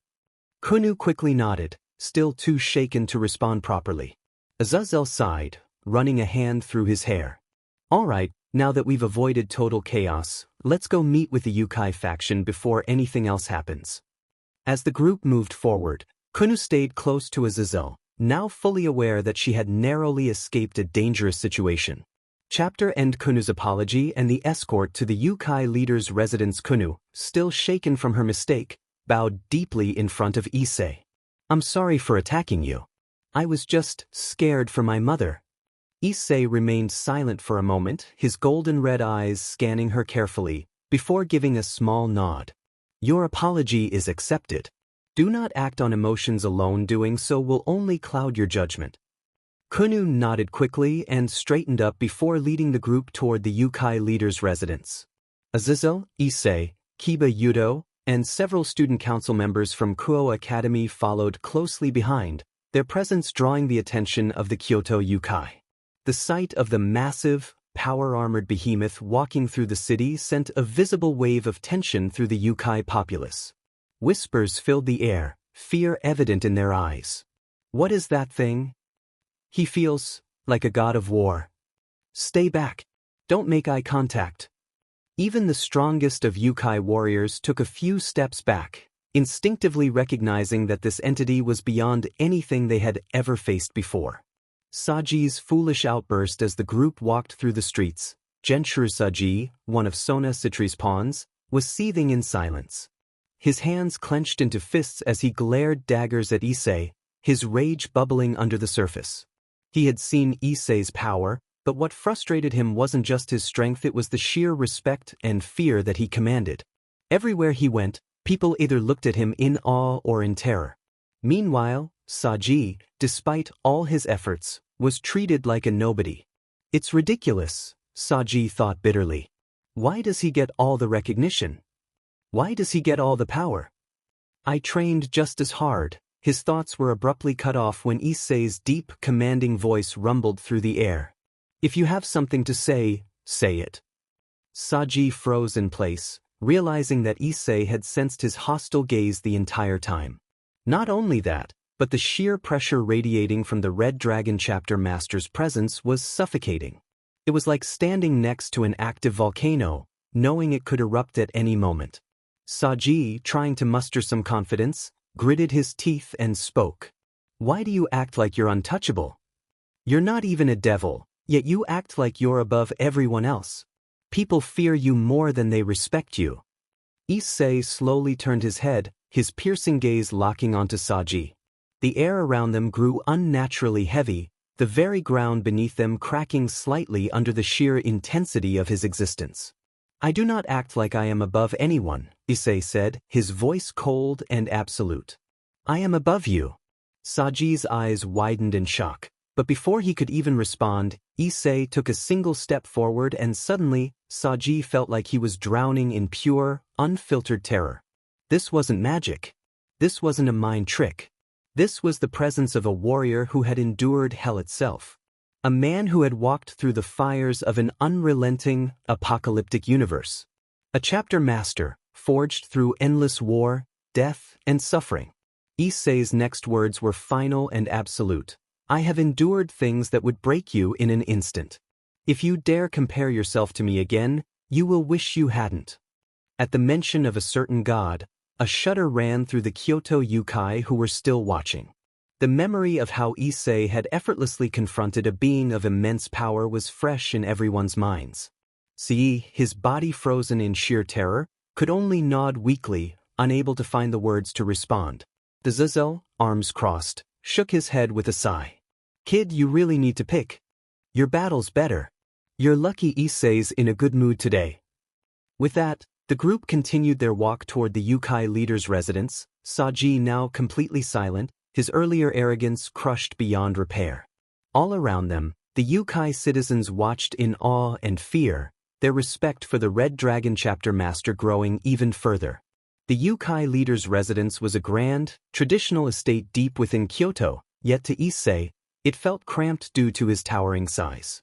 Kunu quickly nodded, still too shaken to respond properly. Azazel sighed, running a hand through his hair. "All right, now that we've avoided total chaos, let's go meet with the Yukai faction before anything else happens." As the group moved forward, Kunu stayed close to Azazel, now fully aware that she had narrowly escaped a dangerous situation. Chapter End. Kunu's apology and the escort to the Yukai leader's residence. Kunu, still shaken from her mistake, bowed deeply in front of Issei. "I'm sorry for attacking you. I was just scared for my mother." Issei remained silent for a moment, his golden red eyes scanning her carefully, before giving a small nod. "Your apology is accepted. Do not act on emotions alone, doing so will only cloud your judgment." Kunu nodded quickly and straightened up before leading the group toward the Yukai leader's residence. Azazel, Issei, Issei Hyoudou, and several student council members from Kuo Academy followed closely behind, their presence drawing the attention of the Kyoto yokai. The sight of the massive, power-armored behemoth walking through the city sent a visible wave of tension through the yokai populace. Whispers filled the air, fear evident in their eyes. What is that thing? He feels like a god of war. Stay back. Don't make eye contact. Even the strongest of yokai warriors took a few steps back, instinctively recognizing that this entity was beyond anything they had ever faced before. Sajji's foolish outburst as the group walked through the streets. Sajji, one of Sona Citri's pawns, was seething in silence. His hands clenched into fists as he glared daggers at Issei, his rage bubbling under the surface. He had seen Issei's power, but what frustrated him wasn't just his strength, it was the sheer respect and fear that he commanded. Everywhere he went, people either looked at him in awe or in terror. Meanwhile, Sajji, despite all his efforts, was treated like a nobody. It's ridiculous, Sajji thought bitterly. Why does he get all the recognition? Why does he get all the power? I trained just as hard. His thoughts were abruptly cut off when Issei's deep, commanding voice rumbled through the air. If you have something to say, say it. Sajji froze in place, realizing that Issei had sensed his hostile gaze the entire time. Not only that, but the sheer pressure radiating from the Red Dragon Chapter Master's presence was suffocating. It was like standing next to an active volcano, knowing it could erupt at any moment. Sajji, trying to muster some confidence, gritted his teeth and spoke. Why do you act like you're untouchable? You're not even a devil, yet you act like you're above everyone else. People fear you more than they respect you. Issei slowly turned his head, his piercing gaze locking onto Sajji. The air around them grew unnaturally heavy, the very ground beneath them cracking slightly under the sheer intensity of his existence. I do not act like I am above anyone, Issei said, his voice cold and absolute. I am above you. Sajji's eyes widened in shock, but before he could even respond, Issei took a single step forward and suddenly, Sajji felt like he was drowning in pure, unfiltered terror. This wasn't magic. This wasn't a mind trick. This was the presence of a warrior who had endured hell itself. A man who had walked through the fires of an unrelenting, apocalyptic universe. A chapter master, forged through endless war, death, and suffering. Issei's next words were final and absolute. I have endured things that would break you in an instant. If you dare compare yourself to me again, you will wish you hadn't. At the mention of a certain god, a shudder ran through the Kyoto yokai who were still watching. The memory of how Issei had effortlessly confronted a being of immense power was fresh in everyone's minds. See, his body frozen in sheer terror, could only nod weakly, unable to find the words to respond. The Zazel, arms crossed, shook his head with a sigh. Kid, you really need to pick. Your battle's better. You're lucky Issei's in a good mood today. With that, the group continued their walk toward the yokai leader's residence, Sajji now completely silent, his earlier arrogance crushed beyond repair. All around them, the yokai citizens watched in awe and fear, their respect for the Red Dragon Chapter Master growing even further. The yokai leader's residence was a grand, traditional estate deep within Kyoto, yet to Issei, it felt cramped due to his towering size.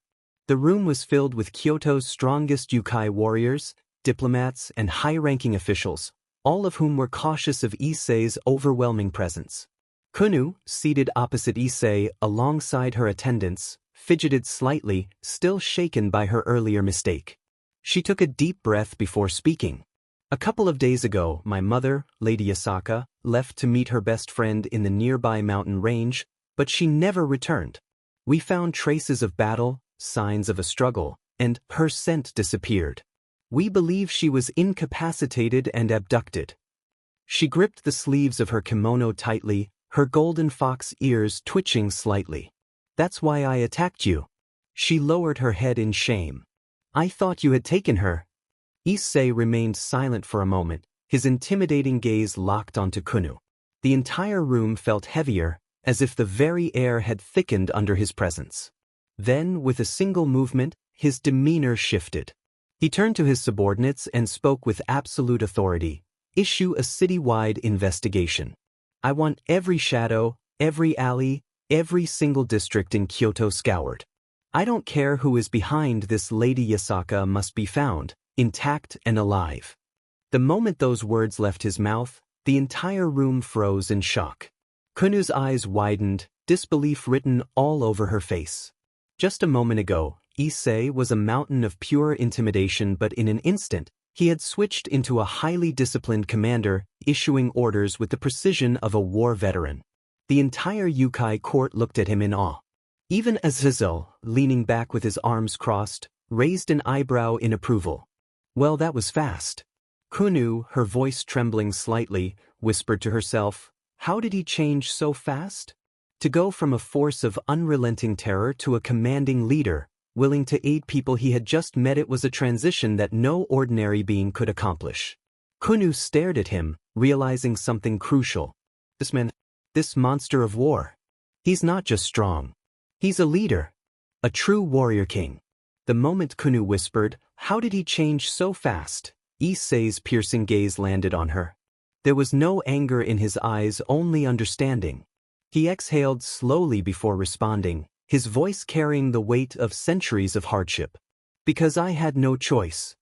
The room was filled with Kyoto's strongest yokai warriors, diplomats, and high-ranking officials, all of whom were cautious of Issei's overwhelming presence. Kunu, seated opposite Issei alongside her attendants, fidgeted slightly, still shaken by her earlier mistake. She took a deep breath before speaking. A couple of days ago, my mother, Lady Asaka, left to meet her best friend in the nearby mountain range, but she never returned. We found traces of battle, signs of a struggle, and her scent disappeared. We believe she was incapacitated and abducted. She gripped the sleeves of her kimono tightly, her golden fox ears twitching slightly. That's why I attacked you. She lowered her head in shame. I thought you had taken her. Issei remained silent for a moment, his intimidating gaze locked onto Kunu. The entire room felt heavier, as if the very air had thickened under his presence. Then, with a single movement, his demeanor shifted. He turned to his subordinates and spoke with absolute authority. Issue a citywide investigation. I want every shadow, every alley, every single district in Kyoto scoured. I don't care who is behind this. Lady Yasaka must be found, intact and alive. The moment those words left his mouth, the entire room froze in shock. Kunu's eyes widened, disbelief written all over her face. Just a moment ago, Issei was a mountain of pure intimidation, but in an instant, he had switched into a highly disciplined commander, issuing orders with the precision of a war veteran. The entire Yukai court looked at him in awe. Even Azazel, leaning back with his arms crossed, raised an eyebrow in approval. Well, that was fast. Kunu, her voice trembling slightly, whispered to herself, how did he change so fast? To go from a force of unrelenting terror to a commanding leader, willing to aid people he had just met, it was a transition that no ordinary being could accomplish. Kunu stared at him, realizing something crucial. This man, this monster of war. He's not just strong. He's a leader. A true warrior king. The moment Kunu whispered, how did he change so fast? Issei's piercing gaze landed on her. There was no anger in his eyes, only understanding. He exhaled slowly before responding, his voice carrying the weight of centuries of hardship. Because I had no choice.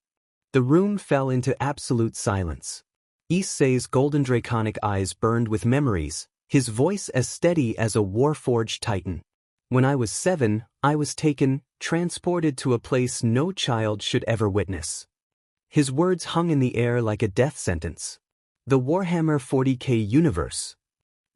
The room fell into absolute silence. Issei's golden draconic eyes burned with memories, his voice as steady as a war-forged titan. When I was 7, I was taken, transported to a place no child should ever witness. His words hung in the air like a death sentence. The Warhammer 40k universe.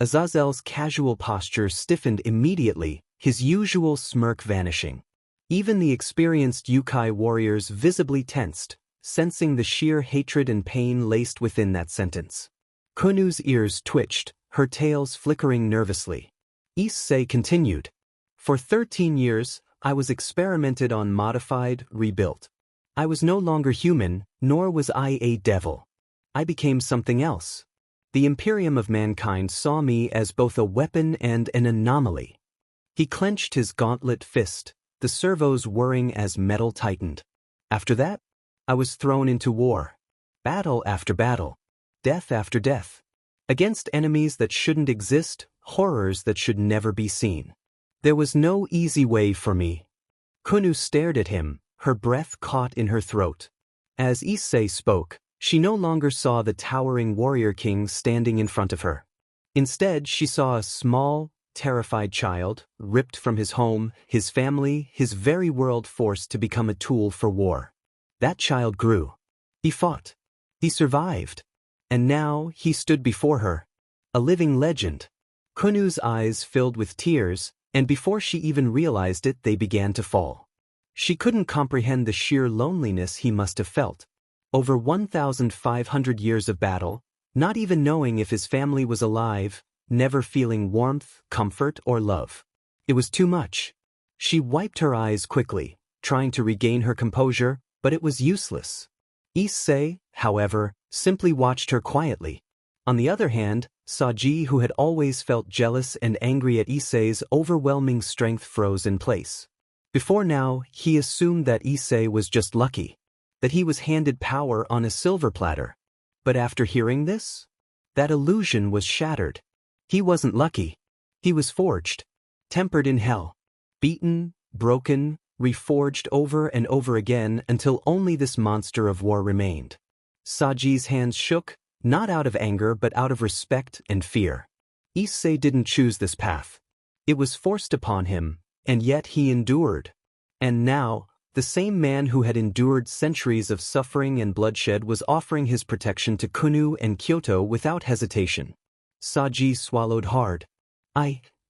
Azazel's casual posture stiffened immediately, his usual smirk vanishing. Even the experienced Yukai warriors visibly tensed, sensing the sheer hatred and pain laced within that sentence. Kunu's ears twitched, her tails flickering nervously. Issei continued. For 13 years, I was experimented on, modified, rebuilt. I was no longer human, nor was I a devil. I became something else. The Imperium of Mankind saw me as both a weapon and an anomaly. He clenched his gauntlet fist, the servos whirring as metal tightened. After that, I was thrown into war. Battle after battle. Death after death. Against enemies that shouldn't exist, horrors that should never be seen. There was no easy way for me. Kunu stared at him, her breath caught in her throat. As Issei spoke, she no longer saw the towering warrior king standing in front of her. Instead, she saw a small, terrified child, ripped from his home, his family, his very world, forced to become a tool for war. That child grew. He fought. He survived. And now he stood before her. A living legend. Kunu's eyes filled with tears, and before she even realized it, they began to fall. She couldn't comprehend the sheer loneliness he must have felt. Over 1,500 years of battle, not even knowing if his family was alive, never feeling warmth, comfort, or love. It was too much. She wiped her eyes quickly, trying to regain her composure, but it was useless. Issei, however, simply watched her quietly. On the other hand, Sajji, who had always felt jealous and angry at Issei's overwhelming strength, froze in place. Before now, he assumed that Issei was just lucky, that he was handed power on a silver platter. But after hearing this, that illusion was shattered. He wasn't lucky. He was forged, tempered in hell, beaten, broken, reforged over and over again until only this monster of war remained. Sajji's hands shook, not out of anger but out of respect and fear. Issei didn't choose this path. It was forced upon him, and yet he endured. And now, the same man who had endured centuries of suffering and bloodshed was offering his protection to Kunu and Kyoto without hesitation. Sajji swallowed hard.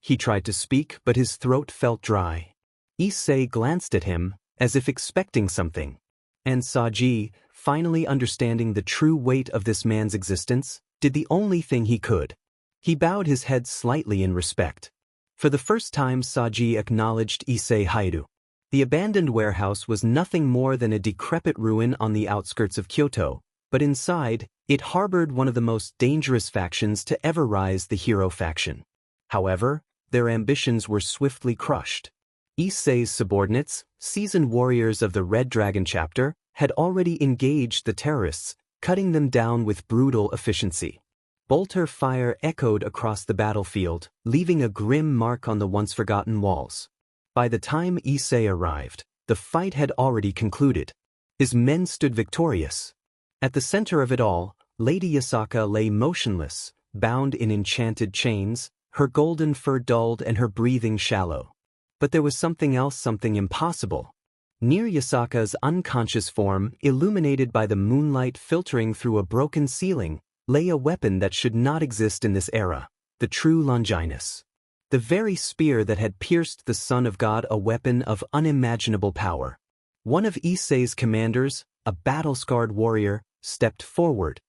He tried to speak, but his throat felt dry. Issei glanced at him, as if expecting something. And Sajji, finally understanding the true weight of this man's existence, did the only thing he could. He bowed his head slightly in respect. For the first time, Sajji acknowledged Issei Hyoudou. The abandoned warehouse was nothing more than a decrepit ruin on the outskirts of Kyoto, but inside, it harbored one of the most dangerous factions to ever rise, the hero faction. However, their ambitions were swiftly crushed. Issei's subordinates, seasoned warriors of the Red Dragon chapter, had already engaged the terrorists, cutting them down with brutal efficiency. Bolter fire echoed across the battlefield, leaving a grim mark on the once-forgotten walls. By the time Issei arrived, the fight had already concluded. His men stood victorious. At the center of it all, Lady Yasaka lay motionless, bound in enchanted chains, her golden fur dulled and her breathing shallow. But there was something else, something impossible. Near Yasaka's unconscious form, illuminated by the moonlight filtering through a broken ceiling, lay a weapon that should not exist in this era, the true Longinus. The very spear that had pierced the Son of God, a weapon of unimaginable power. One of Issei's commanders, a battle-scarred warrior, stepped forward,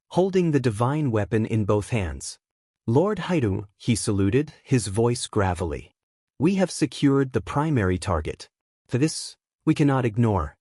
holding the divine weapon in both hands. Lord Hyoudou, he saluted, his voice gravelly. We have secured the primary target. For this, we cannot ignore.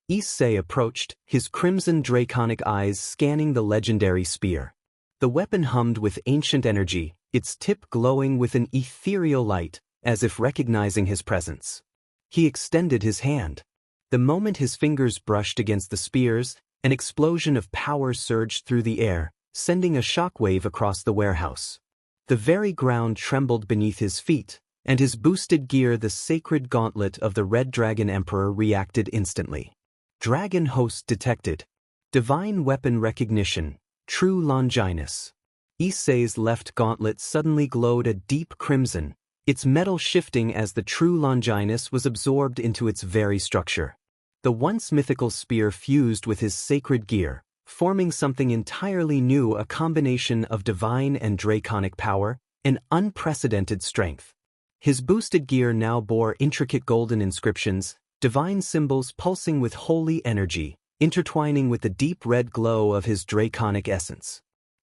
Issei approached, his crimson draconic eyes scanning the legendary spear. The weapon hummed with ancient energy, its tip glowing with an ethereal light, as if recognizing his presence. He extended his hand. The moment his fingers brushed against the spears, an explosion of power surged through the air, sending a shockwave across the warehouse. The very ground trembled beneath his feet, and his boosted gear, the sacred gauntlet of the Red Dragon Emperor, reacted instantly. Dragon host detected. Divine weapon recognition. True Longinus. Issei's left gauntlet suddenly glowed a deep crimson, its metal shifting as the true Longinus was absorbed into its very structure. The once mythical spear fused with his sacred gear, forming something entirely new, a combination of divine and draconic power, an unprecedented strength. His boosted gear now bore intricate golden inscriptions, divine symbols pulsing with holy energy, intertwining with the deep red glow of his draconic essence.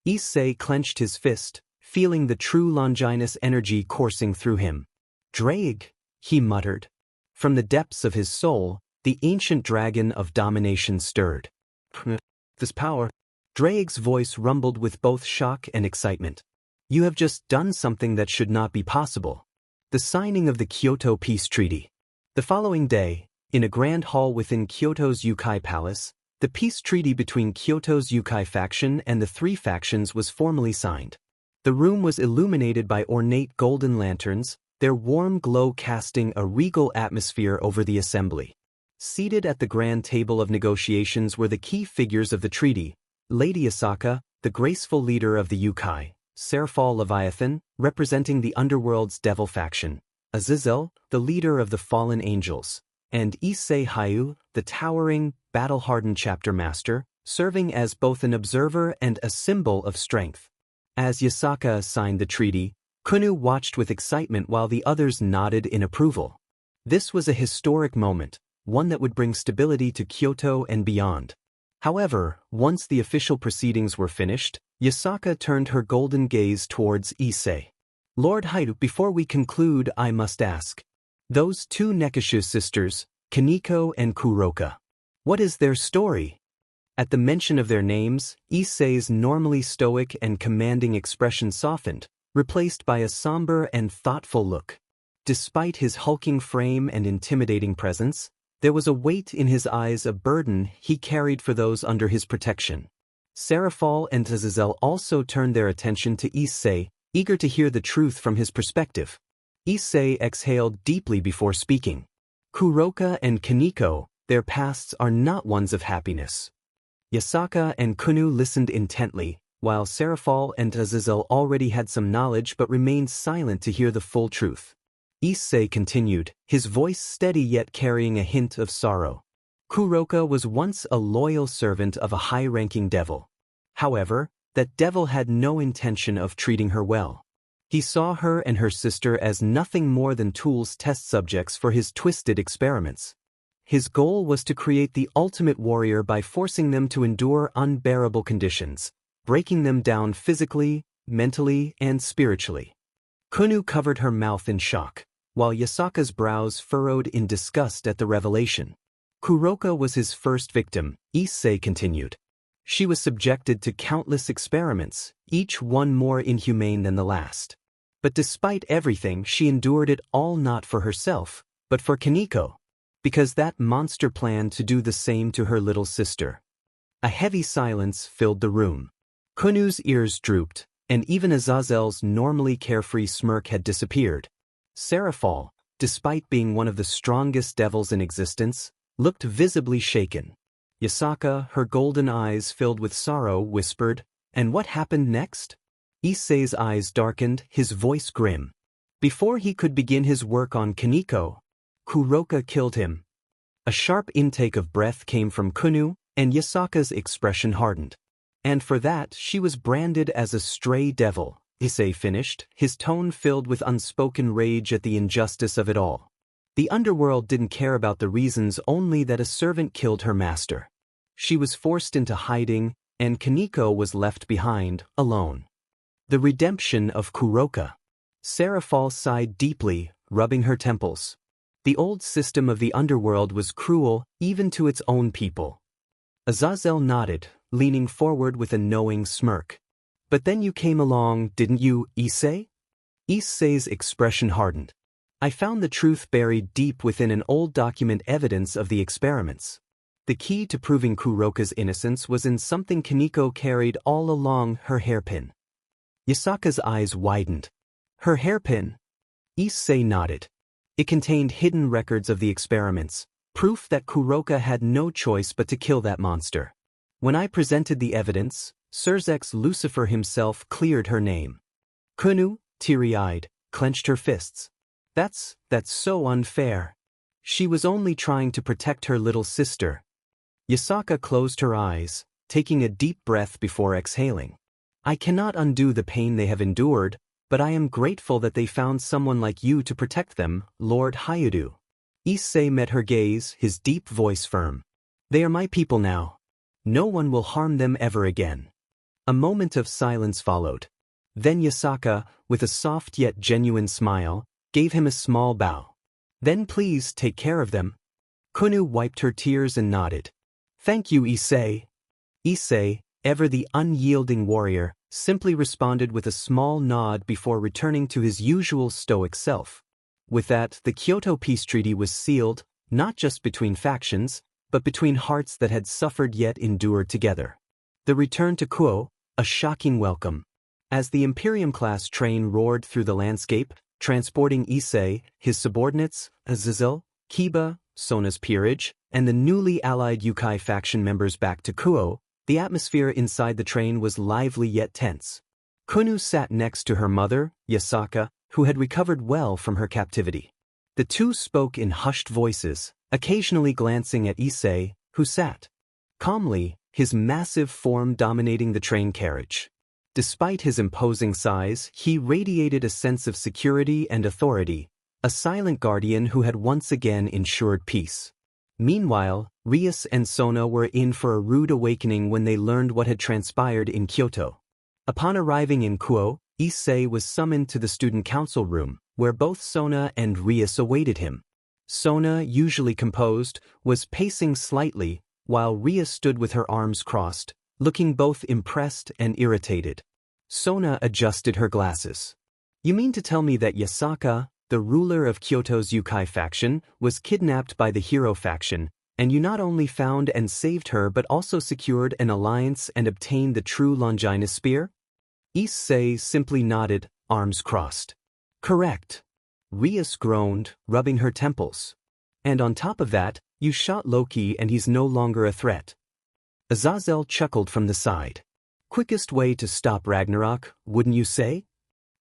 Issei clenched his fist, feeling the true Longinus energy coursing through him. Draig, he muttered. From the depths of his soul, the ancient dragon of domination stirred. This power. Draig's voice rumbled with both shock and excitement. You have just done something that should not be possible. The signing of the Kyoto peace treaty. The following day, in a grand hall within Kyoto's Yukai Palace, the peace treaty between Kyoto's Yukai faction and the three factions was formally signed. The room was illuminated by ornate golden lanterns, their warm glow casting a regal atmosphere over the assembly. Seated at the grand table of negotiations were the key figures of the treaty: Lady Yasaka, the graceful leader of the Yukai; Serafal Leviathan, representing the underworld's devil faction; Azazel, the leader of the fallen angels; and Issei Hyoudou, the towering, battle-hardened chapter master, serving as both an observer and a symbol of strength. As Yasaka signed the treaty, Konu watched with excitement while the others nodded in approval. This was a historic moment, one that would bring stability to Kyoto and beyond. However, once the official proceedings were finished, Yasaka turned her golden gaze towards Issei. Lord Hyoudou, before we conclude, I must ask. Those two Nekishu sisters, Koneko and Kuroka. What is their story? At the mention of their names, Issei's normally stoic and commanding expression softened, replaced by a somber and thoughtful look. Despite his hulking frame and intimidating presence, there was a weight in his eyes, a burden he carried for those under his protection. Serafal and Azazel also turned their attention to Issei, eager to hear the truth from his perspective. Issei exhaled deeply before speaking. Kuroka and Koneko, their pasts are not ones of happiness. Yasaka and Konu listened intently, while Serafal and Azazel already had some knowledge but remained silent to hear the full truth. Issei continued, his voice steady yet carrying a hint of sorrow. Kuroka was once a loyal servant of a high-ranking devil. However, that devil had no intention of treating her well. He saw her and her sister as nothing more than tools, test subjects for his twisted experiments. His goal was to create the ultimate warrior by forcing them to endure unbearable conditions, breaking them down physically, mentally, and spiritually. Konu covered her mouth in shock, while Yasaka's brows furrowed in disgust at the revelation. Kuroka was his first victim, Issei continued. She was subjected to countless experiments, each one more inhumane than the last. But despite everything, she endured it all not for herself, but for Koneko, because that monster planned to do the same to her little sister. A heavy silence filled the room. Kunu's ears drooped, and even Azazel's normally carefree smirk had disappeared. Seraphal, despite being one of the strongest devils in existence, looked visibly shaken. Yasaka, her golden eyes filled with sorrow, whispered, "And what happened next?" Issei's eyes darkened, his voice grim. Before he could begin his work on Koneko, Kuroka killed him. A sharp intake of breath came from Kunu, and Yasaka's expression hardened. And for that she was branded as a stray devil, Issei finished, his tone filled with unspoken rage at the injustice of it all. The underworld didn't care about the reasons, only that a servant killed her master. She was forced into hiding, and Koneko was left behind, alone. The redemption of Kuroka. Seraphal sighed deeply, rubbing her temples. The old system of the underworld was cruel, even to its own people. Azazel nodded, leaning forward with a knowing smirk. "But then you came along, didn't you, Issei?" Issei's expression hardened. "I found the truth buried deep within an old document, evidence of the experiments. The key to proving Kuroka's innocence was in something Koneko carried all along, her hairpin." Yasaka's eyes widened. "Her hairpin?" Issei nodded. It contained hidden records of the experiments, proof that Kuroka had no choice but to kill that monster. When I presented the evidence, Surzek's Lucifer himself cleared her name. Kunu, teary-eyed, clenched her fists. That's so unfair. She was only trying to protect her little sister." Yasaka closed her eyes, taking a deep breath before exhaling. "I cannot undo the pain they have endured, but I am grateful that they found someone like you to protect them, Lord Hyoudou." Issei met her gaze, his deep voice firm. "They are my people now. No one will harm them ever again." A moment of silence followed. Then Yasaka, with a soft yet genuine smile, gave him a small bow. "Then please take care of them." Kunu wiped her tears and nodded. "Thank you, Issei." Issei, ever the unyielding warrior, simply responded with a small nod before returning to his usual stoic self. With that, the Kyoto peace treaty was sealed, not just between factions, but between hearts that had suffered yet endured together. The return to Kuo, a shocking welcome. As the Imperium-class train roared through the landscape, transporting Issei, his subordinates, Azazel, Kiba, Sona's peerage, and the newly allied Yukai faction members back to Kuo, the atmosphere inside the train was lively yet tense. Kunu sat next to her mother, Yasaka, who had recovered well from her captivity. The two spoke in hushed voices, occasionally glancing at Issei, who sat calmly, his massive form dominating the train carriage. Despite his imposing size, he radiated a sense of security and authority, a silent guardian who had once again ensured peace. Meanwhile, Rias and Sona were in for a rude awakening when they learned what had transpired in Kyoto. Upon arriving in Kuo, Issei was summoned to the student council room, where both Sona and Rias awaited him. Sona, usually composed, was pacing slightly, while Rias stood with her arms crossed, looking both impressed and irritated. Sona adjusted her glasses. "You mean to tell me that Yasaka, the ruler of Kyoto's Yukai faction, was kidnapped by the Hero faction, and you not only found and saved her but also secured an alliance and obtained the true Longinus spear?" Issei simply nodded, arms crossed. "Correct." Rias groaned, rubbing her temples. "And on top of that, you shot Loki and he's no longer a threat." Azazel chuckled from the side. "Quickest way to stop Ragnarok, wouldn't you say?"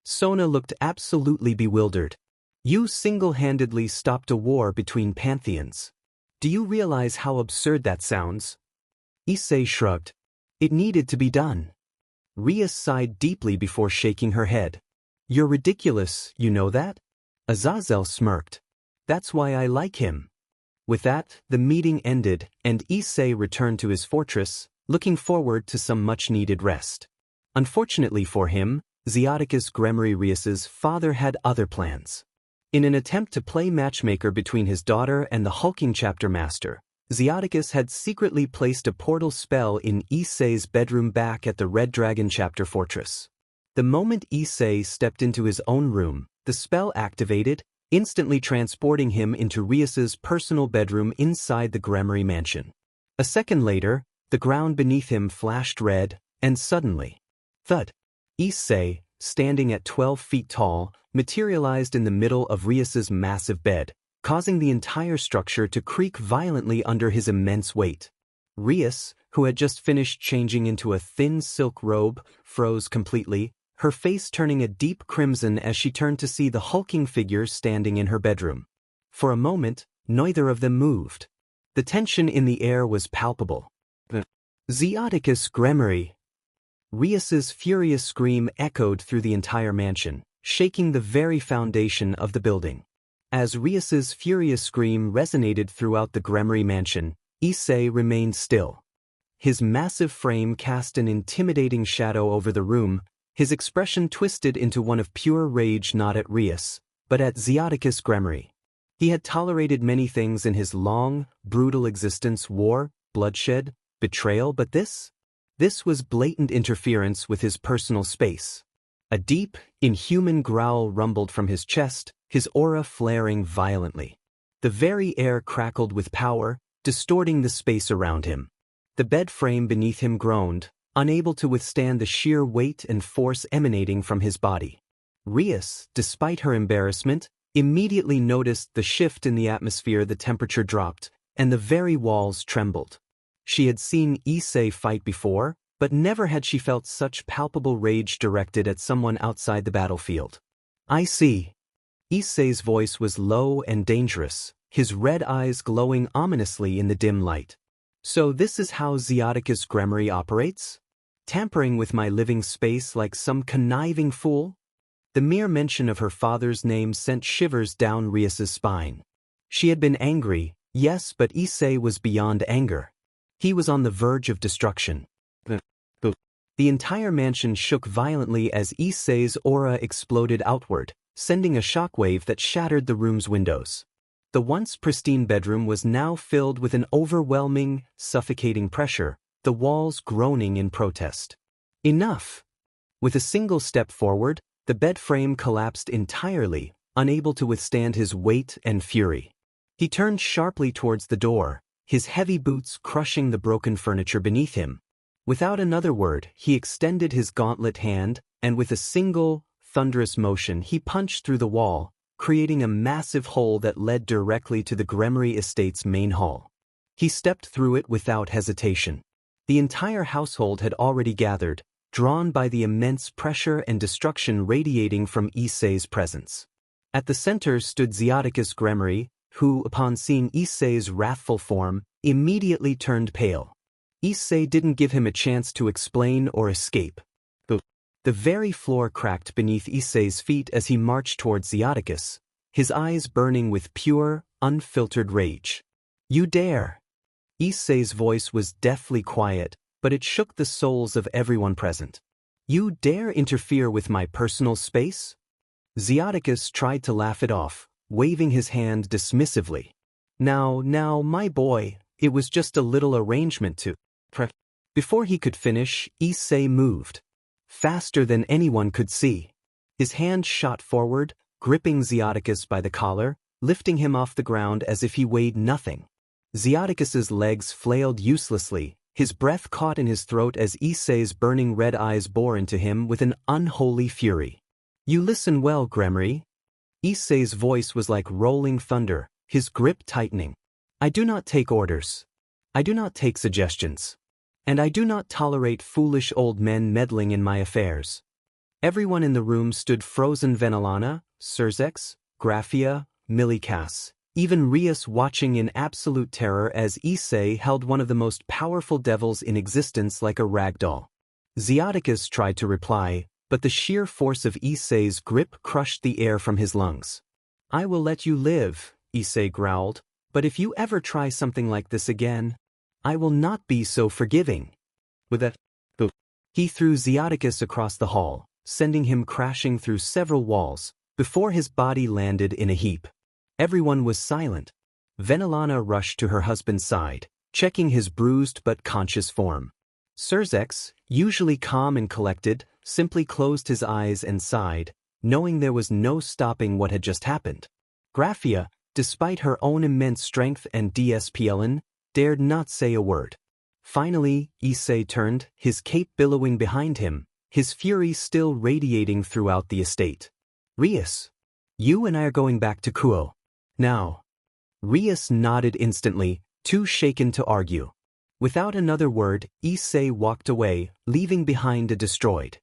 Sona looked absolutely bewildered. "You single-handedly stopped a war between pantheons. Do you realize how absurd that sounds?" Issei shrugged. "It needed to be done." Rias sighed deeply before shaking her head. "You're ridiculous, you know that?" Azazel smirked. "That's why I like him." With that, the meeting ended, and Issei returned to his fortress, looking forward to some much-needed rest. Unfortunately for him, Rias Gremory Rias's father had other plans. In an attempt to play matchmaker between his daughter and the hulking chapter master, Rias had secretly placed a portal spell in Issei's bedroom back at the Red Dragon chapter fortress. The moment Issei stepped into his own room, the spell activated, instantly transporting him into Rias's personal bedroom inside the Gremory mansion. A second later, the ground beneath him flashed red, and suddenly, Thud. Issei, standing at 12 feet tall, materialized in the middle of Rias's massive bed, causing the entire structure to creak violently under his immense weight. Rias, who had just finished changing into a thin silk robe, froze completely, her face turning a deep crimson as she turned to see the hulking figure standing in her bedroom. For a moment, neither of them moved. The tension in the air was palpable. Issei Gremory. Rias's furious scream echoed through the entire mansion, shaking the very foundation of the building. As Rias's furious scream resonated throughout the Gremory mansion, Issei remained still. His massive frame cast an intimidating shadow over the room, his expression twisted into one of pure rage, not at Rias, but at Issei Gremory. He had tolerated many things in his long, brutal existence: war, bloodshed, betrayal, but this was blatant interference with his personal space. A deep, inhuman growl rumbled from his chest, his aura flaring violently. The very air crackled with power, distorting the space around him. The bed frame beneath him groaned, unable to withstand the sheer weight and force emanating from his body. Rias, despite her embarrassment, immediately noticed the shift in the atmosphere. The temperature dropped, and the very walls trembled. She had seen Issei fight before, but never had she felt such palpable rage directed at someone outside the battlefield. "I see." Issei's voice was low and dangerous, his red eyes glowing ominously in the dim light. "So this is how Issei Gremory operates? Tampering with my living space like some conniving fool?" The mere mention of her father's name sent shivers down Rias's spine. She had been angry, yes, but Issei was beyond anger. He was on the verge of destruction. The entire mansion shook violently as Issei's aura exploded outward, sending a shockwave that shattered the room's windows. The once pristine bedroom was now filled with an overwhelming, suffocating pressure, the walls groaning in protest. Enough! With a single step forward, the bed frame collapsed entirely, unable to withstand his weight and fury. He turned sharply towards the door, his heavy boots crushing the broken furniture beneath him. Without another word, he extended his gauntlet hand, and with a single, thunderous motion he punched through the wall, creating a massive hole that led directly to the Gremory estate's main hall. He stepped through it without hesitation. The entire household had already gathered, drawn by the immense pressure and destruction radiating from Issei's presence. At the center stood Issei Gremory, who, upon seeing Issei's wrathful form, immediately turned pale. Issei didn't give him a chance to explain or escape. The very floor cracked beneath Issei's feet as he marched towards Issei, his eyes burning with pure, unfiltered rage. "You dare!" Issei's voice was deathly quiet, but it shook the souls of everyone present. "You dare interfere with my personal space?" Issei tried to laugh it off, waving his hand dismissively. Now, my boy, it was just a little arrangement to..." Before he could finish, Issei moved. Faster than anyone could see. His hand shot forward, gripping Issei by the collar, lifting him off the ground as if he weighed nothing. Issei's legs flailed uselessly, his breath caught in his throat as Issei's burning red eyes bore into him with an unholy fury. "You listen well, Gremory." Issei's voice was like rolling thunder, his grip tightening. "I do not take orders. I do not take suggestions. And I do not tolerate foolish old men meddling in my affairs." Everyone in the room stood frozen. Venelana, Surzex, Graia, Milikas, even Rias watching in absolute terror as Issei held one of the most powerful devils in existence like a rag doll. Issei tried to reply, but the sheer force of Issei's grip crushed the air from his lungs. "I will let you live," Issei growled, "but if you ever try something like this again, I will not be so forgiving." With that, he threw Issei across the hall, sending him crashing through several walls, before his body landed in a heap. Everyone was silent. Venelana rushed to her husband's side, checking his bruised but conscious form. Surzex, usually calm and collected, simply closed his eyes and sighed, knowing there was no stopping what had just happened. Graia, despite her own immense strength and DSPLN, dared not say a word. Finally, Issei turned, his cape billowing behind him, his fury still radiating throughout the estate. "Rias, you and I are going back to Kuo. Now." Rias nodded instantly, too shaken to argue. Without another word, Issei walked away, leaving behind a destroyed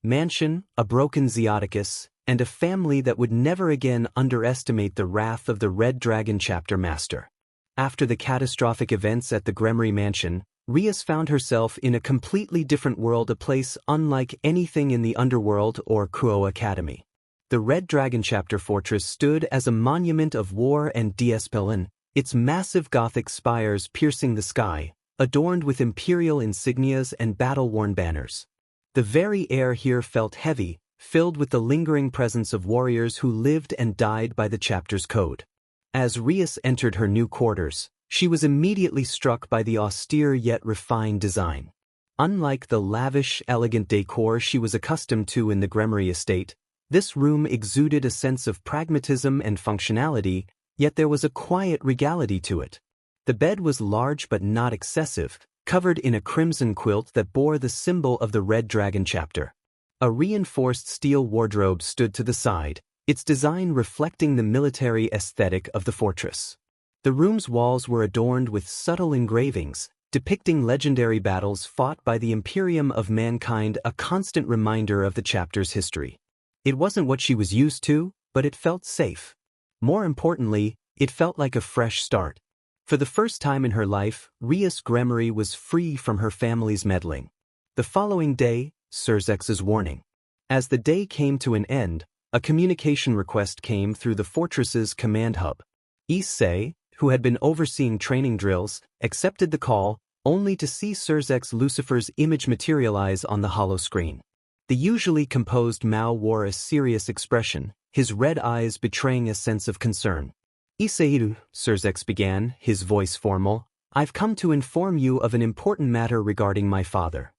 mansion, a broken Zeoticus, and a family that would never again underestimate the wrath of the Red Dragon chapter master. After the catastrophic events at the Gremory mansion, Rias found herself in a completely different world, a place unlike anything in the underworld or Kuo Academy. The Red Dragon chapter fortress stood as a monument of war and discipline, its massive Gothic spires piercing the sky, adorned with imperial insignias and battle-worn banners. The very air here felt heavy, filled with the lingering presence of warriors who lived and died by the chapter's code. As Rias entered her new quarters, she was immediately struck by the austere yet refined design. Unlike the lavish, elegant decor she was accustomed to in the Gremory estate, this room exuded a sense of pragmatism and functionality, yet there was a quiet regality to it. The bed was large but not excessive, covered in a crimson quilt that bore the symbol of the Red Dragon chapter. A reinforced steel wardrobe stood to the side, its design reflecting the military aesthetic of the fortress. The room's walls were adorned with subtle engravings, depicting legendary battles fought by the Imperium of Mankind, a constant reminder of the chapter's history. It wasn't what she was used to, but it felt safe. More importantly, it felt like a fresh start. For the first time in her life, Rias Gremory was free from her family's meddling. The following day, Surzex's warning. As the day came to an end, a communication request came through the fortress's command hub. Issei, who had been overseeing training drills, accepted the call, only to see Surzex Lucifer's image materialize on the hollow screen. The usually composed Mao wore a serious expression, his red eyes betraying a sense of concern. "Issei Hyoudou," Surzex began, his voice formal, "I've come to inform you of an important matter regarding my father."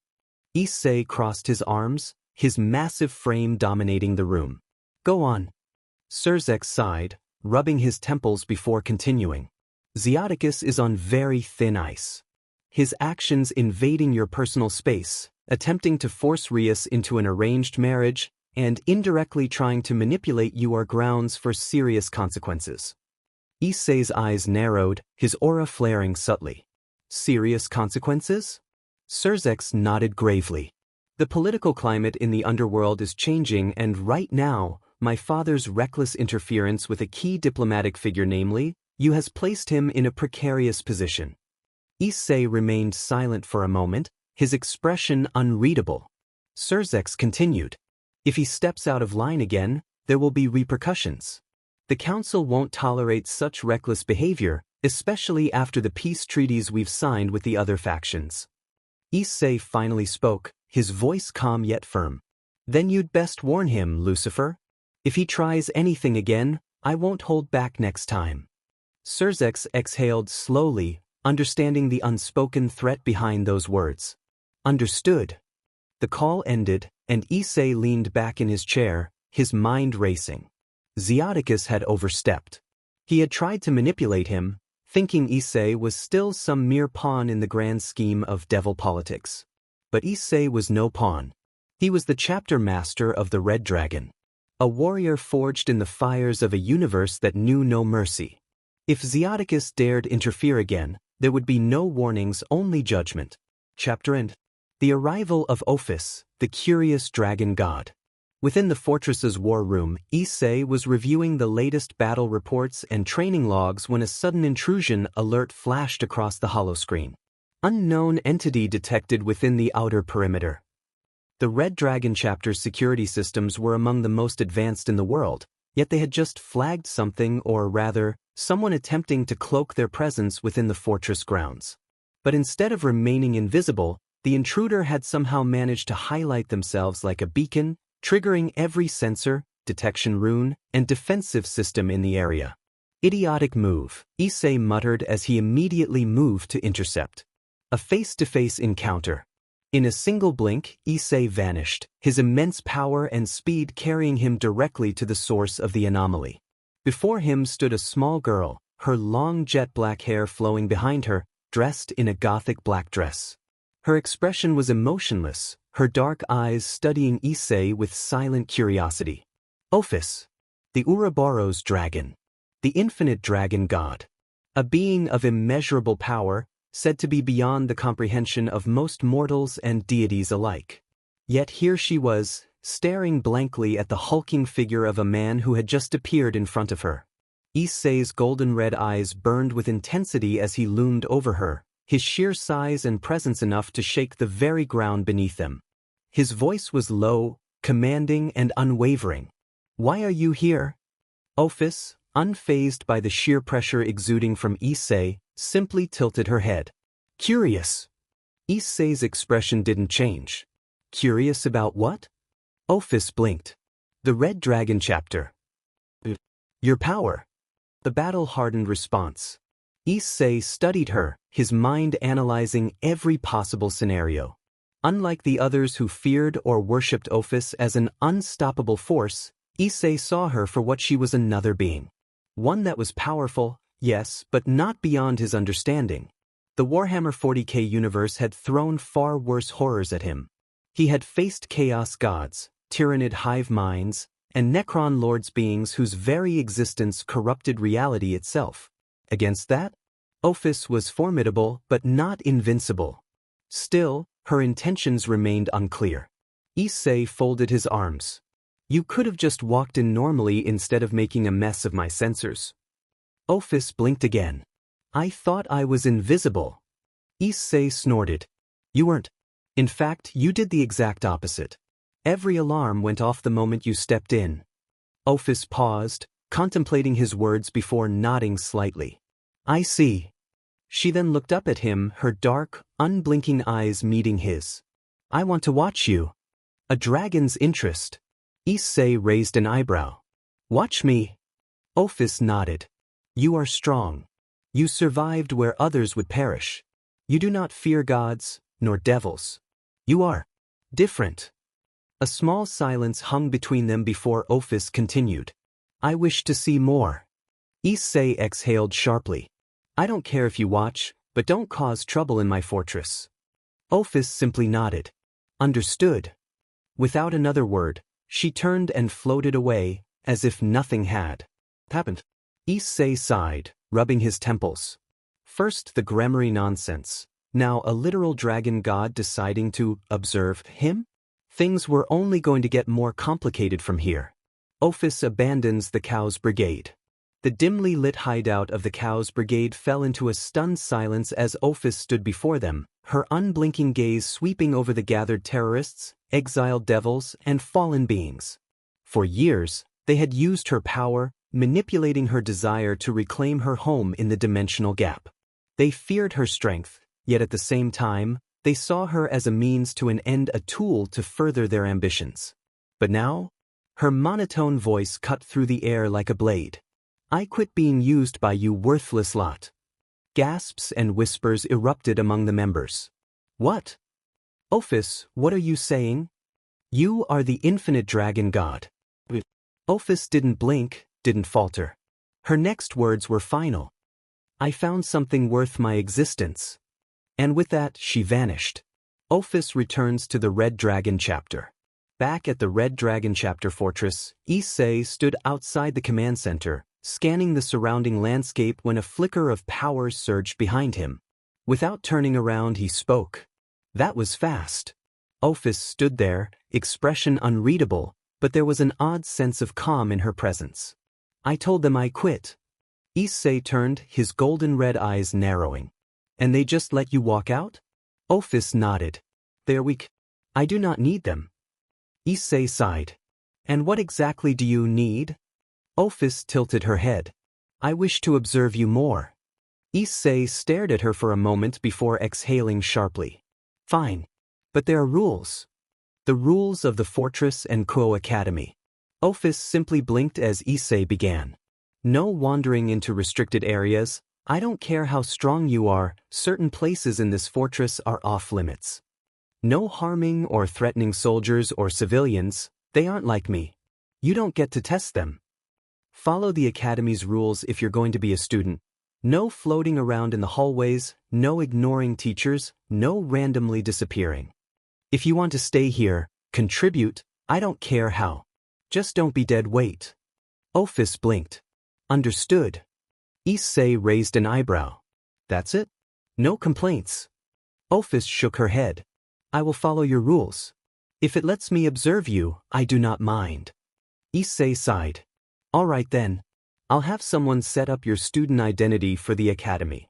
Issei crossed his arms, his massive frame dominating the room. "Go on." Surzex sighed, rubbing his temples before continuing. "Zeoticus is on very thin ice. His actions invading your personal space, attempting to force Rias into an arranged marriage, and indirectly trying to manipulate you are grounds for serious consequences." Issei's eyes narrowed, his aura flaring subtly. "Serious consequences?" Surzex nodded gravely. "The political climate in the underworld is changing, and right now, my father's reckless interference with a key diplomatic figure, namely, you, has placed him in a precarious position." Issei remained silent for a moment, his expression unreadable. Surzex continued. "If he steps out of line again, there will be repercussions. The Council won't tolerate such reckless behavior, especially after the peace treaties we've signed with the other factions." Issei finally spoke, his voice calm yet firm. "Then you'd best warn him, Lucifer. If he tries anything again, I won't hold back next time." Surzex exhaled slowly, understanding the unspoken threat behind those words. "Understood." The call ended, and Issei leaned back in his chair, his mind racing. Zeoticus had overstepped. He had tried to manipulate him, thinking Issei was still some mere pawn in the grand scheme of devil politics. But Issei was no pawn. He was the chapter master of the Red Dragon. A warrior forged in the fires of a universe that knew no mercy. If Zeoticus dared interfere again, there would be no warnings, only judgment. Chapter End. The arrival of Ophis, the curious dragon god. Within the fortress's war room, Issei was reviewing the latest battle reports and training logs when a sudden intrusion alert flashed across the holoscreen. Unknown entity detected within the outer perimeter. The Red Dragon chapter's security systems were among the most advanced in the world, yet they had just flagged something, or rather, someone attempting to cloak their presence within the fortress grounds. But instead of remaining invisible, the intruder had somehow managed to highlight themselves like a beacon, triggering every sensor, detection rune, and defensive system in the area. "Idiotic move," Issei muttered as he immediately moved to intercept. A face-to-face encounter. In a single blink, Issei vanished, his immense power and speed carrying him directly to the source of the anomaly. Before him stood a small girl, her long jet-black hair flowing behind her, dressed in a gothic black dress. Her expression was emotionless, her dark eyes studying Issei with silent curiosity. Ophis, the Ouroboros dragon, the infinite dragon god, a being of immeasurable power, said to be beyond the comprehension of most mortals and deities alike. Yet here she was, staring blankly at the hulking figure of a man who had just appeared in front of her. Issei's golden-red eyes burned with intensity as he loomed over her, his sheer size and presence enough to shake the very ground beneath them. His voice was low, commanding, and unwavering. "Why are you here?" Ophis, unfazed by the sheer pressure exuding from Issei, simply tilted her head. "Curious." Issei's expression didn't change. "Curious about what?" Ophis blinked. "The Red Dragon chapter." "Your power." The battle-hardened response. Issei studied her, his mind analyzing every possible scenario. Unlike the others who feared or worshipped Ophis as an unstoppable force, Issei saw her for what she was, another being. One that was powerful, yes, but not beyond his understanding. The Warhammer 40k universe had thrown far worse horrors at him. He had faced chaos gods, Tyranid hive minds, and Necron lords, beings whose very existence corrupted reality itself. Against that, Ophis was formidable but not invincible. Still, her intentions remained unclear. Issei folded his arms. "You could have just walked in normally instead of making a mess of my sensors." Ophis blinked again. "I thought I was invisible." Issei snorted. "You weren't. In fact, you did the exact opposite. Every alarm went off the moment you stepped in." Ophis paused, contemplating his words before nodding slightly. "I see." She then looked up at him, her dark, unblinking eyes meeting his. "I want to watch you." A dragon's interest. Issei raised an eyebrow. "Watch me." Ophis nodded. "You are strong. You survived where others would perish. You do not fear gods, nor devils. You are different." A small silence hung between them before Ophis continued. "I wish to see more." Issei exhaled sharply. "I don't care if you watch, but don't cause trouble in my fortress." Ophis simply nodded. "Understood." Without another word, she turned and floated away, as if nothing had happened. Issei sighed, rubbing his temples. First the Gremory nonsense, now a literal dragon god deciding to observe him? Things were only going to get more complicated from here. Ophis abandons the Cows Brigade. The dimly lit hideout of the Cows Brigade fell into a stunned silence as Ophis stood before them, her unblinking gaze sweeping over the gathered terrorists, exiled devils, and fallen beings. For years, they had used her power, manipulating her desire to reclaim her home in the dimensional gap. They feared her strength, yet at the same time, they saw her as a means to an end, a tool to further their ambitions. But now, her monotone voice cut through the air like a blade. "I quit being used by you worthless lot." Gasps and whispers erupted among the members. "What? Ophis, what are you saying? You are the infinite dragon god." Ophis didn't blink, didn't falter. Her next words were final. "I found something worth my existence." And with that, she vanished. Ophis returns to the Red Dragon chapter. Back at the Red Dragon chapter fortress, Issei stood outside the command center, scanning the surrounding landscape when a flicker of power surged behind him. Without turning around, he spoke. That was fast. Ophis stood there, expression unreadable, but there was an odd sense of calm in her presence. "I told them I quit." Issei turned, his golden red eyes narrowing. "And they just let you walk out?" Ophis nodded. "They are weak. I do not need them." Issei sighed. "And what exactly do you need?" Ophis tilted her head. "I wish to observe you more." Issei stared at her for a moment before exhaling sharply. "Fine. But there are rules." "The rules of the fortress and Kuo Academy." Ophis simply blinked as Issei began. "No wandering into restricted areas. I don't care how strong you are, certain places in this fortress are off limits. No harming or threatening soldiers or civilians, they aren't like me. You don't get to test them. Follow the Academy's rules if you're going to be a student. No floating around in the hallways, no ignoring teachers, no randomly disappearing." If you want to stay here, contribute, I don't care how. Just don't be dead weight. Ophis blinked. Understood. Issei raised an eyebrow. That's it? No complaints. Ophis shook her head. I will follow your rules. If it lets me observe you, I do not mind. Issei sighed. All right then. I'll have someone set up your student identity for the academy.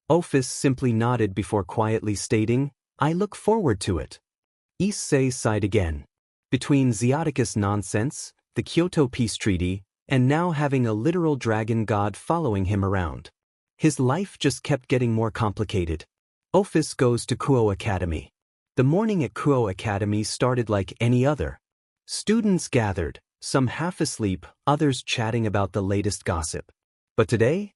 Ophis simply nodded before quietly stating, I look forward to it. Issei sighed again. Between Xiaticus nonsense, the Kyoto peace treaty, and now having a literal dragon god following him around, his life just kept getting more complicated. Ophis goes to Kuo Academy. The morning at Kuo Academy started like any other. Students gathered, some half asleep, others chatting about the latest gossip. But today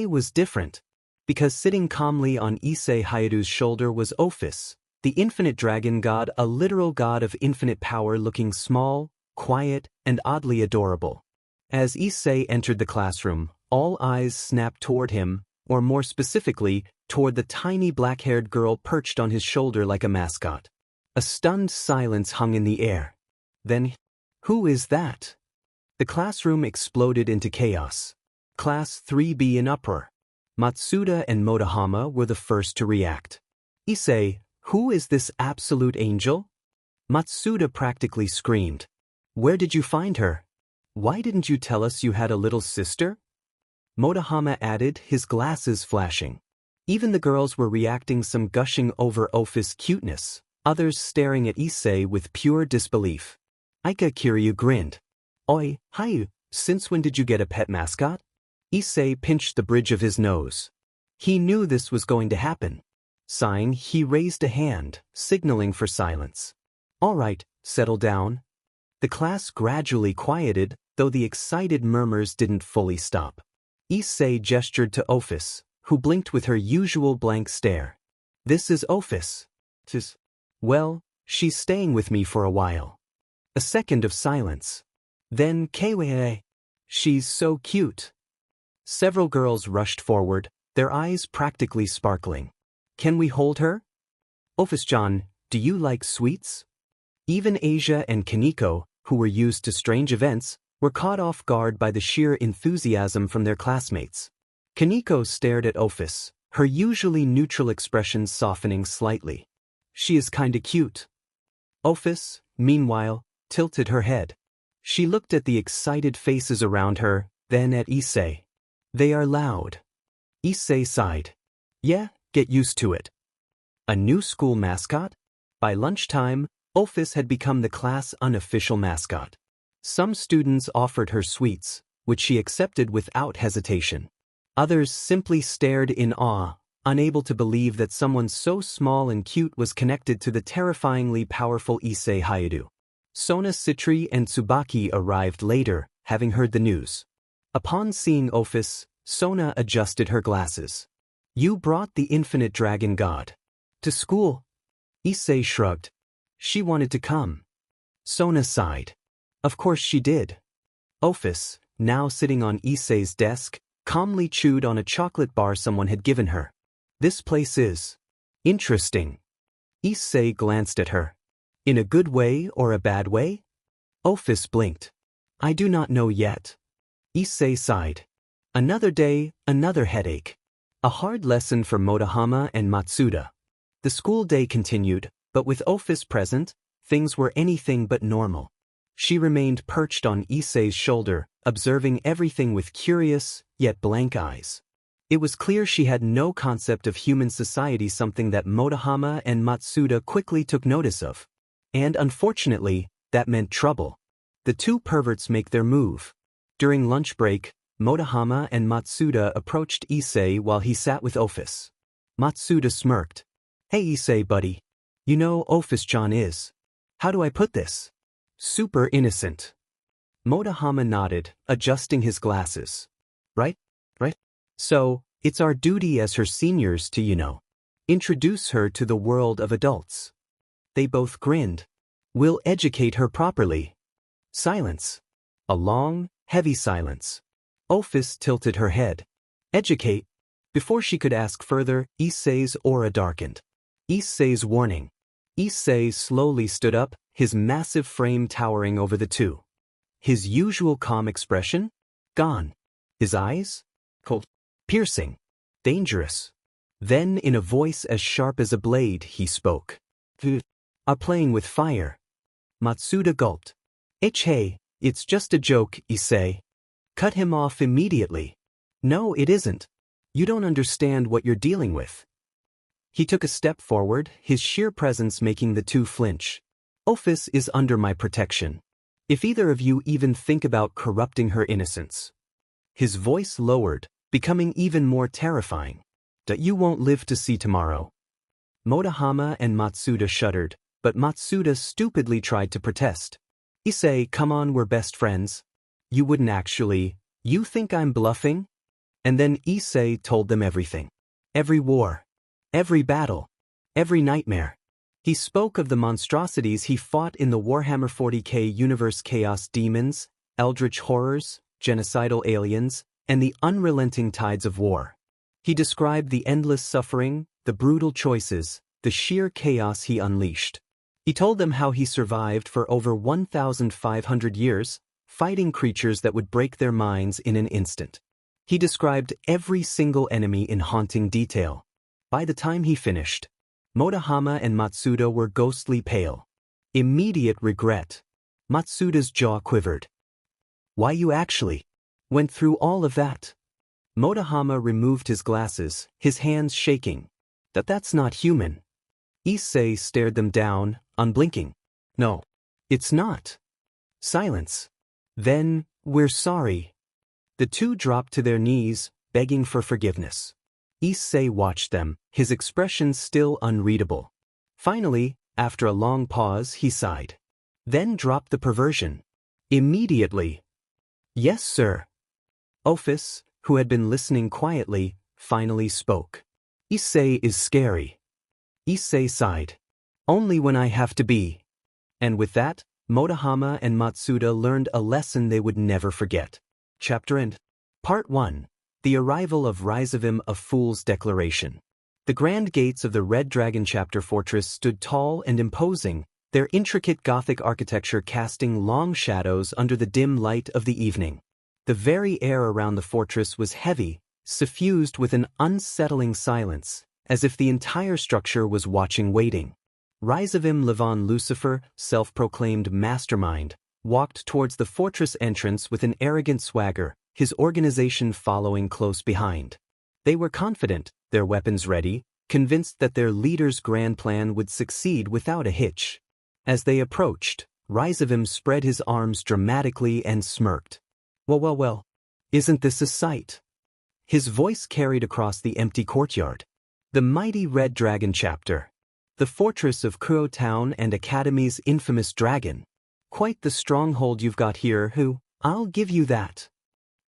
was different. Because sitting calmly on Issei Hyoudou's shoulder was Ophis, the infinite dragon god, a literal god of infinite power, looking small, quiet, and oddly adorable. As Issei entered the classroom, all eyes snapped toward him, or more specifically, toward the tiny black-haired girl perched on his shoulder like a mascot. A stunned silence hung in the air. Then, who is that? The classroom exploded into chaos. Class 3B in uproar. Matsuda and Motohama were the first to react. Issei, who is this absolute angel? Matsuda practically screamed. Where did you find her? Why didn't you tell us you had a little sister? Motohama added, his glasses flashing. Even the girls were reacting, some gushing over Ophis' cuteness, others staring at Issei with pure disbelief. Aika Kiryu grinned. Oi, Hyu, since when did you get a pet mascot? Issei pinched the bridge of his nose. He knew this was going to happen. Sighing, he raised a hand, signaling for silence. All right, settle down. The class gradually quieted, though the excited murmurs didn't fully stop. Issei gestured to Ophis, who blinked with her usual blank stare. This is Ophis. Well, she's staying with me for a while. A second of silence. Then Keiwei. She's so cute. Several girls rushed forward, their eyes practically sparkling. Can we hold her? Ophis-chan, do you like sweets? Even Asia and Koneko, who were used to strange events, were caught off guard by the sheer enthusiasm from their classmates. Koneko stared at Ophis, her usually neutral expression softening slightly. She is kinda cute. Ophis, meanwhile, tilted her head. She looked at the excited faces around her, then at Issei. They are loud. Issei sighed. Yeah, get used to it. A new school mascot? By lunchtime, Ophis had become the class' unofficial mascot. Some students offered her sweets, which she accepted without hesitation. Others simply stared in awe, unable to believe that someone so small and cute was connected to the terrifyingly powerful Issei Hyoudou. Sona Citri and Tsubaki arrived later, having heard the news. Upon seeing Ophis, Sona adjusted her glasses. You brought the infinite dragon god to school? Issei shrugged. She wanted to come. Sona sighed. Of course she did. Ophis, now sitting on Issei's desk, calmly chewed on a chocolate bar someone had given her. This place is interesting. Issei glanced at her. In a good way or a bad way? Ophis blinked. I do not know yet. Issei sighed. Another day, another headache. A hard lesson for Motohama and Matsuda. The school day continued, but with Ophis present, things were anything but normal. She remained perched on Issei's shoulder, observing everything with curious, yet blank eyes. It was clear she had no concept of human society, something that Motohama and Matsuda quickly took notice of. And unfortunately, that meant trouble. The two perverts make their move. During lunch break, Motohama and Matsuda approached Issei while he sat with Ophis. Matsuda smirked. Hey Issei buddy. You know Ophis-chan is, how do I put this? Super innocent. Motohama nodded, adjusting his glasses. Right? So, it's our duty as her seniors to, introduce her to the world of adults. They both grinned. We'll educate her properly. Silence. A long, heavy silence. Ophis tilted her head. Educate. Before she could ask further, Issei's aura darkened. Issei's warning. Issei slowly stood up, his massive frame towering over the two. His usual calm expression? Gone. His eyes? Cold. Piercing. Dangerous. Then, in a voice as sharp as a blade, he spoke. "You are playing with fire." Matsuda gulped. Hey, it's just a joke, Issei. Cut him off immediately. No, it isn't. You don't understand what you're dealing with. He took a step forward, his sheer presence making the two flinch. Office is under my protection. If either of you even think about corrupting her innocence. His voice lowered, becoming even more terrifying. That you won't live to see tomorrow. Motohama and Matsuda shuddered, but Matsuda stupidly tried to protest. Issei, come on, we're best friends. You wouldn't actually. You think I'm bluffing? And then Issei told them everything. Every war. Every battle. Every nightmare. He spoke of the monstrosities he fought in the Warhammer 40k universe, chaos demons, eldritch horrors, genocidal aliens, and the unrelenting tides of war. He described the endless suffering, the brutal choices, the sheer chaos he unleashed. He told them how he survived for over 1,500 years, fighting creatures that would break their minds in an instant. He described every single enemy in haunting detail. By the time he finished, Motohama and Matsuda were ghostly pale. Immediate regret. Matsuda's jaw quivered. Why you actually went through all of that? Motohama removed his glasses, his hands shaking. That's not human. Issei stared them down, unblinking. No, it's not. Silence. Then, we're sorry. The two dropped to their knees, begging for forgiveness. Issei watched them, his expression still unreadable. Finally, after a long pause, he sighed. Then dropped the perversion. Immediately. Yes, sir. Office, who had been listening quietly, finally spoke. Issei is scary. Issei sighed. Only when I have to be. And with that, Motohama and Matsuda learned a lesson they would never forget. Chapter End. Part 1. The Arrival of Risavim, a Fool's Declaration. The grand gates of the Red Dragon Chapter Fortress stood tall and imposing, their intricate Gothic architecture casting long shadows under the dim light of the evening. The very air around the fortress was heavy, suffused with an unsettling silence, as if the entire structure was watching waiting. Risavim Levon Lucifer, self-proclaimed mastermind, walked towards the fortress entrance with an arrogant swagger, his organization following close behind. They were confident, their weapons ready, convinced that their leader's grand plan would succeed without a hitch. As they approached, Risavim spread his arms dramatically and smirked. Well, isn't this a sight? His voice carried across the empty courtyard. The mighty Red Dragon Chapter. The fortress of Kyoto Town and Academy's infamous dragon. Quite the stronghold you've got here, who, I'll give you that.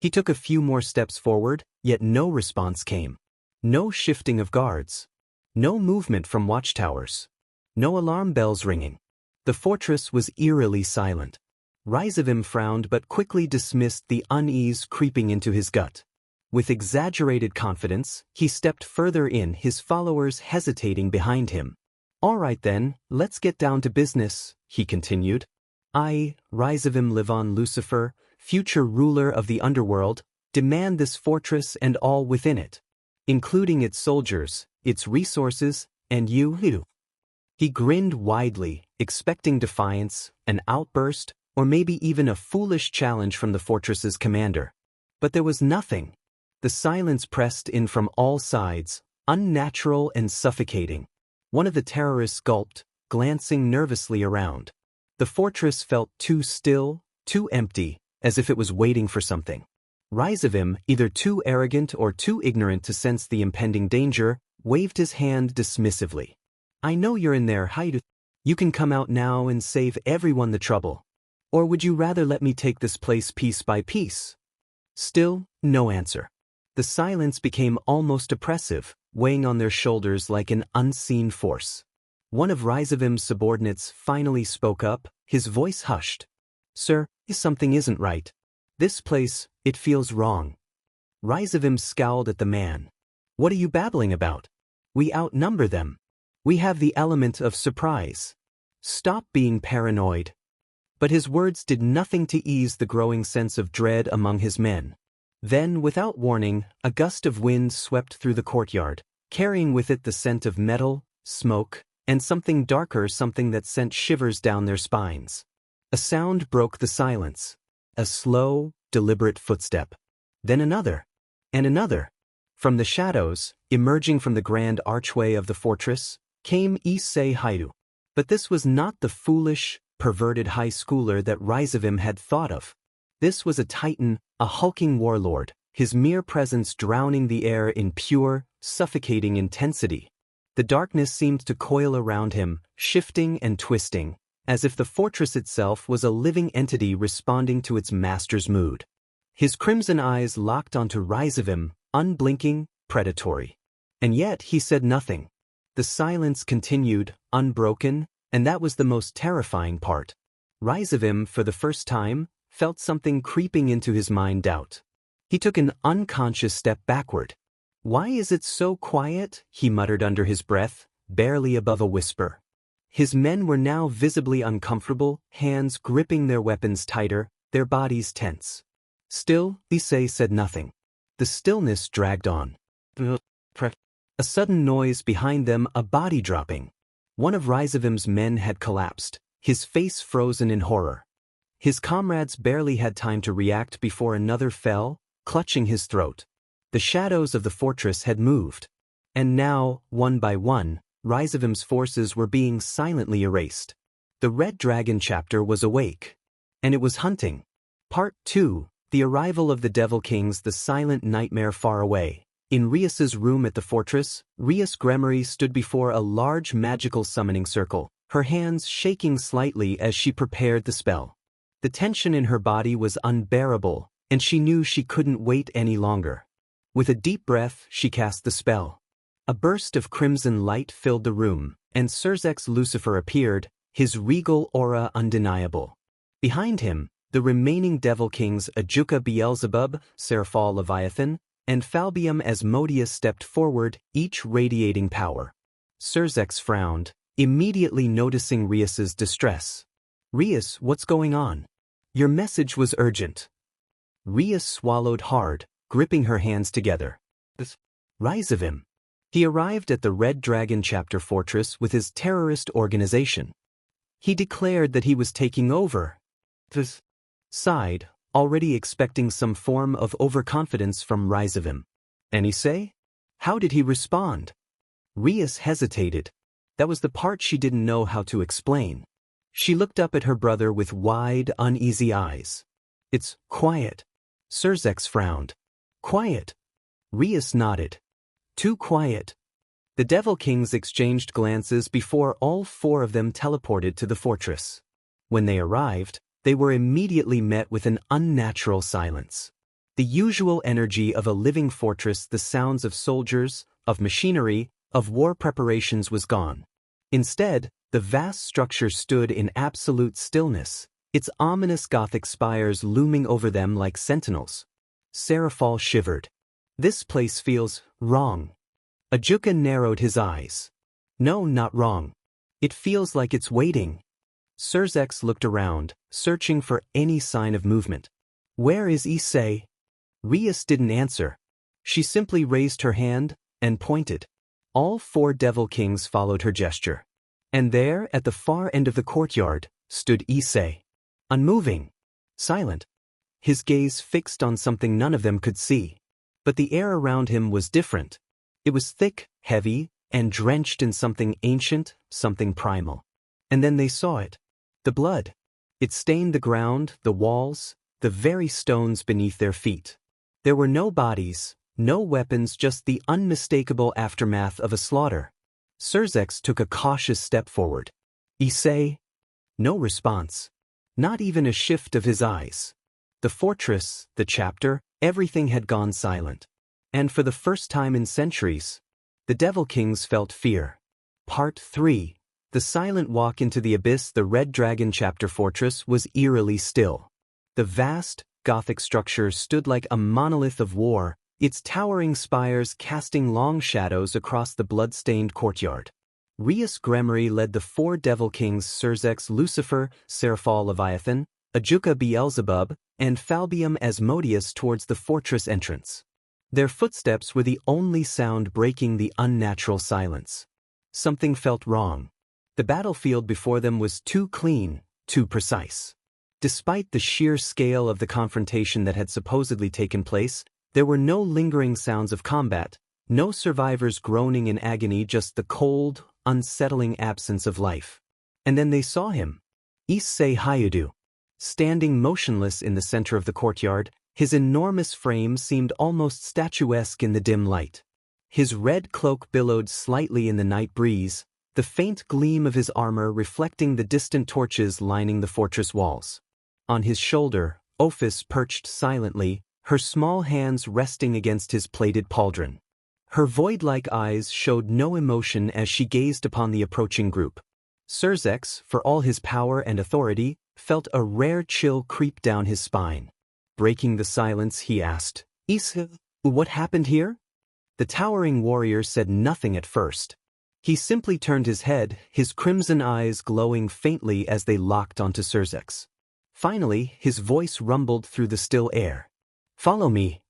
He took a few more steps forward, yet no response came. No shifting of guards. No movement from watchtowers. No alarm bells ringing. The fortress was eerily silent. Risavim frowned but quickly dismissed the unease creeping into his gut. With exaggerated confidence, he stepped further in, his followers hesitating behind him. All right then, let's get down to business, he continued. I, Risavim Levon Lucifer, future ruler of the underworld, demand this fortress and all within it, including its soldiers, its resources, and you. He grinned widely, expecting defiance, an outburst, or maybe even a foolish challenge from the fortress's commander. But there was nothing. The silence pressed in from all sides, unnatural and suffocating. One of the terrorists gulped, glancing nervously around. The fortress felt too still, too empty, as if it was waiting for something. Risavim, either too arrogant or too ignorant to sense the impending danger, waved his hand dismissively. I know you're in there, haitus. You can come out now and save everyone the trouble. Or would you rather let me take this place piece by piece? Still, no answer. The silence became almost oppressive, weighing on their shoulders like an unseen force. One of Risavim's subordinates finally spoke up, his voice hushed. Sir, something isn't right. This place, it feels wrong. Risavim scowled at the man. What are you babbling about? We outnumber them. We have the element of surprise. Stop being paranoid. But his words did nothing to ease the growing sense of dread among his men. Then, without warning, a gust of wind swept through the courtyard, carrying with it the scent of metal, smoke, and something darker, something that sent shivers down their spines. A sound broke the silence. A slow, deliberate footstep. Then another. And another. From the shadows, emerging from the grand archway of the fortress, came Issei Hyoudou. But this was not the foolish, perverted high schooler that Ravel had thought of. This was a titan, a hulking warlord, his mere presence drowning the air in pure, suffocating intensity. The darkness seemed to coil around him, shifting and twisting, as if the fortress itself was a living entity responding to its master's mood. His crimson eyes locked onto Ravel, unblinking, predatory. And yet he said nothing. The silence continued, unbroken, and that was the most terrifying part. Ravel, for the first time, felt something creeping into his mind. Doubt. He took an unconscious step backward. "Why is it so quiet?" he muttered under his breath, barely above a whisper. His men were now visibly uncomfortable, hands gripping their weapons tighter, their bodies tense. Still, Issei said nothing. The stillness dragged on. A sudden noise behind them, a body dropping. One of Ravel's men had collapsed, his face frozen in horror. His comrades barely had time to react before another fell, clutching his throat. The shadows of the fortress had moved. And now, one by one, Ravel's forces were being silently erased. The Red Dragon chapter was awake. And it was hunting. Part 2, The Arrival of the Devil Kings, the Silent Nightmare Far Away. In Rias's room at the fortress, Rias Gremory stood before a large magical summoning circle, her hands shaking slightly as she prepared the spell. The tension in her body was unbearable, and she knew she couldn't wait any longer. With a deep breath, she cast the spell. A burst of crimson light filled the room, and Surzek's Lucifer appeared, his regal aura undeniable. Behind him, the remaining Devil Kings Ajuka Beelzebub, Seraphal Leviathan, and Falbium Asmodeus stepped forward, each radiating power. Surzek frowned, immediately noticing Rias's distress. "Rias, what's going on? Your message was urgent." Rias swallowed hard, gripping her hands together. Ravel. He arrived at the Red Dragon chapter fortress with his terrorist organization. He declared that he was taking over. Sighed, already expecting some form of overconfidence from Ravel. And Issei? How did he respond? Rias hesitated. That was the part she didn't know how to explain. She looked up at her brother with wide, uneasy eyes. "It's quiet." Surzek frowned. "Quiet?" Rias nodded. "Too quiet." The Devil Kings exchanged glances before all four of them teleported to the fortress. When they arrived, they were immediately met with an unnatural silence. The usual energy of a living fortress, the sounds of soldiers, of machinery, of war preparations was gone. Instead, the vast structure stood in absolute stillness, its ominous Gothic spires looming over them like sentinels. Seraphal shivered. "This place feels wrong." Ajuka narrowed his eyes. "No, not wrong. It feels like it's waiting." Surzek looked around, searching for any sign of movement. "Where is Issei?" Rias didn't answer. She simply raised her hand and pointed. All four Devil Kings followed her gesture. And there, at the far end of the courtyard, stood Issei. Unmoving. Silent. His gaze fixed on something none of them could see. But the air around him was different. It was thick, heavy, and drenched in something ancient, something primal. And then they saw it. The blood. It stained the ground, the walls, the very stones beneath their feet. There were no bodies, no weapons, just the unmistakable aftermath of a slaughter. Surzek took a cautious step forward. "Issei?" No response. Not even a shift of his eyes. The fortress, the chapter, everything had gone silent. And for the first time in centuries, the Devil Kings felt fear. Part 3. The silent walk into the abyss. The Red Dragon chapter fortress was eerily still. The vast, Gothic structure stood like a monolith of war, its towering spires casting long shadows across the blood-stained courtyard. Rias Gremory led the 4 Devil Kings Surzex Lucifer, Seraphal Leviathan, Ajuka Beelzebub, and Falbium Asmodeus towards the fortress entrance. Their footsteps were the only sound breaking the unnatural silence. Something felt wrong. The battlefield before them was too clean, too precise. Despite the sheer scale of the confrontation that had supposedly taken place, there were no lingering sounds of combat, no survivors groaning in agony, just the cold, unsettling absence of life. And then they saw him. Issei Hyoudou. Standing motionless in the center of the courtyard, his enormous frame seemed almost statuesque in the dim light. His red cloak billowed slightly in the night breeze, the faint gleam of his armor reflecting the distant torches lining the fortress walls. On his shoulder, Ophis perched silently, her small hands resting against his plated pauldron. Her void-like eyes showed no emotion as she gazed upon the approaching group. Surzex, for all his power and authority, felt a rare chill creep down his spine. Breaking the silence, he asked, "Issei, what happened here?" The towering warrior said nothing at first. He simply turned his head, his crimson eyes glowing faintly as they locked onto Surzex. Finally, his voice rumbled through the still air. "Follow me."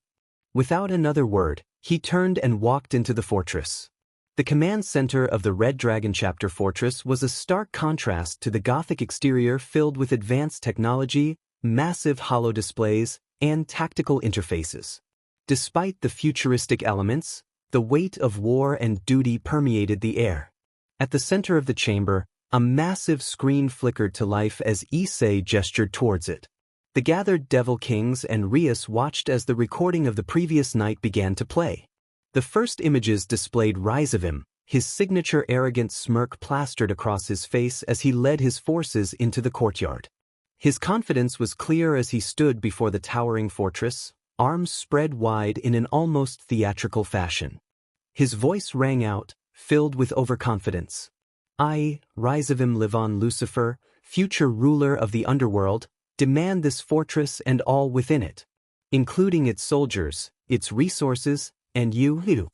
Without another word, he turned and walked into the fortress. The command center of the Red Dragon Chapter Fortress was a stark contrast to the Gothic exterior filled with advanced technology, massive holo displays, and tactical interfaces. Despite the futuristic elements, the weight of war and duty permeated the air. At the center of the chamber, a massive screen flickered to life as Issei gestured towards it. The gathered Devil Kings and Rias watched as the recording of the previous night began to play. The first images displayed Rise of him, his signature arrogant smirk plastered across his face as he led his forces into the courtyard. His confidence was clear as he stood before the towering fortress, arms spread wide in an almost theatrical fashion. His voice rang out, filled with overconfidence. "I, Rise of him Livon Lucifer, future ruler of the underworld, demand this fortress and all within it, including its soldiers, its resources, and you, Shidu."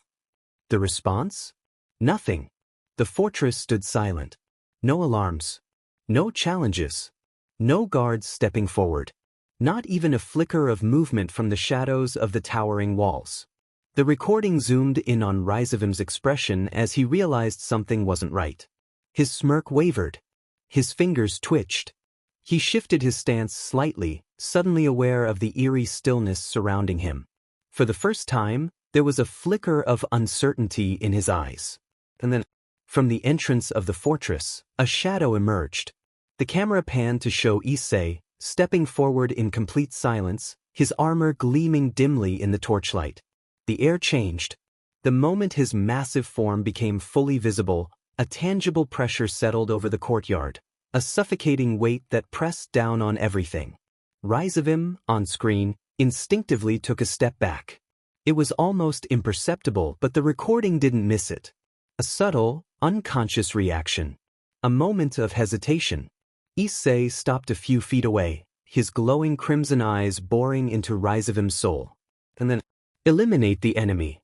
The response? Nothing. The fortress stood silent. No alarms. No challenges. No guards stepping forward. Not even a flicker of movement from the shadows of the towering walls. The recording zoomed in on Risevim's expression as he realized something wasn't right. His smirk wavered. His fingers twitched. He shifted his stance slightly, suddenly aware of the eerie stillness surrounding him. For the first time, there was a flicker of uncertainty in his eyes. And then, from the entrance of the fortress, a shadow emerged. The camera panned to show Issei, stepping forward in complete silence, his armor gleaming dimly in the torchlight. The air changed. The moment his massive form became fully visible, a tangible pressure settled over the courtyard, a suffocating weight that pressed down on everything. Risevim, on screen, instinctively took a step back. It was almost imperceptible, but the recording didn't miss it. A subtle, unconscious reaction. A moment of hesitation. Issei stopped a few feet away, his glowing crimson eyes boring into Risevim's soul. And then, "Eliminate the enemy."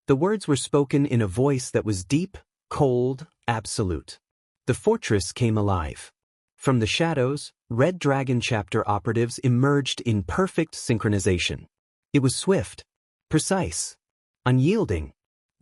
The words were spoken in a voice that was deep, cold, absolute. The fortress came alive. From the shadows, Red Dragon Chapter operatives emerged in perfect synchronization. It was swift. Precise. Unyielding.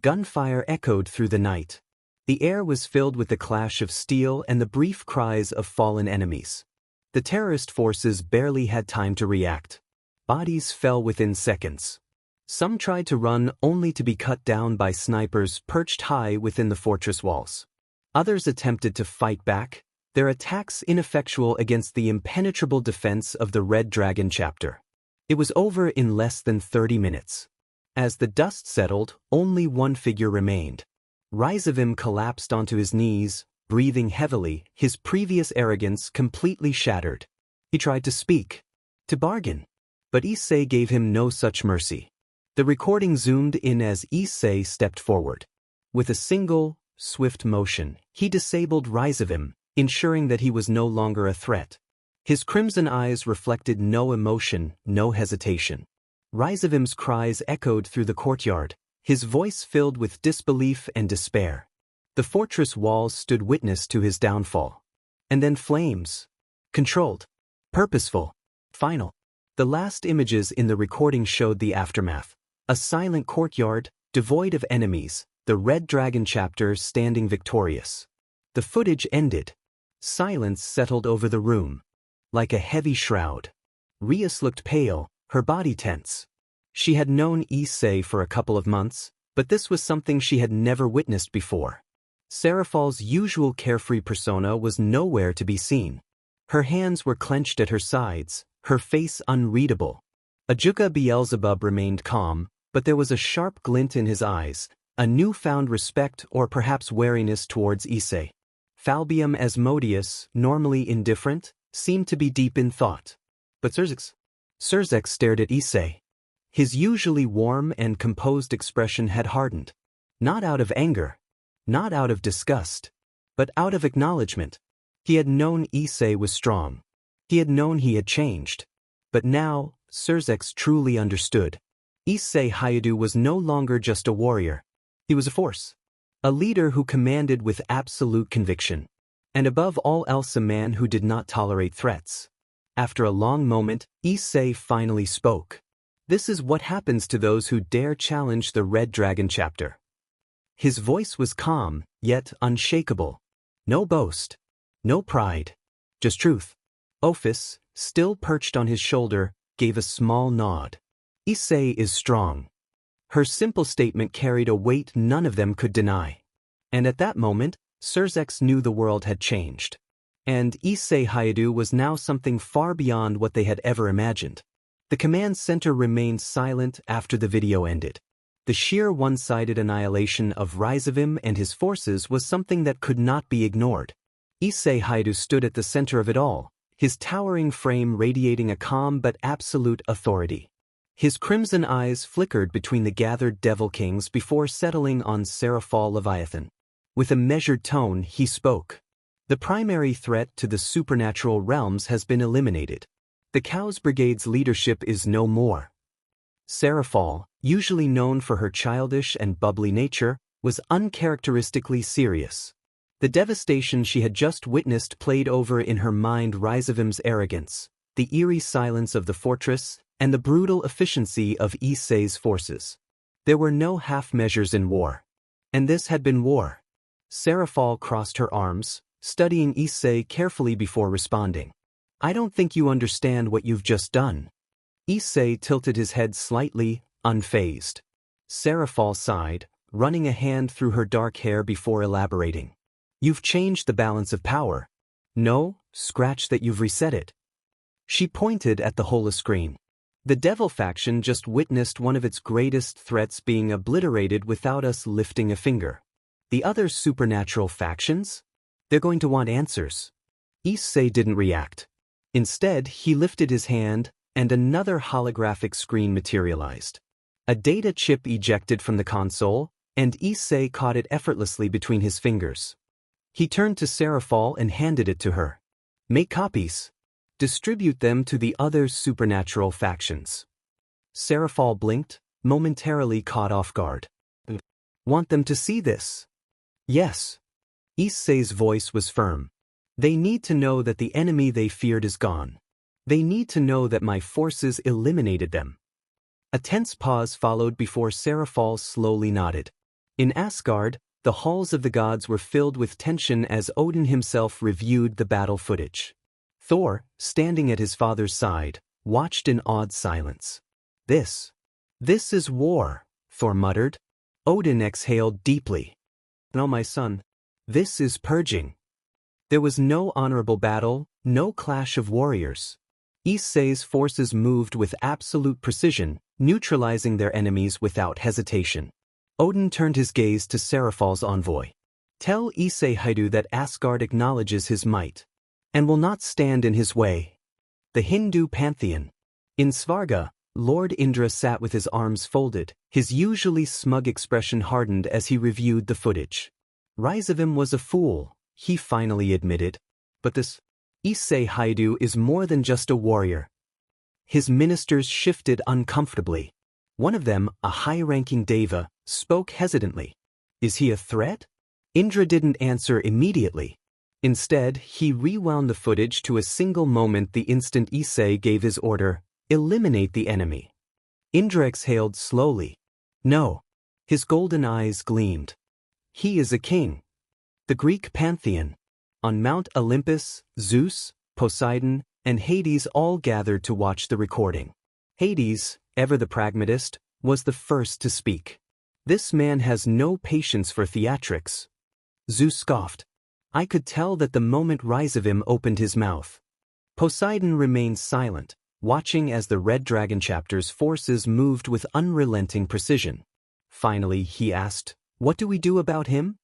Gunfire echoed through the night. The air was filled with the clash of steel and the brief cries of fallen enemies. The terrorist forces barely had time to react. Bodies fell within seconds. Some tried to run only to be cut down by snipers perched high within the fortress walls. Others attempted to fight back, their attacks ineffectual against the impenetrable defense of the Red Dragon Chapter. It was over in less than 30 minutes. As the dust settled, only one figure remained. Risevim collapsed onto his knees, breathing heavily, his previous arrogance completely shattered. He tried to speak, to bargain, but Issei gave him no such mercy. The recording zoomed in as Issei stepped forward. With a single, swift motion, he disabled Risevim, ensuring that he was no longer a threat. His crimson eyes reflected no emotion, no hesitation. Risevim's cries echoed through the courtyard, his voice filled with disbelief and despair. The fortress walls stood witness to his downfall. And then flames. Controlled. Purposeful. Final. The last images in the recording showed the aftermath. A silent courtyard, devoid of enemies, the Red Dragon chapter standing victorious. The footage ended. Silence settled over the room. Like a heavy shroud. Rias looked pale, her body tense. She had known Issei for a couple of months, but this was something she had never witnessed before. Serafal's usual carefree persona was nowhere to be seen. Her hands were clenched at her sides, her face unreadable. Ajuka Beelzebub remained calm, but there was a sharp glint in his eyes, a newfound respect or perhaps wariness towards Issei. Falbium Asmodeus, normally indifferent, seemed to be deep in thought. But Surzex stared at Issei. His usually warm and composed expression had hardened. Not out of anger. Not out of disgust. But out of acknowledgement. He had known Issei was strong. He had known he had changed. But now, Surzex truly understood. Issei Hyoudou was no longer just a warrior. He was a force. A leader who commanded with absolute conviction. And above all else a man who did not tolerate threats. After a long moment, Issei finally spoke. This is what happens to those who dare challenge the Red Dragon chapter. His voice was calm, yet unshakable. No boast. No pride. Just truth. Ophis, still perched on his shoulder, gave a small nod. Issei is strong. Her simple statement carried a weight none of them could deny. And at that moment, Surzex knew the world had changed. And Issei Hyoudou was now something far beyond what they had ever imagined. The command center remained silent after the video ended. The sheer one-sided annihilation of Rizavim and his forces was something that could not be ignored. Issei Hyoudou stood at the center of it all, his towering frame radiating a calm but absolute authority. His crimson eyes flickered between the gathered Devil Kings before settling on Serafal Leviathan. With a measured tone, he spoke. The primary threat to the supernatural realms has been eliminated. The Chaos Brigade's leadership is no more. Serafal, usually known for her childish and bubbly nature, was uncharacteristically serious. The devastation she had just witnessed played over in her mind Rizavim's arrogance, the eerie silence of the fortress, and the brutal efficiency of Issei's forces. There were no half measures in war. And this had been war. Serafal crossed her arms, studying Issei carefully before responding. I don't think you understand what you've just done. Issei tilted his head slightly, unfazed. Serafal sighed, running a hand through her dark hair before elaborating. You've changed the balance of power. No, scratch that, you've reset it. She pointed at the holoscreen. The Devil faction just witnessed one of its greatest threats being obliterated without us lifting a finger. The other supernatural factions? They're going to want answers. Issei didn't react. Instead, he lifted his hand, and another holographic screen materialized. A data chip ejected from the console, and Issei caught it effortlessly between his fingers. He turned to Serafal and handed it to her. Make copies. Distribute them to the other supernatural factions. Serafal blinked, momentarily caught off guard. Want them to see this? Yes. Issei's voice was firm. They need to know that the enemy they feared is gone. They need to know that my forces eliminated them. A tense pause followed before Serafal slowly nodded. In Asgard, the halls of the gods were filled with tension as Odin himself reviewed the battle footage. Thor, standing at his father's side, watched in awed silence. This is war, Thor muttered. Odin exhaled deeply. No, my son, this is purging. There was no honorable battle, no clash of warriors. Issei's forces moved with absolute precision, neutralizing their enemies without hesitation. Odin turned his gaze to Serafal's envoy. Tell Issei Hyoudou that Asgard acknowledges his might, and will not stand in his way. The Hindu pantheon. In Svarga, Lord Indra sat with his arms folded, his usually smug expression hardened as he reviewed the footage. Rizavim was a fool, he finally admitted. But this Issei Hyoudou is more than just a warrior. His ministers shifted uncomfortably. One of them, a high-ranking deva, spoke hesitantly. Is he a threat? Indra didn't answer immediately. Instead, he rewound the footage to a single moment the instant Issei gave his order, "Eliminate the enemy." Indra exhaled slowly. No. His golden eyes gleamed. He is a king. The Greek pantheon. On Mount Olympus, Zeus, Poseidon, and Hades all gathered to watch the recording. Hades, ever the pragmatist, was the first to speak. "This man has no patience for theatrics." Zeus scoffed. "I could tell that the moment Rhizavim opened his mouth." Poseidon remained silent, watching as the Red Dragon chapter's forces moved with unrelenting precision. Finally, he asked, "What do we do about him?"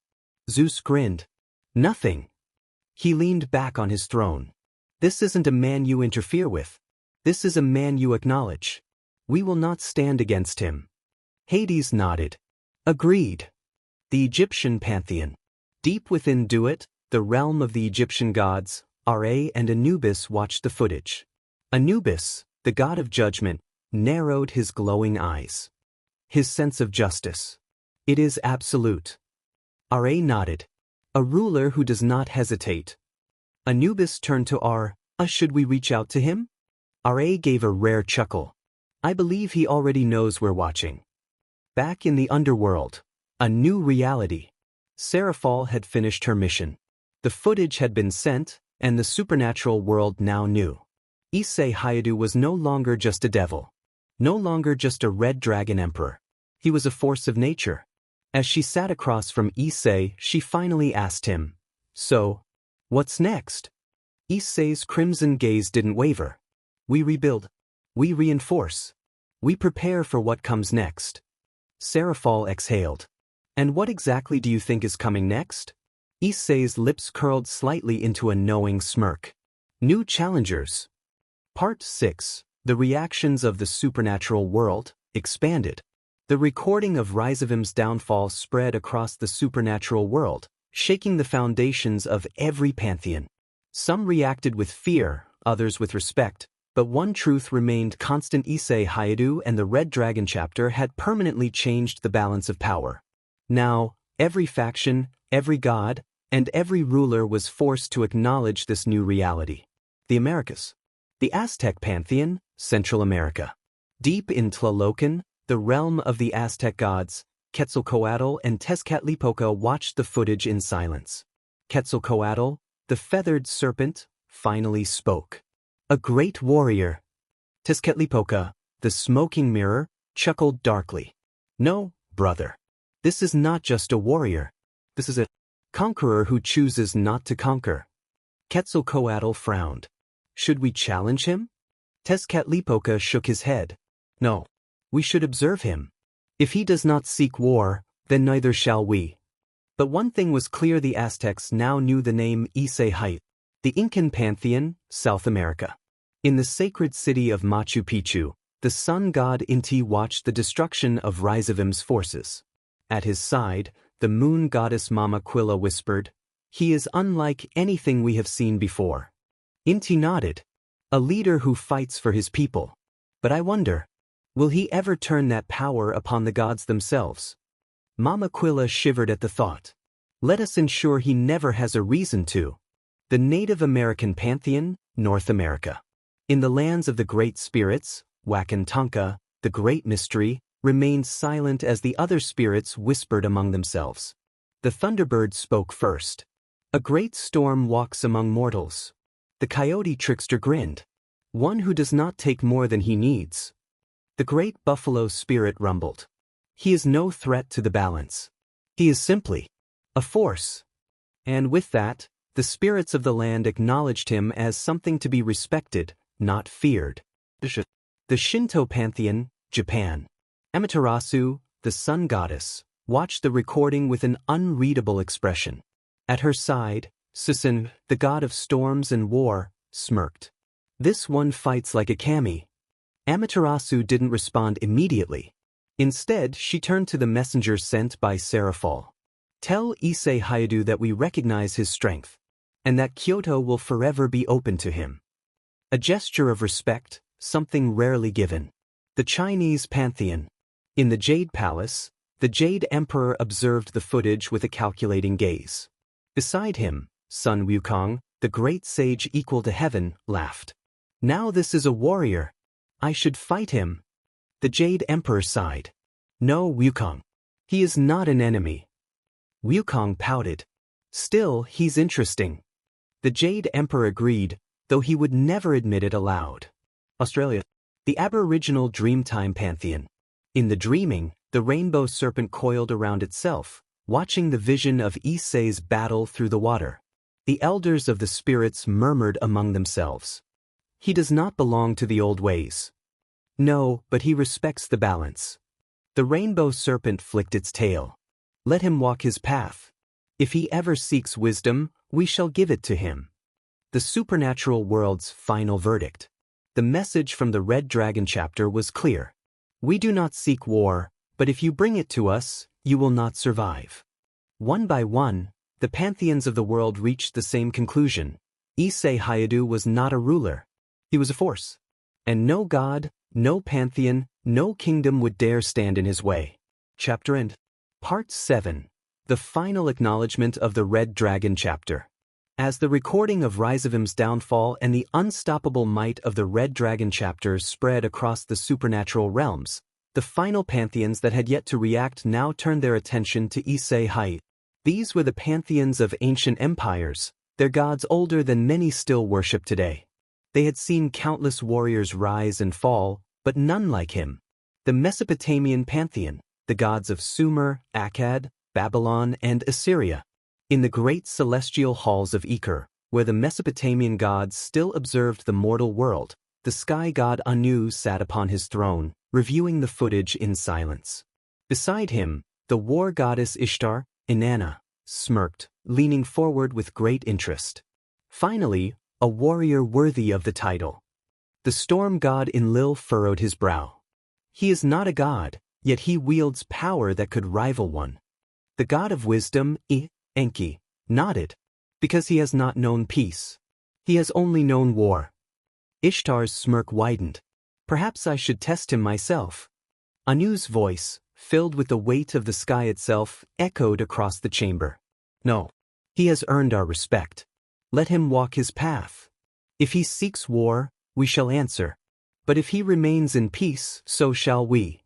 Zeus grinned. "Nothing." He leaned back on his throne. "This isn't a man you interfere with. This is a man you acknowledge. We will not stand against him." Hades nodded. "Agreed." The Egyptian pantheon. Deep within Duat, the realm of the Egyptian gods, Ra and Anubis watched the footage. Anubis, the god of judgment, narrowed his glowing eyes. His sense of justice. "It is absolute." Ra nodded. "A ruler who does not hesitate." Anubis turned to should we reach out to him?" Ra gave a rare chuckle. "I believe he already knows we're watching." Back in the underworld. A new reality. Seraphal had finished her mission. The footage had been sent, and the supernatural world now knew. Issei Hyoudou was no longer just a devil. No longer just a red dragon emperor. He was a force of nature. As she sat across from Issei, she finally asked him, "So, what's next?" Issei's crimson gaze didn't waver. "We rebuild. We reinforce. We prepare for what comes next." Seraphal exhaled. "And what exactly do you think is coming next?" Issei's lips curled slightly into a knowing smirk. "New challengers." Part 6. The Reactions of the Supernatural World, expanded. The recording of Rhizavim's downfall spread across the supernatural world, shaking the foundations of every pantheon. Some reacted with fear, others with respect, but one truth remained constant: Issei Hyoudou and the Red Dragon chapter had permanently changed the balance of power. Now, every faction, every god, and every ruler was forced to acknowledge this new reality. The Americas. The Aztec pantheon, Central America. Deep in Tlalocan, the realm of the Aztec gods, Quetzalcoatl and Tezcatlipoca watched the footage in silence. Quetzalcoatl, the feathered serpent, finally spoke. "A great warrior." Tezcatlipoca, the smoking mirror, chuckled darkly. "No, brother. This is not just a warrior. This is a conqueror who chooses not to conquer." Quetzalcoatl frowned. "Should we challenge him?" Tezcatlipoca shook his head. "No. We should observe him. If he does not seek war, then neither shall we." But one thing was clear: the Aztecs now knew the name Issei Hyoudou. The Incan pantheon, South America. In the sacred city of Machu Picchu, the sun god Inti watched the destruction of Rhizavim's forces. At his side, the moon goddess Mamaquilla whispered, "He is unlike anything we have seen before." Inti nodded. "A leader who fights for his people. But I wonder, will he ever turn that power upon the gods themselves?" Mamaquilla shivered at the thought. "Let us ensure he never has a reason to." The Native American pantheon, North America. In the lands of the great spirits, Wakantanka, the great mystery, remained silent as the other spirits whispered among themselves. The Thunderbird spoke first. "A great storm walks among mortals." The Coyote trickster grinned. "One who does not take more than he needs." The great Buffalo spirit rumbled. "He is no threat to the balance. He is simply a force." And with that, the spirits of the land acknowledged him as something to be respected, not feared. The Shinto pantheon, Japan. Amaterasu, the sun goddess, watched the recording with an unreadable expression. At her side, Susan, the god of storms and war, smirked. "This one fights like a kami." Amaterasu didn't respond immediately. Instead, she turned to the messenger sent by Seraphal. "Tell Issei Hyoudou that we recognize his strength, and that Kyoto will forever be open to him." A gesture of respect, something rarely given. The Chinese pantheon. In the Jade Palace, The Jade Emperor observed the footage with a calculating gaze. Beside him, Sun Wukong, the great sage equal to heaven, laughed. Now this is a warrior. I should fight him. The Jade Emperor sighed. No, Wukong. He is not an enemy. Wukong pouted. Still, he's interesting. The Jade Emperor agreed, though he would never admit it aloud. Australia. The Aboriginal Dreamtime Pantheon. In the dreaming, the rainbow serpent coiled around itself, watching the vision of Issei's battle through the water. The elders of the spirits murmured among themselves. He does not belong to the old ways. No, but he respects the balance. The rainbow serpent flicked its tail. Let him walk his path. If he ever seeks wisdom, we shall give it to him. The supernatural world's final verdict. The message from the Red Dragon chapter was clear. We do not seek war, but if you bring it to us, you will not survive. One by one, the pantheons of the world reached the same conclusion. Issei Hyoudou was not a ruler. He was a force. And no god, no pantheon, no kingdom would dare stand in his way. Chapter End. Part 7. The final acknowledgement of the Red Dragon chapter. As the recording of Rizavim's downfall and the unstoppable might of the Red Dragon chapter spread across the supernatural realms, the final pantheons that had yet to react now turned their attention to Issei Hyoudou. These were the pantheons of ancient empires, their gods older than many still worship today. They had seen countless warriors rise and fall, but none like him. The Mesopotamian pantheon, the gods of Sumer, Akkad, Babylon, and Assyria. In the great celestial halls of Eker, where the Mesopotamian gods still observed the mortal world, the sky god Anu sat upon his throne, reviewing the footage in silence. Beside him, the war goddess Ishtar, Inanna, smirked, leaning forward with great interest. Finally, a warrior worthy of the title. The storm god Enlil furrowed his brow. He is not a god, yet he wields power that could rival one. The god of wisdom, Enki, nodded, because he has not known peace. He has only known war. Ishtar's smirk widened. Perhaps I should test him myself. Anu's voice, filled with the weight of the sky itself, echoed across the chamber. No. He has earned our respect. Let him walk his path. If he seeks war, we shall answer. But if he remains in peace, so shall we.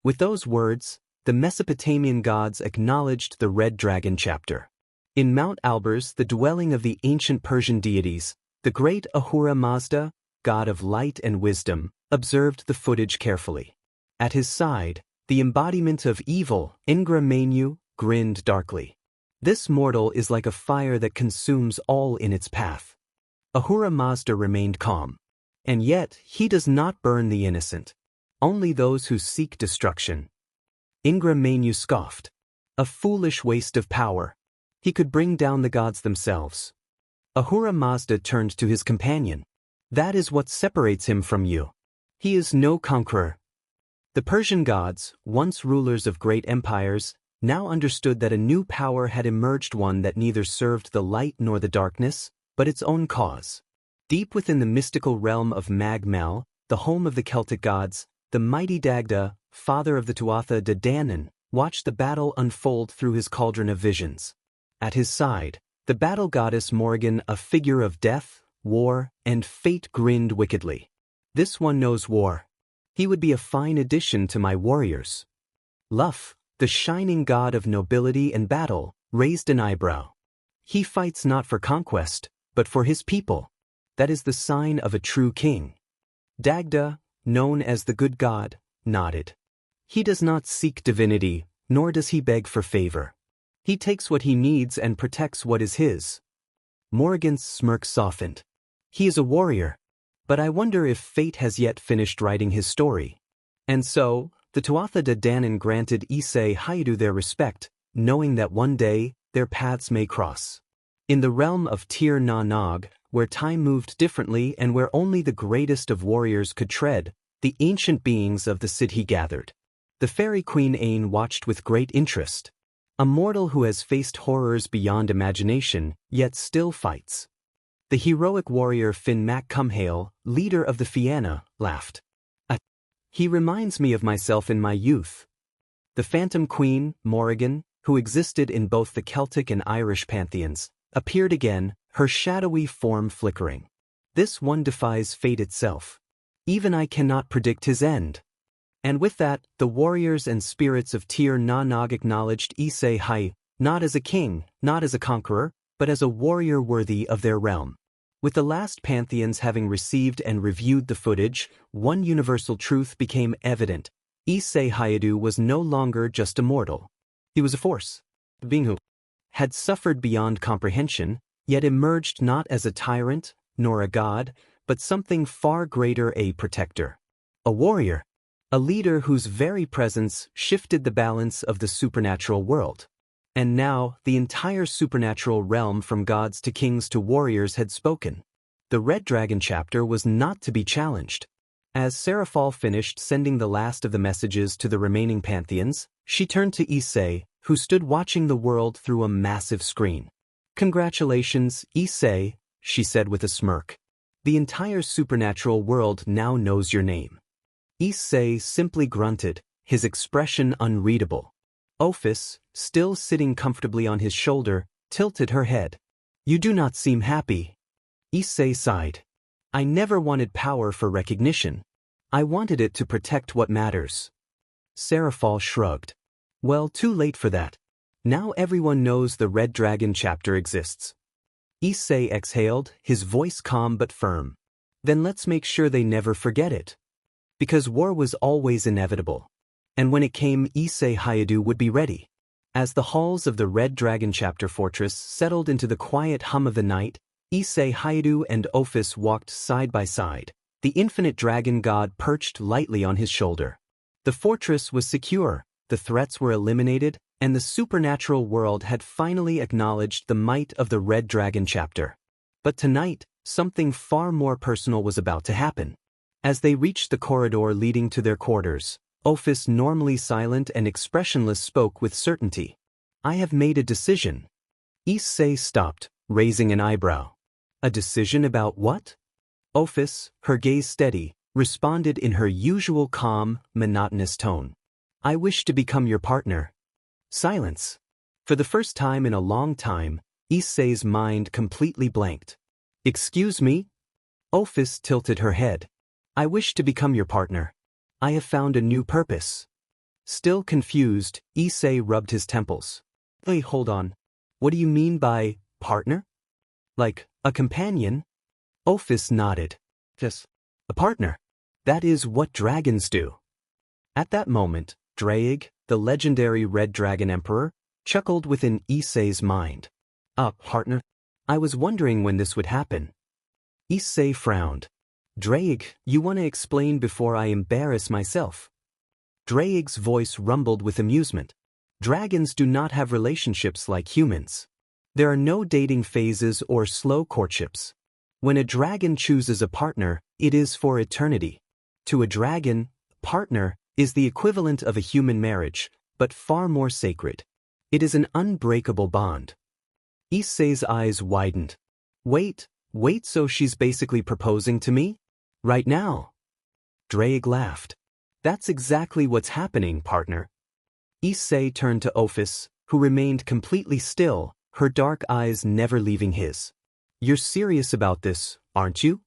With those words, the Mesopotamian gods acknowledged the Red Dragon chapter. In Mount Albers, the dwelling of the ancient Persian deities, the great Ahura Mazda, god of light and wisdom, observed the footage carefully. At his side, the embodiment of evil, Ingra Mainyu, grinned darkly. This mortal is like a fire that consumes all in its path. Ahura Mazda remained calm. And yet, he does not burn the innocent. Only those who seek destruction. Ingra Mainyu scoffed. A foolish waste of power. He could bring down the gods themselves. Ahura Mazda turned to his companion. That is what separates him from you. He is no conqueror. The Persian gods, once rulers of great empires, now understood that a new power had emerged, one that neither served the light nor the darkness, but its own cause. Deep within the mystical realm of Mag Mell, the home of the Celtic gods, the mighty Dagda, father of the Tuatha De Danann, watched the battle unfold through his cauldron of visions. At his side, the battle goddess Morrigan, a figure of death, war, and fate, grinned wickedly. This one knows war. He would be a fine addition to my warriors. Luff, the shining god of nobility and battle, raised an eyebrow. He fights not for conquest, but for his people. That is the sign of a true king. Dagda, known as the good god, nodded. He does not seek divinity, nor does he beg for favor. He takes what he needs and protects what is his. Morrigan's smirk softened. He is a warrior, but I wonder if fate has yet finished writing his story. And so, the Tuatha De Danann granted Issei Hyoudou their respect, knowing that one day, their paths may cross. In the realm of Tir Na Nog, where time moved differently and where only the greatest of warriors could tread, the ancient beings of the Sidhi gathered. The fairy queen Ain watched with great interest. A mortal who has faced horrors beyond imagination, yet still fights. The heroic warrior Finn Mac Cumhale, leader of the Fianna, laughed. He reminds me of myself in my youth. The Phantom Queen, Morrigan, who existed in both the Celtic and Irish pantheons, appeared again, her shadowy form flickering. This one defies fate itself. Even I cannot predict his end. And with that, the warriors and spirits of Tir Na Nog acknowledged Issei Hyoudou, not as a king, not as a conqueror, but as a warrior worthy of their realm. With the last pantheons having received and reviewed the footage, one universal truth became evident. Issei Hyoudou was no longer just a mortal. He was a force. A being who had suffered beyond comprehension, yet emerged not as a tyrant, nor a god, but something far greater, a protector. A warrior. A leader whose very presence shifted the balance of the supernatural world. And now, the entire supernatural realm from gods to kings to warriors had spoken. The Red Dragon chapter was not to be challenged. As Serafal finished sending the last of the messages to the remaining pantheons, she turned to Issei, who stood watching the world through a massive screen. "Congratulations, Issei," she said with a smirk. "The entire supernatural world now knows your name." Issei simply grunted, his expression unreadable. Ophis, still sitting comfortably on his shoulder, tilted her head. "You do not seem happy." Issei sighed. "I never wanted power for recognition. I wanted it to protect what matters." Serafal shrugged. "Well, too late for that. Now everyone knows the Red Dragon chapter exists." Issei exhaled, his voice calm but firm. "Then let's make sure they never forget it." Because war was always inevitable. And when it came, Issei Hyoudou would be ready. As the halls of the Red Dragon chapter fortress settled into the quiet hum of the night, Issei Hyoudou and Ophis walked side by side, the infinite dragon god perched lightly on his shoulder. The fortress was secure, the threats were eliminated, and the supernatural world had finally acknowledged the might of the Red Dragon chapter. But tonight, something far more personal was about to happen. As they reached the corridor leading to their quarters, Ophis, normally silent and expressionless, spoke with certainty. "I have made a decision." Issei stopped, raising an eyebrow. "A decision about what?" Ophis, her gaze steady, responded in her usual calm, monotonous tone. "I wish to become your partner." Silence. For the first time in a long time, Issei's mind completely blanked. "Excuse me?" Ophis tilted her head. "I wish to become your partner. I have found a new purpose." Still confused, Issei rubbed his temples. "Hey, hold on. What do you mean by partner? Like a companion?" Ophis nodded. "Yes. A partner. That is what dragons do." At that moment, Draig, the legendary Red Dragon Emperor, chuckled within Issei's mind. "A partner? I was wondering when this would happen." Issei frowned. "Draig, you want to explain before I embarrass myself?" Draig's voice rumbled with amusement. "Dragons do not have relationships like humans. There are no dating phases or slow courtships. When a dragon chooses a partner, it is for eternity. To a dragon, partner is the equivalent of a human marriage, but far more sacred. It is an unbreakable bond." Issei's eyes widened. Wait, so she's basically proposing to me? Right now?" Draig laughed. "That's exactly what's happening, partner." Issei turned to Ophis, who remained completely still, her dark eyes never leaving his. "You're serious about this, aren't you?"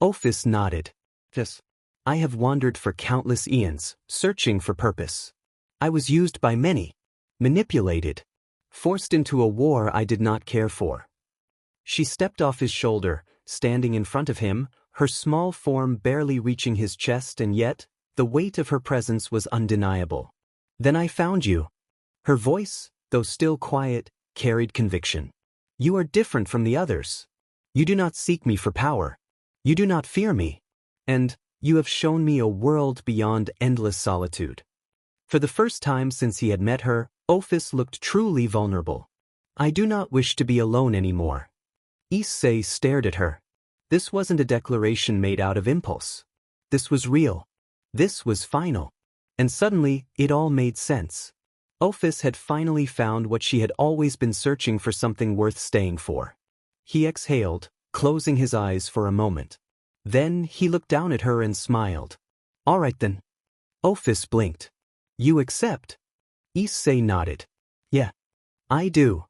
Ophis nodded. "Yes. I have wandered for countless eons, searching for purpose. I was used by many, manipulated, forced into a war I did not care for." She stepped off his shoulder, standing in front of him, her small form barely reaching his chest, and yet, the weight of her presence was undeniable. "Then I found you." Her voice, though still quiet, carried conviction. "You are different from the others. You do not seek me for power. You do not fear me. And you have shown me a world beyond endless solitude." For the first time since he had met her, Ophis looked truly vulnerable. "I do not wish to be alone anymore." Issei stared at her. This wasn't a declaration made out of impulse. This was real. This was final. And suddenly, it all made sense. Ophis had finally found what she had always been searching for, something worth staying for. He exhaled, closing his eyes for a moment. Then he looked down at her and smiled. "All right then." Ophis blinked. "You accept?" Issei nodded. Yeah, I do.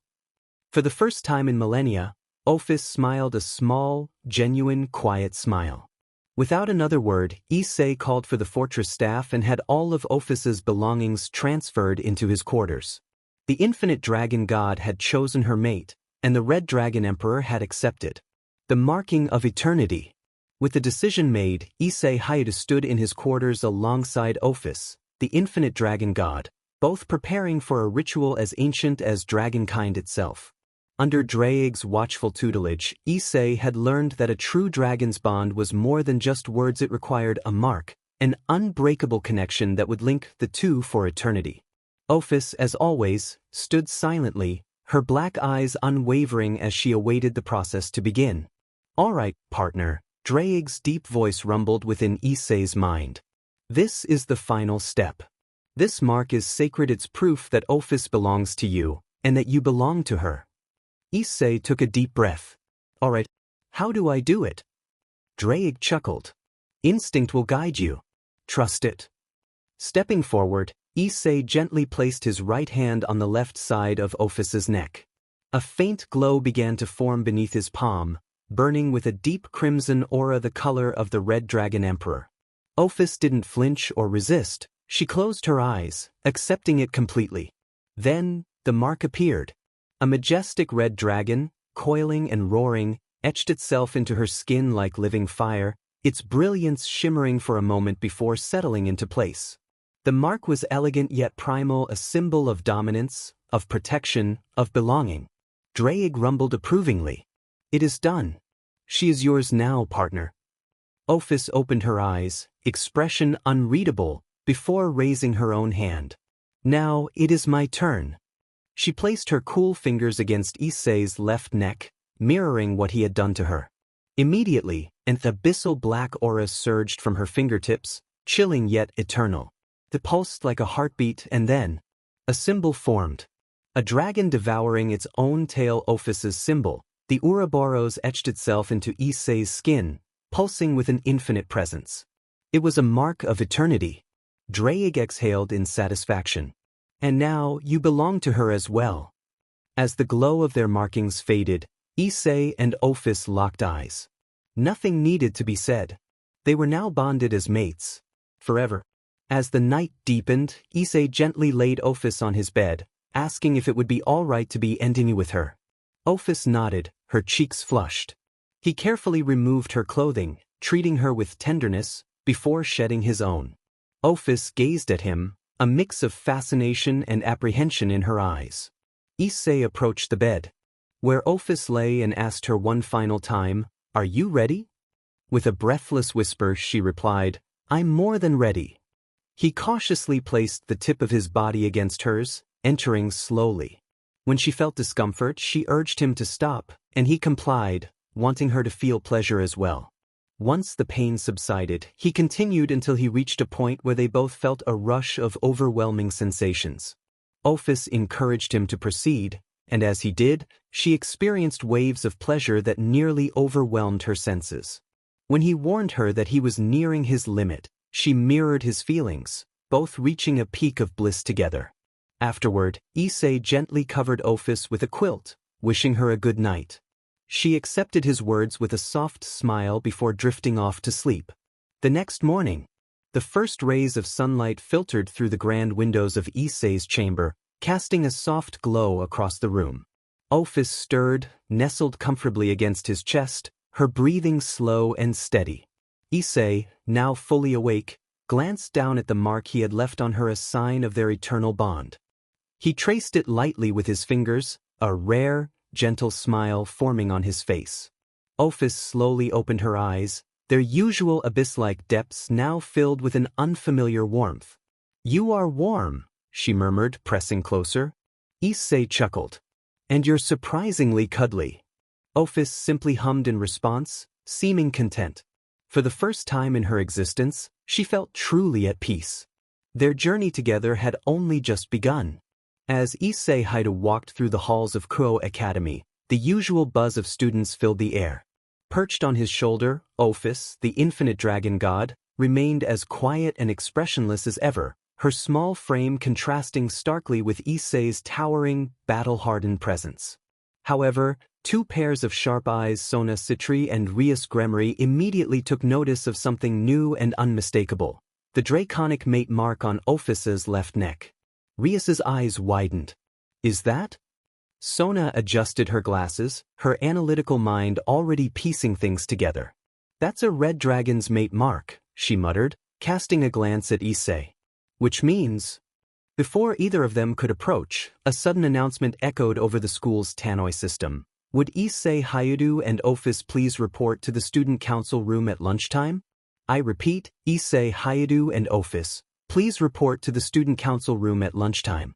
For the first time in millennia, Ophis smiled a small, genuine, quiet smile. Without another word, Issei called for the fortress staff and had all of Ophis's belongings transferred into his quarters. The infinite dragon god had chosen her mate, and the Red Dragon Emperor had accepted. The marking of eternity. With the decision made, Issei Hyoudou stood in his quarters alongside Ophis, the infinite dragon god, both preparing for a ritual as ancient as dragonkind itself. Under Draig's watchful tutelage, Issei had learned that a true dragon's bond was more than just words. It required a mark, an unbreakable connection that would link the two for eternity. Ophis, as always, stood silently, her black eyes unwavering as she awaited the process to begin. All right, partner, Draig's deep voice rumbled within Issei's mind. This is the final step. This mark is sacred. It's proof that Ophis belongs to you, and that you belong to her. Issei took a deep breath. All right, how do I do it? Draig chuckled. Instinct will guide you. Trust it. Stepping forward, Issei gently placed his right hand on the left side of Ophis's neck. A faint glow began to form beneath his palm, burning with a deep crimson aura the color of the Red Dragon Emperor. Ophis didn't flinch or resist. She closed her eyes, accepting it completely. Then, the mark appeared. A majestic red dragon, coiling and roaring, etched itself into her skin like living fire, its brilliance shimmering for a moment before settling into place. The mark was elegant yet primal, a symbol of dominance, of protection, of belonging. Draig rumbled approvingly. It is done. She is yours now, partner. Ophis opened her eyes, expression unreadable, before raising her own hand. Now it is my turn. She placed her cool fingers against Issei's left neck, mirroring what he had done to her. Immediately, an abyssal black aura surged from her fingertips, chilling yet eternal. It pulsed like a heartbeat, and then a symbol formed. A dragon devouring its own tail. Ophis's symbol, the Ouroboros, etched itself into Issei's skin, pulsing with an infinite presence. It was a mark of eternity. Draig exhaled in satisfaction. And now you belong to her as well. As the glow of their markings faded, Issei and Ophis locked eyes. Nothing needed to be said. They were now bonded as mates. Forever. As the night deepened, Issei gently laid Ophis on his bed, asking if it would be all right to be intimate with her. Ophis nodded, her cheeks flushed. He carefully removed her clothing, treating her with tenderness, before shedding his own. Ophis gazed at him, a mix of fascination and apprehension in her eyes. Issei approached the bed, where Ophis lay, and asked her one final time, "Are you ready?" With a breathless whisper, she replied, "I'm more than ready." He cautiously placed the tip of his body against hers, entering slowly. When she felt discomfort, she urged him to stop, and he complied, wanting her to feel pleasure as well. Once the pain subsided, he continued until he reached a point where they both felt a rush of overwhelming sensations. Ophis encouraged him to proceed, and as he did, she experienced waves of pleasure that nearly overwhelmed her senses. When he warned her that he was nearing his limit, she mirrored his feelings, both reaching a peak of bliss together. Afterward, Issei gently covered Ophis with a quilt, wishing her a good night. She accepted his words with a soft smile before drifting off to sleep. The next morning, the first rays of sunlight filtered through the grand windows of Issei's chamber, casting a soft glow across the room. Ophis stirred, nestled comfortably against his chest, her breathing slow and steady. Issei, now fully awake, glanced down at the mark he had left on her, a sign of their eternal bond. He traced it lightly with his fingers, a rare, gentle smile forming on his face. Ophis slowly opened her eyes, their usual abyss-like depths now filled with an unfamiliar warmth. "You are warm," she murmured, pressing closer. Issei chuckled. "And you're surprisingly cuddly." Ophis simply hummed in response, seeming content. For the first time in her existence, she felt truly at peace. Their journey together had only just begun. As Issei Hyoudou walked through the halls of Kyoto Academy, the usual buzz of students filled the air. Perched on his shoulder, Ophis, the infinite dragon god, remained as quiet and expressionless as ever, her small frame contrasting starkly with Issei's towering, battle-hardened presence. However, two pairs of sharp eyes, Sajji and Rias Gremory, immediately took notice of something new and unmistakable: the draconic mate mark on Ophis's left neck. Rias's eyes widened. Is that? Sona adjusted her glasses, her analytical mind already piecing things together. That's a red dragon's mate mark, she muttered, casting a glance at Issei. Which means... Before either of them could approach, a sudden announcement echoed over the school's tannoy system. Would Issei Hyoudou and Ophis please report to the student council room at lunchtime? I repeat, Issei Hyoudou and Ophis, please report to the student council room at lunchtime.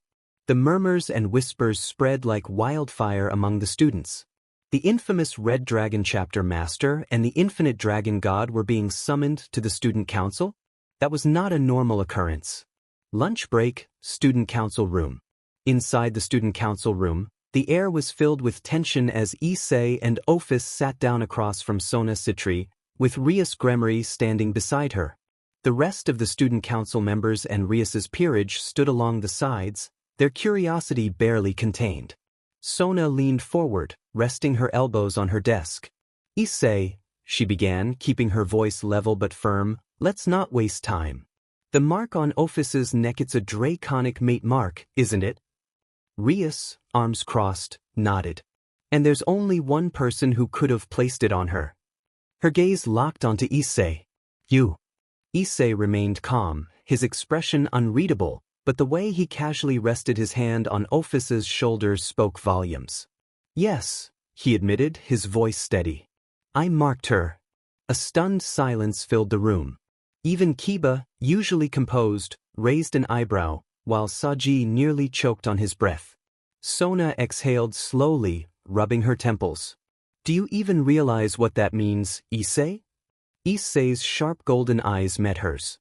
The murmurs and whispers spread like wildfire among the students. The infamous Red Dragon Chapter Master and the Infinite Dragon God were being summoned to the student council? That was not a normal occurrence. Lunch break, student council room. Inside the student council room, the air was filled with tension as Issei and Ophis sat down across from Sajji, with Rias Gremory standing beside her. The rest of the student council members and Rias's peerage stood along the sides, their curiosity barely contained. Sona leaned forward, resting her elbows on her desk. Issei, she began, keeping her voice level but firm, let's not waste time. The mark on Ophis's neck, it's a draconic mate mark, isn't it? Rias, arms crossed, nodded. And there's only one person who could have placed it on her. Her gaze locked onto Issei. You. Issei remained calm, his expression unreadable, but the way he casually rested his hand on Ophis's shoulder spoke volumes. Yes, he admitted, his voice steady. I marked her. A stunned silence filled the room. Even Kiba, usually composed, raised an eyebrow, while Sajji nearly choked on his breath. Sona exhaled slowly, rubbing her temples. Do you even realize what that means, Issei? Issei's sharp golden eyes met hers.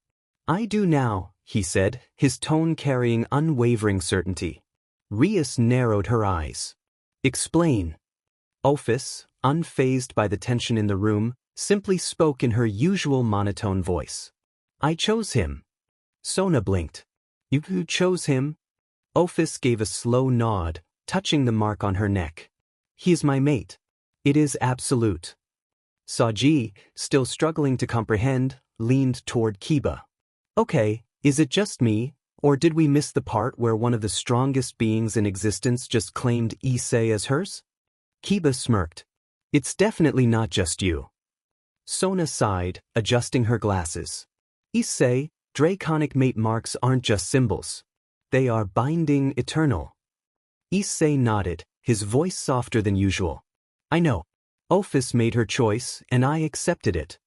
I do now, he said, his tone carrying unwavering certainty. Rias narrowed her eyes. Explain. Ophis, unfazed by the tension in the room, simply spoke in her usual monotone voice. I chose him. Sona blinked. You chose him? Ophis gave a slow nod, touching the mark on her neck. He is my mate. It is absolute. Sajji, still struggling to comprehend, leaned toward Kiba. Okay, is it just me, or did we miss the part where one of the strongest beings in existence just claimed Issei as hers? Kiba smirked. It's definitely not just you. Sona sighed, adjusting her glasses. Issei, draconic mate marks aren't just symbols. They are binding, eternal. Issei nodded, his voice softer than usual. I know. Ophis made her choice, and I accepted it.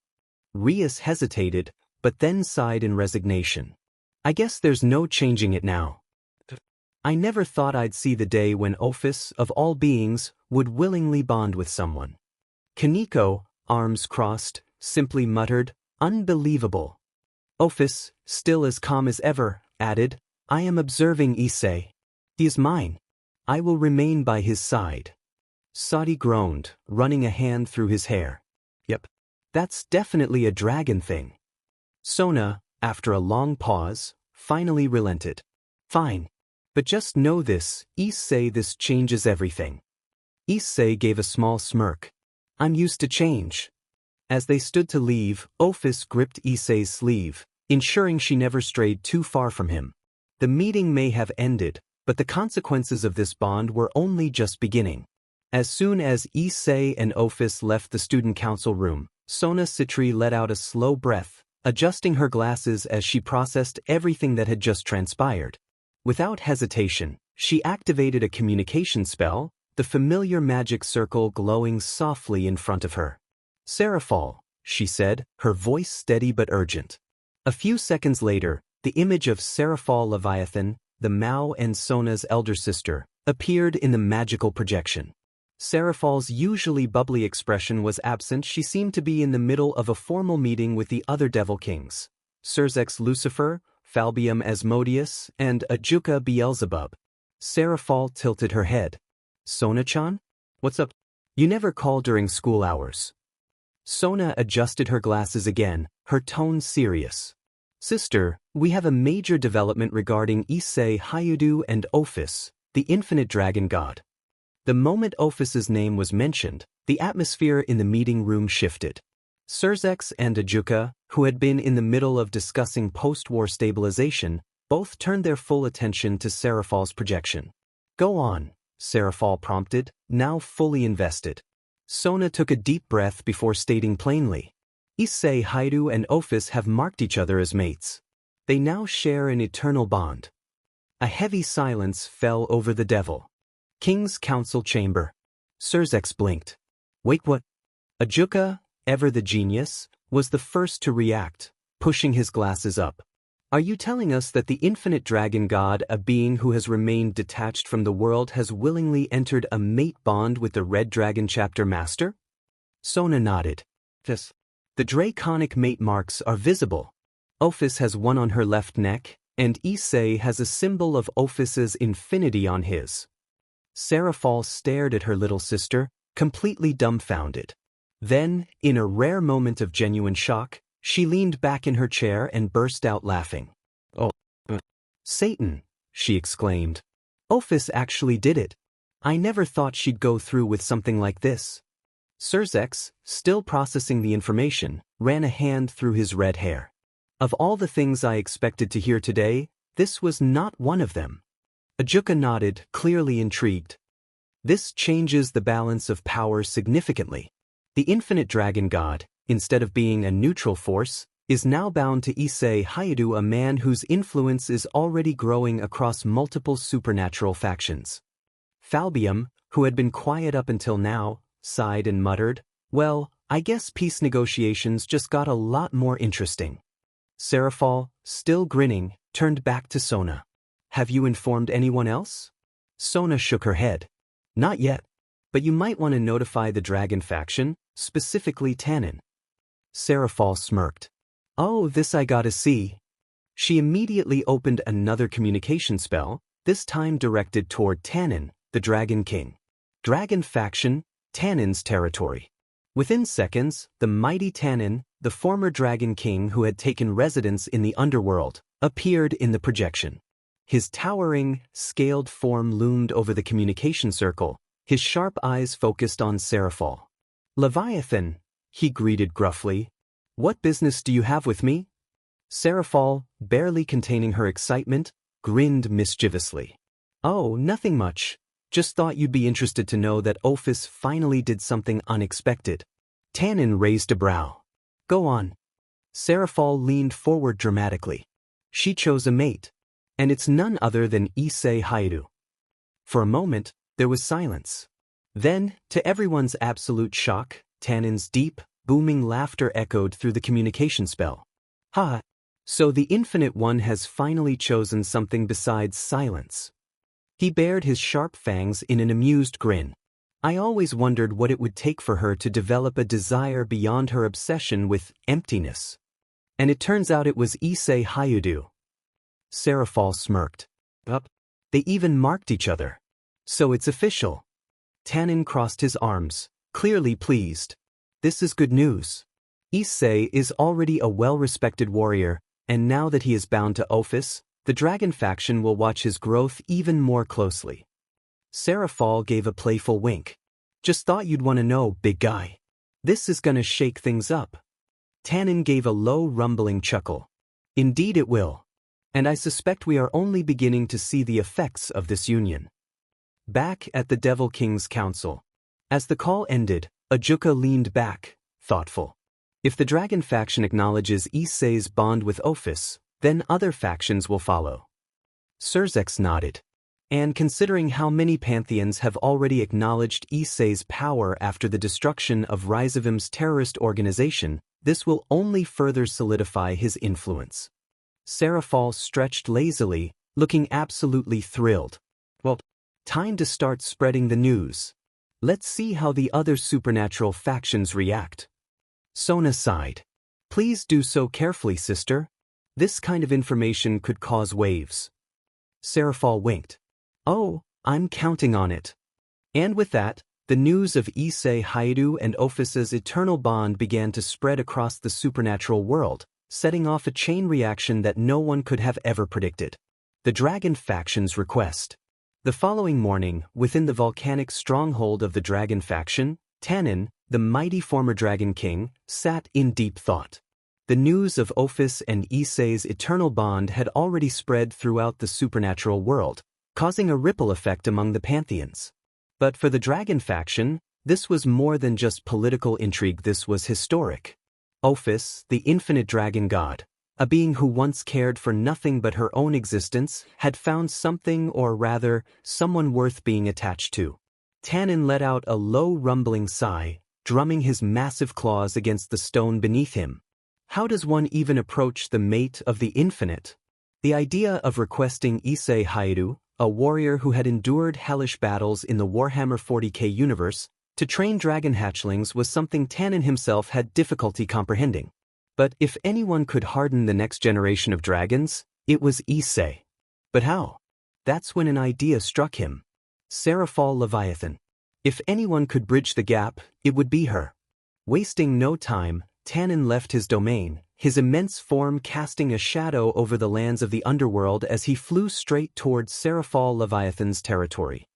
Rias hesitated, but then sighed in resignation. I guess there's no changing it now. I never thought I'd see the day when Ophis, of all beings, would willingly bond with someone. Koneko, arms crossed, simply muttered, unbelievable. Ophis, still as calm as ever, added, I am observing Issei. He is mine. I will remain by his side. Sajji groaned, running a hand through his hair. Yep. That's definitely a dragon thing. Sona, after a long pause, finally relented. Fine. But just know this, Issei, this changes everything. Issei gave a small smirk. I'm used to change. As they stood to leave, Ophis gripped Issei's sleeve, ensuring she never strayed too far from him. The meeting may have ended, but the consequences of this bond were only just beginning. As soon as Issei and Ophis left the student council room, Sajji let out a slow breath, adjusting her glasses as she processed everything that had just transpired. Without hesitation, she activated a communication spell, the familiar magic circle glowing softly in front of her. Seraphal, she said, her voice steady but urgent. A few seconds later, the image of Seraphal Leviathan, the Mao and Sona's elder sister, appeared in the magical projection. Seraphal's usually bubbly expression was absent. She seemed to be in the middle of a formal meeting with the other Devil Kings, Surzex Lucifer, Falbium Asmodeus, and Ajuka Beelzebub. Seraphal tilted her head. Sona-chan? What's up? You never call during school hours. Sona adjusted her glasses again, her tone serious. Sister, we have a major development regarding Issei Hyoudou and Ophis, the infinite dragon god. The moment Ophis' name was mentioned, the atmosphere in the meeting room shifted. Surzex and Ajuka, who had been in the middle of discussing post-war stabilization, both turned their full attention to Serafal's projection. Go on, Serafal prompted, now fully invested. Sona took a deep breath before stating plainly. Issei Hyoudou and Ophis have marked each other as mates. They now share an eternal bond. A heavy silence fell over the devil. King's Council Chamber. Surzex blinked. Wait, what? Ajuka, ever the genius, was the first to react, pushing his glasses up. Are you telling us that the infinite dragon god, a being who has remained detached from the world, has willingly entered a mate bond with the Red Dragon Chapter Master? Sona nodded. Yes. The draconic mate marks are visible. Ophis has one on her left neck, and Issei has a symbol of Ophis's infinity on his. Serafal stared at her little sister, completely dumbfounded. Then, in a rare moment of genuine shock, she leaned back in her chair and burst out laughing. Oh, Satan, she exclaimed. Ophis actually did it. I never thought she'd go through with something like this. Surzex, still processing the information, ran a hand through his red hair. Of all the things I expected to hear today, this was not one of them. Ajuka nodded, clearly intrigued. This changes the balance of power significantly. The infinite dragon god, instead of being a neutral force, is now bound to Issei Hyoudou, a man whose influence is already growing across multiple supernatural factions. Falbium, who had been quiet up until now, sighed and muttered, well, I guess peace negotiations just got a lot more interesting. Serafal, still grinning, turned back to Sona. Have you informed anyone else? Sona shook her head. Not yet. But you might want to notify the dragon faction, specifically Tanin. Serafal smirked. Oh, this I gotta see. She immediately opened another communication spell, this time directed toward Tanin, the Dragon King. Dragon faction, Tanin's territory. Within seconds, the mighty Tanin, the former Dragon King who had taken residence in the underworld, appeared in the projection. His towering, scaled form loomed over the communication circle, his sharp eyes focused on Serafal. Leviathan, he greeted gruffly. What business do you have with me? Serafal, barely containing her excitement, grinned mischievously. Oh, nothing much. Just thought you'd be interested to know that Ophis finally did something unexpected. Tanin raised a brow. Go on. Serafal leaned forward dramatically. She chose a mate. And it's none other than Issei Hyoudou. For a moment, there was silence. Then, to everyone's absolute shock, Tanin's deep, booming laughter echoed through the communication spell. Ha! So the Infinite One has finally chosen something besides silence. He bared his sharp fangs in an amused grin. I always wondered what it would take for her to develop a desire beyond her obsession with emptiness. And it turns out it was Issei Hyoudou. Serafal smirked. Up. They even marked each other. So it's official. Tanin crossed his arms, clearly pleased. This is good news. Issei is already a well-respected warrior, and now that he is bound to Ophis, the dragon faction will watch his growth even more closely. Serafal gave a playful wink. Just thought you'd want to know, big guy. This is gonna shake things up. Tanin gave a low rumbling chuckle. Indeed it will. And I suspect we are only beginning to see the effects of this union. Back at the Devil King's Council. As the call ended, Ajuka leaned back, thoughtful. If the dragon faction acknowledges Issei's bond with Ophis, then other factions will follow. Surzex nodded. And considering how many pantheons have already acknowledged Issei's power after the destruction of Rizavim's terrorist organization, this will only further solidify his influence. Serafal stretched lazily, looking absolutely thrilled. Well, time to start spreading the news. Let's see how the other supernatural factions react. Sona sighed. Please do so carefully, sister. This kind of information could cause waves. Serafal winked. Oh, I'm counting on it. And with that, the news of Issei Hyoudou and Ophis's eternal bond began to spread across the supernatural world, setting off a chain reaction that no one could have ever predicted. The Dragon faction's request. The following morning, within the volcanic stronghold of the Dragon faction, Tanin, the mighty former Dragon King, sat in deep thought. The news of Ophis and Issei's eternal bond had already spread throughout the supernatural world, causing a ripple effect among the pantheons. But for the Dragon faction, this was more than just political intrigue, this was historic. Ophis, the infinite dragon god, a being who once cared for nothing but her own existence, had found something, or rather, someone worth being attached to. Tanin let out a low rumbling sigh, drumming his massive claws against the stone beneath him. How does one even approach the mate of the infinite? The idea of requesting Issei Hyoudou, a warrior who had endured hellish battles in the Warhammer 40k universe, to train dragon hatchlings was something Tanin himself had difficulty comprehending. But if anyone could harden the next generation of dragons, it was Issei. But how? That's when an idea struck him. Seraphal Leviathan. If anyone could bridge the gap, it would be her. Wasting no time, Tanin left his domain, his immense form casting a shadow over the lands of the underworld as he flew straight towards Seraphal Leviathan's territory.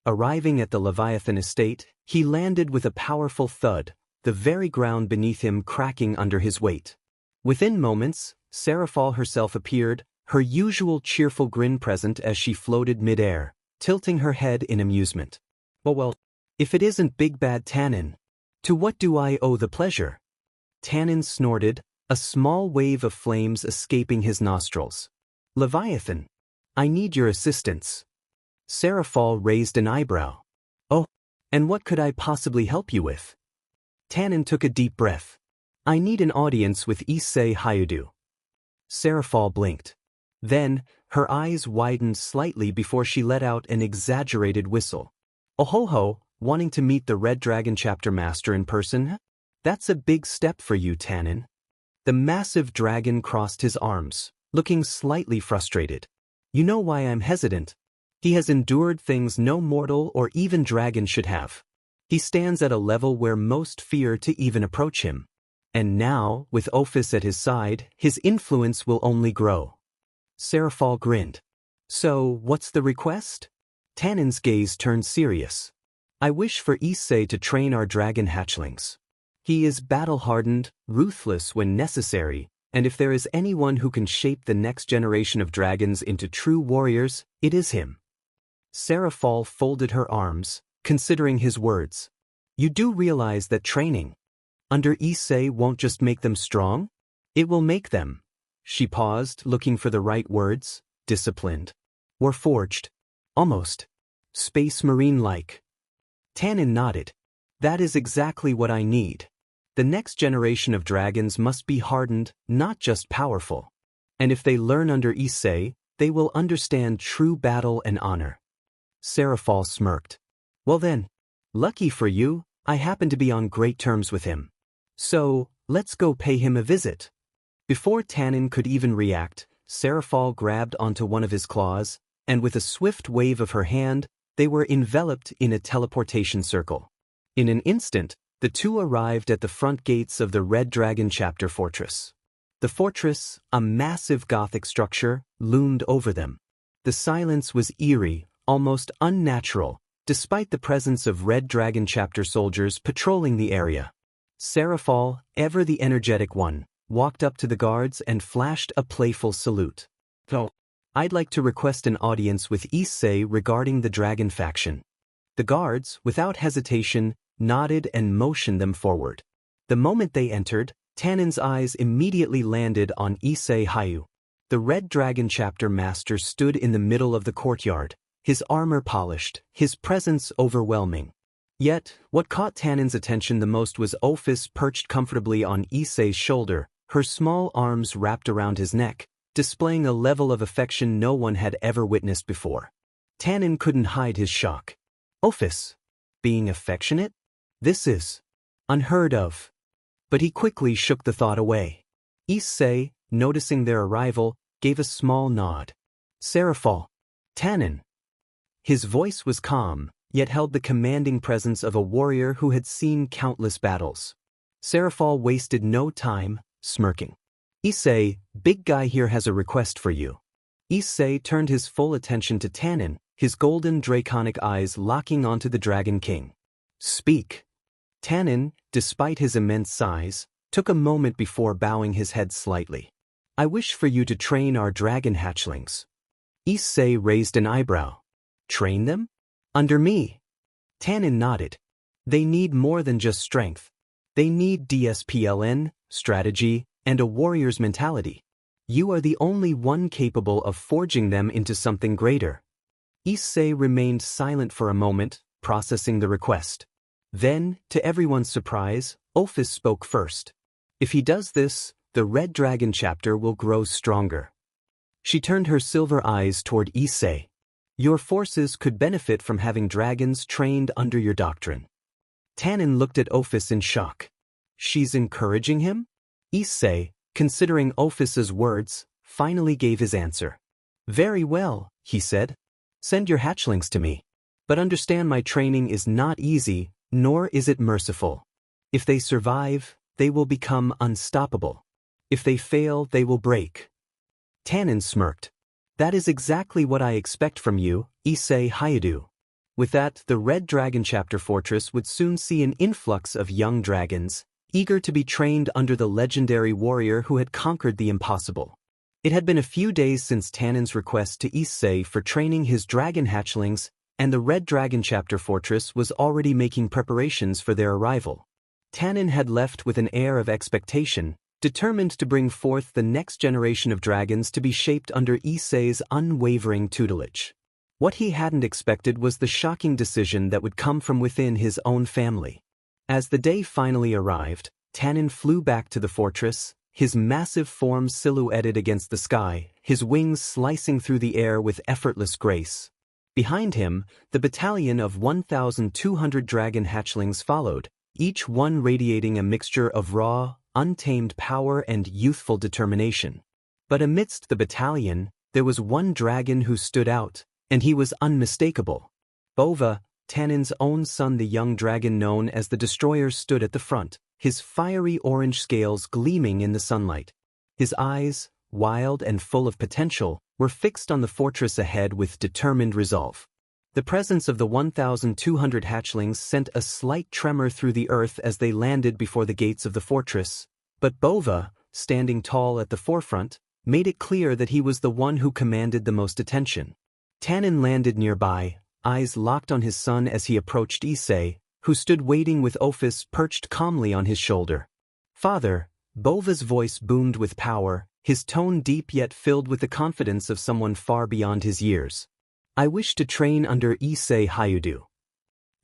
Arriving at the Leviathan estate, he landed with a powerful thud, the very ground beneath him cracking under his weight. Within moments, Seraphal herself appeared, her usual cheerful grin present as she floated mid-air, tilting her head in amusement. Well, if it isn't Big Bad Tanin. To what do I owe the pleasure? Tanin snorted, a small wave of flames escaping his nostrils. Leviathan, I need your assistance. Seraphal raised an eyebrow. Oh, and what could I possibly help you with? Tanin took a deep breath. I need an audience with Issei Hyoudou. Seraphal blinked. Then, her eyes widened slightly before she let out an exaggerated whistle. Oh ho ho, wanting to meet the Red Dragon chapter master in person? That's a big step for you, Tanin. The massive dragon crossed his arms, looking slightly frustrated. You know why I'm hesitant? He has endured things no mortal or even dragon should have. He stands at a level where most fear to even approach him. And now, with Ophis at his side, his influence will only grow. Seraphal grinned. So, what's the request? Tanin's gaze turned serious. I wish for Issei to train our dragon hatchlings. He is battle-hardened, ruthless when necessary, and if there is anyone who can shape the next generation of dragons into true warriors, it is him. Seraphal folded her arms, considering his words. You do realize that training under Issei won't just make them strong? It will make them. She paused, looking for the right words. Disciplined. Or forged. Almost. Space Marine-like. Tanin nodded. That is exactly what I need. The next generation of dragons must be hardened, not just powerful. And if they learn under Issei, they will understand true battle and honor. Seraphal smirked. Well then, lucky for you, I happen to be on great terms with him. So, let's go pay him a visit. Before Tanin could even react, Seraphal grabbed onto one of his claws, and with a swift wave of her hand, they were enveloped in a teleportation circle. In an instant, the two arrived at the front gates of the Red Dragon Chapter Fortress. The fortress, a massive Gothic structure, loomed over them. The silence was eerie, almost unnatural, despite the presence of Red Dragon Chapter soldiers patrolling the area. Seraphal, ever the energetic one, walked up to the guards and flashed a playful salute. So, I'd like to request an audience with Issei regarding the Dragon faction. The guards, without hesitation, nodded and motioned them forward. The moment they entered, Tanin's eyes immediately landed on Issei Hyoudou. The Red Dragon chapter master stood in the middle of the courtyard, his armor polished, his presence overwhelming. Yet, what caught Tanin's attention the most was Ophis perched comfortably on Issei's shoulder, her small arms wrapped around his neck, displaying a level of affection no one had ever witnessed before. Tanin couldn't hide his shock. Ophis? Being affectionate? This is unheard of. But he quickly shook the thought away. Issei, noticing their arrival, gave a small nod. Seraphal. Tanin. His voice was calm, yet held the commanding presence of a warrior who had seen countless battles. Seraphal wasted no time, smirking. Issei, big guy here has a request for you. Issei turned his full attention to Tanin, his golden draconic eyes locking onto the Dragon King. Speak. Tanin, despite his immense size, took a moment before bowing his head slightly. I wish for you to train our dragon hatchlings. Issei raised an eyebrow. Train them? Under me? Tanin nodded. They need more than just strength. They need DSPLN, strategy, and a warrior's mentality. You are the only one capable of forging them into something greater. Issei remained silent for a moment, processing the request. Then, to everyone's surprise, Ophis spoke first. If he does this, the Red Dragon chapter will grow stronger. She turned her silver eyes toward Issei. Your forces could benefit from having dragons trained under your doctrine. Tanin looked at Ophis in shock. She's encouraging him? Issei, considering Ophis's words, finally gave his answer. Very well, he said. Send your hatchlings to me. But understand my training is not easy, nor is it merciful. If they survive, they will become unstoppable. If they fail, they will break. Tanin smirked. That is exactly what I expect from you, Issei Hyoudou. With that, the Red Dragon Chapter Fortress would soon see an influx of young dragons, eager to be trained under the legendary warrior who had conquered the impossible. It had been a few days since Tanin's request to Issei for training his dragon hatchlings, and the Red Dragon Chapter Fortress was already making preparations for their arrival. Tanin had left with an air of expectation, determined to bring forth the next generation of dragons to be shaped under Issei's unwavering tutelage. What he hadn't expected was the shocking decision that would come from within his own family. As the day finally arrived, Tanin flew back to the fortress, his massive form silhouetted against the sky, his wings slicing through the air with effortless grace. Behind him, the battalion of 1,200 dragon hatchlings followed, each one radiating a mixture of raw, untamed power and youthful determination. But amidst the battalion, there was one dragon who stood out, and he was unmistakable. Bova, Tanin's own son, the young dragon known as the Destroyer, stood at the front, his fiery orange scales gleaming in the sunlight. His eyes, wild and full of potential, were fixed on the fortress ahead with determined resolve. The presence of the 1,200 hatchlings sent a slight tremor through the earth as they landed before the gates of the fortress, but Bova, standing tall at the forefront, made it clear that he was the one who commanded the most attention. Tanin landed nearby, eyes locked on his son as he approached Issei, who stood waiting with Ophis perched calmly on his shoulder. Father, Bova's voice boomed with power, his tone deep yet filled with the confidence of someone far beyond his years. I wish to train under Issei Hyoudou.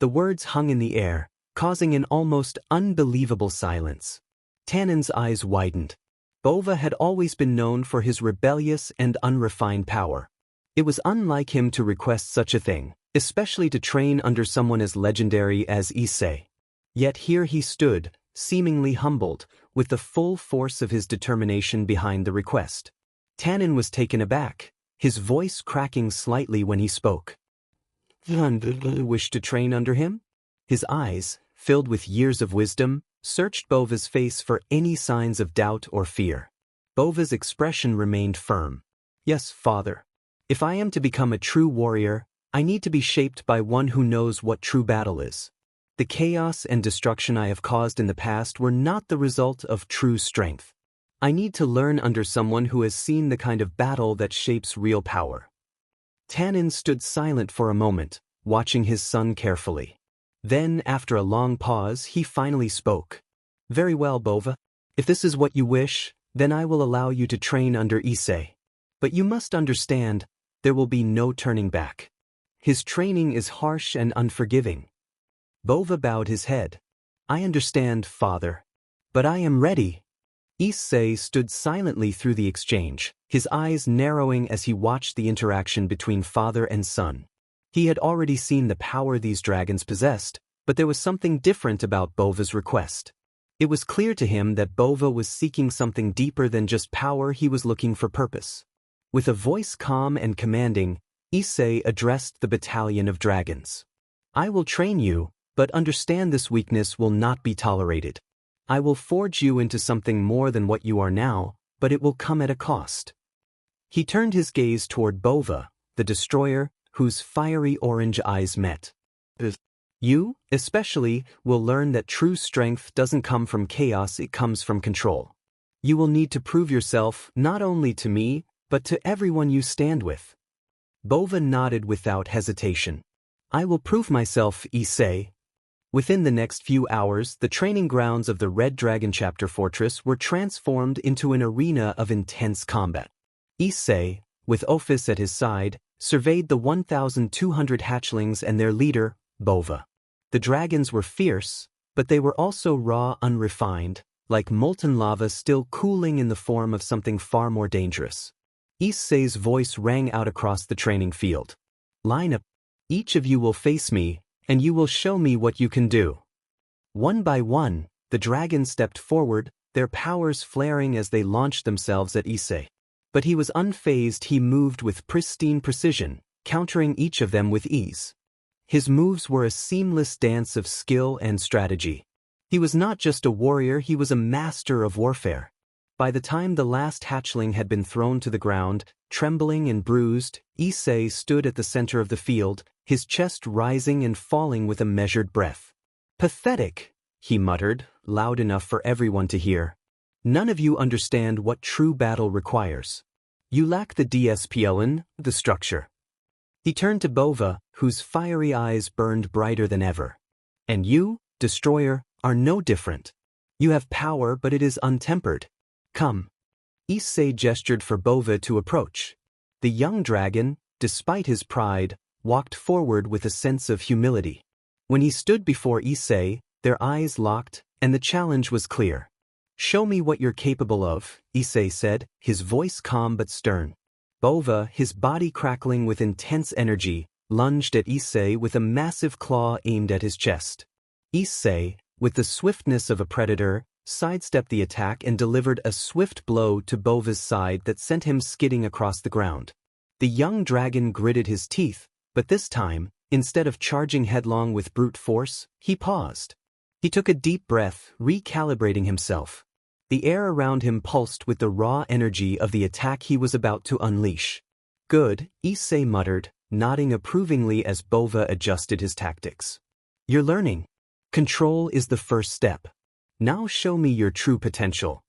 The words hung in the air, causing an almost unbelievable silence. Tanin's eyes widened. Bova had always been known for his rebellious and unrefined power. It was unlike him to request such a thing, especially to train under someone as legendary as Issei. Yet here he stood, seemingly humbled, with the full force of his determination behind the request. Tanin was taken aback, his voice cracking slightly when he spoke. Wish to train under him? His eyes, filled with years of wisdom, searched Bova's face for any signs of doubt or fear. Bova's expression remained firm. Yes, father. If I am to become a true warrior, I need to be shaped by one who knows what true battle is. The chaos and destruction I have caused in the past were not the result of true strength. I need to learn under someone who has seen the kind of battle that shapes real power. Tanin stood silent for a moment, watching his son carefully. Then, after a long pause, he finally spoke. Very well, Bova. If this is what you wish, then I will allow you to train under Issei. But you must understand, there will be no turning back. His training is harsh and unforgiving. Bova bowed his head. I understand, father. But I am ready. Issei stood silently through the exchange, his eyes narrowing as he watched the interaction between father and son. He had already seen the power these dragons possessed, but there was something different about Bova's request. It was clear to him that Bova was seeking something deeper than just power. He was looking for purpose. With a voice calm and commanding, Issei addressed the battalion of dragons. I will train you, but understand this weakness will not be tolerated. I will forge you into something more than what you are now, but it will come at a cost. He turned his gaze toward Bova, the destroyer, whose fiery orange eyes met. You, especially, will learn that true strength doesn't come from chaos, it comes from control. You will need to prove yourself not only to me, but to everyone you stand with. Bova nodded without hesitation. I will prove myself, Issei. Within the next few hours, the training grounds of the Red Dragon Chapter Fortress were transformed into an arena of intense combat. Issei, with Ophis at his side, surveyed the 1,200 hatchlings and their leader, Bova. The dragons were fierce, but they were also raw, unrefined, like molten lava still cooling in the form of something far more dangerous. Issei's voice rang out across the training field. Line up. Each of you will face me, and you will show me what you can do. One by one, the dragons stepped forward, their powers flaring as they launched themselves at Issei. But he was unfazed. He moved with pristine precision, countering each of them with ease. His moves were a seamless dance of skill and strategy. He was not just a warrior, he was a master of warfare. By the time the last hatchling had been thrown to the ground, trembling and bruised, Issei stood at the center of the field, his chest rising and falling with a measured breath. Pathetic, he muttered, loud enough for everyone to hear. None of you understand what true battle requires. You lack the DSPLN, the structure. He turned to Bova, whose fiery eyes burned brighter than ever. And you, destroyer, are no different. You have power, but it is untempered. Come. Issei gestured for Bova to approach. The young dragon, despite his pride, walked forward with a sense of humility. When he stood before Issei, their eyes locked, and the challenge was clear. Show me what you're capable of, Issei said, his voice calm but stern. Bova, his body crackling with intense energy, lunged at Issei with a massive claw aimed at his chest. Issei, with the swiftness of a predator, sidestepped the attack and delivered a swift blow to Bova's side that sent him skidding across the ground. The young dragon gritted his teeth, but this time, instead of charging headlong with brute force, he paused. He took a deep breath, recalibrating himself. The air around him pulsed with the raw energy of the attack he was about to unleash. Good, Issei muttered, nodding approvingly as Bova adjusted his tactics. You're learning. Control is the first step. Now show me your true potential.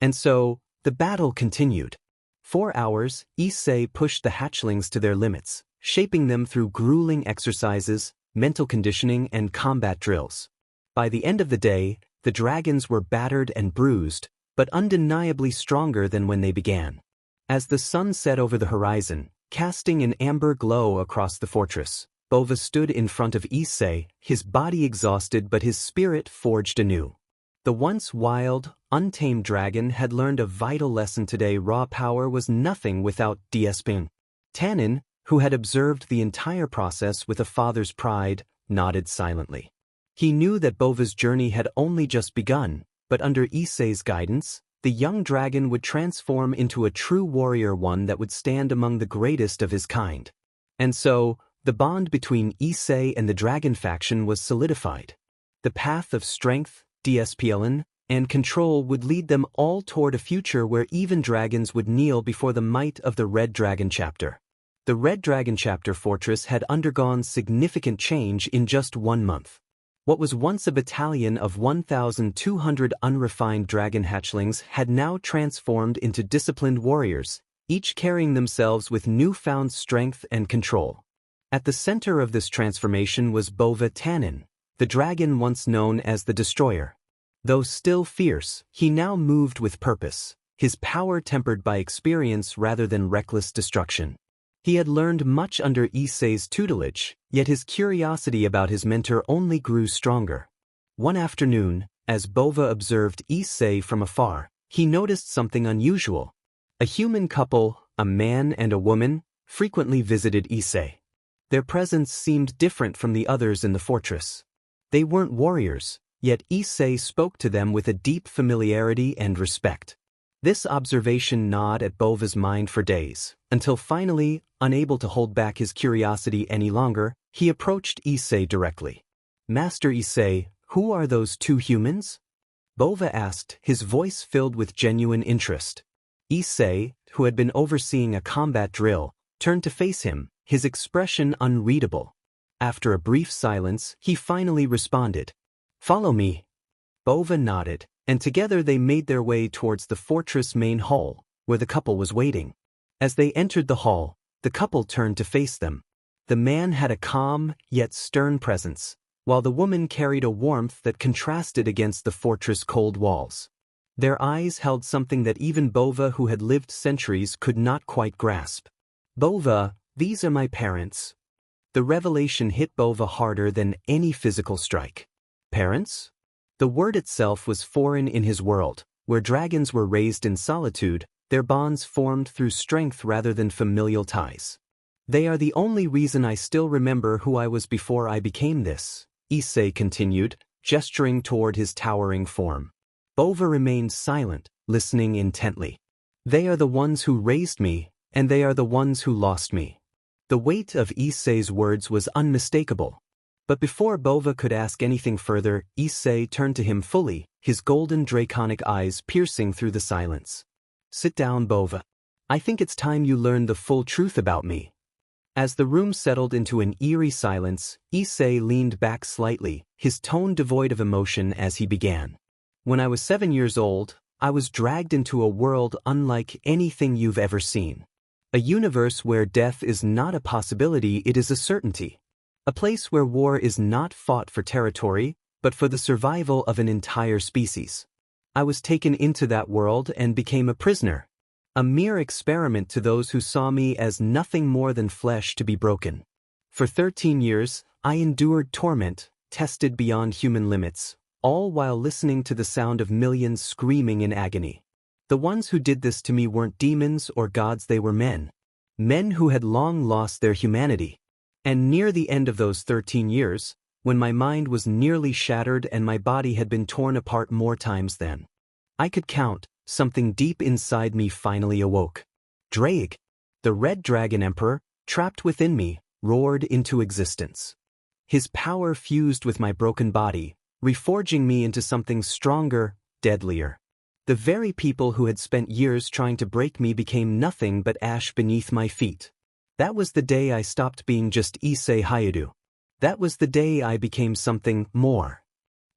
And so, the battle continued. 4 hours, Issei pushed the hatchlings to their limits, shaping them through grueling exercises, mental conditioning, and combat drills. By the end of the day, the dragons were battered and bruised, but undeniably stronger than when they began. As the sun set over the horizon, casting an amber glow across the fortress, Bova stood in front of Issei, his body exhausted but his spirit forged anew. The once wild, untamed dragon had learned a vital lesson today. Raw power was nothing without DSPN. Tanin, who had observed the entire process with a father's pride, nodded silently. He knew that Bova's journey had only just begun, but under Issei's guidance, the young dragon would transform into a true warrior, one that would stand among the greatest of his kind. And so, the bond between Issei and the dragon faction was solidified. The path of strength, DSPLN, and control would lead them all toward a future where even dragons would kneel before the might of the Red Dragon Chapter. The Red Dragon Chapter Fortress had undergone significant change in just 1 month. What was once a battalion of 1,200 unrefined dragon hatchlings had now transformed into disciplined warriors, each carrying themselves with newfound strength and control. At the center of this transformation was Bova Tanin, the dragon once known as the Destroyer. Though still fierce, he now moved with purpose, his power tempered by experience rather than reckless destruction. He had learned much under Issei's tutelage, yet his curiosity about his mentor only grew stronger. One afternoon, as Bova observed Issei from afar, he noticed something unusual. A human couple, a man and a woman, frequently visited Issei. Their presence seemed different from the others in the fortress. They weren't warriors, yet Issei spoke to them with a deep familiarity and respect. This observation gnawed at Bova's mind for days, until finally, unable to hold back his curiosity any longer, he approached Issei directly. Master Issei, who are those two humans? Bova asked, his voice filled with genuine interest. Issei, who had been overseeing a combat drill, turned to face him, his expression unreadable. After a brief silence, he finally responded. "Follow me." Bova nodded, and together they made their way towards the fortress main hall, where the couple was waiting. As they entered the hall, the couple turned to face them. The man had a calm, yet stern presence, while the woman carried a warmth that contrasted against the fortress' cold walls. Their eyes held something that even Bova, who had lived centuries, could not quite grasp. "Bova, these are my parents." The revelation hit Bova harder than any physical strike. Parents? The word itself was foreign in his world, where dragons were raised in solitude, their bonds formed through strength rather than familial ties. "They are the only reason I still remember who I was before I became this," Issei continued, gesturing toward his towering form. Bova remained silent, listening intently. "They are the ones who raised me, and they are the ones who lost me." The weight of Issei's words was unmistakable. But before Bova could ask anything further, Issei turned to him fully, his golden draconic eyes piercing through the silence. "Sit down, Bova. I think it's time you learned the full truth about me." As the room settled into an eerie silence, Issei leaned back slightly, his tone devoid of emotion as he began. "When I was 7 years old, I was dragged into a world unlike anything you've ever seen. A universe where death is not a possibility, it is a certainty. A place where war is not fought for territory, but for the survival of an entire species. I was taken into that world and became a prisoner. A mere experiment to those who saw me as nothing more than flesh to be broken. For 13 years, I endured torment, tested beyond human limits, all while listening to the sound of millions screaming in agony. The ones who did this to me weren't demons or gods, they were men. Men who had long lost their humanity. And near the end of those 13 years, when my mind was nearly shattered and my body had been torn apart more times than I could count, something deep inside me finally awoke. Draig, the Red Dragon Emperor, trapped within me, roared into existence. His power fused with my broken body, reforging me into something stronger, deadlier. The very people who had spent years trying to break me became nothing but ash beneath my feet. That was the day I stopped being just Issei Hyoudou. That was the day I became something more."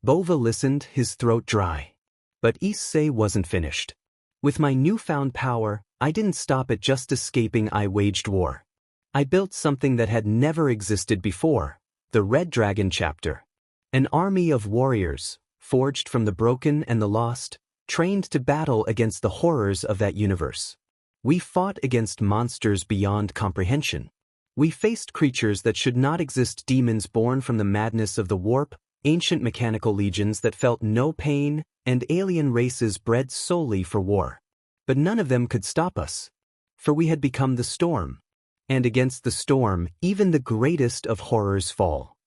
Bova listened, his throat dry. But Issei wasn't finished. "With my newfound power, I didn't stop at just escaping, I waged war. I built something that had never existed before, the Red Dragon Chapter. An army of warriors, forged from the broken and the lost, trained to battle against the horrors of that universe. We fought against monsters beyond comprehension. We faced creatures that should not exist, demons born from the madness of the warp, ancient mechanical legions that felt no pain, and alien races bred solely for war. But none of them could stop us. For we had become the storm. And against the storm, even the greatest of horrors fall."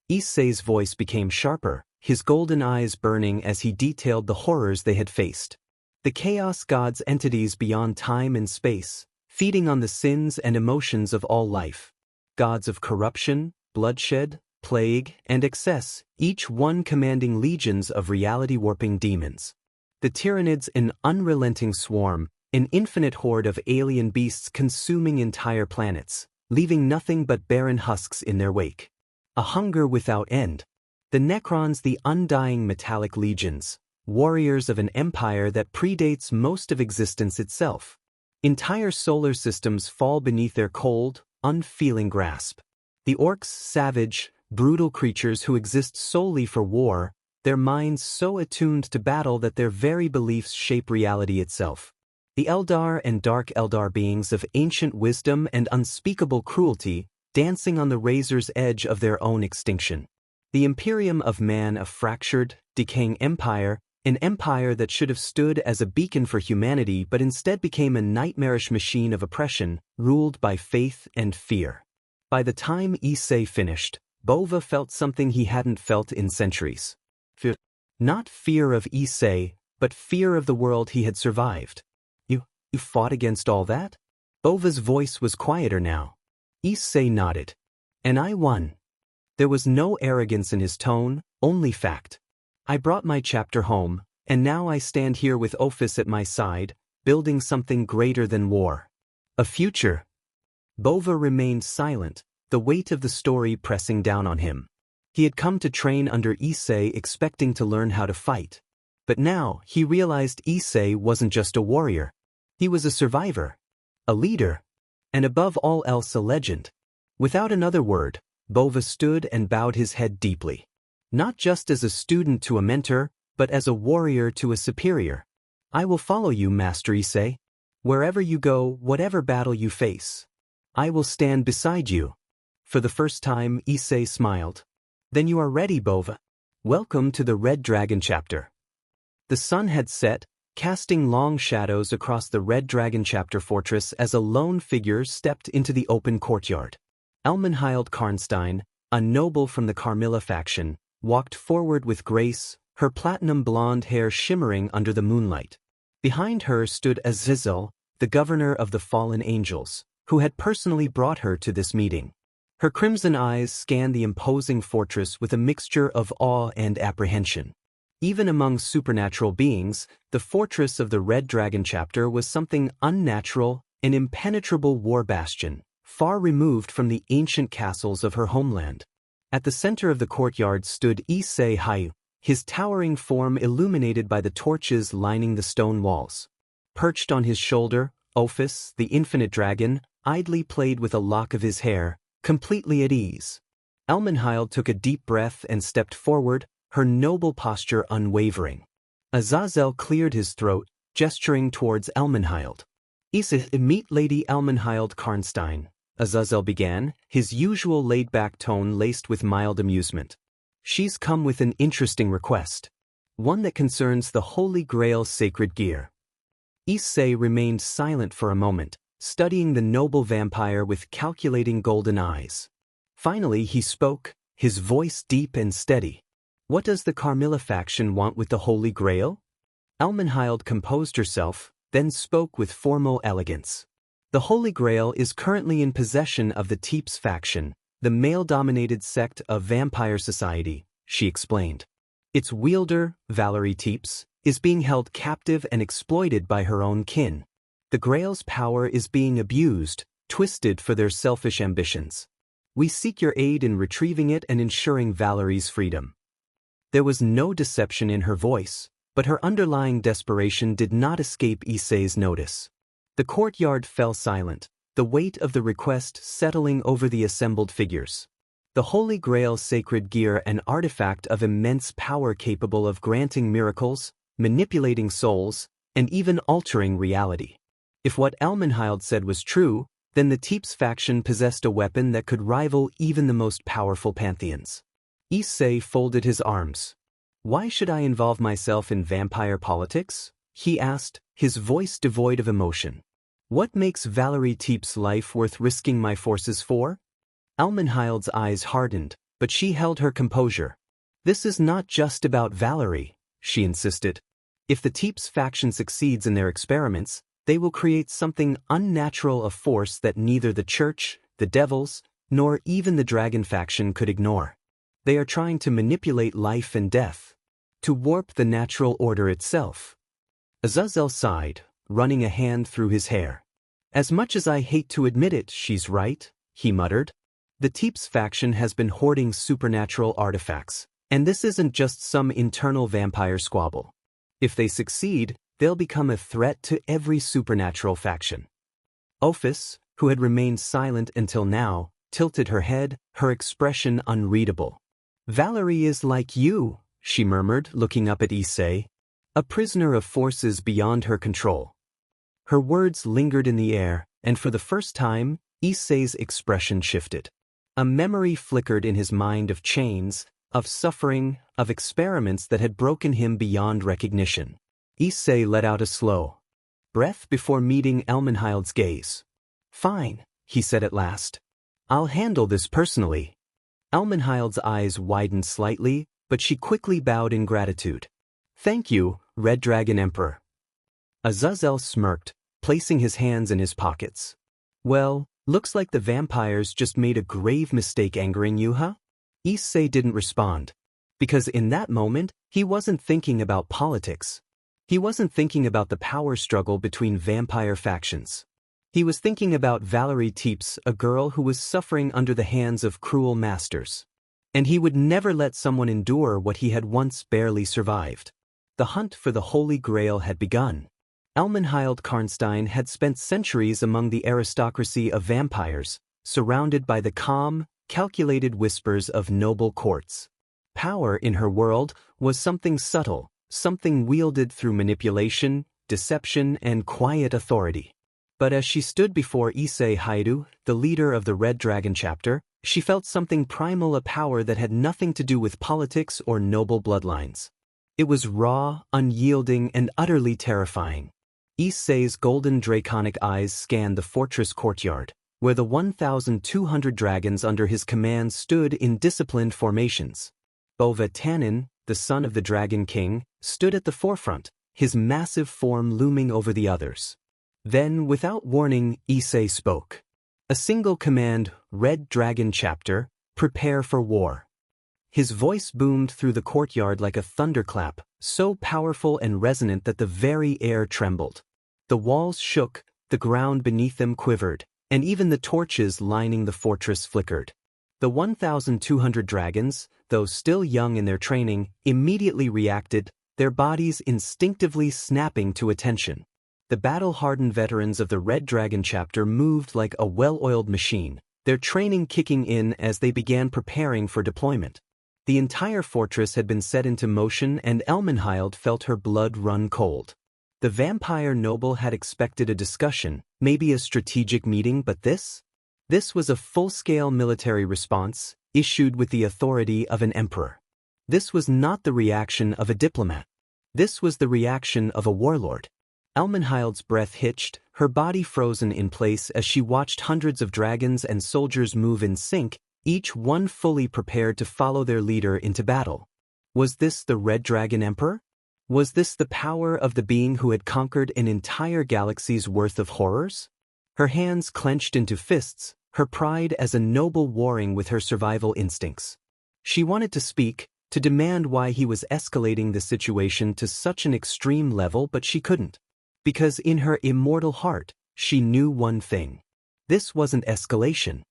Issei's voice became sharper, his golden eyes burning as he detailed the horrors they had faced. The chaos gods, entities beyond time and space, feeding on the sins and emotions of all life. Gods of corruption, bloodshed, plague, and excess, each one commanding legions of reality-warping demons. The Tyranids, an unrelenting swarm, an infinite horde of alien beasts consuming entire planets, leaving nothing but barren husks in their wake. A hunger without end. The Necrons, the undying metallic legions, warriors of an empire that predates most of existence itself. Entire solar systems fall beneath their cold, unfeeling grasp. The Orks, savage, brutal creatures who exist solely for war, their minds so attuned to battle that their very beliefs shape reality itself. The Eldar and Dark Eldar, beings of ancient wisdom and unspeakable cruelty, dancing on the razor's edge of their own extinction. The Imperium of Man, a fractured, decaying empire, an empire that should have stood as a beacon for humanity but instead became a nightmarish machine of oppression, ruled by faith and fear. By the time Issei finished, Bova felt something he hadn't felt in centuries. Fear. Not fear of Issei, but fear of the world he had survived. You fought against all that?" Bova's voice was quieter now. Issei nodded. "And I won." There was no arrogance in his tone, only fact. "I brought my chapter home, and now I stand here with Ophis at my side, building something greater than war. A future. Bova remained silent, the weight of the story pressing down on him. He had come to train under Issei expecting to learn how to fight. But now, he realized Issei wasn't just a warrior. He was a survivor, a leader, and above all else a legend. Without another word, Bova stood and bowed his head deeply. Not just as a student to a mentor, but as a warrior to a superior. I will follow you, Master Issei. Wherever you go, whatever battle you face, I will stand beside you. For the first time, Issei smiled. Then you are ready, Bova. Welcome to the Red Dragon chapter. The sun had set, casting long shadows across the Red Dragon chapter fortress as a lone figure stepped into the open courtyard. Elmenhild Karnstein, a noble from the Carmilla faction, walked forward with grace, her platinum blonde hair shimmering under the moonlight. Behind her stood Azazel, the governor of the fallen angels, who had personally brought her to this meeting. Her crimson eyes scanned the imposing fortress with a mixture of awe and apprehension. Even among supernatural beings, the fortress of the Red Dragon chapter was something unnatural, an impenetrable war bastion, far removed from the ancient castles of her homeland. At the center of the courtyard stood Issei Hyoudou, his towering form illuminated by the torches lining the stone walls. Perched on his shoulder, Ophis, the infinite dragon, idly played with a lock of his hair, completely at ease. Elmenhild took a deep breath and stepped forward, her noble posture unwavering. Azazel cleared his throat, gesturing towards Elmenhild. Issei, meet Lady Elmenhild Karnstein, Azazel began, his usual laid-back tone laced with mild amusement. She's come with an interesting request. One that concerns the Holy Grail's sacred gear. Issei remained silent for a moment, studying the noble vampire with calculating golden eyes. Finally he spoke, his voice deep and steady. What does the Carmilla faction want with the Holy Grail? Elmenhild composed herself, then spoke with formal elegance. The Holy Grail is currently in possession of the Teeps faction, the male-dominated sect of vampire society, she explained. Its wielder, Valerie Teeps, is being held captive and exploited by her own kin. The Grail's power is being abused, twisted for their selfish ambitions. We seek your aid in retrieving it and ensuring Valerie's freedom. There was no deception in her voice, but her underlying desperation did not escape Issei's notice. The courtyard fell silent, the weight of the request settling over the assembled figures. The Holy Grail's sacred gear, an artifact of immense power capable of granting miracles, manipulating souls, and even altering reality. If what Elmenhild said was true, then the Teeps faction possessed a weapon that could rival even the most powerful pantheons. Issei folded his arms. Why should I involve myself in vampire politics? He asked, his voice devoid of emotion. What makes Valerie Teeps' life worth risking my forces for? Elmenhild's eyes hardened, but she held her composure. This is not just about Valerie, she insisted. If the Teeps faction succeeds in their experiments, they will create something unnatural, a force that neither the Church, the Devils, nor even the Dragon faction could ignore. They are trying to manipulate life and death, to warp the natural order itself. Azazel sighed, running a hand through his hair. As much as I hate to admit it, she's right, he muttered. The Teeps faction has been hoarding supernatural artifacts, and this isn't just some internal vampire squabble. If they succeed, they'll become a threat to every supernatural faction. Ophis, who had remained silent until now, tilted her head, her expression unreadable. Valerie is like you, she murmured, looking up at Issei, a prisoner of forces beyond her control. Her words lingered in the air, and for the first time, Issei's expression shifted. A memory flickered in his mind of chains, of suffering, of experiments that had broken him beyond recognition. Issei let out a slow breath before meeting Elmenhild's gaze. Fine, he said at last. I'll handle this personally. Elmenhild's eyes widened slightly, but she quickly bowed in gratitude. Thank you, Red Dragon Emperor. Azazel smirked, placing his hands in his pockets. Well, looks like the vampires just made a grave mistake angering you, huh? Issei didn't respond, because in that moment, he wasn't thinking about politics. He wasn't thinking about the power struggle between vampire factions. He was thinking about Valerie Teeps, a girl who was suffering under the hands of cruel masters. And he would never let someone endure what he had once barely survived. The hunt for the Holy Grail had begun. Elmenhild Karnstein had spent centuries among the aristocracy of vampires, surrounded by the calm, calculated whispers of noble courts. Power in her world was something subtle, something wielded through manipulation, deception, and quiet authority. But as she stood before Issei Hyoudou, the leader of the Red Dragon chapter, she felt something primal, a power that had nothing to do with politics or noble bloodlines. It was raw, unyielding, and utterly terrifying. Issei's golden draconic eyes scanned the fortress courtyard, where the 1,200 dragons under his command stood in disciplined formations. Bova Tanin, the son of the Dragon King, stood at the forefront, his massive form looming over the others. Then, without warning, Issei spoke. A single command, Red Dragon Chapter, prepare for war. His voice boomed through the courtyard like a thunderclap, so powerful and resonant that the very air trembled. The walls shook, the ground beneath them quivered, and even the torches lining the fortress flickered. The 1,200 dragons, though still young in their training, immediately reacted, their bodies instinctively snapping to attention. The battle-hardened veterans of the Red Dragon chapter moved like a well-oiled machine, their training kicking in as they began preparing for deployment. The entire fortress had been set into motion, and Elmenhild felt her blood run cold. The vampire noble had expected a discussion, maybe a strategic meeting, but this? This was a full-scale military response, issued with the authority of an emperor. This was not the reaction of a diplomat. This was the reaction of a warlord. Elmenhild's breath hitched, her body frozen in place as she watched hundreds of dragons and soldiers move in sync, each one fully prepared to follow their leader into battle. Was this the Red Dragon Emperor? Was this the power of the being who had conquered an entire galaxy's worth of horrors? Her hands clenched into fists, her pride as a noble warring with her survival instincts. She wanted to speak, to demand why he was escalating the situation to such an extreme level, but she couldn't. Because in her immortal heart, she knew one thing. This wasn't escalation.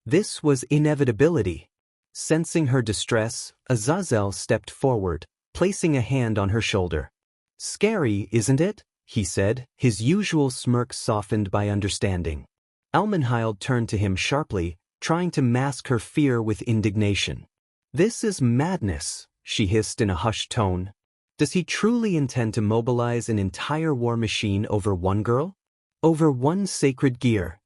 This was inevitability. Sensing her distress, Azazel stepped forward, placing a hand on her shoulder. "Scary, isn't it?" he said, his usual smirk softened by understanding. Elmenhild turned to him sharply, trying to mask her fear with indignation. "This is madness," she hissed in a hushed tone. Does he truly intend to mobilize an entire war machine over one girl? Over one sacred gear?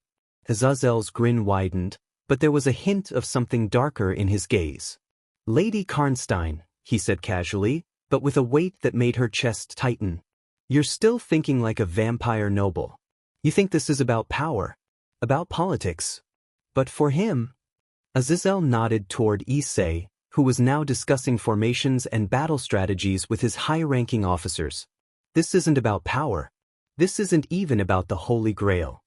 Azazel's grin widened, but there was a hint of something darker in his gaze. "Lady Karnstein," he said casually, but with a weight that made her chest tighten. "You're still thinking like a vampire noble. You think this is about power, about politics. But for him..." Azazel nodded toward Issei, who was now discussing formations and battle strategies with his high-ranking officers. "This isn't about power. This isn't even about the Holy Grail."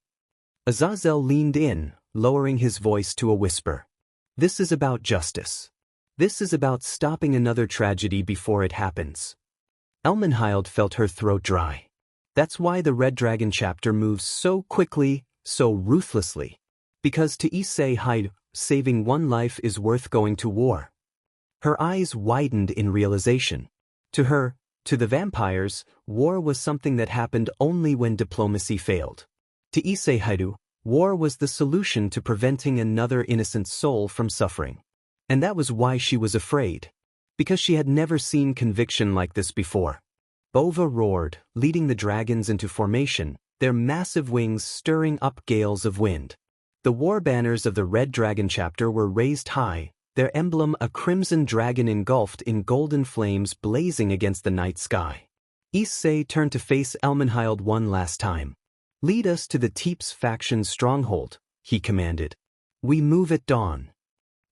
Azazel leaned in, lowering his voice to a whisper. "This is about justice. This is about stopping another tragedy before it happens." Elmenhild felt her throat dry. That's why the Red Dragon chapter moves so quickly, so ruthlessly. Because to Issei Hyoudou, saving one life is worth going to war. Her eyes widened in realization. To her, to the vampires, war was something that happened only when diplomacy failed. To Issei Hyoudou, war was the solution to preventing another innocent soul from suffering. And that was why she was afraid. Because she had never seen conviction like this before. Bova roared, leading the dragons into formation, their massive wings stirring up gales of wind. The war banners of the Red Dragon chapter were raised high, their emblem a crimson dragon engulfed in golden flames blazing against the night sky. Issei turned to face Elmenhild one last time. "Lead us to the Teeps faction's stronghold," he commanded. "We move at dawn."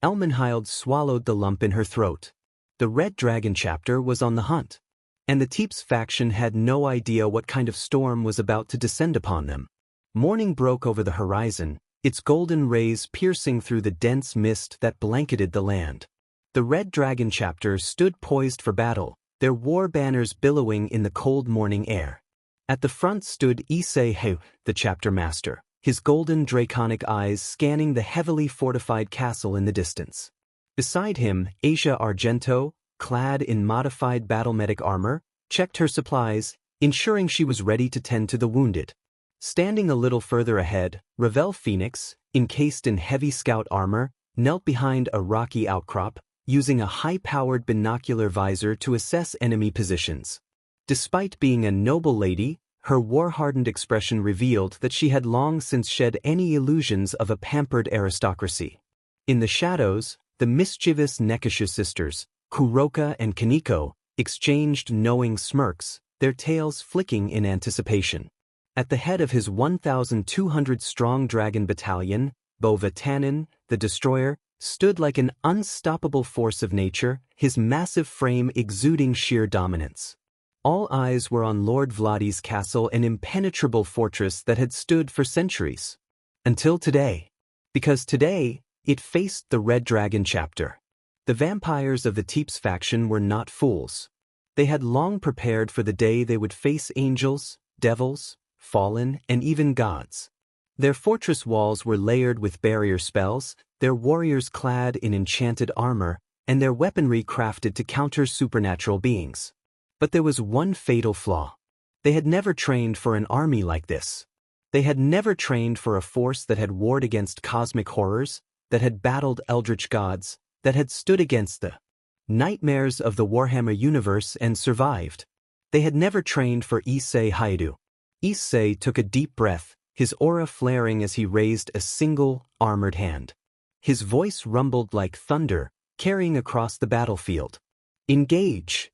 Elmenhild swallowed the lump in her throat. The Red Dragon chapter was on the hunt. And the Teeps faction had no idea what kind of storm was about to descend upon them. Morning broke over the horizon, its golden rays piercing through the dense mist that blanketed the land. The Red Dragon chapter stood poised for battle, their war banners billowing in the cold morning air. At the front stood Issei Hyoudou, the chapter master, his golden draconic eyes scanning the heavily fortified castle in the distance. Beside him, Asia Argento, clad in modified battle medic armor, checked her supplies, ensuring she was ready to tend to the wounded. Standing a little further ahead, Ravel Phoenix, encased in heavy scout armor, knelt behind a rocky outcrop, using a high-powered binocular visor to assess enemy positions. Despite being a noble lady, her war-hardened expression revealed that she had long since shed any illusions of a pampered aristocracy. In the shadows, the mischievous Nekisha sisters, Kuroka and Koneko, exchanged knowing smirks, their tails flicking in anticipation. At the head of his 1,200-strong dragon battalion, Bova Tannen, the destroyer, stood like an unstoppable force of nature, his massive frame exuding sheer dominance. All eyes were on Lord Vladi's castle, an impenetrable fortress that had stood for centuries. Until today. Because today, it faced the Red Dragon chapter. The vampires of the Teeps faction were not fools. They had long prepared for the day they would face angels, devils, fallen, and even gods. Their fortress walls were layered with barrier spells, their warriors clad in enchanted armor, and their weaponry crafted to counter supernatural beings. But there was one fatal flaw. They had never trained for an army like this. They had never trained for a force that had warred against cosmic horrors, that had battled eldritch gods, that had stood against the nightmares of the Warhammer universe and survived. They had never trained for Issei Hyoudou. Issei took a deep breath, his aura flaring as he raised a single, armored hand. His voice rumbled like thunder, carrying across the battlefield. Engage!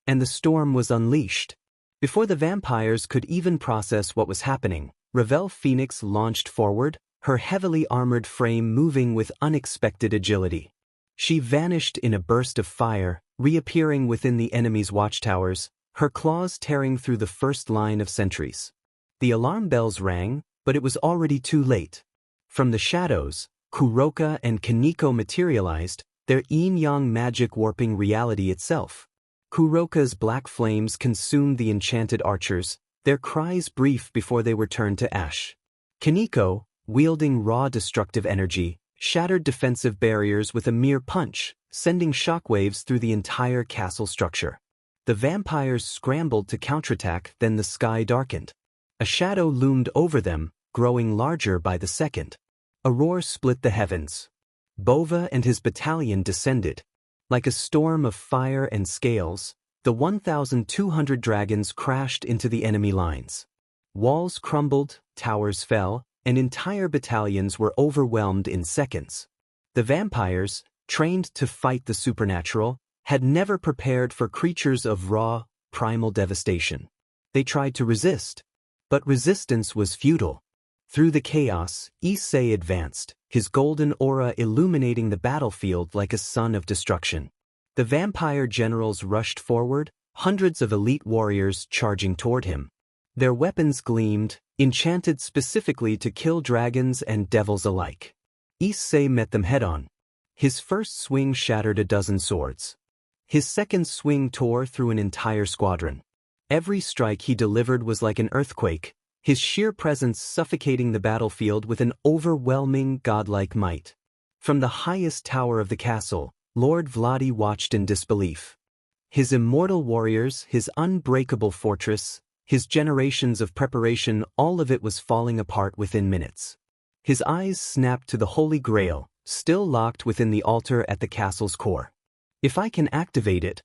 And the storm was unleashed. Before the vampires could even process what was happening, Ravel Phoenix launched forward, her heavily armored frame moving with unexpected agility. She vanished in a burst of fire, reappearing within the enemy's watchtowers, her claws tearing through the first line of sentries. The alarm bells rang, but it was already too late. From the shadows, Kuroka and Koneko materialized, their yin-yang magic warping reality itself. Kuroka's black flames consumed the enchanted archers, their cries brief before they were turned to ash. Koneko, wielding raw destructive energy, shattered defensive barriers with a mere punch, sending shockwaves through the entire castle structure. The vampires scrambled to counterattack, then the sky darkened. A shadow loomed over them, growing larger by the second. A roar split the heavens. Bova and his battalion descended. Like a storm of fire and scales, the 1,200 dragons crashed into the enemy lines. Walls crumbled, towers fell, and entire battalions were overwhelmed in seconds. The vampires, trained to fight the supernatural, had never prepared for creatures of raw, primal devastation. They tried to resist, but resistance was futile. Through the chaos, Issei advanced, his golden aura illuminating the battlefield like a sun of destruction. The vampire generals rushed forward, hundreds of elite warriors charging toward him. Their weapons gleamed, enchanted specifically to kill dragons and devils alike. Issei met them head-on. His first swing shattered a dozen swords. His second swing tore through an entire squadron. Every strike he delivered was like an earthquake, his sheer presence suffocating the battlefield with an overwhelming godlike might. From the highest tower of the castle, Lord Vladi watched in disbelief. His immortal warriors, his unbreakable fortress, his generations of preparation, all of it was falling apart within minutes. His eyes snapped to the Holy Grail, still locked within the altar at the castle's core. If I can activate it.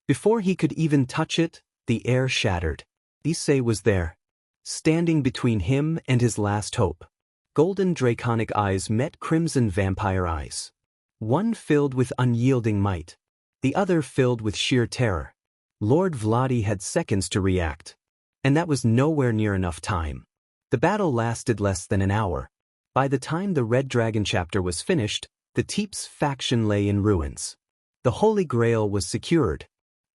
Before he could even touch it, the air shattered. Issei was there, standing between him and his last hope. Golden draconic eyes met crimson vampire eyes. One filled with unyielding might, the other filled with sheer terror. Lord Vladi had seconds to react. And that was nowhere near enough time. The battle lasted less than an hour. By the time the Red Dragon chapter was finished, the Teeps faction lay in ruins. The Holy Grail was secured,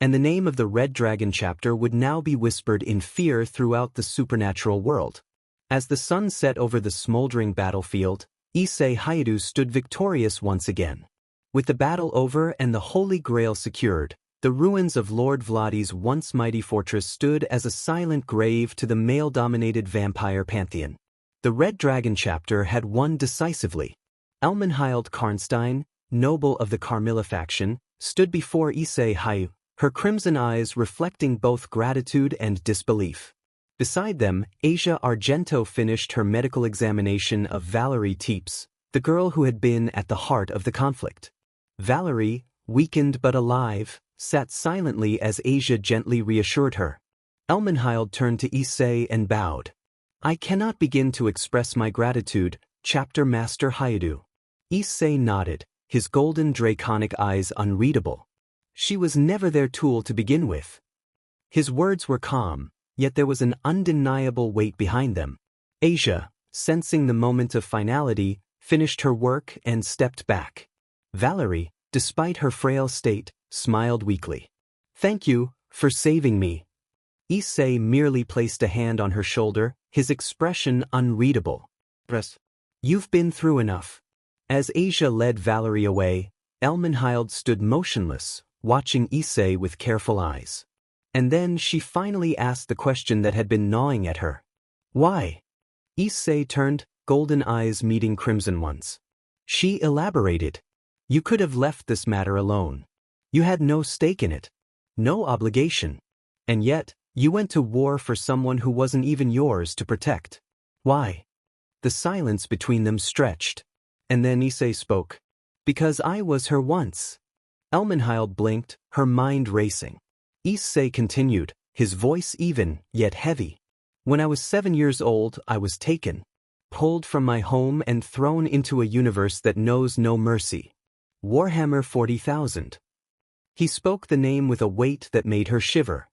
and the name of the Red Dragon chapter would now be whispered in fear throughout the supernatural world. As the sun set over the smoldering battlefield, Issei Hyoudou stood victorious once again. With the battle over and the Holy Grail secured, The ruins of Lord Vladi's once mighty fortress stood as a silent grave to the male-dominated vampire pantheon. The Red Dragon chapter had won decisively. Elmenhild Karnstein, noble of the Carmilla faction, stood before Issei Hyoudou, her crimson eyes reflecting both gratitude and disbelief. Beside them, Asia Argento finished her medical examination of Valerie Teeps, the girl who had been at the heart of the conflict. Valerie, weakened but alive, sat silently as Asia gently reassured her. Elmenhild turned to Issei and bowed. "I cannot begin to express my gratitude, Chapter Master Hyoudou." Issei nodded, his golden draconic eyes unreadable. She was never their tool to begin with. His words were calm, yet there was an undeniable weight behind them. Asia, sensing the moment of finality, finished her work and stepped back. Valerie, despite her frail state, smiled weakly. "Thank you for saving me." Issei merely placed a hand on her shoulder, his expression unreadable. "You've been through enough." As Asia led Valerie away, Elmenhild stood motionless, watching Issei with careful eyes. And then she finally asked the question that had been gnawing at her. "Why?" Issei turned, golden eyes meeting crimson ones. She elaborated. "You could have left this matter alone. You had no stake in it. No obligation. And yet, you went to war for someone who wasn't even yours to protect. Why?" The silence between them stretched. And then Issei spoke. "Because I was her once." Elmenhild blinked, her mind racing. Issei continued, his voice even, yet heavy. "When I was 7 years old, I was taken, pulled from my home and thrown into a universe that knows no mercy. Warhammer 40,000. He spoke the name with a weight that made her shiver.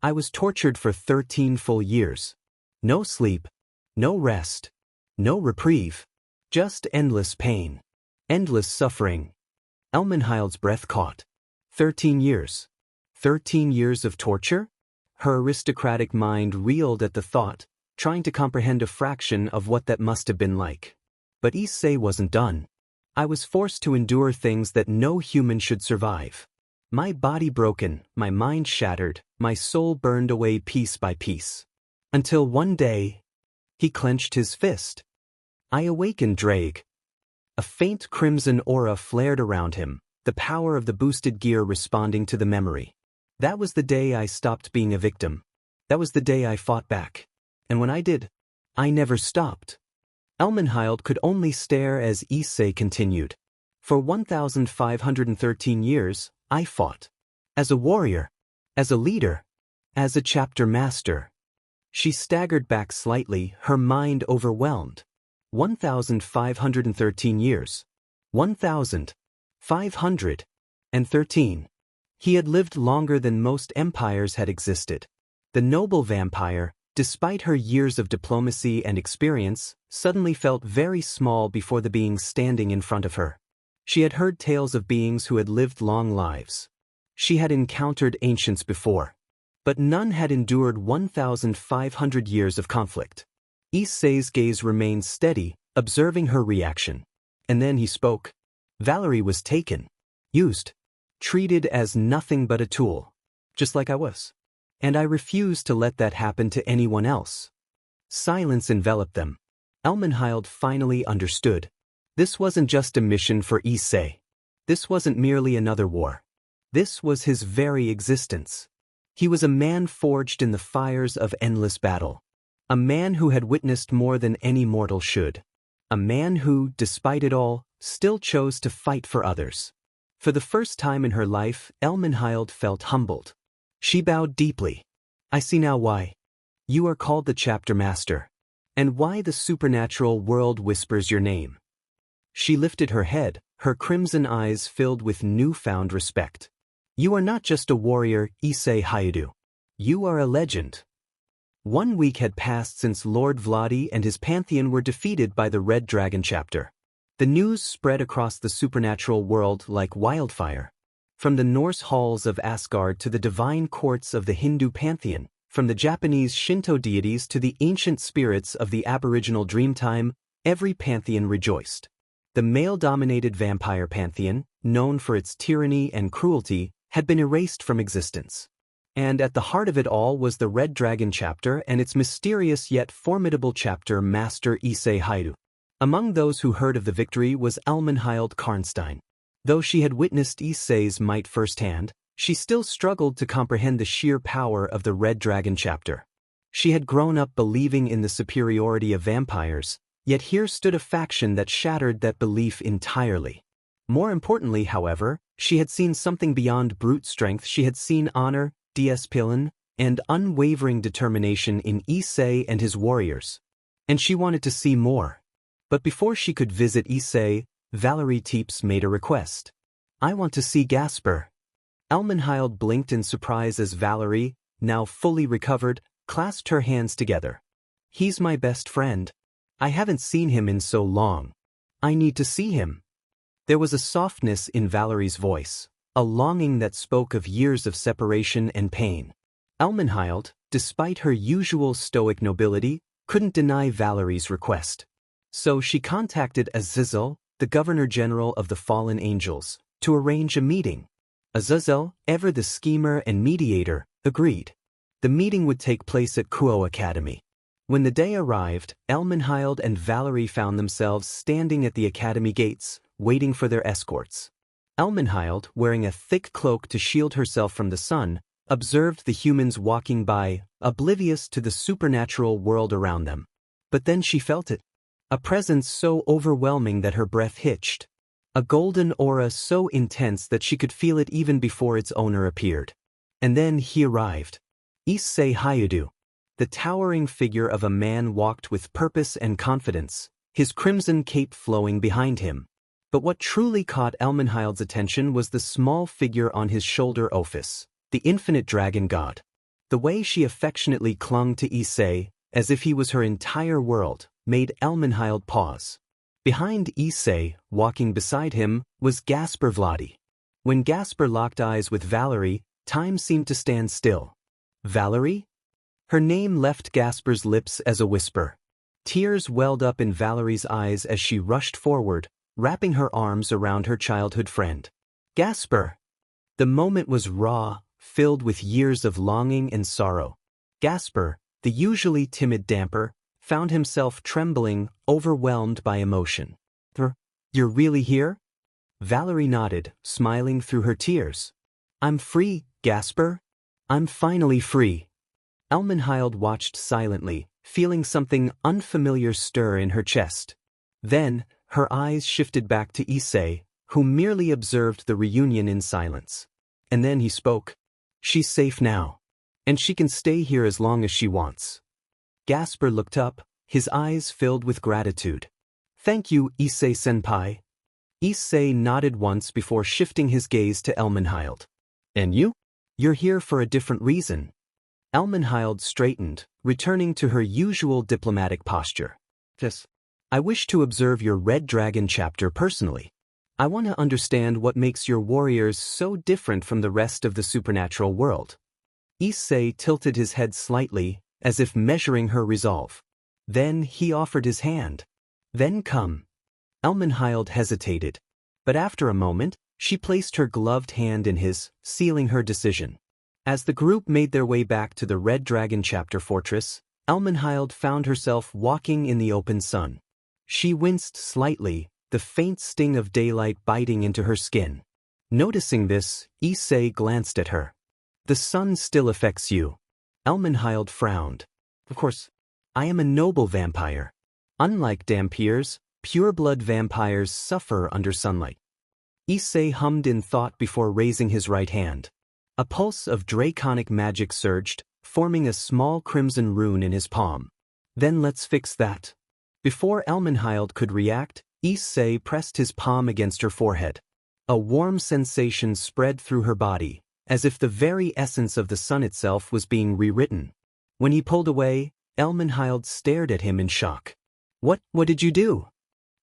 "I was tortured for 13 full years. No sleep, no rest, no reprieve. Just endless pain. Endless suffering." Elmenhild's breath caught. 13 years. 13 years of torture? Her aristocratic mind reeled at the thought, trying to comprehend a fraction of what that must have been like. But Issei wasn't done. "I was forced to endure things that no human should survive. My body broken, my mind shattered, my soul burned away piece by piece. Until one day..." He clenched his fist. "I awakened Draig." A faint crimson aura flared around him, the power of the boosted gear responding to the memory. "That was the day I stopped being a victim. That was the day I fought back. And when I did, I never stopped." Elmenhild could only stare as Issei continued. "For 1,513 years, I fought. As a warrior. As a leader. As a chapter master." She staggered back slightly, her mind overwhelmed. 1,513 years. 1,513. He had lived longer than most empires had existed. The noble vampire, despite her years of diplomacy and experience, suddenly felt very small before the being standing in front of her. She had heard tales of beings who had lived long lives. She had encountered ancients before. But none had endured 1,500 years of conflict. Issei's gaze remained steady, observing her reaction. And then he spoke. "Valerie was taken. Used. Treated as nothing but a tool. Just like I was. And I refused to let that happen to anyone else." Silence enveloped them. Elmenhild finally understood. This wasn't just a mission for Issei. This wasn't merely another war. This was his very existence. He was a man forged in the fires of endless battle. A man who had witnessed more than any mortal should. A man who, despite it all, still chose to fight for others. For the first time in her life, Elmenhild felt humbled. She bowed deeply. "I see now why. You are called the chapter master. And why the supernatural world whispers your name." She lifted her head, her crimson eyes filled with newfound respect. "You are not just a warrior, Issei Hyoudou. You are a legend." 1 week had passed since Lord Vladi and his pantheon were defeated by the Red Dragon chapter. The news spread across the supernatural world like wildfire. From the Norse halls of Asgard to the divine courts of the Hindu pantheon, from the Japanese Shinto deities to the ancient spirits of the Aboriginal Dreamtime, every pantheon rejoiced. The male-dominated vampire pantheon, known for its tyranny and cruelty, had been erased from existence. And at the heart of it all was the Red Dragon chapter and its mysterious yet formidable chapter master Issei Hyoudou. Among those who heard of the victory was Almenhild Karnstein. Though she had witnessed Issei's might firsthand, she still struggled to comprehend the sheer power of the Red Dragon chapter. She had grown up believing in the superiority of vampires, yet here stood a faction that shattered that belief entirely. More importantly, however, she had seen something beyond brute strength. She had seen honor, discipline, and unwavering determination in Issei and his warriors. And she wanted to see more. But before she could visit Issei, Valerie Teeps made a request. "I want to see Gasper." Almenhild blinked in surprise as Valerie, now fully recovered, clasped her hands together. "He's my best friend. I haven't seen him in so long. I need to see him." There was a softness in Valerie's voice, a longing that spoke of years of separation and pain. Almenhild, despite her usual stoic nobility, couldn't deny Valerie's request. So she contacted Azazel, the Governor-General of the Fallen Angels, to arrange a meeting. Azazel, ever the schemer and mediator, agreed. The meeting would take place at Kuo Academy. When the day arrived, Almenhild and Valerie found themselves standing at the academy gates, waiting for their escorts. Almenhild, wearing a thick cloak to shield herself from the sun, observed the humans walking by, oblivious to the supernatural world around them. But then she felt it. A presence so overwhelming that her breath hitched. A golden aura so intense that she could feel it even before its owner appeared. And then he arrived. Issei Hyoudou. The towering figure of a man walked with purpose and confidence, his crimson cape flowing behind him. But what truly caught Almenhild's attention was the small figure on his shoulder, Ophis, the infinite dragon god. The way she affectionately clung to Issei, as if he was her entire world, made Almenhild pause. Behind Issei, walking beside him, was Gasper Vladi. When Gasper locked eyes with Valerie, time seemed to stand still. "Valerie?" Her name left Gasper's lips as a whisper. Tears welled up in Valerie's eyes as she rushed forward, wrapping her arms around her childhood friend. "Gasper!" The moment was raw, filled with years of longing and sorrow. Gasper, the usually timid damper, found himself trembling, overwhelmed by emotion. "You're really here?" Valerie nodded, smiling through her tears. "I'm free, Gasper. I'm finally free." Almenhild watched silently, feeling something unfamiliar stir in her chest. Then, her eyes shifted back to Issei, who merely observed the reunion in silence. And then he spoke. "She's safe now. And she can stay here as long as she wants." Gasper looked up, his eyes filled with gratitude. "Thank you, Issei-senpai." Issei nodded once before shifting his gaze to Almenhild. "And you? You're here for a different reason." Almenhild straightened, returning to her usual diplomatic posture. "Yes. I wish to observe your Red Dragon chapter personally. I want to understand what makes your warriors so different from the rest of the supernatural world." Issei tilted his head slightly, as if measuring her resolve. Then he offered his hand. "Then come." Almenhild hesitated, but after a moment, she placed her gloved hand in his, sealing her decision. As the group made their way back to the Red Dragon chapter fortress, Almenhild found herself walking in the open sun. She winced slightly, the faint sting of daylight biting into her skin. Noticing this, Issei glanced at her. "The sun still affects you." Almenhild frowned. "Of course, I am a noble vampire. Unlike Dampiers, pureblood vampires suffer under sunlight." Issei hummed in thought before raising his right hand. A pulse of draconic magic surged, forming a small crimson rune in his palm. "Then let's fix that." Before Almenhild could react, Issei pressed his palm against her forehead. A warm sensation spread through her body, as if the very essence of the sun itself was being rewritten. When he pulled away, Almenhild stared at him in shock. What did you do?"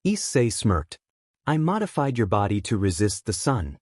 Issei smirked. "I modified your body to resist the sun."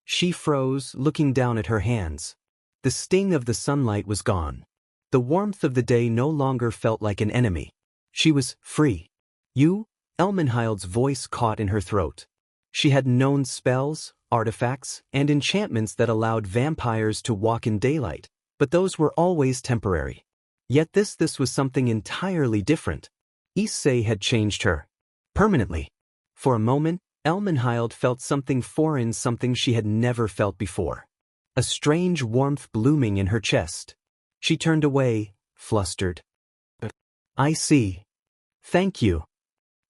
She froze, looking down at her hands. The sting of the sunlight was gone. The warmth of the day no longer felt like an enemy. She was free. "You?" Almenhild's voice caught in her throat. She had known spells, artifacts, and enchantments that allowed vampires to walk in daylight, but those were always temporary. Yet this was something entirely different. Issei had changed her. Permanently. For a moment, Elmenhild felt something foreign, something she had never felt before. A strange warmth blooming in her chest. She turned away, flustered. I see. Thank you.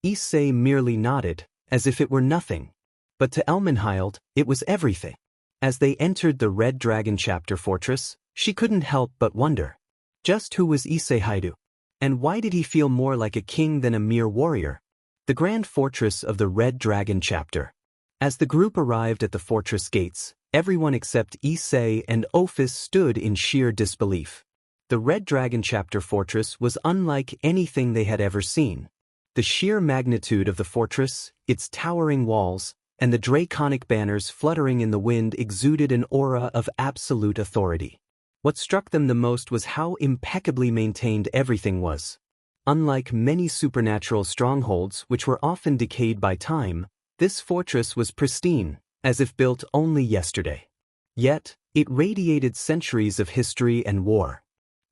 Issei merely nodded, as if it were nothing. But to Elmenhild, it was everything. As they entered the Red Dragon Chapter Fortress, she couldn't help but wonder. Just who was Issei Hyoudou? And why did he feel more like a king than a mere warrior? The Grand Fortress of the Red Dragon Chapter. As the group arrived at the fortress gates, everyone except Issei and Ophis stood in sheer disbelief. The Red Dragon Chapter Fortress was unlike anything they had ever seen. The sheer magnitude of the fortress, its towering walls, and the draconic banners fluttering in the wind exuded an aura of absolute authority. What struck them the most was how impeccably maintained everything was. Unlike many supernatural strongholds which were often decayed by time, this fortress was pristine, as if built only yesterday. Yet, it radiated centuries of history and war.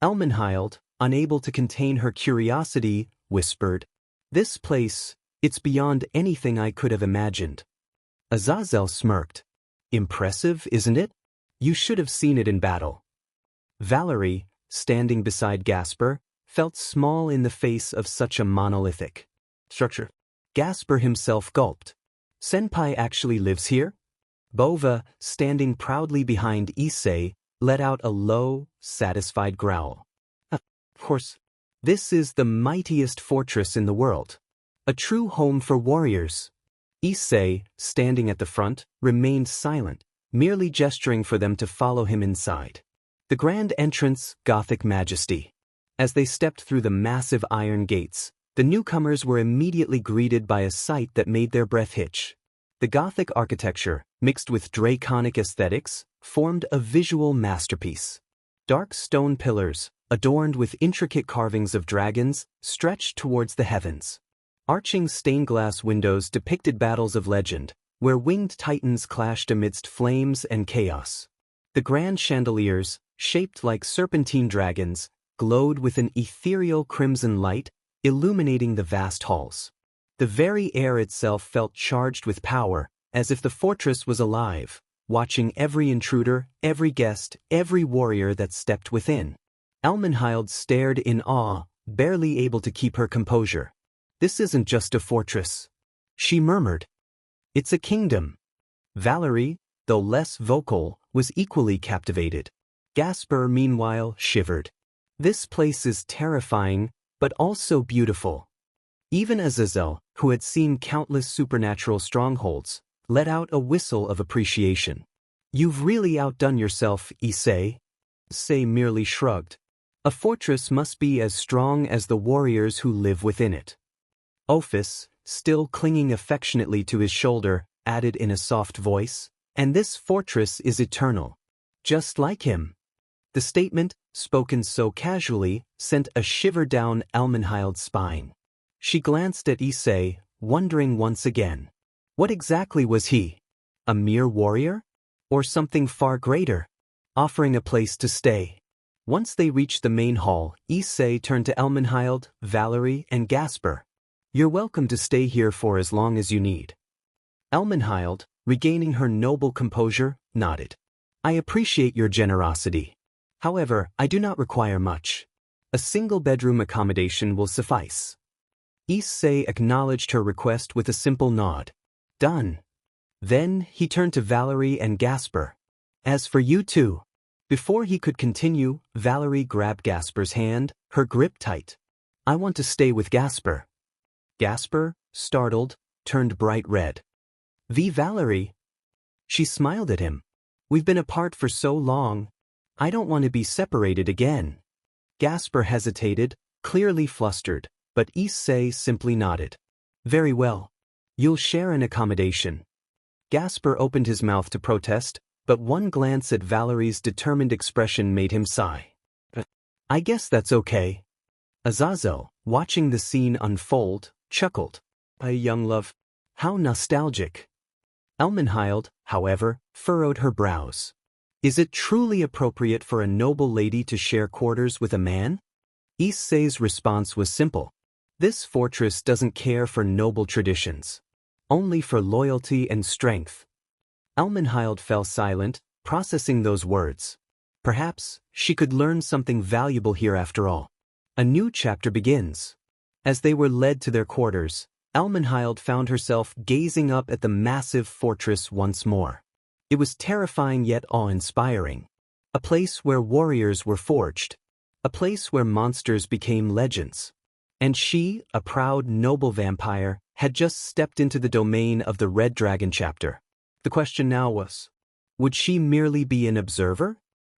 Elmenhild, unable to contain her curiosity, whispered, "This place, it's beyond anything I could have imagined." Azazel smirked. "Impressive, isn't it? You should have seen it in battle." Valerie, standing beside Gasper, felt small in the face of such a monolithic structure. Gasper himself gulped. "Senpai actually lives here?" Bova, standing proudly behind Issei, let out a low, satisfied growl. "Of course. This is the mightiest fortress in the world. A true home for warriors." Issei, standing at the front, remained silent, merely gesturing for them to follow him inside. The grand entrance, Gothic majesty. As they stepped through the massive iron gates, the newcomers were immediately greeted by a sight that made their breath hitch. The Gothic architecture, mixed with draconic aesthetics, formed a visual masterpiece. Dark stone pillars, adorned with intricate carvings of dragons, stretched towards the heavens. Arching stained glass windows depicted battles of legend, where winged titans clashed amidst flames and chaos. The grand chandeliers, shaped like serpentine dragons, glowed with an ethereal crimson light, illuminating the vast halls. The very air itself felt charged with power, as if the fortress was alive, watching every intruder, every guest, every warrior that stepped within. Elmenhild stared in awe, barely able to keep her composure. "This isn't just a fortress," she murmured. "It's a kingdom." Valerie, though less vocal, was equally captivated. Gasper, meanwhile, shivered. "This place is terrifying, but also beautiful." Even Azazel, who had seen countless supernatural strongholds, let out a whistle of appreciation. "You've really outdone yourself, Issei." Issei merely shrugged. "A fortress must be as strong as the warriors who live within it." Ophis, still clinging affectionately to his shoulder, added in a soft voice, "And this fortress is eternal. Just like him." The statement, spoken so casually, sent a shiver down Elmenhild's spine. She glanced at Issei, wondering once again. What exactly was he? A mere warrior? Or something far greater? Offering a place to stay. Once they reached the main hall, Issei turned to Elmenhild, Valerie, and Gasper. "You're welcome to stay here for as long as you need." Elmenhild, regaining her noble composure, nodded. "I appreciate your generosity. However, I do not require much. A single-bedroom accommodation will suffice." Issei acknowledged her request with a simple nod. "Done." Then he turned to Valerie and Gasper. "As for you two." Before he could continue, Valerie grabbed Gasper's hand, her grip tight. "I want to stay with Gasper." Gasper, startled, turned bright red. Valerie." She smiled at him. "We've been apart for so long. I don't want to be separated again." Gasper hesitated, clearly flustered, but Issei simply nodded. "Very well. You'll share an accommodation." Gasper opened his mouth to protest, but one glance at Valerie's determined expression made him sigh. "I guess that's okay." Azazel, watching the scene unfold, chuckled. "My young love, how nostalgic." Elmenhild, however, furrowed her brows. Is it truly appropriate for a noble lady to share quarters with a man? Issei's response was simple. This fortress doesn't care for noble traditions. Only for loyalty and strength. Elmenhild fell silent, processing those words. Perhaps she could learn something valuable here after all. A new chapter begins. As they were led to their quarters, Elmenhild found herself gazing up at the massive fortress once more. It was terrifying yet awe-inspiring. A place where warriors were forged. A place where monsters became legends. And she, a proud, noble vampire, had just stepped into the domain of the Red Dragon chapter. The question now was, would she merely be an observer?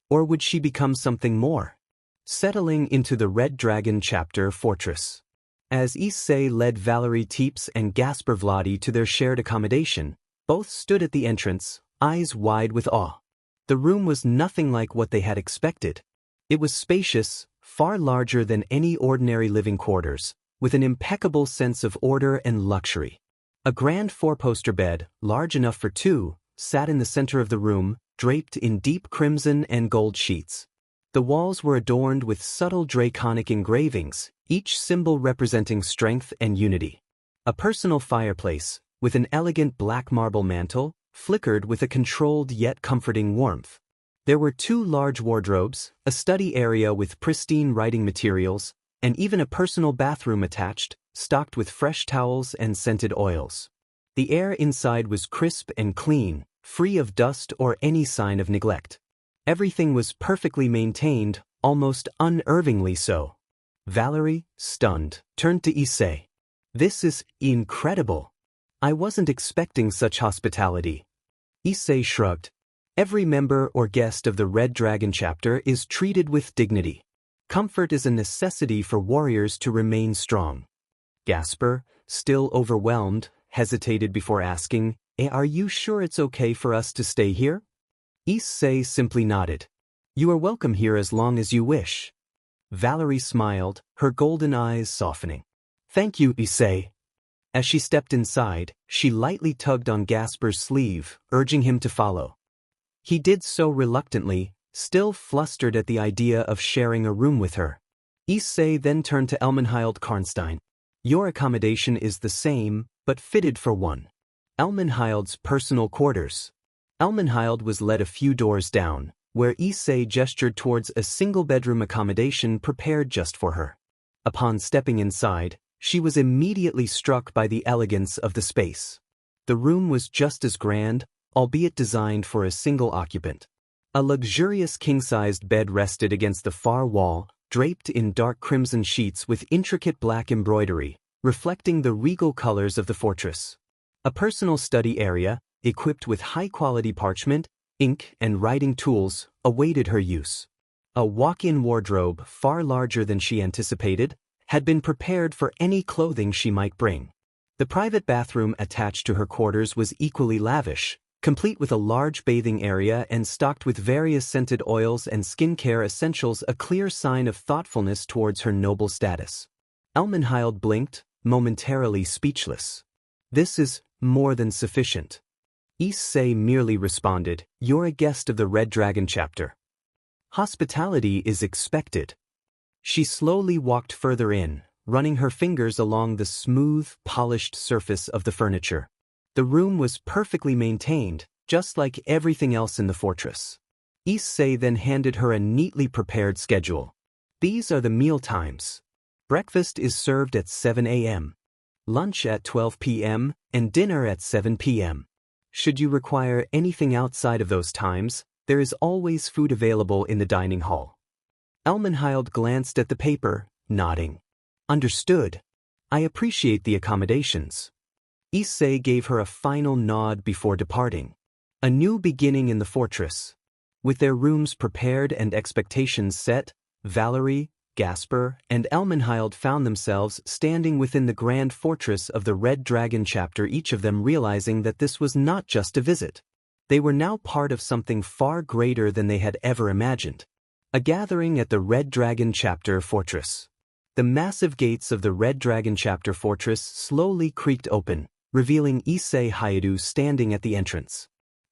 Or would she become something more? Settling into the Red Dragon chapter fortress. As Issei led Valerie Teeps and Gasper Vladi to their shared accommodation, both stood at the entrance, eyes wide with awe. The room was nothing like what they had expected. It was spacious, far larger than any ordinary living quarters, with an impeccable sense of order and luxury. A grand four-poster bed, large enough for two, sat in the center of the room, draped in deep crimson and gold sheets. The walls were adorned with subtle draconic engravings, each symbol representing strength and unity. A personal fireplace, with an elegant black marble mantel, flickered with a controlled yet comforting warmth. There were two large wardrobes, a study area with pristine writing materials, and even a personal bathroom attached, stocked with fresh towels and scented oils. The air inside was crisp and clean, free of dust or any sign of neglect. Everything was perfectly maintained, almost unnervingly so. Valerie, stunned, turned to Issei. This is incredible. I wasn't expecting such hospitality. Issei shrugged. Every member or guest of the Red Dragon chapter is treated with dignity. Comfort is a necessity for warriors to remain strong. Gasper, still overwhelmed, hesitated before asking, Are you sure it's okay for us to stay here? Issei simply nodded. You are welcome here as long as you wish. Valerie smiled, her golden eyes softening. Thank you, Issei. As she stepped inside, she lightly tugged on Gasper's sleeve, urging him to follow. He did so reluctantly, still flustered at the idea of sharing a room with her. Issei then turned to Elmenhild Karnstein. Your accommodation is the same, but fitted for one. Elmenhild's personal quarters. Elmenhild was led a few doors down, where Issei gestured towards a single-bedroom accommodation prepared just for her. Upon stepping inside, she was immediately struck by the elegance of the space. The room was just as grand, albeit designed for a single occupant. A luxurious king-sized bed rested against the far wall, draped in dark crimson sheets with intricate black embroidery, reflecting the regal colors of the fortress. A personal study area, equipped with high-quality parchment, ink, and writing tools, awaited her use. A walk-in wardrobe, far larger than she anticipated, had been prepared for any clothing she might bring. The private bathroom attached to her quarters was equally lavish, complete with a large bathing area and stocked with various scented oils and skincare essentials, a clear sign of thoughtfulness towards her noble status. Elmenhild blinked, momentarily speechless. This is more than sufficient. Issei merely responded, You're a guest of the Red Dragon chapter. Hospitality is expected. She slowly walked further in, running her fingers along the smooth, polished surface of the furniture. The room was perfectly maintained, just like everything else in the fortress. Issei then handed her a neatly prepared schedule. These are the meal times. Breakfast is served at 7 a.m., lunch at 12 p.m., and dinner at 7 p.m. Should you require anything outside of those times, there is always food available in the dining hall. Elmenhild glanced at the paper, nodding. Understood. I appreciate the accommodations. Issei gave her a final nod before departing. A new beginning in the fortress. With their rooms prepared and expectations set, Valerie, Gasper, and Elmenhild found themselves standing within the grand fortress of the Red Dragon chapter, each of them realizing that this was not just a visit. They were now part of something far greater than they had ever imagined. A gathering at the Red Dragon chapter fortress. The massive gates of the Red Dragon chapter fortress slowly creaked open, revealing Issei Hyoudou standing at the entrance.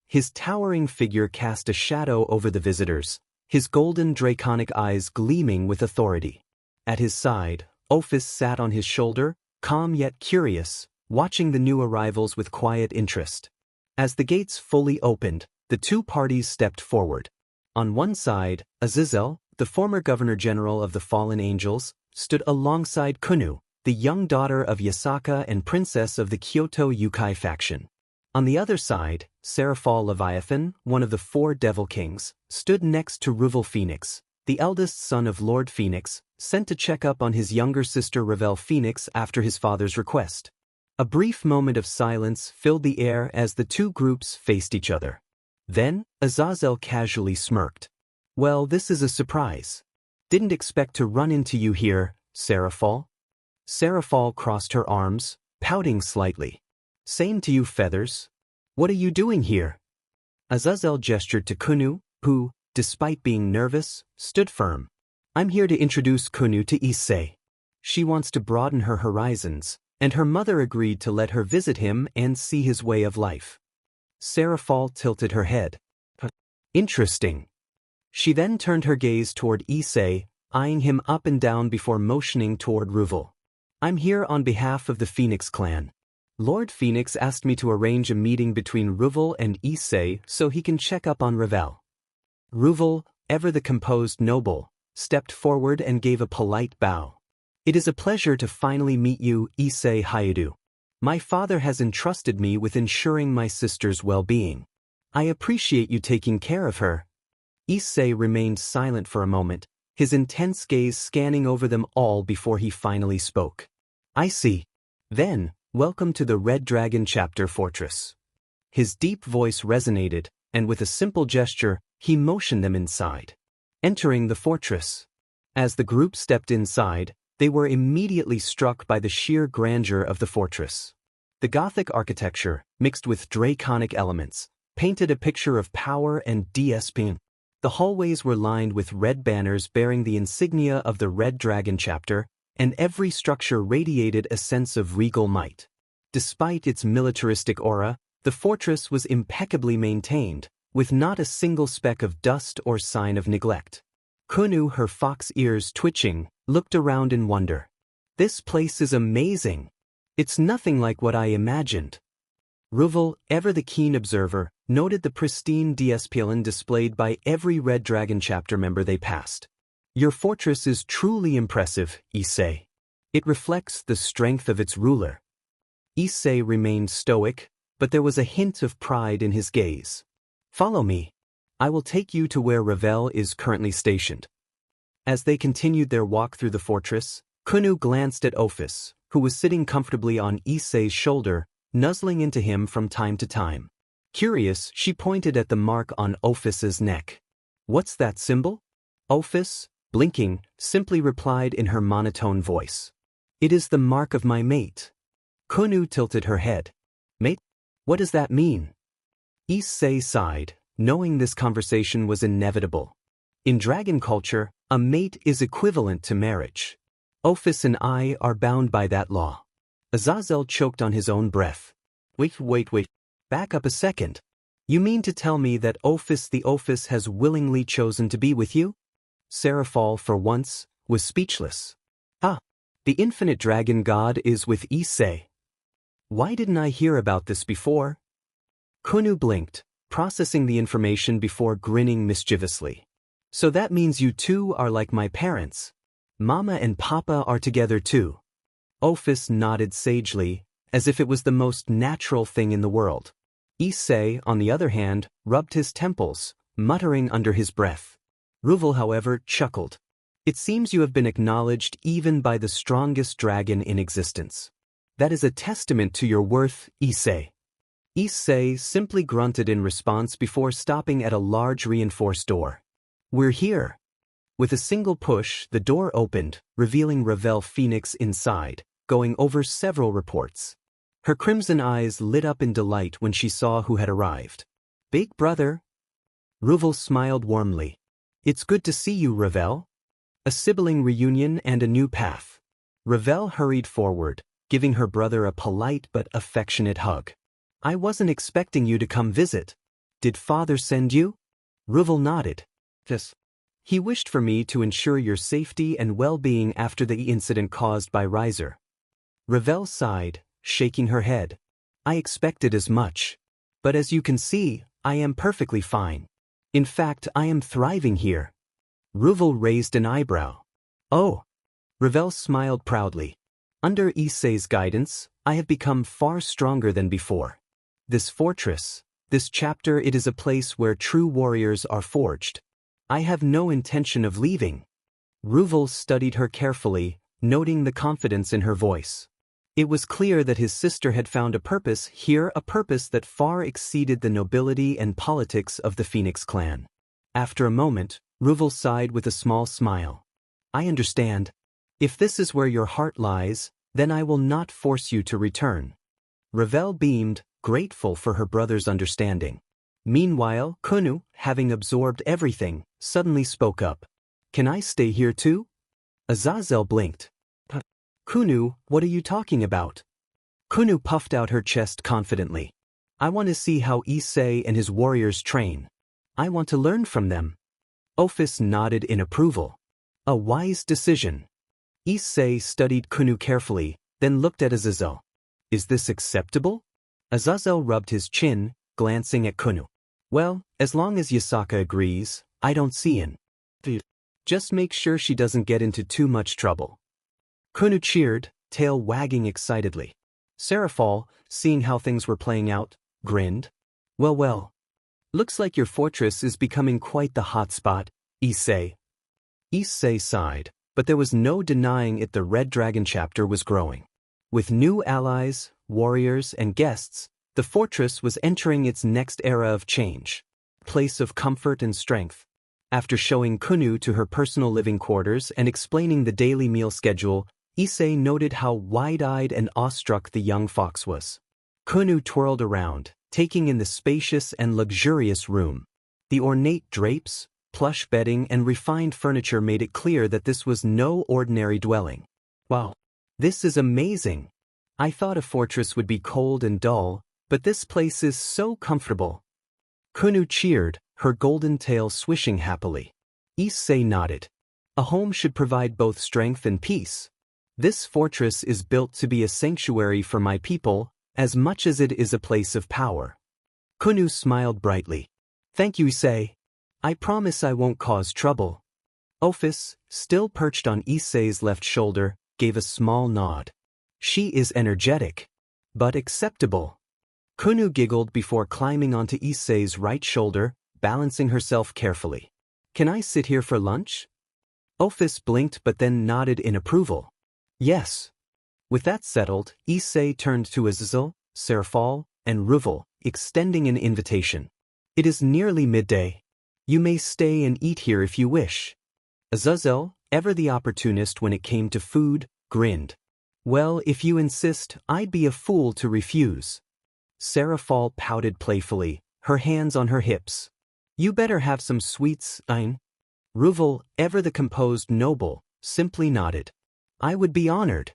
His towering figure cast a shadow over the visitors, his golden draconic eyes gleaming with authority. At his side, Ophis sat on his shoulder, calm yet curious, watching the new arrivals with quiet interest. As the gates fully opened, the two parties stepped forward. On one side, Azazel, the former Governor-General of the Fallen Angels, stood alongside Kunu, the young daughter of Yasaka and princess of the Kyoto Yukai faction. On the other side, Seraphal Leviathan, one of the 4 Devil Kings, stood next to Ravel Phoenix, the eldest son of Lord Phoenix, sent to check up on his younger sister Ravel Phoenix after his father's request. A brief moment of silence filled the air as the two groups faced each other. Then, Azazel casually smirked. "Well, this is a surprise. Didn't expect to run into you here, Seraphal." Seraphal crossed her arms, pouting slightly. "Same to you, Feathers. What are you doing here?" Azazel gestured to Kunu, who, despite being nervous, stood firm. "I'm here to introduce Kunu to Issei. She wants to broaden her horizons, and her mother agreed to let her visit him and see his way of life." Seraphal tilted her head. "Interesting." She then turned her gaze toward Issei, eyeing him up and down before motioning toward Ravel. "I'm here on behalf of the Phoenix clan. Lord Phoenix asked me to arrange a meeting between Ravel and Issei so he can check up on Ravel." Ravel, ever the composed noble, stepped forward and gave a polite bow. "It is a pleasure to finally meet you, Issei Hyoudou. My father has entrusted me with ensuring my sister's well-being. I appreciate you taking care of her." Issei remained silent for a moment, his intense gaze scanning over them all before he finally spoke. "I see. Then, welcome to the Red Dragon Chapter Fortress." His deep voice resonated, and with a simple gesture, he motioned them inside. Entering the fortress. As the group stepped inside, they were immediately struck by the sheer grandeur of the fortress. The Gothic architecture, mixed with draconic elements, painted a picture of power and discipline. The hallways were lined with red banners bearing the insignia of the Red Dragon Chapter, and every structure radiated a sense of regal might. Despite its militaristic aura, the fortress was impeccably maintained, with not a single speck of dust or sign of neglect. Kunu, her fox ears twitching, looked around in wonder. "This place is amazing. It's nothing like what I imagined." Ravel, ever the keen observer, noted the pristine discipline displayed by every Red Dragon Chapter member they passed. "Your fortress is truly impressive, Issei. It reflects the strength of its ruler." Issei remained stoic, but there was a hint of pride in his gaze. "Follow me. I will take you to where Ravel is currently stationed." As they continued their walk through the fortress, Kunu glanced at Ophis, who was sitting comfortably on Issei's shoulder, nuzzling into him from time to time. Curious, she pointed at the mark on Ophis's neck. "What's that symbol?" Ophis, blinking, simply replied in her monotone voice. "It is the mark of my mate." Kunu tilted her head. "Mate? What does that mean?" Issei sighed, knowing this conversation was inevitable. In dragon culture, a mate is equivalent to marriage. Ophis and I are bound by that law. Azazel choked on his own breath. Wait. Back up a second. You mean to tell me that Ophis the Ophis has willingly chosen to be with you? Seraphal, for once, was speechless. "Ah, the infinite dragon god is with Issei. Why didn't I hear about this before?" Kunu blinked, processing the information before grinning mischievously. "So that means you two are like my parents. Mama and Papa are together too." Ophis nodded sagely, as if it was the most natural thing in the world. Issei, on the other hand, rubbed his temples, muttering under his breath. Ravel, however, chuckled. "It seems you have been acknowledged even by the strongest dragon in existence. That is a testament to your worth, Issei." Issei simply grunted in response before stopping at a large reinforced door. "We're here." With a single push, the door opened, revealing Ravel Phoenix inside, going over several reports. Her crimson eyes lit up in delight when she saw who had arrived. "Big brother." Ravel smiled warmly. "It's good to see you, Ravel. A sibling reunion and a new path." Ravel hurried forward, giving her brother a polite but affectionate hug. I wasn't expecting you to come visit. Did father send you? Ravel nodded. Yes. He wished for me to ensure your safety and well-being after the incident caused by Riser. Ravel sighed, shaking her head. I expected as much. But as you can see, I am perfectly fine. In fact, I am thriving here. Ravel raised an eyebrow. Oh. Ravel smiled proudly. Under Issei's guidance, I have become far stronger than before. This fortress, this chapter, it is a place where true warriors are forged. I have no intention of leaving. Ravel studied her carefully, noting the confidence in her voice. It was clear that his sister had found a purpose here, a purpose that far exceeded the nobility and politics of the Phoenix clan. After a moment, Ravel sighed with a small smile. I understand. If this is where your heart lies, then I will not force you to return. Ravel beamed, grateful for her brother's understanding. Meanwhile, Konu, having absorbed everything, suddenly spoke up. Can I stay here too? Azazel blinked. Konu, what are you talking about? Konu puffed out her chest confidently. I want to see how Issei and his warriors train. I want to learn from them. Ophis nodded in approval. A wise decision. Issei studied Konu carefully, then looked at Azazel. Is this acceptable? Azazel rubbed his chin, glancing at Konu. Well, as long as Yasaka agrees, I don't see an. Just make sure she doesn't get into too much trouble. Konu cheered, tail wagging excitedly. Seraphal, seeing how things were playing out, grinned. Well. Looks like your fortress is becoming quite the hot spot, Issei. Issei sighed, but there was no denying it, the Red Dragon chapter was growing. With new allies, warriors, and guests, the fortress was entering its next era of change. Place of comfort and strength. After showing Konu to her personal living quarters and explaining the daily meal schedule, Issei noted how wide-eyed and awestruck the young fox was. Konu twirled around, taking in the spacious and luxurious room. The ornate drapes, plush bedding, and refined furniture made it clear that this was no ordinary dwelling. Wow. This is amazing. I thought a fortress would be cold and dull, but this place is so comfortable. Konu cheered, her golden tail swishing happily. Issei nodded. A home should provide both strength and peace. This fortress is built to be a sanctuary for my people, as much as it is a place of power. Konu smiled brightly. Thank you, Issei. I promise I won't cause trouble. Ophis, still perched on Issei's left shoulder, gave a small nod. She is energetic, but acceptable. Konu giggled before climbing onto Issei's right shoulder, balancing herself carefully. Can I sit here for lunch? Ophis blinked but then nodded in approval. Yes. With that settled, Issei turned to Azazel, Seraphal, and Ravel, extending an invitation. It is nearly midday. You may stay and eat here if you wish. Azazel, ever the opportunist when it came to food, grinned. Well, if you insist, I'd be a fool to refuse. Seraphal pouted playfully, her hands on her hips. You better have some sweets, Ein. Ravel, ever the composed noble, simply nodded. I would be honored.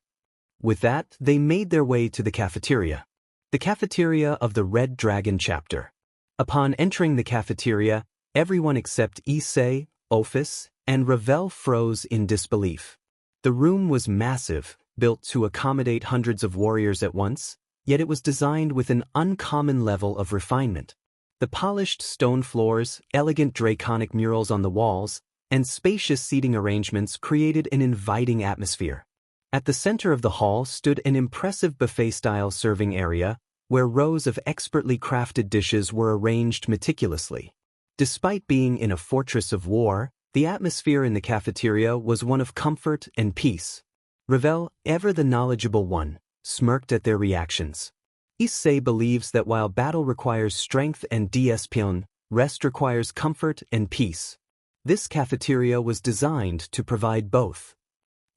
With that, they made their way to the cafeteria. The cafeteria of the Red Dragon chapter. Upon entering the cafeteria, everyone except Issei, Ophis, and Ravel froze in disbelief. The room was massive, built to accommodate hundreds of warriors at once, yet it was designed with an uncommon level of refinement. The polished stone floors, elegant draconic murals on the walls, and spacious seating arrangements created an inviting atmosphere. At the center of the hall stood an impressive buffet-style serving area, where rows of expertly crafted dishes were arranged meticulously. Despite being in a fortress of war, the atmosphere in the cafeteria was one of comfort and peace. Ravel, ever the knowledgeable one, smirked at their reactions. Issei believes that while battle requires strength and despion, rest requires comfort and peace. This cafeteria was designed to provide both.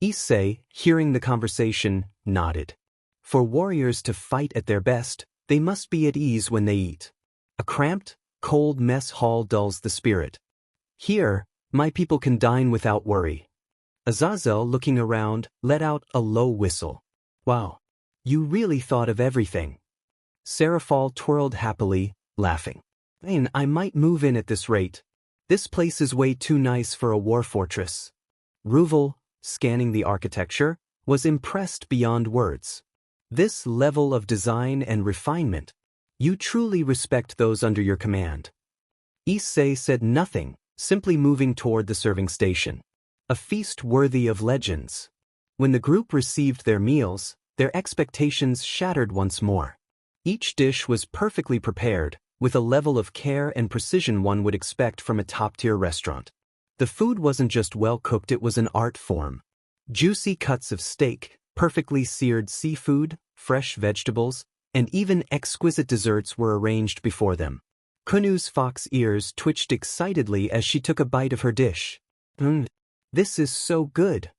Issei, hearing the conversation, nodded. For warriors to fight at their best, they must be at ease when they eat. A cramped, cold mess hall dulls the spirit. Here, my people can dine without worry. Azazel, looking around, let out a low whistle. Wow. You really thought of everything. Serafal twirled happily, laughing. I might move in at this rate. This place is way too nice for a war fortress. Ravel, scanning the architecture, was impressed beyond words. This level of design and refinement. You truly respect those under your command. Issei said nothing, simply moving toward the serving station. A feast worthy of legends. When the group received their meals, their expectations shattered once more. Each dish was perfectly prepared, with a level of care and precision one would expect from a top-tier restaurant. The food wasn't just well-cooked, it was an art form. Juicy cuts of steak, perfectly seared seafood, fresh vegetables, and even exquisite desserts were arranged before them. Kunu's fox ears twitched excitedly as she took a bite of her dish. This is so good.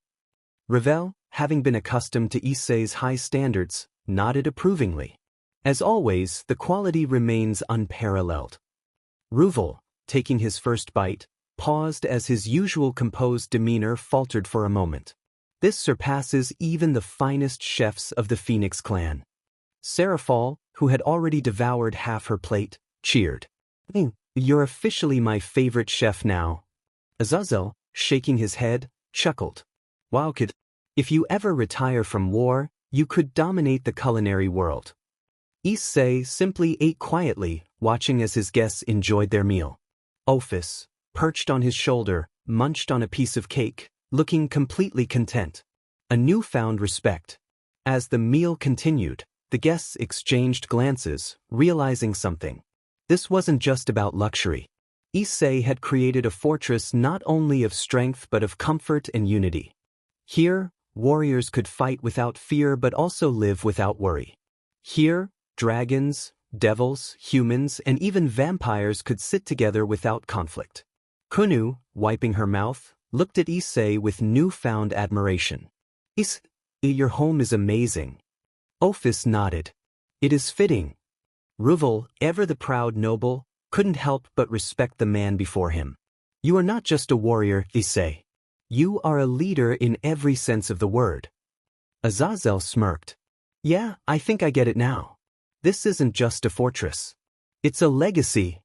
Ravel, having been accustomed to Issei's high standards, nodded approvingly. As always, the quality remains unparalleled. Ravel, taking his first bite, paused as his usual composed demeanor faltered for a moment. This surpasses even the finest chefs of the Phoenix clan. Serafal, who had already devoured half her plate, cheered. You're officially my favorite chef now. Azazel, shaking his head, chuckled. Wow, kid. If you ever retire from war, you could dominate the culinary world. Issei simply ate quietly, watching as his guests enjoyed their meal. Ophis, perched on his shoulder, munched on a piece of cake, looking completely content. A newfound respect. As the meal continued, the guests exchanged glances, realizing something. This wasn't just about luxury. Issei had created a fortress not only of strength but of comfort and unity. Here, warriors could fight without fear but also live without worry. Here, dragons, devils, humans, and even vampires could sit together without conflict. Kunu, wiping her mouth, looked at Issei with newfound admiration. Your home is amazing. Ophis nodded. It is fitting. Ravel, ever the proud noble, couldn't help but respect the man before him. You are not just a warrior, Issei. You are a leader in every sense of the word. Azazel smirked. Yeah, I think I get it now. This isn't just a fortress. It's a legacy.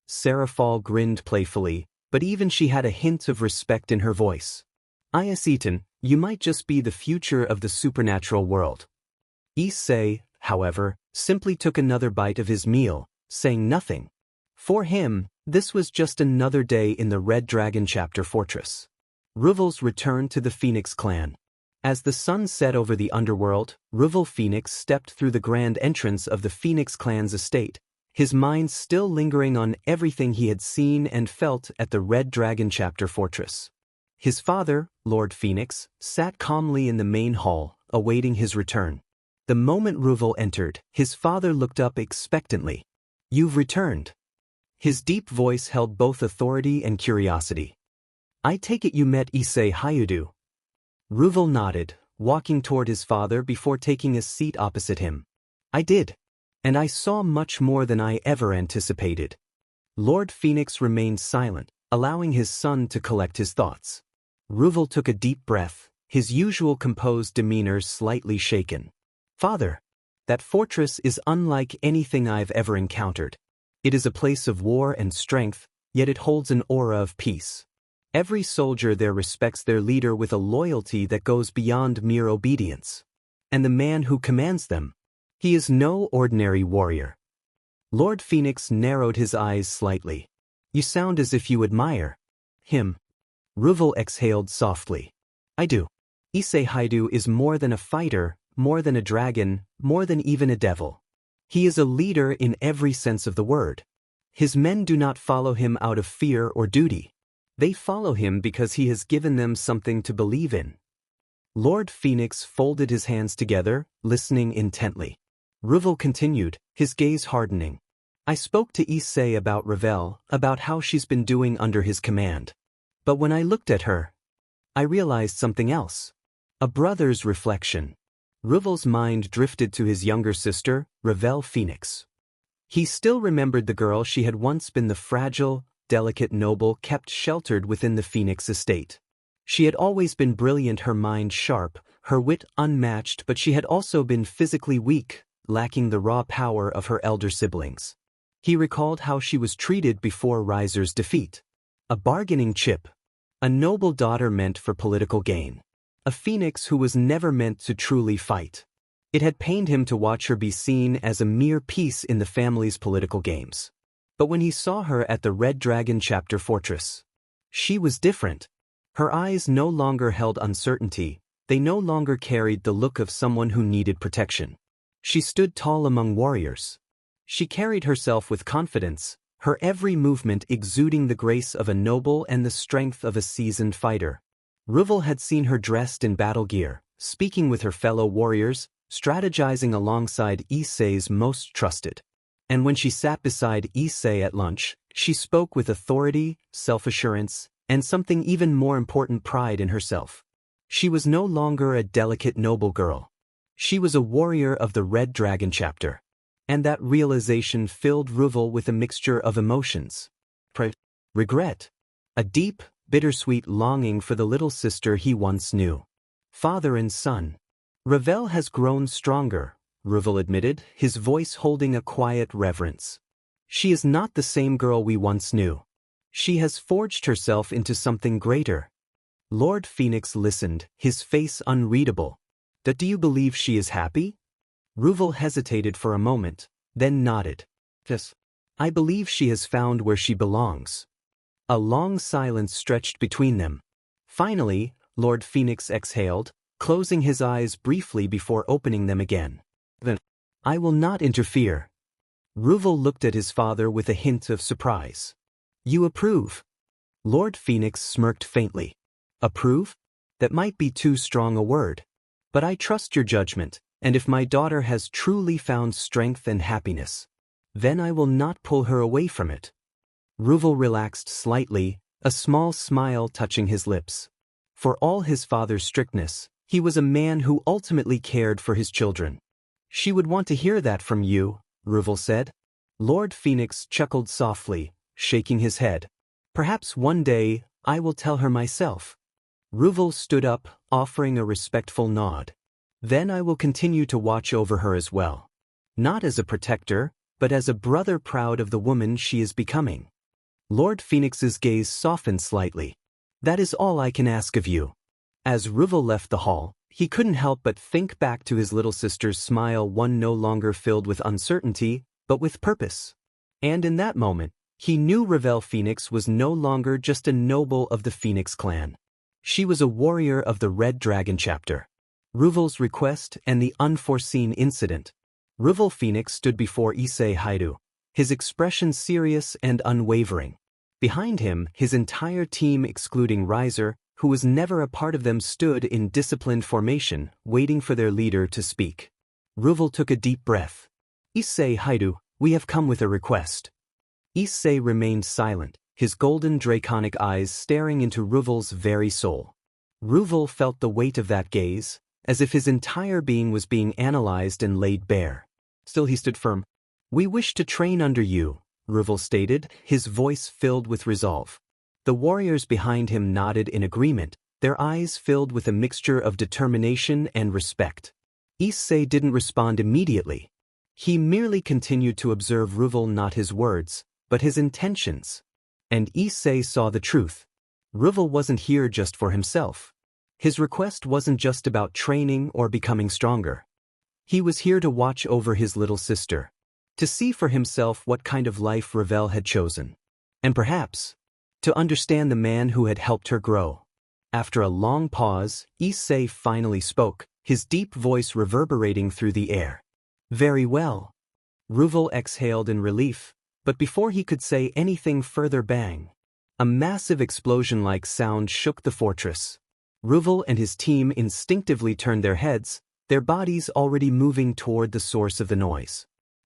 Serafal grinned playfully, but even she had a hint of respect in her voice. Iasetan, you might just be the future of the supernatural world. Issei, however, simply took another bite of his meal, saying nothing. For him, this was just another day in the Red Dragon Chapter Fortress. Ravel's return to the Phoenix clan. As the sun set over the underworld, Ravel Phoenix stepped through the grand entrance of the Phoenix clan's estate, his mind still lingering on everything he had seen and felt at the Red Dragon Chapter Fortress. His father, Lord Phoenix, sat calmly in the main hall, awaiting his return. The moment Ravel entered, his father looked up expectantly. You've returned. His deep voice held both authority and curiosity. I take it you met Issei Hyoudou. Ravel nodded, walking toward his father before taking a seat opposite him. I did. And I saw much more than I ever anticipated. Lord Phoenix remained silent, allowing his son to collect his thoughts. Ravel took a deep breath, his usual composed demeanor slightly shaken. Father, that fortress is unlike anything I've ever encountered. It is a place of war and strength, yet it holds an aura of peace. Every soldier there respects their leader with a loyalty that goes beyond mere obedience. And the man who commands them, he is no ordinary warrior. Lord Phoenix narrowed his eyes slightly. You sound as if you admire him. Ravel exhaled softly. I do. Issei Hyoudou is more than a fighter, more than a dragon, more than even a devil. He is a leader in every sense of the word. His men do not follow him out of fear or duty. They follow him because he has given them something to believe in. Lord Phoenix folded his hands together, listening intently. Ravel continued, his gaze hardening. I spoke to Issei about Ravel, about how she's been doing under his command. But when I looked at her, I realized something else. A brother's reflection. Ravel's mind drifted to his younger sister, Ravel Phoenix. He still remembered the girl she had once been, the fragile, delicate noble kept sheltered within the Phoenix estate. She had always been brilliant, her mind sharp, her wit unmatched, but she had also been physically weak, lacking the raw power of her elder siblings. He recalled how she was treated before Riser's defeat. A bargaining chip. A noble daughter meant for political gain. A phoenix who was never meant to truly fight. It had pained him to watch her be seen as a mere piece in the family's political games. But when he saw her at the Red Dragon Chapter Fortress, she was different. Her eyes no longer held uncertainty, they no longer carried the look of someone who needed protection. She stood tall among warriors. She carried herself with confidence, her every movement exuding the grace of a noble and the strength of a seasoned fighter. Ravel had seen her dressed in battle gear, speaking with her fellow warriors, strategizing alongside Issei's most trusted. And when she sat beside Issei at lunch, she spoke with authority, self-assurance, and something even more important, pride in herself. She was no longer a delicate noble girl. She was a warrior of the Red Dragon chapter. And that realization filled Ravel with a mixture of emotions. Regret. A deep, bittersweet longing for the little sister he once knew. Father and son. Ravel has grown stronger, Ravel admitted, his voice holding a quiet reverence. She is not the same girl we once knew. She has forged herself into something greater. Lord Phoenix listened, his face unreadable. Do you believe she is happy? Ravel hesitated for a moment, then nodded. Yes. I believe she has found where she belongs. A long silence stretched between them. Finally, Lord Phoenix exhaled, closing his eyes briefly before opening them again. Then, I will not interfere. Ravel looked at his father with a hint of surprise. You approve? Lord Phoenix smirked faintly. Approve? That might be too strong a word. But I trust your judgment, and if my daughter has truly found strength and happiness, then I will not pull her away from it. Ravel relaxed slightly, a small smile touching his lips. For all his father's strictness, he was a man who ultimately cared for his children. She would want to hear that from you, Ravel said. Lord Phoenix chuckled softly, shaking his head. Perhaps one day, I will tell her myself. Ravel stood up, offering a respectful nod. Then I will continue to watch over her as well. Not as a protector, but as a brother proud of the woman she is becoming. Lord Phoenix's gaze softened slightly. That is all I can ask of you. As Ravel left the hall, he couldn't help but think back to his little sister's smile, one no longer filled with uncertainty, but with purpose. And in that moment, he knew Ravel Phoenix was no longer just a noble of the Phoenix clan. She was a warrior of the Red Dragon chapter. Ravel's request and the unforeseen incident. Ravel Phoenix stood before Issei Hyoudou, his expression serious and unwavering. Behind him, his entire team excluding Riser, who was never a part of them, stood in disciplined formation, waiting for their leader to speak. Ravel took a deep breath. Issei Hyoudou, we have come with a request. Issei remained silent, his golden draconic eyes staring into Ravel's very soul. Ravel felt the weight of that gaze, as if his entire being was being analyzed and laid bare. Still he stood firm. We wish to train under you, Ravel stated, his voice filled with resolve. The warriors behind him nodded in agreement, their eyes filled with a mixture of determination and respect. Issei didn't respond immediately. He merely continued to observe Ravel, not his words, but his intentions. And Issei saw the truth. Ravel wasn't here just for himself. His request wasn't just about training or becoming stronger. He was here to watch over his little sister, to see for himself what kind of life Ravel had chosen, and perhaps to understand the man who had helped her grow. After a long pause, Issei finally spoke, his deep voice reverberating through the air. Very well. Ravel exhaled in relief, but before he could say anything further, bang! A massive explosion-like sound shook the fortress. Ravel and his team instinctively turned their heads, their bodies already moving toward the source of the noise.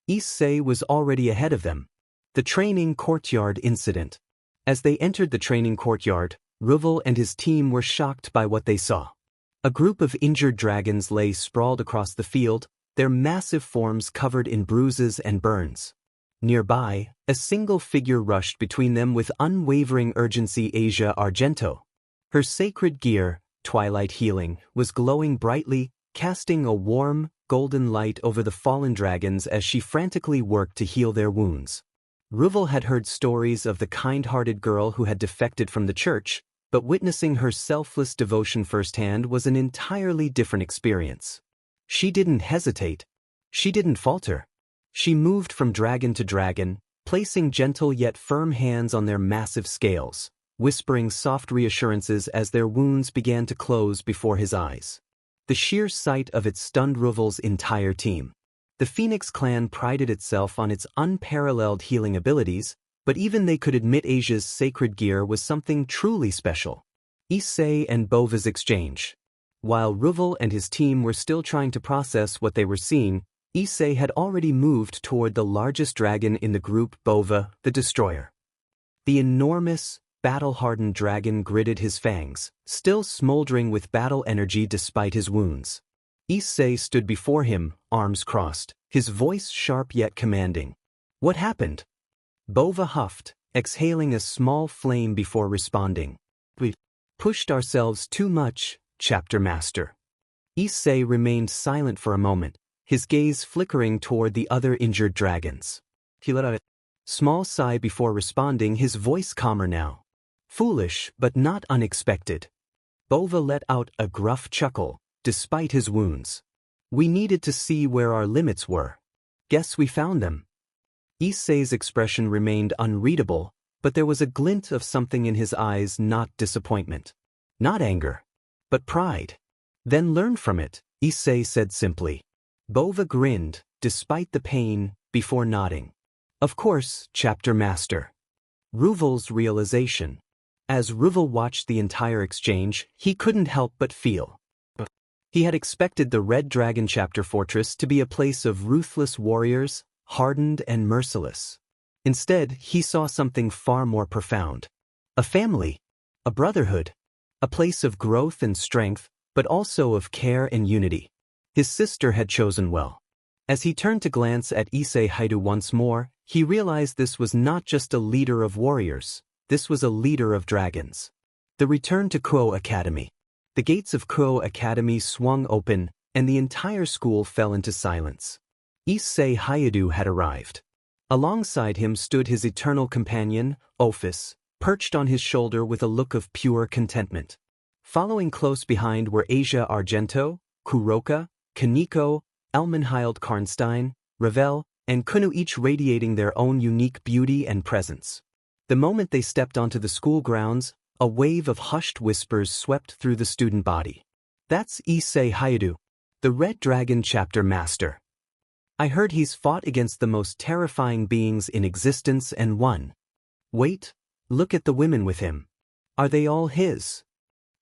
Issei was already ahead of them. The training courtyard incident. As they entered the training courtyard, Ravel and his team were shocked by what they saw. A group of injured dragons lay sprawled across the field, their massive forms covered in bruises and burns. Nearby, a single figure rushed between them with unwavering urgency, Asia Argento. Her sacred gear, twilight healing, was glowing brightly, casting a warm, golden light over the fallen dragons as she frantically worked to heal their wounds. Ravel had heard stories of the kind-hearted girl who had defected from the church, but witnessing her selfless devotion firsthand was an entirely different experience. She didn't hesitate. She didn't falter. She moved from dragon to dragon, placing gentle yet firm hands on their massive scales, whispering soft reassurances as their wounds began to close before his eyes. The sheer sight of it stunned Ravel's entire team. The Phoenix clan prided itself on its unparalleled healing abilities, but even they could admit Asia's sacred gear was something truly special. Issei and Bova's exchange. While Ravel and his team were still trying to process what they were seeing, Issei had already moved toward the largest dragon in the group, Bova, the Destroyer. The enormous, battle-hardened dragon gritted his fangs, still smoldering with battle energy despite his wounds. Issei stood before him, arms crossed, his voice sharp yet commanding. "What happened?" Bova huffed, exhaling a small flame before responding. "We pushed ourselves too much, Chapter Master." Issei remained silent for a moment, his gaze flickering toward the other injured dragons. He let out a small sigh before responding, his voice calmer now. "Foolish, but not unexpected." Bova let out a gruff chuckle, despite his wounds. "We needed to see where our limits were. Guess we found them." Issei's expression remained unreadable, but there was a glint of something in his eyes, not disappointment. Not anger. But pride. "Then learn from it," Issei said simply. Bova grinned, despite the pain, before nodding. "Of course, Chapter Master." Ravel's realization. As Ravel watched the entire exchange, he couldn't help but feel. He had expected the Red Dragon Chapter Fortress to be a place of ruthless warriors, hardened and merciless. Instead, he saw something far more profound. A family. A brotherhood. A place of growth and strength, but also of care and unity. His sister had chosen well. As he turned to glance at Issei Hyoudou once more, he realized this was not just a leader of warriors, this was a leader of dragons. The return to Kuo Academy. The gates of Kuo Academy swung open, and the entire school fell into silence. Issei Hyoudou had arrived. Alongside him stood his eternal companion, Ophis, perched on his shoulder with a look of pure contentment. Following close behind were Asia Argento, Kuroka, Koneko, Elmenhild Karnstein, Ravel, and Kunu, each radiating their own unique beauty and presence. The moment they stepped onto the school grounds, a wave of hushed whispers swept through the student body. "That's Issei Hyoudou, the Red Dragon Chapter Master. I heard he's fought against the most terrifying beings in existence and won. Wait, look at the women with him. Are they all his?"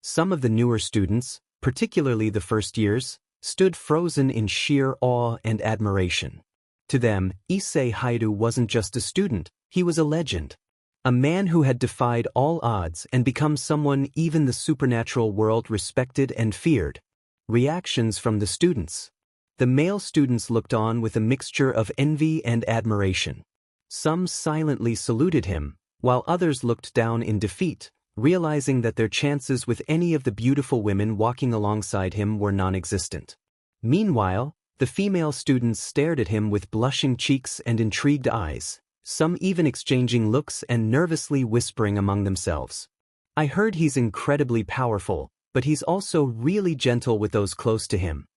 Some of the newer students, particularly the first years, stood frozen in sheer awe and admiration. To them, Issei Hyoudou wasn't just a student, he was a legend. A man who had defied all odds and become someone even the supernatural world respected and feared. Reactions from the students. The male students looked on with a mixture of envy and admiration. Some silently saluted him, while others looked down in defeat, realizing that their chances with any of the beautiful women walking alongside him were non-existent. Meanwhile, the female students stared at him with blushing cheeks and intrigued eyes, some even exchanging looks and nervously whispering among themselves. "I heard he's incredibly powerful, but he's also really gentle with those close to him.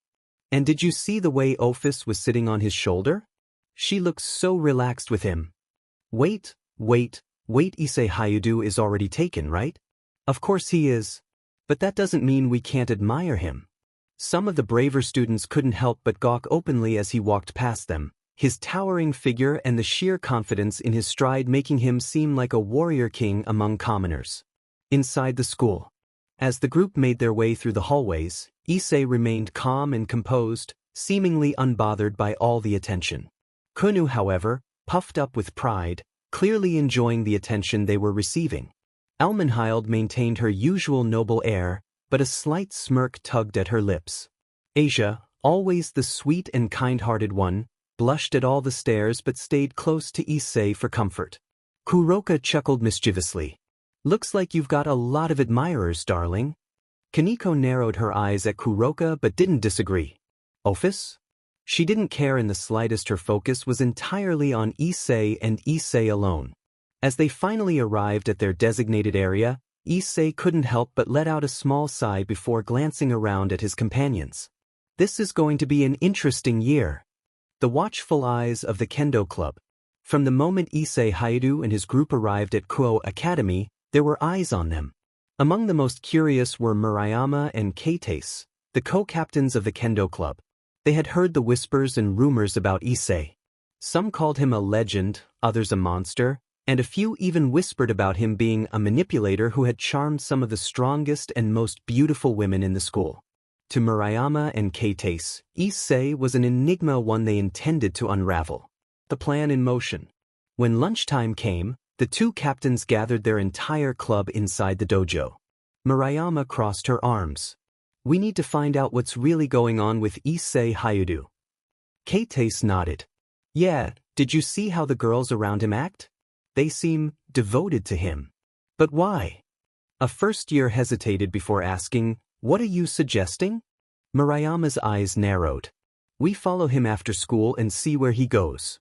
And did you see the way Ophis was sitting on his shoulder? She looks so relaxed with him." Wait, Issei Hyoudou is already taken, right? Of course he is. But that doesn't mean we can't admire him. Some of the braver students couldn't help but gawk openly as he walked past them, his towering figure and the sheer confidence in his stride making him seem like a warrior king among commoners. Inside the school. As the group made their way through the hallways, Issei remained calm and composed, seemingly unbothered by all the attention. Kunu, however, puffed up with pride, clearly enjoying the attention they were receiving. Elmenhild maintained her usual noble air, but a slight smirk tugged at her lips. Asia, always the sweet and kind-hearted one, blushed at all the stares but stayed close to Issei for comfort. Kuroka chuckled mischievously. "Looks like you've got a lot of admirers, darling." Koneko narrowed her eyes at Kuroka but didn't disagree. Office? She didn't care in the slightest. Her focus was entirely on Issei and Issei alone. As they finally arrived at their designated area, Issei couldn't help but let out a small sigh before glancing around at his companions. This is going to be an interesting year. The watchful eyes of the Kendo Club. From the moment Issei Hyoudou and his group arrived at Kuo Academy, there were eyes on them. Among the most curious were Murayama and Keites, the co-captains of the Kendo Club. They had heard the whispers and rumors about Issei. Some called him a legend, others a monster, and a few even whispered about him being a manipulator who had charmed some of the strongest and most beautiful women in the school. To Murayama and Keites, Issei was an enigma, one they intended to unravel. The plan in motion. When lunchtime came, the two captains gathered their entire club inside the dojo. Murayama crossed her arms. We need to find out what's really going on with Issei Hyoudou. Keites nodded. Yeah, did you see how the girls around him act? They seem devoted to him. But why? A first-year hesitated before asking, what are you suggesting? Murayama's eyes narrowed. We follow him after school and see where he goes.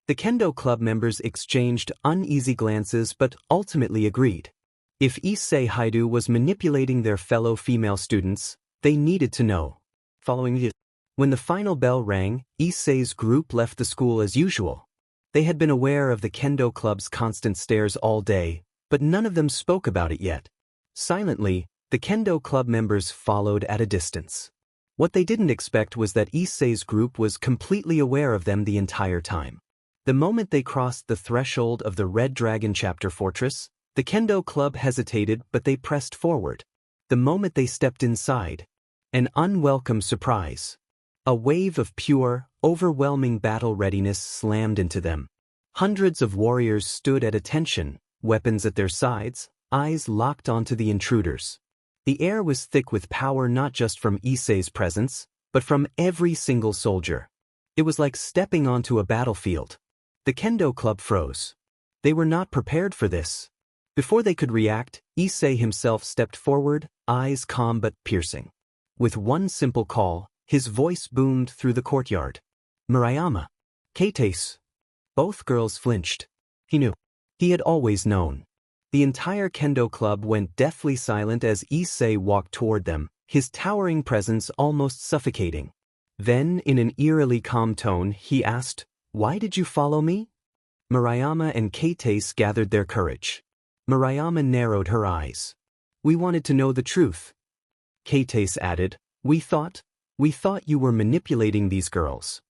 The Kendo Club members exchanged uneasy glances but ultimately agreed. If Issei Hyoudou was manipulating their fellow female students, they needed to know. Following this, when the final bell rang, Issei's group left the school as usual. They had been aware of the Kendo Club's constant stares all day, but none of them spoke about it yet. Silently, the Kendo Club members followed at a distance. What they didn't expect was that Issei's group was completely aware of them the entire time. The moment they crossed the threshold of the Red Dragon Chapter Fortress, the Kendo Club hesitated but they pressed forward. The moment they stepped inside, an unwelcome surprise. A wave of pure, overwhelming battle readiness slammed into them. Hundreds of warriors stood at attention, weapons at their sides, eyes locked onto the intruders. The air was thick with power, not just from Issei's presence, but from every single soldier. It was like stepping onto a battlefield. The Kendo Club froze. They were not prepared for this. Before they could react, Issei himself stepped forward, eyes calm but piercing. With one simple call, his voice boomed through the courtyard. Murayama. Keites. Both girls flinched. He knew. He had always known. The entire Kendo Club went deathly silent as Issei walked toward them, his towering presence almost suffocating. Then, in an eerily calm tone, he asked, Why did you follow me? Murayama and Keites gathered their courage. Murayama narrowed her eyes. We wanted to know the truth. Keites added, We thought you were manipulating these girls.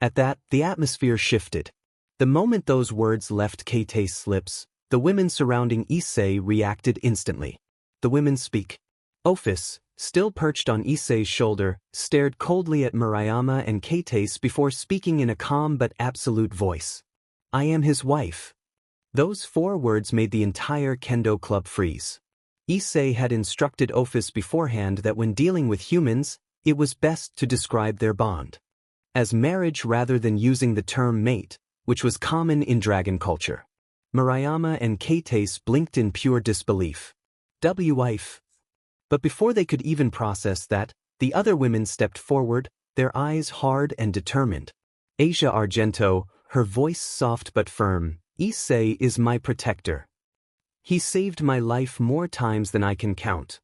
At that, the atmosphere shifted. The moment those words left Keites' lips, the women surrounding Issei reacted instantly. The women speak. Office, still perched on Issei's shoulder, stared coldly at Murayama and Keites before speaking in a calm but absolute voice. I am his wife. Those 4 words made the entire Kendo Club freeze. Issei had instructed Office beforehand that when dealing with humans, it was best to describe their bond as marriage rather than using the term mate, which was common in dragon culture. Murayama and Keites blinked in pure disbelief. Wife. But before they could even process that, the other women stepped forward, their eyes hard and determined. Asia Argento, her voice soft but firm, Issei is my protector. He saved my life more times than I can count.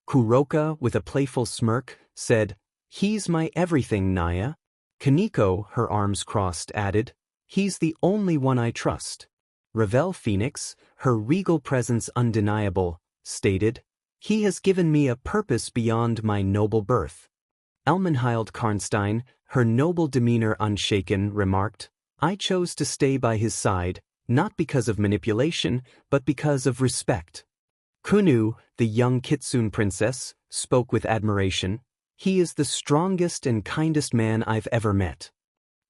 Kuroka, with a playful smirk, said, He's my everything, Naya. Koneko, her arms crossed, added, He's the only one I trust. Ravel Phoenix, her regal presence undeniable, stated, He has given me a purpose beyond my noble birth. Elmenhild Karnstein, her noble demeanor unshaken, remarked, I chose to stay by his side, not because of manipulation, but because of respect. Kunu, the young Kitsune princess, spoke with admiration, He is the strongest and kindest man I've ever met.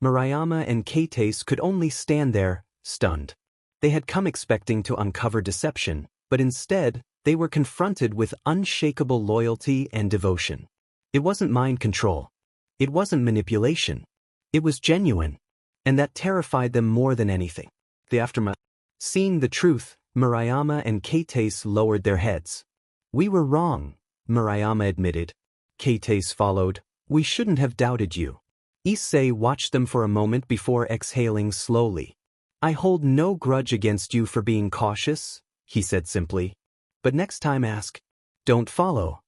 Murayama and Keites could only stand there, stunned. They had come expecting to uncover deception, but instead, they were confronted with unshakable loyalty and devotion. It wasn't mind control. It wasn't manipulation. It was genuine. And that terrified them more than anything. The aftermath. Seeing the truth, Murayama and Keites lowered their heads. We were wrong. Murayama admitted. Haitus followed. We shouldn't have doubted you. Issei watched them for a moment before exhaling slowly. I hold no grudge against you for being cautious, he said simply. But next time ask. Don't follow.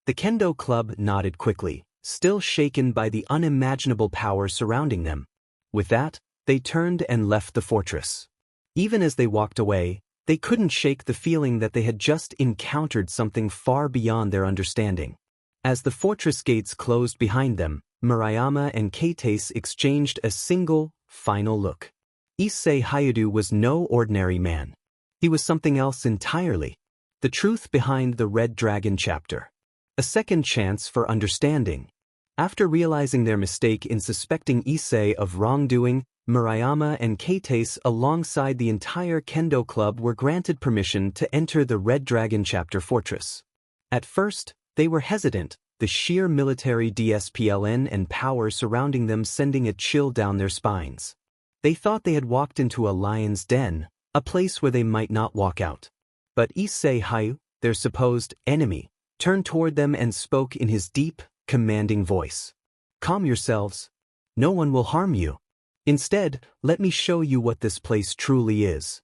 The Kendo Club nodded quickly, still shaken by the unimaginable power surrounding them. With that, they turned and left the fortress. Even as they walked away, they couldn't shake the feeling that they had just encountered something far beyond their understanding. As the fortress gates closed behind them, Murayama and Haitus exchanged a single, final look. Issei Hyoudou was no ordinary man. He was something else entirely. The truth behind the Red Dragon chapter. A second chance for understanding. After realizing their mistake in suspecting Issei of wrongdoing, Murayama and Haitus alongside the entire Kendo Club were granted permission to enter the Red Dragon chapter fortress. At first, they were hesitant, the sheer military discipline and power surrounding them sending a chill down their spines. They thought they had walked into a lion's den, a place where they might not walk out. But Issei Hyoudou, their supposed enemy, turned toward them and spoke in his deep, commanding voice. Calm yourselves. No one will harm you. Instead, let me show you what this place truly is.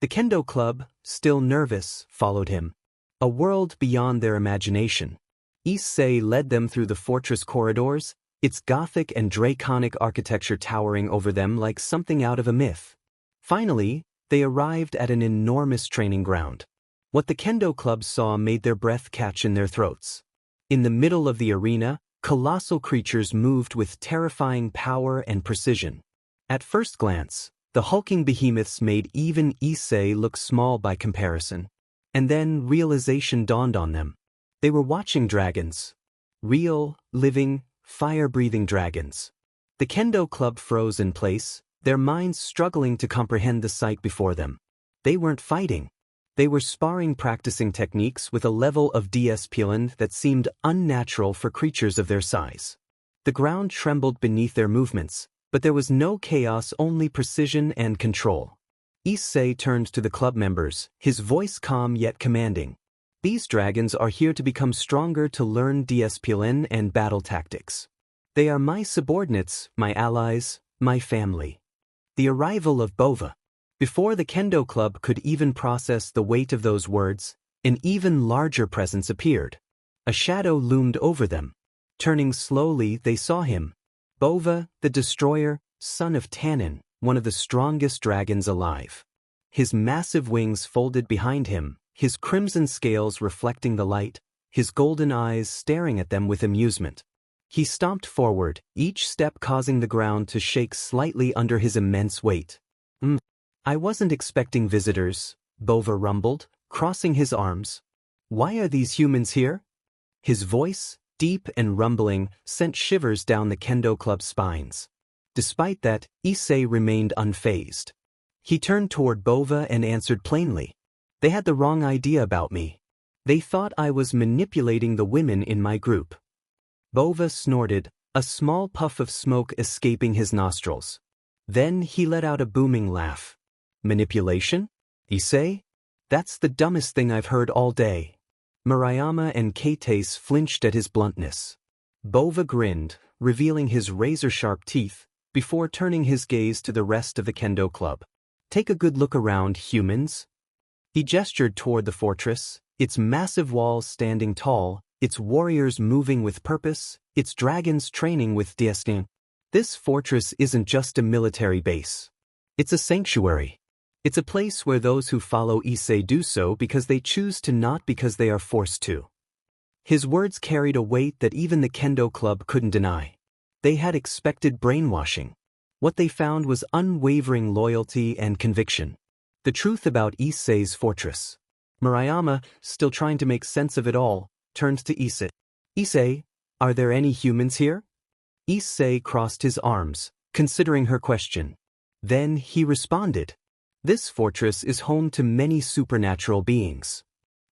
The Kendo Club, still nervous, followed him. A world beyond their imagination. Issei led them through the fortress corridors, its Gothic and Draconic architecture towering over them like something out of a myth. Finally, they arrived at an enormous training ground. What the Kendo Club saw made their breath catch in their throats. In the middle of the arena, colossal creatures moved with terrifying power and precision. At first glance, the hulking behemoths made even Issei look small by comparison. And then realization dawned on them. They were watching dragons. Real, living, fire-breathing dragons. The Kendo Club froze in place, their minds struggling to comprehend the sight before them. They weren't fighting. They were sparring, practicing techniques with a level of discipline that seemed unnatural for creatures of their size. The ground trembled beneath their movements, but there was no chaos, only precision and control. Issei turned to the club members, his voice calm yet commanding. These dragons are here to become stronger, to learn discipline and battle tactics. They are my subordinates, my allies, my family. The arrival of Bova. Before the Kendo Club could even process the weight of those words, an even larger presence appeared. A shadow loomed over them. Turning slowly, they saw him. Bova, the Destroyer, son of Tannin, one of the strongest dragons alive. His massive wings folded behind him, his crimson scales reflecting the light, his golden eyes staring at them with amusement. He stomped forward, each step causing the ground to shake slightly under his immense weight. I wasn't expecting visitors, Bova rumbled, crossing his arms. Why are these humans here? His voice, deep and rumbling, sent shivers down the Kendo Club's spines. Despite that, Issei remained unfazed. He turned toward Bova and answered plainly. They had the wrong idea about me. They thought I was manipulating the women in my group. Bova snorted, a small puff of smoke escaping his nostrils. Then he let out a booming laugh. Manipulation? Issei? That's the dumbest thing I've heard all day. Murayama and Haitus flinched at his bluntness. Bova grinned, revealing his razor-sharp teeth, before turning his gaze to the rest of the Kendo Club. Take a good look around, humans. He gestured toward the fortress, its massive walls standing tall, its warriors moving with purpose, its dragons training with discipline. This fortress isn't just a military base. It's a sanctuary. It's a place where those who follow Issei do so because they choose to, not because they are forced to. His words carried a weight that even the Kendo Club couldn't deny. They had expected brainwashing. What they found was unwavering loyalty and conviction. The truth about Issei's fortress. Murayama, still trying to make sense of it all, turned to Issei. Issei, are there any humans here? Issei crossed his arms, considering her question. Then he responded. This fortress is home to many supernatural beings.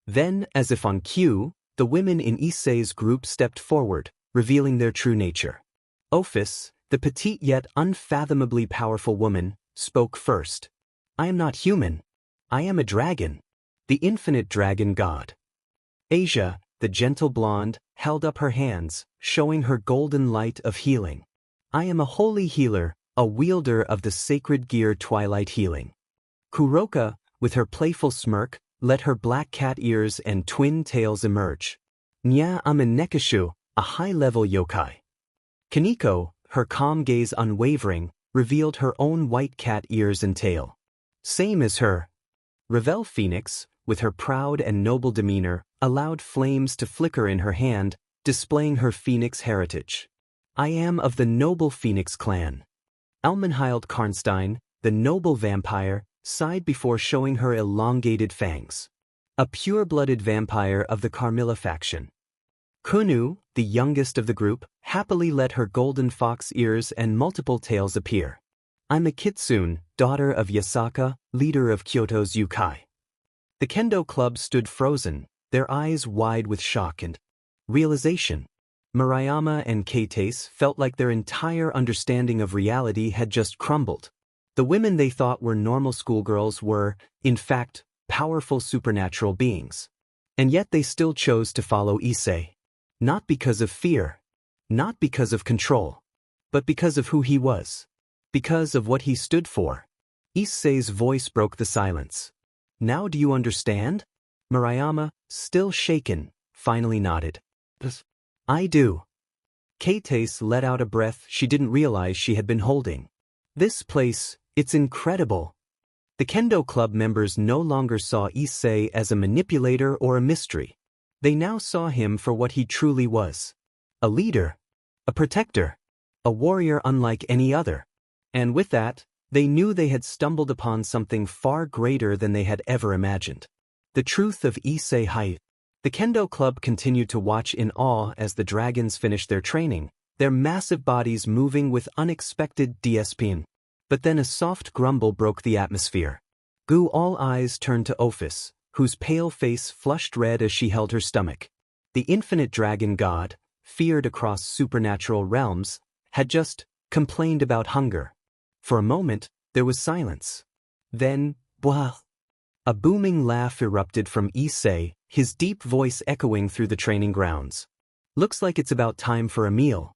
Then, as if on cue, the women in Issei's group stepped forward, revealing their true nature. Ophis, the petite yet unfathomably powerful woman, spoke first. I am not human. I am a dragon. The infinite dragon god. Asia, the gentle blonde, held up her hands, showing her golden light of healing. I am a holy healer, a wielder of the sacred gear Twilight Healing. Kuroka, with her playful smirk, let her black cat ears and twin tails emerge. Nya Amen Nekishu, a high-level yokai. Koneko, her calm gaze unwavering, revealed her own white cat ears and tail. Same as her. Ravel Phoenix, with her proud and noble demeanor, allowed flames to flicker in her hand, displaying her phoenix heritage. I am of the noble Phoenix clan. Almenhild Karnstein, the noble vampire, sighed before showing her elongated fangs. A pure-blooded vampire of the Carmilla faction. Kunu, the youngest of the group, happily let her golden fox ears and multiple tails appear. I'm a kitsune, daughter of Yasaka, leader of Kyoto's Yukai. The Kendo club stood frozen, their eyes wide with shock and realization. Murayama and Keites felt like their entire understanding of reality had just crumbled. The women they thought were normal schoolgirls were, in fact, powerful supernatural beings. And yet they still chose to follow Issei. Not because of fear. Not because of control. But because of who he was. Because of what he stood for. Issei's voice broke the silence. Now do you understand? Murayama, still shaken, finally nodded. I do. Keites let out a breath she didn't realize she had been holding. This place, it's incredible. The Kendo Club members no longer saw Issei as a manipulator or a mystery. They now saw him for what he truly was. A leader. A protector. A warrior unlike any other. And with that, they knew they had stumbled upon something far greater than they had ever imagined. The truth of Issei Hyoudou. The Kendo Club continued to watch in awe as the dragons finished their training, their massive bodies moving with unexpected discipline. But then a soft grumble broke the atmosphere. All eyes turned to Ophis, whose pale face flushed red as she held her stomach. The infinite dragon god, feared across supernatural realms, had just complained about hunger. For a moment, there was silence. Then, blah! A booming laugh erupted from Issei, his deep voice echoing through the training grounds. Looks like it's about time for a meal.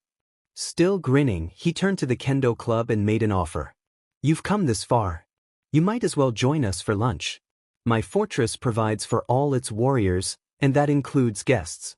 Still grinning, he turned to the Kendo Club and made an offer. You've come this far. You might as well join us for lunch. My fortress provides for all its warriors, and that includes guests.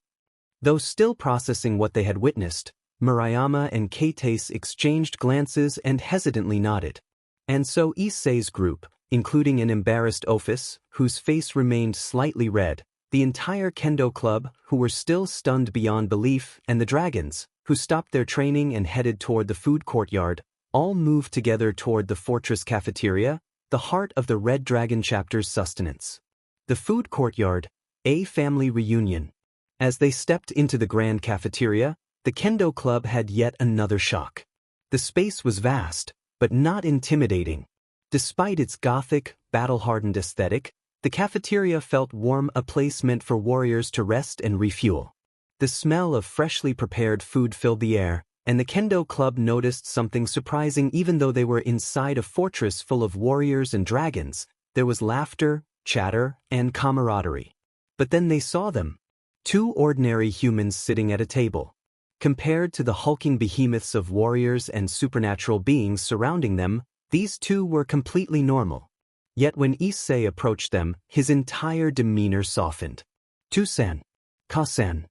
Though still processing what they had witnessed, Murayama and Keites exchanged glances and hesitantly nodded. And so Issei's group, including an embarrassed Ophis, whose face remained slightly red, the entire Kendo Club, who were still stunned beyond belief, and the dragons, who stopped their training and headed toward the food courtyard, all moved together toward the fortress cafeteria, the heart of the Red Dragon chapter's sustenance. The food courtyard, a family reunion. As they stepped into the grand cafeteria, the Kendo Club had yet another shock. The space was vast, but not intimidating. Despite its gothic, battle-hardened aesthetic, the cafeteria felt warm, a place meant for warriors to rest and refuel. The smell of freshly prepared food filled the air, and the Kendo Club noticed something surprising. Even though they were inside a fortress full of warriors and dragons, there was laughter, chatter, and camaraderie. But then they saw them. Two ordinary humans sitting at a table. Compared to the hulking behemoths of warriors and supernatural beings surrounding them, these two were completely normal. Yet when Issei approached them, his entire demeanor softened. "Tu-san. Ka-san."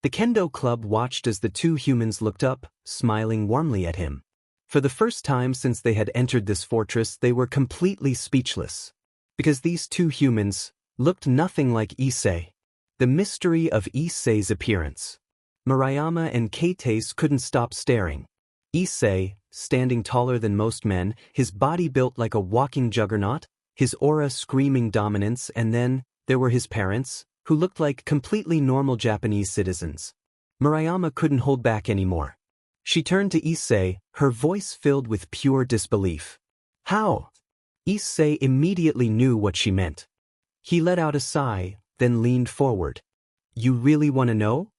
The Kendo Club watched as the two humans looked up, smiling warmly at him. For the first time since they had entered this fortress, they were completely speechless. Because these two humans looked nothing like Issei. The mystery of Issei's appearance. Murayama and Keites couldn't stop staring. Issei, standing taller than most men, his body built like a walking juggernaut, his aura screaming dominance, and then there were his parents, who looked like completely normal Japanese citizens. Murayama couldn't hold back anymore. She turned to Issei, her voice filled with pure disbelief. "How?" Issei immediately knew what she meant. He let out a sigh, then leaned forward. "You really want to know?"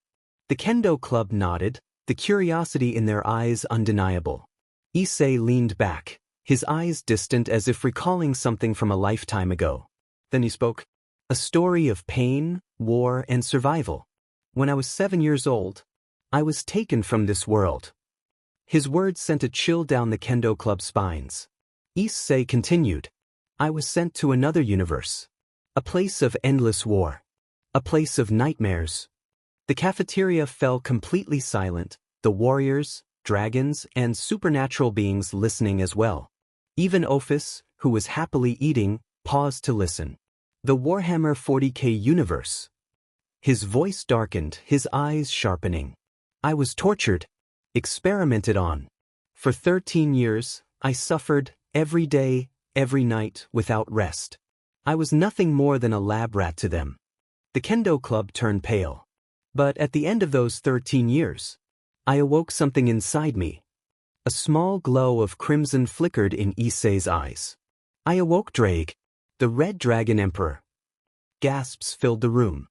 The Kendo Club nodded, the curiosity in their eyes undeniable. Issei leaned back, his eyes distant as if recalling something from a lifetime ago. Then he spoke. "A story of pain, war, and survival. When I was 7 years old, I was taken from this world. His words sent a chill down the Kendo Club's spines. Issei continued. I was sent to another universe. A place of endless war. A place of nightmares. The cafeteria fell completely silent, the warriors, dragons, and supernatural beings listening as well. Even Ophis, who was happily eating, paused to listen. The Warhammer 40k universe. His voice darkened, his eyes sharpening. I was tortured, experimented on. For 13 years, I suffered, every day, every night, without rest. I was nothing more than a lab rat to them. The Kendo Club turned pale. But at the end of those 13 years, I awoke something inside me. A small glow of crimson flickered in Issei's eyes. I awoke Draig, the Red Dragon Emperor. Gasps filled the room.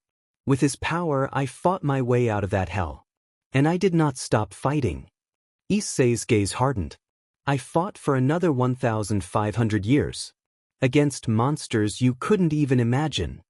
With his power, I fought my way out of that hell. And I did not stop fighting. Issei's gaze hardened. I fought for another 1,500 years. Against monsters you couldn't even imagine.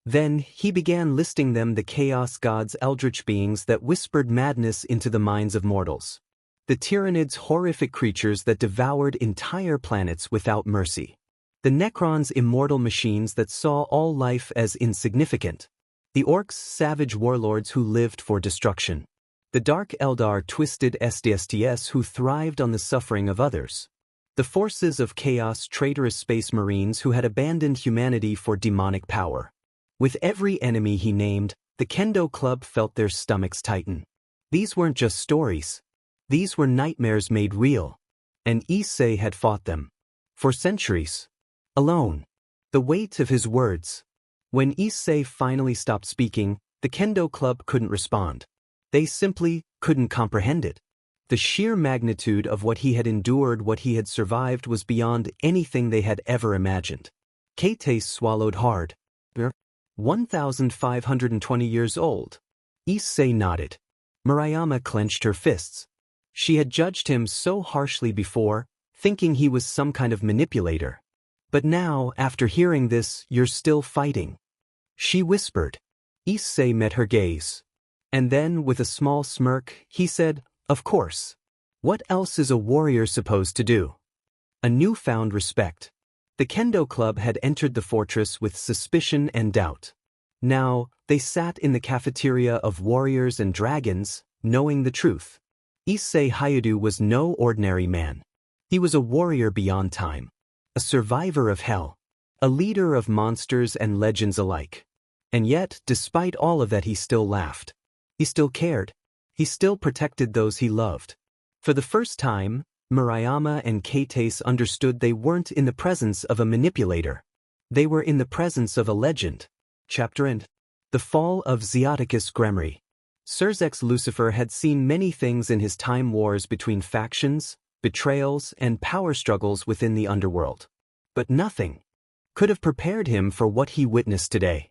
Then he began listing them, the Chaos God's eldritch beings that whispered madness into the minds of mortals. The Tyranids, horrific creatures that devoured entire planets without mercy. The Necrons, immortal machines that saw all life as insignificant. The Orks, savage warlords who lived for destruction. The Dark Eldar, twisted SDSTS who thrived on the suffering of others. The forces of chaos, traitorous space marines who had abandoned humanity for demonic power. With every enemy he named, the Kendo Club felt their stomachs tighten. These weren't just stories. These were nightmares made real. And Issei had fought them. For centuries. Alone. The weight of his words. When Issei finally stopped speaking, the Kendo Club couldn't respond. They simply couldn't comprehend it. The sheer magnitude of what he had endured, what he had survived, was beyond anything they had ever imagined. Kate swallowed hard. 1,520 years old. Issei nodded. Murayama clenched her fists. She had judged him so harshly before, thinking he was some kind of manipulator. But now, after hearing this, you're still fighting. She whispered. Issei met her gaze. And then, with a small smirk, he said, of course. What else is a warrior supposed to do? A newfound respect. The Kendo Club had entered the fortress with suspicion and doubt. Now, they sat in the cafeteria of warriors and dragons, knowing the truth. Issei Hyoudou was no ordinary man. He was a warrior beyond time. A survivor of hell. A leader of monsters and legends alike. And yet, despite all of that, he still laughed. He still cared. He still protected those he loved. For the first time, Murayama and Kate understood they weren't in the presence of a manipulator. They were in the presence of a legend. Chapter End. The Fall of Rias Gremory. Surzek's Lucifer had seen many things in his time: wars between factions, betrayals, and power struggles within the underworld. But nothing could have prepared him for what he witnessed today.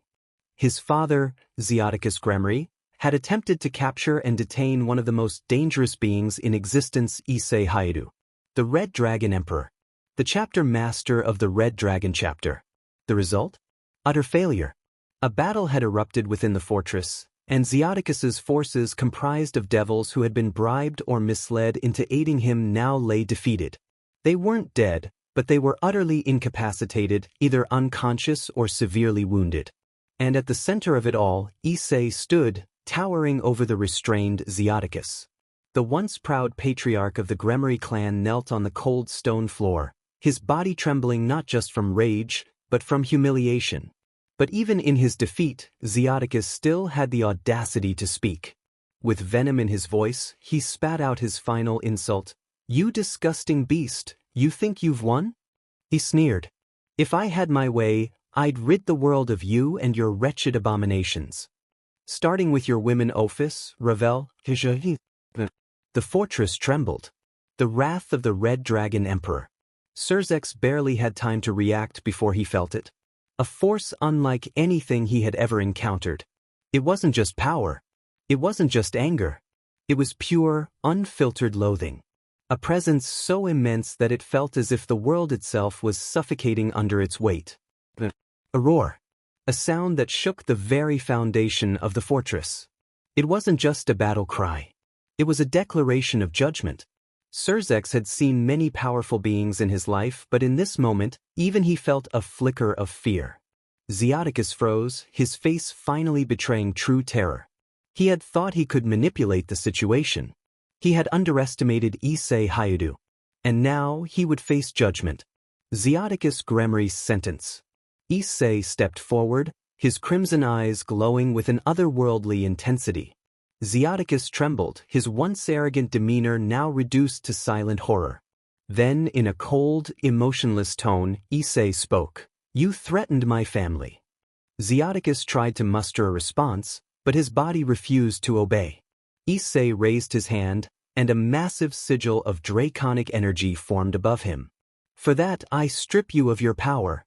His father, Rias Gremory, had attempted to capture and detain one of the most dangerous beings in existence, Issei Hyoudou, the Red Dragon Emperor, the chapter master of the Red Dragon chapter. The result? Utter failure. A battle had erupted within the fortress, and Rias's forces, comprised of devils who had been bribed or misled into aiding him, now lay defeated. They weren't dead, but they were utterly incapacitated, either unconscious or severely wounded. And at the center of it all, Issei stood, towering over the restrained Rias. The once proud patriarch of the Gremory clan knelt on the cold stone floor, his body trembling not just from rage, but from humiliation. But even in his defeat, Rias still had the audacity to speak. With venom in his voice, he spat out his final insult. "You disgusting beast, you think you've won?" He sneered. "If I had my way, I'd rid the world of you and your wretched abominations. Starting with your women Ophis, Ravel, Sajji." The fortress trembled. The wrath of the Red Dragon Emperor. Surzek barely had time to react before he felt it. A force unlike anything he had ever encountered. It wasn't just power. It wasn't just anger. It was pure, unfiltered loathing. A presence so immense that it felt as if the world itself was suffocating under its weight. A roar. A sound that shook the very foundation of the fortress. It wasn't just a battle cry. It was a declaration of judgment. Surzex had seen many powerful beings in his life, but in this moment, even he felt a flicker of fear. Zeoticus froze, his face finally betraying true terror. He had thought he could manipulate the situation. He had underestimated Issei Hyoudou. And now he would face judgment. Zeoticus Gremory's sentence. Issei stepped forward, his crimson eyes glowing with an otherworldly intensity. Zeoticus trembled, his once arrogant demeanor now reduced to silent horror. Then, in a cold, emotionless tone, Issei spoke. "You threatened my family." Zeoticus tried to muster a response, but his body refused to obey. Issei raised his hand, and a massive sigil of draconic energy formed above him. "For that I strip you of your power."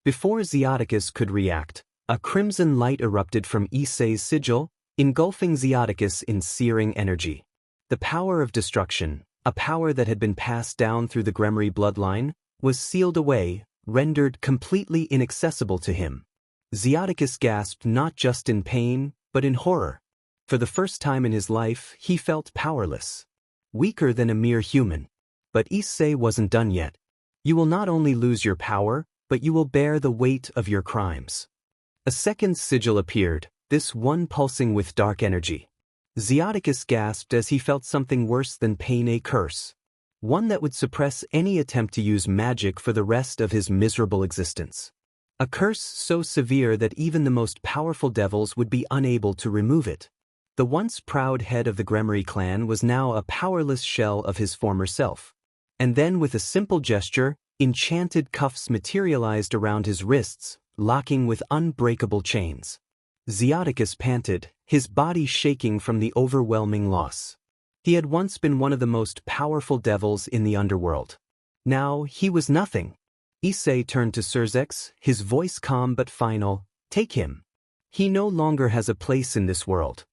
Before Zeoticus could react, a crimson light erupted from Issei's sigil, engulfing Zeoticus in searing energy. The power of destruction, a power that had been passed down through the Gremory bloodline, was sealed away, rendered completely inaccessible to him. Zeoticus gasped not just in pain, but in horror. For the first time in his life, he felt powerless. Weaker than a mere human. But Issei wasn't done yet. "You will not only lose your power, but you will bear the weight of your crimes." A second sigil appeared, this one pulsing with dark energy. Zeoticus gasped as he felt something worse than pain, a curse. One that would suppress any attempt to use magic for the rest of his miserable existence. A curse so severe that even the most powerful devils would be unable to remove it. The once proud head of the Gremory clan was now a powerless shell of his former self. And then with a simple gesture, enchanted cuffs materialized around his wrists, locking with unbreakable chains. Zeoticus panted, his body shaking from the overwhelming loss. He had once been one of the most powerful devils in the underworld. Now he was nothing. Issei turned to Surzex, his voice calm but final. "Take him. He no longer has a place in this world."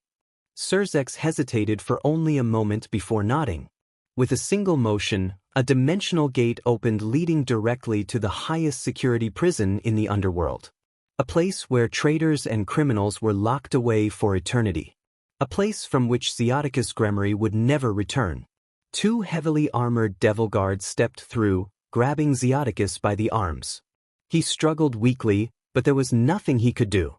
Surzex hesitated for only a moment before nodding. With a single motion, a dimensional gate opened leading directly to the highest security prison in the underworld. A place where traitors and criminals were locked away for eternity. A place from which Zeoticus Gremory would never return. Two heavily armored devil guards stepped through, grabbing Zeoticus by the arms. He struggled weakly, but there was nothing he could do.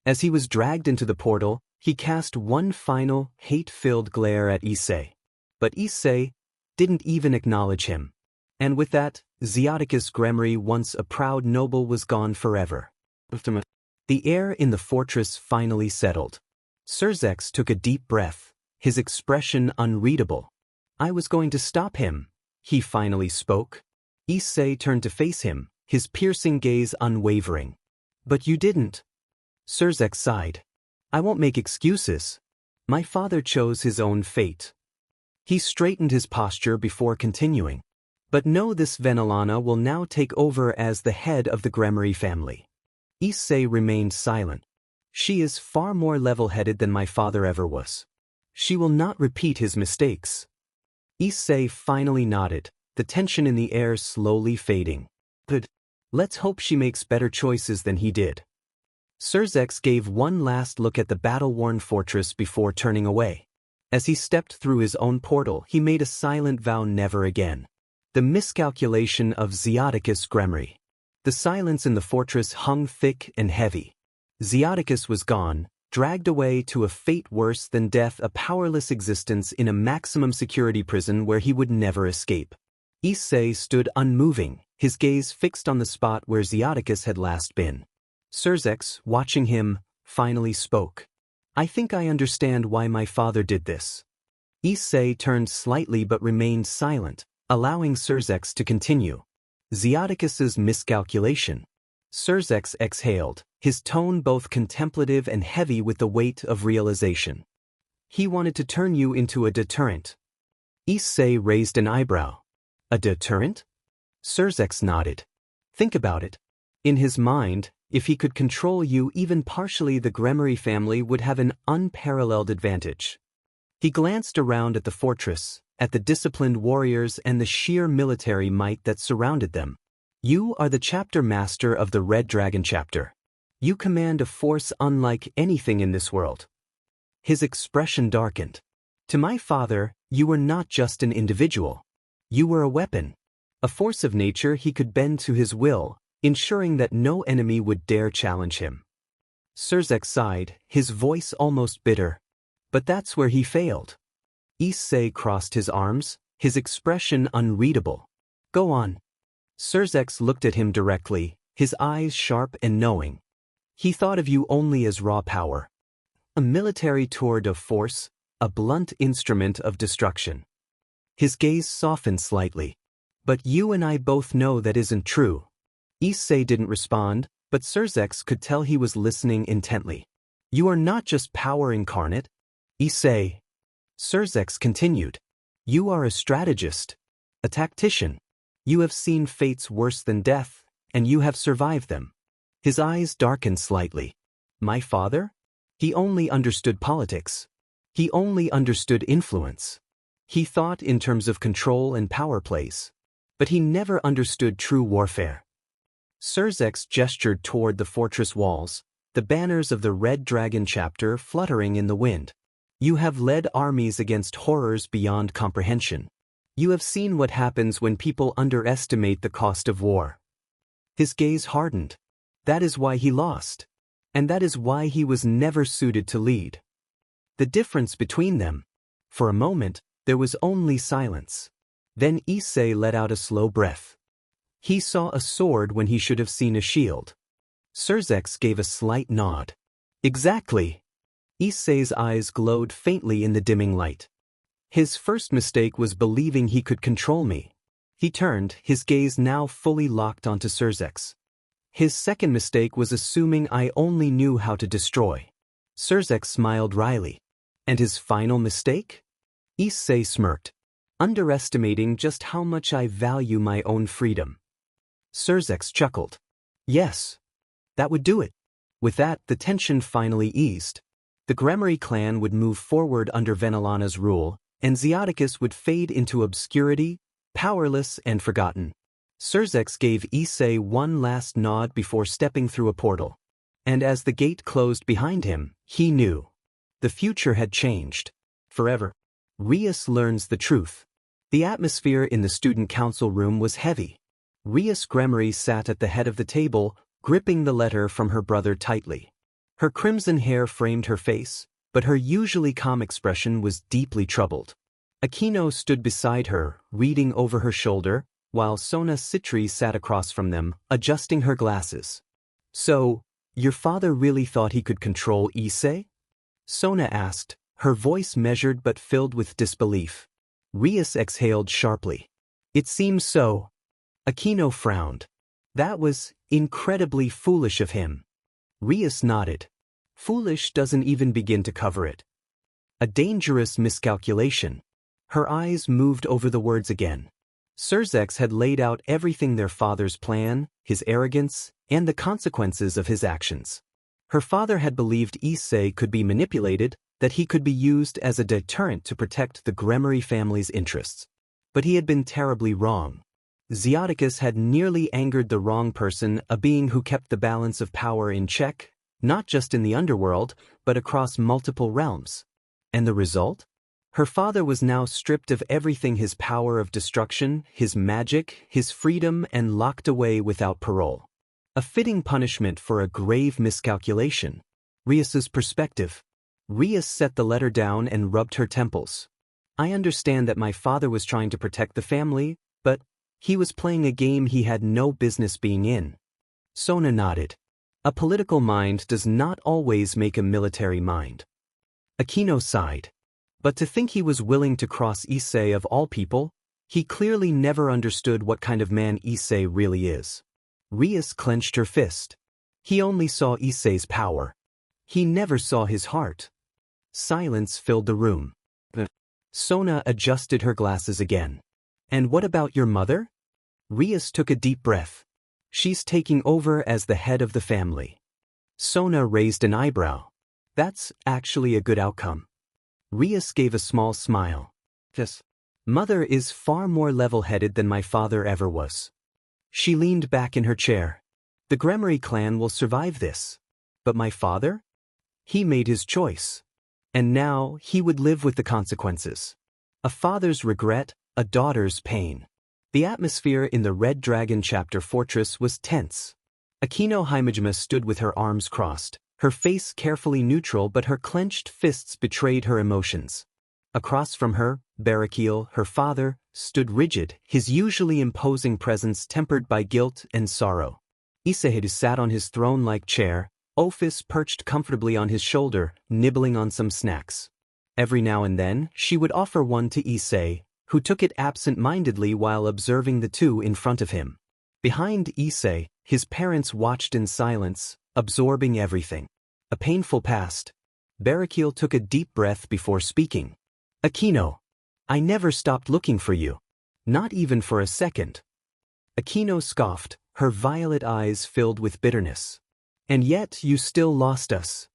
As he was dragged into the portal, he cast one final, hate-filled glare at Issei. But Issei didn't even acknowledge him. And with that, Zeoticus Gremory, once a proud noble, was gone forever. The air in the fortress finally settled. Surzex took a deep breath, his expression unreadable. "I was going to stop him," he finally spoke. Issei turned to face him, his piercing gaze unwavering. "But you didn't." Surzex sighed. "I won't make excuses. My father chose his own fate." He straightened his posture before continuing. "But know this, Venelana will now take over as the head of the Gremory family." Issei remained silent. "She is far more level-headed than my father ever was. She will not repeat his mistakes." Issei finally nodded, the tension in the air slowly fading. "Good. Let's hope she makes better choices than he did." Surzex gave one last look at the battle-worn fortress before turning away. As he stepped through his own portal, he made a silent vow never again. The miscalculation of Zeoticus Gremory. The silence in the fortress hung thick and heavy. Zeoticus was gone, dragged away to a fate worse than death, a powerless existence in a maximum security prison where he would never escape. Issei stood unmoving, his gaze fixed on the spot where Zeoticus had last been. Surzex, watching him, finally spoke. "I think I understand why my father did this." Issei turned slightly but remained silent, allowing Surzex to continue. "Zeoticus's miscalculation." Surzex exhaled, his tone both contemplative and heavy with the weight of realization. "He wanted to turn you into a deterrent." Issei raised an eyebrow. "A deterrent?" Surzex nodded. "Think about it. In his mind, if he could control you even partially, the Gremory family would have an unparalleled advantage." He glanced around at the fortress, at the disciplined warriors and the sheer military might that surrounded them. "You are the chapter master of the Red Dragon chapter. You command a force unlike anything in this world." His expression darkened. To my father, you were not just an individual. You were a weapon. A force of nature he could bend to his will, ensuring that no enemy would dare challenge him. Surzek sighed, his voice almost bitter. But that's where he failed. Issei crossed his arms, his expression unreadable. Go on. Surzek looked at him directly, his eyes sharp and knowing. He thought of you only as raw power. A military tour de force, a blunt instrument of destruction. His gaze softened slightly. But you and I both know that isn't true. Issei didn't respond, but Surzek could tell he was listening intently. You are not just power incarnate. Issei. Surzek continued. You are a strategist. A tactician. You have seen fates worse than death, and you have survived them. His eyes darkened slightly. My father? He only understood politics. He only understood influence. He thought in terms of control and power plays. But he never understood true warfare. Surzek gestured toward the fortress walls, the banners of the Red Dragon chapter fluttering in the wind. You have led armies against horrors beyond comprehension. You have seen what happens when people underestimate the cost of war. His gaze hardened. That is why he lost. And that is why he was never suited to lead. The difference between them. For a moment, there was only silence. Then Issei let out a slow breath. He saw a sword when he should have seen a shield. Surzek gave a slight nod. Exactly. Issei's eyes glowed faintly in the dimming light. His first mistake was believing he could control me. He turned, his gaze now fully locked onto Surzek. His second mistake was assuming I only knew how to destroy. Surzek smiled wryly. And his final mistake? Issei smirked. Underestimating just how much I value my own freedom. Surzek chuckled. Yes. That would do it. With that, the tension finally eased. The Gremory clan would move forward under Venelana's rule, and Zeoticus would fade into obscurity, powerless and forgotten. Surzek gave Issei one last nod before stepping through a portal. And as the gate closed behind him, he knew. The future had changed. Forever. Rias learns the truth. The atmosphere in the student council room was heavy. Rias Gremory sat at the head of the table, gripping the letter from her brother tightly. Her crimson hair framed her face, but her usually calm expression was deeply troubled. Akino stood beside her, reading over her shoulder, while Sona Citri sat across from them, adjusting her glasses. So, your father really thought he could control Issei? Sona asked, her voice measured but filled with disbelief. Rias exhaled sharply. It seems so. Akino frowned. That was incredibly foolish of him. Rias nodded. Foolish doesn't even begin to cover it. A dangerous miscalculation. Her eyes moved over the words again. Surzek had laid out everything their father's plan, his arrogance, and the consequences of his actions. Her father had believed Issei could be manipulated, that he could be used as a deterrent to protect the Gremory family's interests. But he had been terribly wrong. Zeoticus had nearly angered the wrong person, a being who kept the balance of power in check, not just in the underworld, but across multiple realms. And the result? Her father was now stripped of everything: his power of destruction, his magic, his freedom, and locked away without parole. A fitting punishment for a grave miscalculation. Rias's perspective. Rias set the letter down and rubbed her temples. I understand that my father was trying to protect the family, but he was playing a game he had no business being in. Sona nodded. A political mind does not always make a military mind. Akino sighed. But to think he was willing to cross Issei of all people, he clearly never understood what kind of man Issei really is. Rias clenched her fist. He only saw Issei's power. He never saw his heart. Silence filled the room. Sona adjusted her glasses again. And what about your mother? Rias took a deep breath. She's taking over as the head of the family. Sona raised an eyebrow. That's actually a good outcome. Rias gave a small smile. Yes. Mother is far more level-headed than my father ever was. She leaned back in her chair. The Gremory clan will survive this. But my father? He made his choice. And now he would live with the consequences. A father's regret, a daughter's pain. The atmosphere in the Red Dragon chapter fortress was tense. Akino Himejima stood with her arms crossed, her face carefully neutral, but her clenched fists betrayed her emotions. Across from her, Barakiel, her father, stood rigid, his usually imposing presence tempered by guilt and sorrow. Issei Hyoudou sat on his throne-like chair, Ophis perched comfortably on his shoulder, nibbling on some snacks. Every now and then, she would offer one to Issei, who took it absent-mindedly while observing the two in front of him. Behind Issei, his parents watched in silence, absorbing everything. A painful past. Barakiel took a deep breath before speaking. Akino, I never stopped looking for you. Not even for a second. Akino scoffed, her violet eyes filled with bitterness. And yet you still lost us.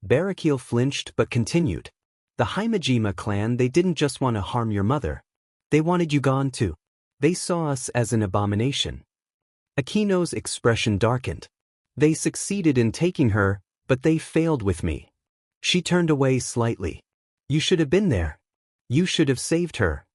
Barakiel flinched but continued. The Himejima clan, they didn't just want to harm your mother. They wanted you gone too. They saw us as an abomination. Akino's expression darkened. They succeeded in taking her, but they failed with me. She turned away slightly. You should have been there. You should have saved her.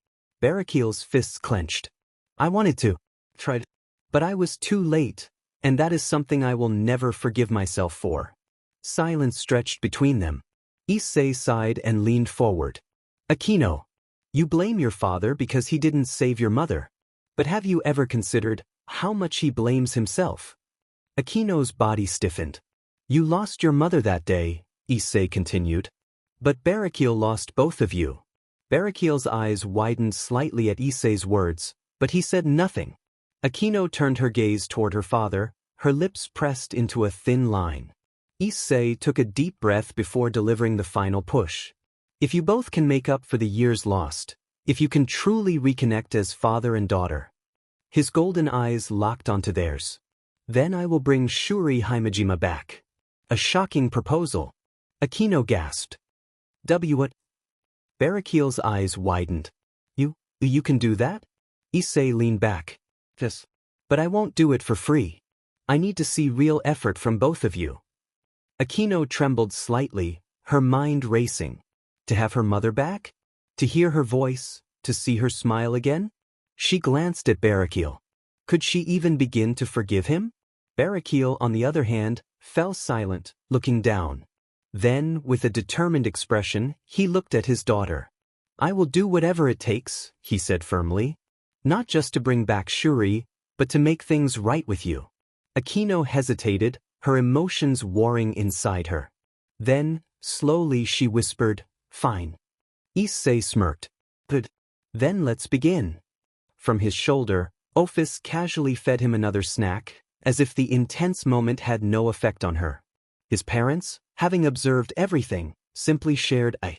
Barakiel's fists clenched. I wanted to. Tried. But I was too late, and that is something I will never forgive myself for. Silence stretched between them. Issei sighed and leaned forward. Akino, you blame your father because he didn't save your mother. But have you ever considered how much he blames himself? Akino's body stiffened. You lost your mother that day, Issei continued. But Barakiel lost both of you. Barakiel's eyes widened slightly at Issei's words, but he said nothing. Akino turned her gaze toward her father, her lips pressed into a thin line. Issei took a deep breath before delivering the final push. If you both can make up for the years lost, if you can truly reconnect as father and daughter. His golden eyes locked onto theirs. Then I will bring Shuri Himejima back. A shocking proposal. Akino gasped. What? Barakiel's eyes widened. You can do that? Issei leaned back. Yes. But I won't do it for free. I need to see real effort from both of you. Akino trembled slightly, her mind racing. To have her mother back? To hear her voice? To see her smile again? She glanced at Barakiel. Could she even begin to forgive him? Barakiel, on the other hand, fell silent, looking down. Then, with a determined expression, he looked at his daughter. I will do whatever it takes, he said firmly. Not just to bring back Shuri, but to make things right with you. Akino hesitated, her emotions warring inside her. Then, slowly she whispered, Fine. Issei smirked. Good. Then let's begin. From his shoulder, Ophis casually fed him another snack, as if the intense moment had no effect on her. His parents, having observed everything, simply shared a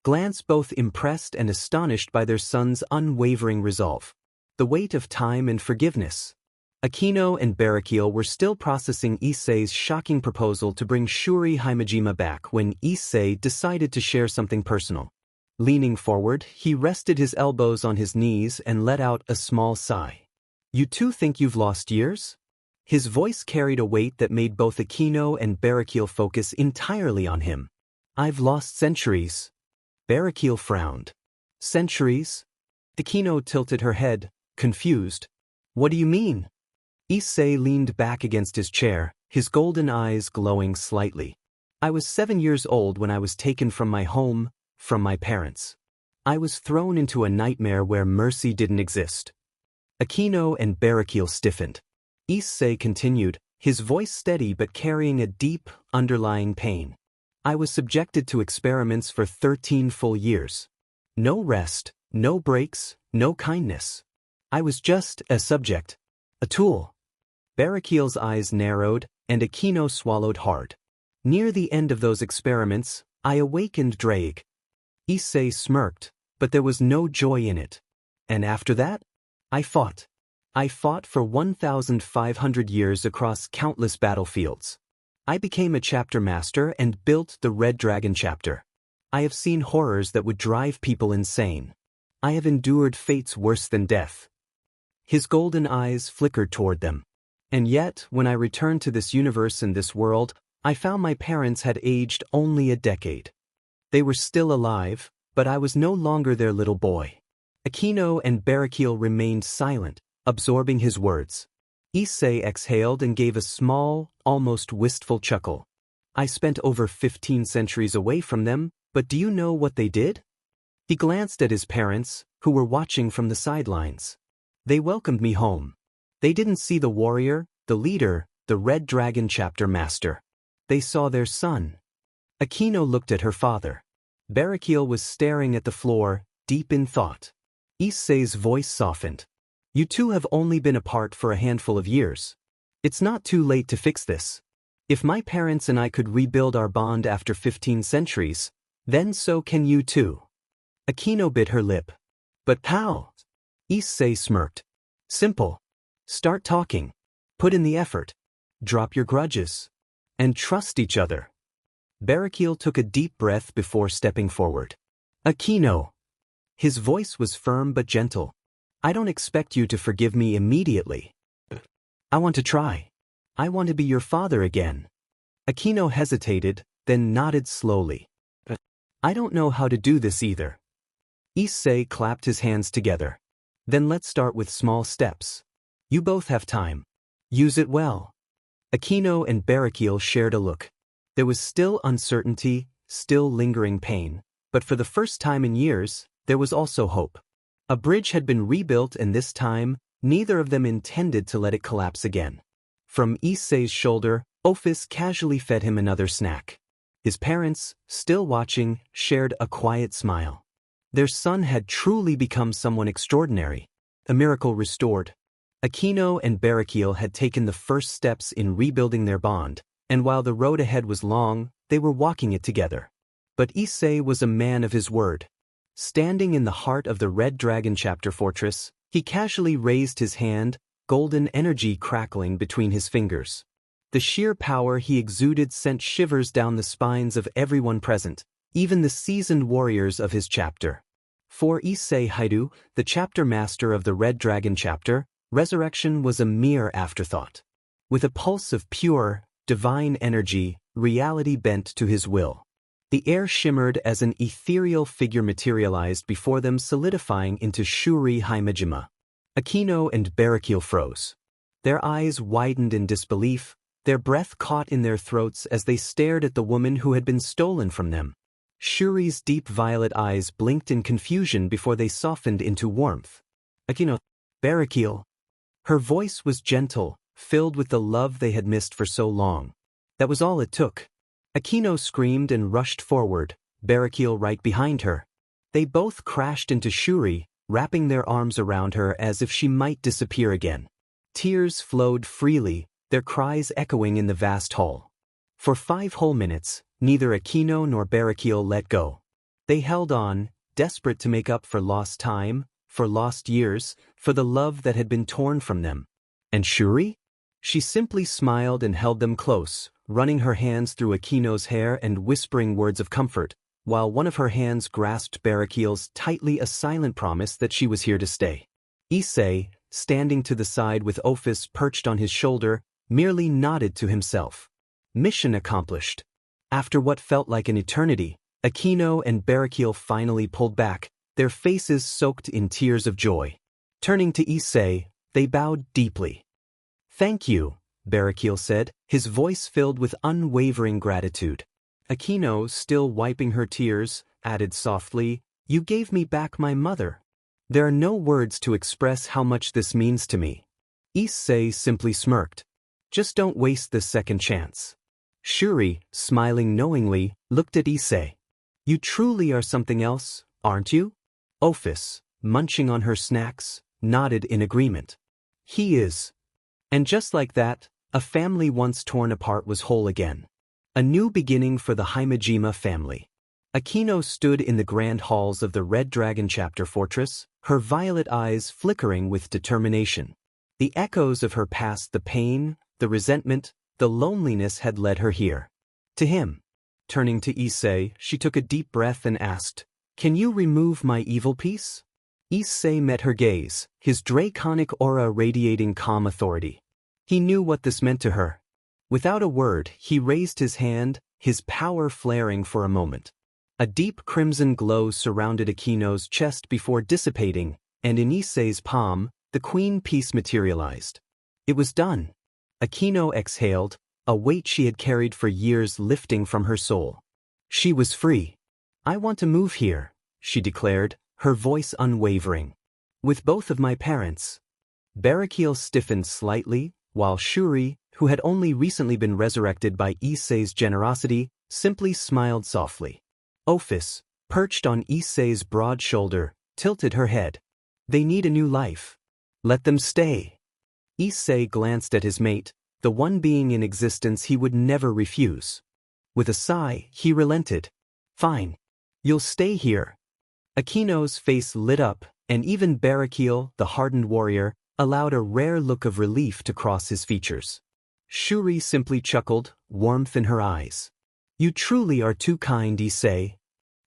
glance, both impressed and astonished by their son's unwavering resolve. The weight of time and forgiveness. Akino and Barakiel were still processing Issei's shocking proposal to bring Shuri Himejima back when Issei decided to share something personal. Leaning forward, he rested his elbows on his knees and let out a small sigh. You two think you've lost years? His voice carried a weight that made both Akino and Barakiel focus entirely on him. I've lost centuries. Barakiel frowned. Centuries? Akino tilted her head, confused. What do you mean? Issei leaned back against his chair, his golden eyes glowing slightly. I was 7 years old when I was taken from my home, from my parents. I was thrown into a nightmare where mercy didn't exist. Akino and Barakiel stiffened. Issei continued, his voice steady but carrying a deep, underlying pain. I was subjected to experiments for 13 full years. No rest, no breaks, no kindness. I was just a subject. A tool. Barakiel's eyes narrowed, and Akino swallowed hard. Near the end of those experiments, I awakened Draig. Issei smirked, but there was no joy in it. And after that? I fought. I fought for 1,500 years across countless battlefields. I became a chapter master and built the Red Dragon chapter. I have seen horrors that would drive people insane. I have endured fates worse than death. His golden eyes flickered toward them. And yet, when I returned to this universe and this world, I found my parents had aged only a decade. They were still alive, but I was no longer their little boy. Akino and Barakiel remained silent, absorbing his words. Issei exhaled and gave a small, almost wistful chuckle. I spent over 15 centuries away from them, but do you know what they did? He glanced at his parents, who were watching from the sidelines. They welcomed me home. They didn't see the warrior, the leader, the Red Dragon chapter master. They saw their son. Akino looked at her father. Barakiel was staring at the floor, deep in thought. Issei's voice softened. You two have only been apart for a handful of years. It's not too late to fix this. If my parents and I could rebuild our bond after 15 centuries, then so can you too. Akino bit her lip. But how? Issei smirked. Simple. Start talking. Put in the effort. Drop your grudges. And trust each other. Barakiel took a deep breath before stepping forward. Akino. His voice was firm but gentle. I don't expect you to forgive me immediately. I want to try. I want to be your father again. Akino hesitated, then nodded slowly. I don't know how to do this either. Issei clapped his hands together. Then let's start with small steps. You both have time. Use it well. Akino and Barakiel shared a look. There was still uncertainty, still lingering pain, but for the first time in years, there was also hope. A bridge had been rebuilt, and this time, neither of them intended to let it collapse again. From Issei's shoulder, Ophis casually fed him another snack. His parents, still watching, shared a quiet smile. Their son had truly become someone extraordinary, a miracle restored. Akino and Barakiel had taken the first steps in rebuilding their bond, and while the road ahead was long, they were walking it together. But Issei was a man of his word. Standing in the heart of the Red Dragon chapter fortress, he casually raised his hand, golden energy crackling between his fingers. The sheer power he exuded sent shivers down the spines of everyone present, even the seasoned warriors of his chapter. For Issei Hyoudou, the chapter master of the Red Dragon chapter, resurrection was a mere afterthought. With a pulse of pure, divine energy, reality bent to his will. The air shimmered as an ethereal figure materialized before them, solidifying into Shuri Haimajima. Akino and Barakiel froze. Their eyes widened in disbelief, their breath caught in their throats as they stared at the woman who had been stolen from them. Shuri's deep violet eyes blinked in confusion before they softened into warmth. Akino, Barakiel. Her voice was gentle, filled with the love they had missed for so long. That was all it took. Akino screamed and rushed forward, Barakiel right behind her. They both crashed into Shuri, wrapping their arms around her as if she might disappear again. Tears flowed freely, their cries echoing in the vast hall. For 5 whole minutes, neither Akino nor Barakiel let go. They held on, desperate to make up for lost time, for lost years, for the love that had been torn from them. And Shuri? She simply smiled and held them close, running her hands through Akino's hair and whispering words of comfort, while one of her hands grasped Barakiel's tightly, a silent promise that she was here to stay. Issei, standing to the side with Ophis perched on his shoulder, merely nodded to himself. Mission accomplished. After what felt like an eternity, Akino and Barakiel finally pulled back, their faces soaked in tears of joy. Turning to Issei, they bowed deeply. Thank you, Barakiel said, his voice filled with unwavering gratitude. Akino, still wiping her tears, added softly, You gave me back my mother. There are no words to express how much this means to me. Issei simply smirked. Just don't waste this second chance. Shuri, smiling knowingly, looked at Issei. You truly are something else, aren't you? Ophis, munching on her snacks, nodded in agreement. He is. And just like that, a family once torn apart was whole again. A new beginning for the Haimajima family. Akino stood in the grand halls of the Red Dragon chapter fortress, her violet eyes flickering with determination. The echoes of her past, the pain, the resentment, the loneliness had led her here. To him. Turning to Issei, she took a deep breath and asked, Can you remove my evil piece? Issei met her gaze, his draconic aura radiating calm authority. He knew what this meant to her. Without a word, he raised his hand, his power flaring for a moment. A deep crimson glow surrounded Akino's chest before dissipating, and in Issei's palm, the queen piece materialized. It was done. Akino exhaled, a weight she had carried for years lifting from her soul. She was free. "I want to move here," she declared, her voice unwavering. "With both of my parents." Barakiel stiffened slightly, while Shuri, who had only recently been resurrected by Issei's generosity, simply smiled softly. Ophis, perched on Issei's broad shoulder, tilted her head. "They need a new life. Let them stay." Issei glanced at his mate, the one being in existence he would never refuse. With a sigh, he relented. "Fine. You'll stay here." Akino's face lit up, and even Barakiel, the hardened warrior, allowed a rare look of relief to cross his features. Shuri simply chuckled, warmth in her eyes. "You truly are too kind, Issei."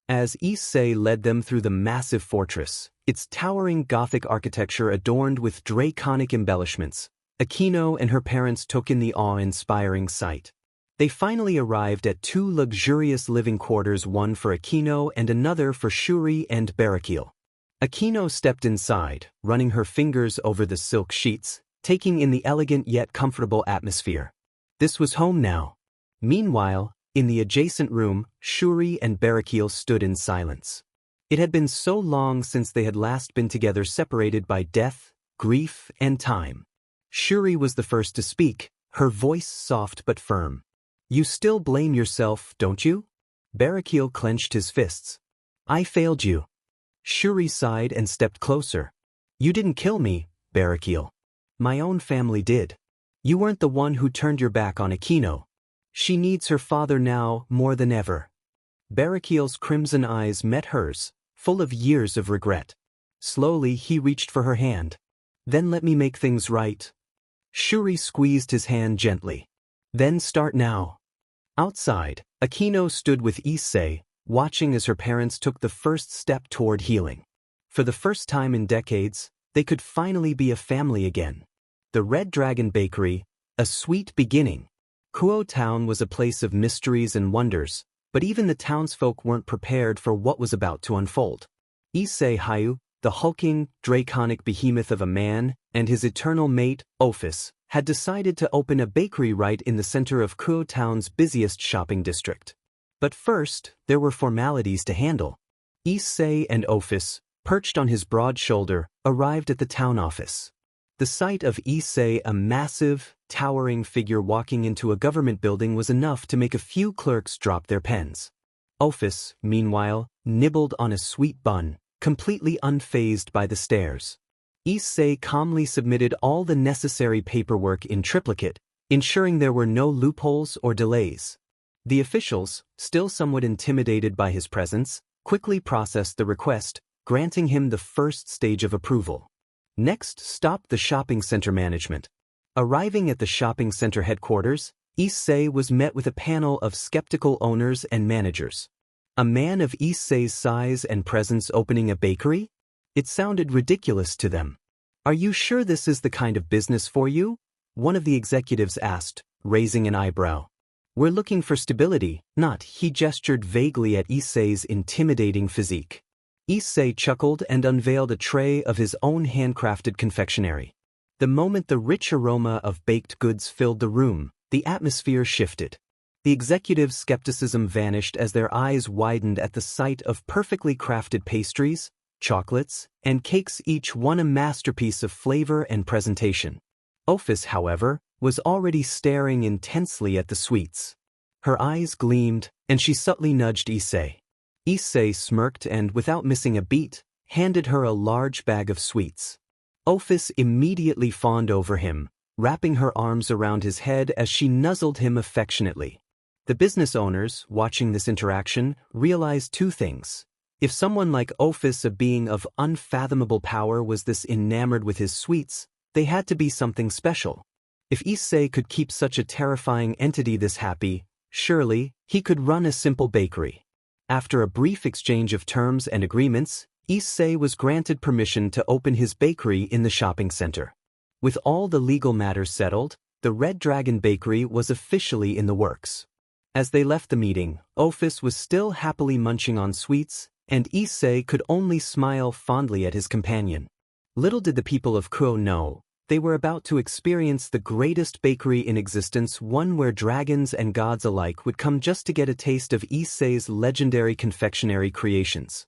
As Issei led them through the massive fortress, its towering Gothic architecture adorned with draconic embellishments, Akino and her parents took in the awe-inspiring sight. They finally arrived at two luxurious living quarters, one for Akino and another for Shuri and Barakiel. Akino stepped inside, running her fingers over the silk sheets, taking in the elegant yet comfortable atmosphere. This was home now. Meanwhile, in the adjacent room, Shuri and Barakiel stood in silence. It had been so long since they had last been together, separated by death, grief, and time. Shuri was the first to speak, her voice soft but firm. "You still blame yourself, don't you?" Barakiel clenched his fists. "I failed you." Shuri sighed and stepped closer. "You didn't kill me, Barakiel. My own family did. You weren't the one who turned your back on Akino. She needs her father now more than ever." Barakiel's crimson eyes met hers, full of years of regret. Slowly he reached for her hand. "Then let me make things right." Shuri squeezed his hand gently. "Then start now." Outside, Akino stood with Issei, watching as her parents took the first step toward healing. For the first time in decades, they could finally be a family again. The Red Dragon Bakery, a sweet beginning. Kyoto town was a place of mysteries and wonders, but even the townsfolk weren't prepared for what was about to unfold. Issei Hyoudou, the hulking, draconic behemoth of a man, and his eternal mate, Ophis, had decided to open a bakery right in the center of Kyoto town's busiest shopping district. But first, there were formalities to handle. Issei and Ophis, perched on his broad shoulder, arrived at the town office. The sight of Issei, a massive, towering figure walking into a government building, was enough to make a few clerks drop their pens. Ophis, meanwhile, nibbled on a sweet bun, completely unfazed by the stares. Issei calmly submitted all the necessary paperwork in triplicate, ensuring there were no loopholes or delays. The officials, still somewhat intimidated by his presence, quickly processed the request, granting him the first stage of approval. Next stopped the shopping center management. Arriving at the shopping center headquarters, Issei was met with a panel of skeptical owners and managers. A man of Issei's size and presence opening a bakery? It sounded ridiculous to them. "Are you sure this is the kind of business for you?" one of the executives asked, raising an eyebrow. "We're looking for stability, not," he gestured vaguely at Issei's intimidating physique. Issei chuckled and unveiled a tray of his own handcrafted confectionery. The moment the rich aroma of baked goods filled the room, the atmosphere shifted. The executive's skepticism vanished as their eyes widened at the sight of perfectly crafted pastries, chocolates, and cakes, each one a masterpiece of flavor and presentation. Ophis, however, was already staring intensely at the sweets. Her eyes gleamed, and she subtly nudged Issei. Issei smirked and, without missing a beat, handed her a large bag of sweets. Ophis immediately fawned over him, wrapping her arms around his head as she nuzzled him affectionately. The business owners, watching this interaction, realized two things. If someone like Ophis, a being of unfathomable power, was this enamored with his sweets, they had to be something special. If Issei could keep such a terrifying entity this happy, surely he could run a simple bakery. After a brief exchange of terms and agreements, Issei was granted permission to open his bakery in the shopping center. With all the legal matters settled, the Red Dragon Bakery was officially in the works. As they left the meeting, Ophis was still happily munching on sweets, and Issei could only smile fondly at his companion. Little did the people of Kyoto know, they were about to experience the greatest bakery in existence, one where dragons and gods alike would come just to get a taste of Issei's legendary confectionery creations.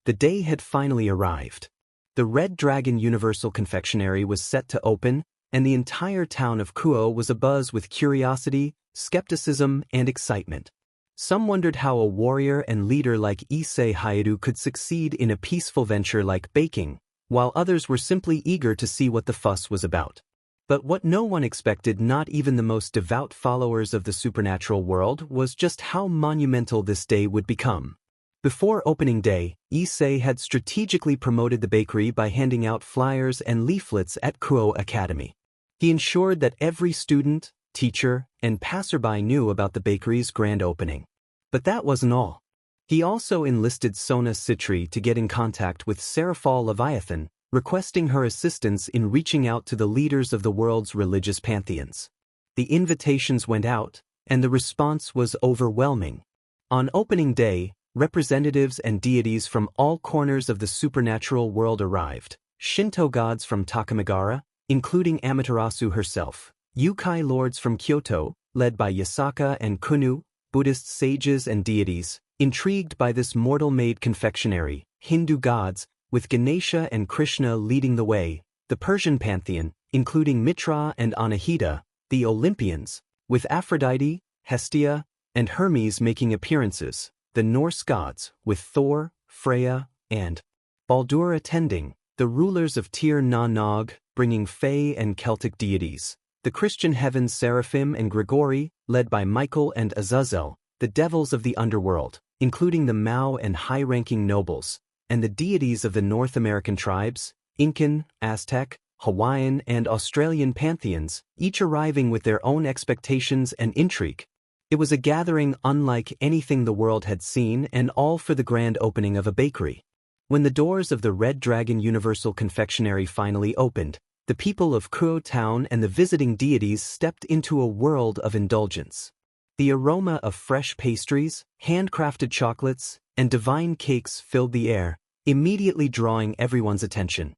The day had finally arrived. The Red Dragon Universal Confectionary was set to open, and the entire town of Kyoto was abuzz with curiosity, skepticism, and excitement. Some wondered how a warrior and leader like Issei Hyoudou could succeed in a peaceful venture like baking, while others were simply eager to see what the fuss was about. But what no one expected, not even the most devout followers of the supernatural world, was just how monumental this day would become. Before opening day, Issei had strategically promoted the bakery by handing out flyers and leaflets at Kyoto Academy. He ensured that every student, teacher, and passerby knew about the bakery's grand opening. But that wasn't all. He also enlisted Sona Citri to get in contact with Seraphal Leviathan, requesting her assistance in reaching out to the leaders of the world's religious pantheons. The invitations went out, and the response was overwhelming. On opening day, representatives and deities from all corners of the supernatural world arrived. Shinto gods from Takamagara, including Amaterasu herself, Yukai lords from Kyoto, led by Yasaka and Kunu, Buddhist sages and deities, intrigued by this mortal-made confectionery, Hindu gods, with Ganesha and Krishna leading the way, the Persian pantheon, including Mitra and Anahita, the Olympians, with Aphrodite, Hestia, and Hermes making appearances, the Norse gods, with Thor, Freya, and Baldur attending, the rulers of Tir na Nog, bringing Fae and Celtic deities, the Christian heavens Seraphim and Grigori, led by Michael and Azazel, the devils of the underworld, including the Mao and high-ranking nobles, and the deities of the North American tribes, Incan, Aztec, Hawaiian, and Australian pantheons, each arriving with their own expectations and intrigue. It was a gathering unlike anything the world had seen, and all for the grand opening of a bakery. When the doors of the Red Dragon Universal Confectionary finally opened, the people of Kyoto town and the visiting deities stepped into a world of indulgence. The aroma of fresh pastries, handcrafted chocolates, and divine cakes filled the air, immediately drawing everyone's attention.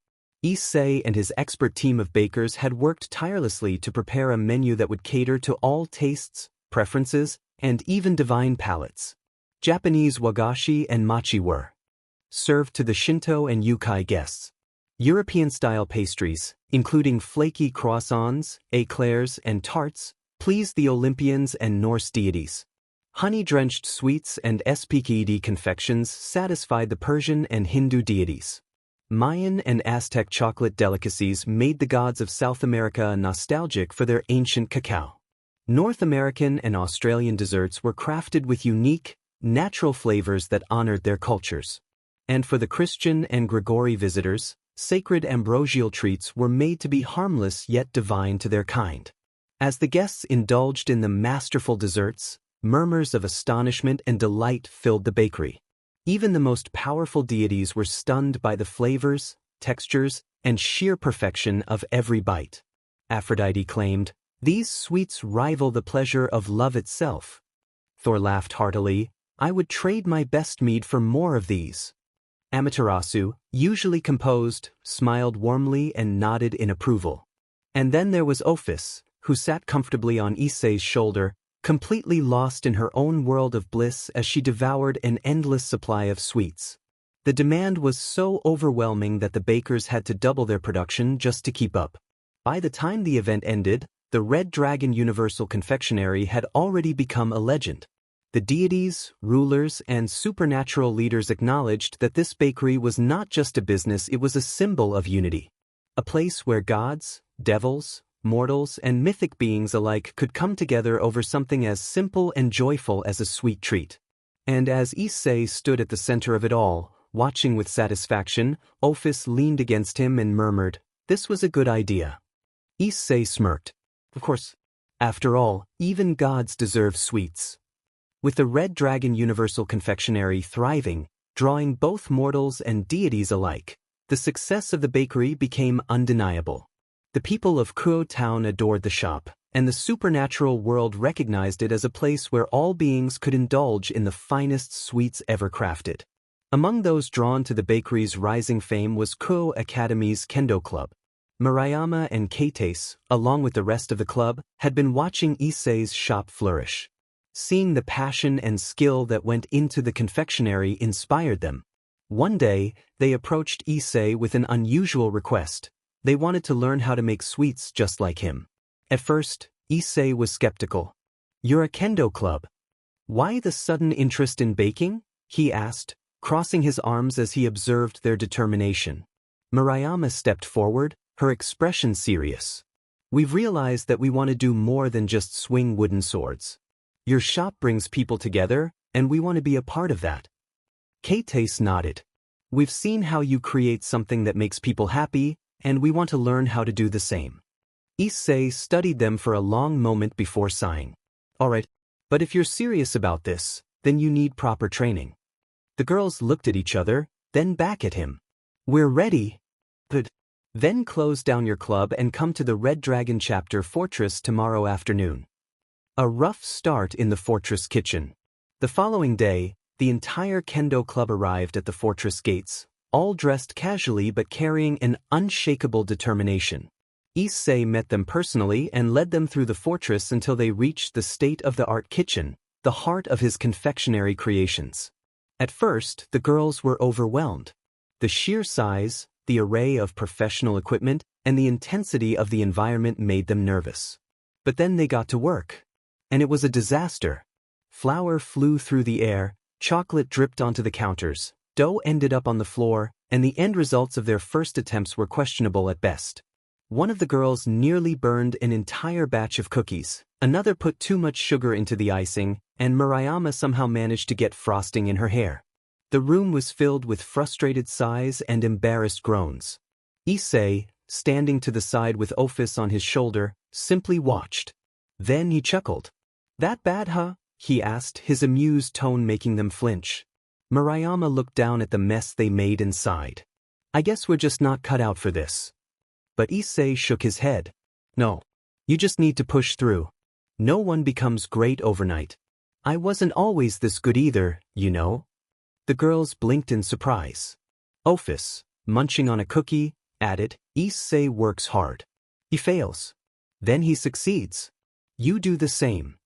Issei and his expert team of bakers had worked tirelessly to prepare a menu that would cater to all tastes, preferences, and even divine palates. Japanese wagashi and machi were served to the Shinto and Yukai guests. European-style pastries, including flaky croissants, eclairs, and tarts, pleased the Olympians and Norse deities. Honey-drenched sweets and spked confections satisfied the Persian and Hindu deities. Mayan and Aztec chocolate delicacies made the gods of South America nostalgic for their ancient cacao. North American and Australian desserts were crafted with unique, natural flavors that honored their cultures. And for the Christian and Grigori visitors, sacred ambrosial treats were made to be harmless yet divine to their kind. As the guests indulged in the masterful desserts, murmurs of astonishment and delight filled the bakery. Even the most powerful deities were stunned by the flavors, textures, and sheer perfection of every bite. Aphrodite claimed, "These sweets rival the pleasure of love itself." Thor laughed heartily, "I would trade my best mead for more of these." Amaterasu, usually composed, smiled warmly and nodded in approval. And then there was Ophis, who sat comfortably on Issei's shoulder, completely lost in her own world of bliss as she devoured an endless supply of sweets. The demand was so overwhelming that the bakers had to double their production just to keep up. By the time the event ended, the Red Dragon Universal Confectionary had already become a legend. The deities, rulers, and supernatural leaders acknowledged that this bakery was not just a business, it was a symbol of unity. A place where gods, devils, mortals, and mythic beings alike could come together over something as simple and joyful as a sweet treat. And as Issei stood at the center of it all, watching with satisfaction, Ophis leaned against him and murmured, "This was a good idea." Issei smirked. Of course, after all, even gods deserve sweets. With the Red Dragon Universal Confectionary thriving, drawing both mortals and deities alike, the success of the bakery became undeniable. The people of Kyoto town adored the shop, and the supernatural world recognized it as a place where all beings could indulge in the finest sweets ever crafted. Among those drawn to the bakery's rising fame was Kyoto Academy's Kendo Club. Maruyama and Keites, along with the rest of the club, had been watching Issei's shop flourish. Seeing the passion and skill that went into the confectionery inspired them. One day, they approached Issei with an unusual request. They wanted to learn how to make sweets just like him. At first, Issei was skeptical. "You're a Kendo club. Why the sudden interest in baking?" he asked, crossing his arms as he observed their determination. Maruyama stepped forward, her expression serious. "We've realized that we want to do more than just swing wooden swords. Your shop brings people together, and we want to be a part of that." Keites nodded. "We've seen how you create something that makes people happy, and we want to learn how to do the same." Issei studied them for a long moment before sighing. "Alright, but if you're serious about this, then you need proper training." The girls looked at each other, then back at him. "We're ready." "Good. Then close down your club and come to the Red Dragon Chapter Fortress tomorrow afternoon." A rough start in the fortress kitchen. The following day, the entire Kendo club arrived at the fortress gates, all dressed casually but carrying an unshakable determination. Issei met them personally and led them through the fortress until they reached the state-of-the-art kitchen, the heart of his confectionery creations. At first, the girls were overwhelmed. The sheer size, the array of professional equipment, and the intensity of the environment made them nervous. But then they got to work. And it was a disaster. Flour flew through the air, chocolate dripped onto the counters, dough ended up on the floor, and the end results of their first attempts were questionable at best. One of the girls nearly burned an entire batch of cookies, another put too much sugar into the icing, and Maruyama somehow managed to get frosting in her hair. The room was filled with frustrated sighs and embarrassed groans. Issei, standing to the side with Ophis on his shoulder, simply watched. Then he chuckled. "That bad, huh?" he asked, his amused tone making them flinch. Maruyama looked down at the mess they made and sighed. "I guess we're just not cut out for this." But Issei shook his head. "No. You just need to push through. No one becomes great overnight. I wasn't always this good either, you know." The girls blinked in surprise. Ophis, munching on a cookie, added, "Issei works hard. He fails. Then he succeeds. You do the same."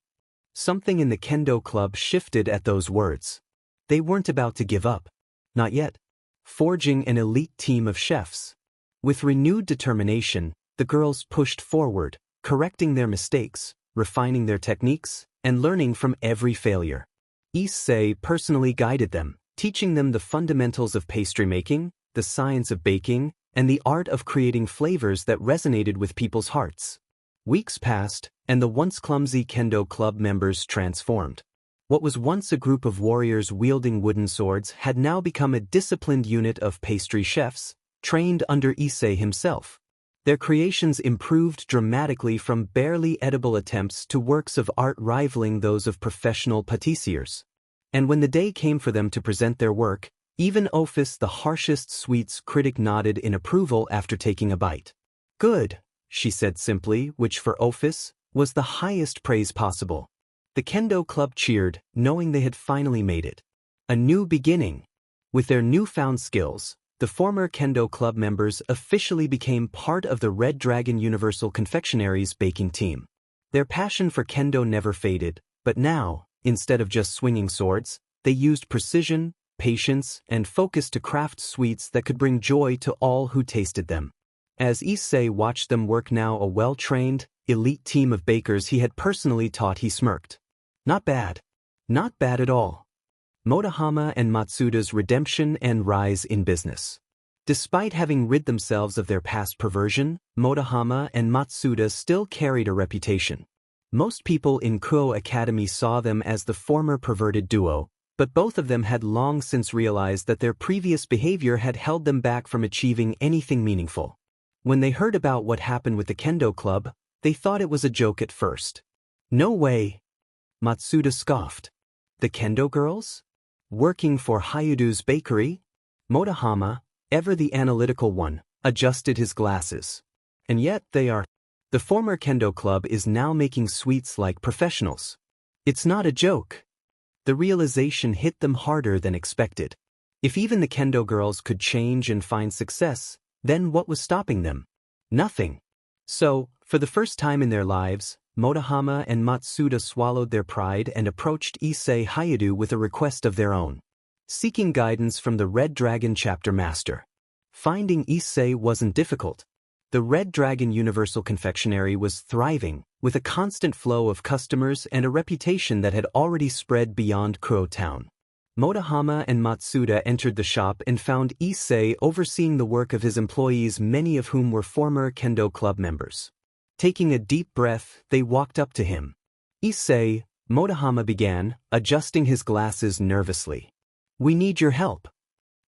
Something in the Kendo club shifted at those words. They weren't about to give up. Not yet. Forging an elite team of chefs. With renewed determination, the girls pushed forward, correcting their mistakes, refining their techniques, and learning from every failure. Issei personally guided them, teaching them the fundamentals of pastry making, the science of baking, and the art of creating flavors that resonated with people's hearts. Weeks passed, and the once clumsy Kendo club members transformed. What was once a group of warriors wielding wooden swords had now become a disciplined unit of pastry chefs, trained under Issei himself. Their creations improved dramatically from barely edible attempts to works of art rivaling those of professional pâtissiers. And when the day came for them to present their work, even Ophis, the harshest sweets critic, nodded in approval after taking a bite. "Good," she said simply, which for Ophis was the highest praise possible. The Kendo club cheered, knowing they had finally made it. A new beginning. With their newfound skills, the former Kendo club members officially became part of the Red Dragon Universal Confectionary's baking team. Their passion for Kendo never faded, but now, instead of just swinging swords, they used precision, patience, and focus to craft sweets that could bring joy to all who tasted them. As Issei watched them work, now a well-trained, elite team of bakers he had personally taught, he smirked. Not bad. Not bad at all. Motohama and Matsuda's redemption and rise in business. Despite having rid themselves of their past perversion, Motohama and Matsuda still carried a reputation. Most people in Kyoto Academy saw them as the former perverted duo, but both of them had long since realized that their previous behavior had held them back from achieving anything meaningful. When they heard about what happened with the Kendo club, they thought it was a joke at first. "No way," Matsuda scoffed. "The Kendo girls? Working for Hyoudou's bakery?" Motohama, ever the analytical one, adjusted his glasses. "And yet they are. The former Kendo club is now making sweets like professionals. It's not a joke. The realization hit them harder than expected. If even the Kendo girls could change and find success, then what was stopping them? Nothing. So, for the first time in their lives, Motohama and Matsuda swallowed their pride and approached Issei Hyoudou with a request of their own. Seeking guidance from the Red Dragon chapter master. Finding Issei wasn't difficult. The Red Dragon Universal Confectionary was thriving, with a constant flow of customers and a reputation that had already spread beyond Kyoto town. Motohama and Matsuda entered the shop and found Issei overseeing the work of his employees, many of whom were former Kendo club members. Taking a deep breath, they walked up to him. "Issei," Motohama began, adjusting his glasses nervously. "We need your help."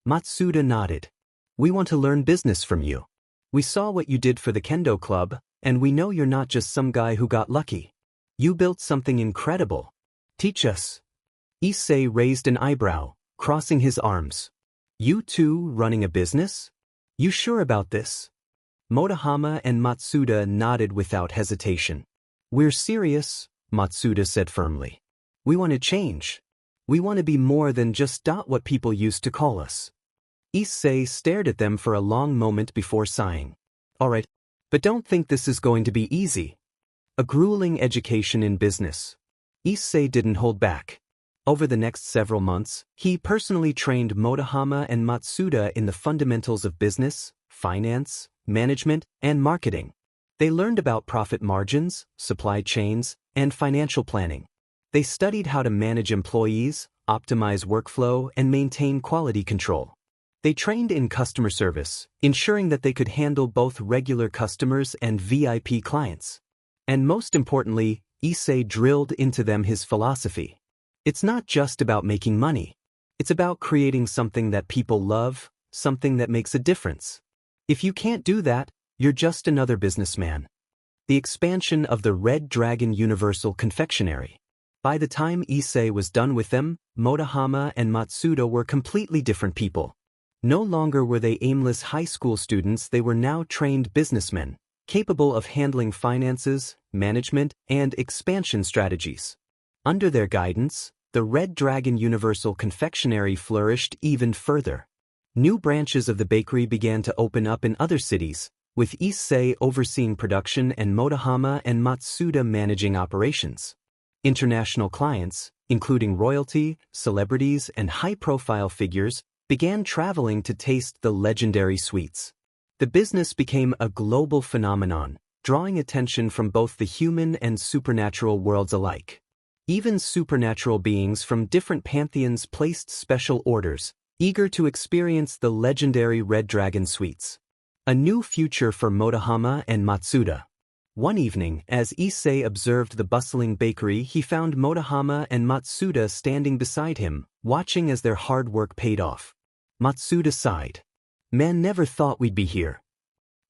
Matsuda nodded. "We want to learn business from you. We saw what you did for the Kendo club, and we know you're not just some guy who got lucky. You built something incredible. Teach us." Issei raised an eyebrow, crossing his arms. "You too, running a business? You sure about this?" Motohama and Matsuda nodded without hesitation. "We're serious," Matsuda said firmly. "We want to change. We want to be more than just what people used to call us." Issei stared at them for a long moment before sighing. "All right, but don't think this is going to be easy. A grueling education in business." Issei didn't hold back. Over the next several months, he personally trained Motohama and Matsuda in the fundamentals of business, finance, management, and marketing. They learned about profit margins, supply chains, and financial planning. They studied how to manage employees, optimize workflow, and maintain quality control. They trained in customer service, ensuring that they could handle both regular customers and VIP clients. And most importantly, Issei drilled into them his philosophy. It's not just about making money. It's about creating something that people love, something that makes a difference. If you can't do that, you're just another businessman. The expansion of the Red Dragon Universal Confectionary. By the time Issei was done with them, Motohama and Matsuda were completely different people. No longer were they aimless high school students, they were now trained businessmen, capable of handling finances, management, and expansion strategies. Under their guidance, the Red Dragon Universal Confectionary flourished even further. New branches of the bakery began to open up in other cities, with Issei overseeing production and Motohama and Matsuda managing operations. International clients, including royalty, celebrities, and high-profile figures, began traveling to taste the legendary sweets. The business became a global phenomenon, drawing attention from both the human and supernatural worlds alike. Even supernatural beings from different pantheons placed special orders, eager to experience the legendary Red Dragon sweets. A new future for Motohama and Matsuda. One evening, as Issei observed the bustling bakery, he found Motohama and Matsuda standing beside him, watching as their hard work paid off. Matsuda sighed. "Man, never thought we'd be here."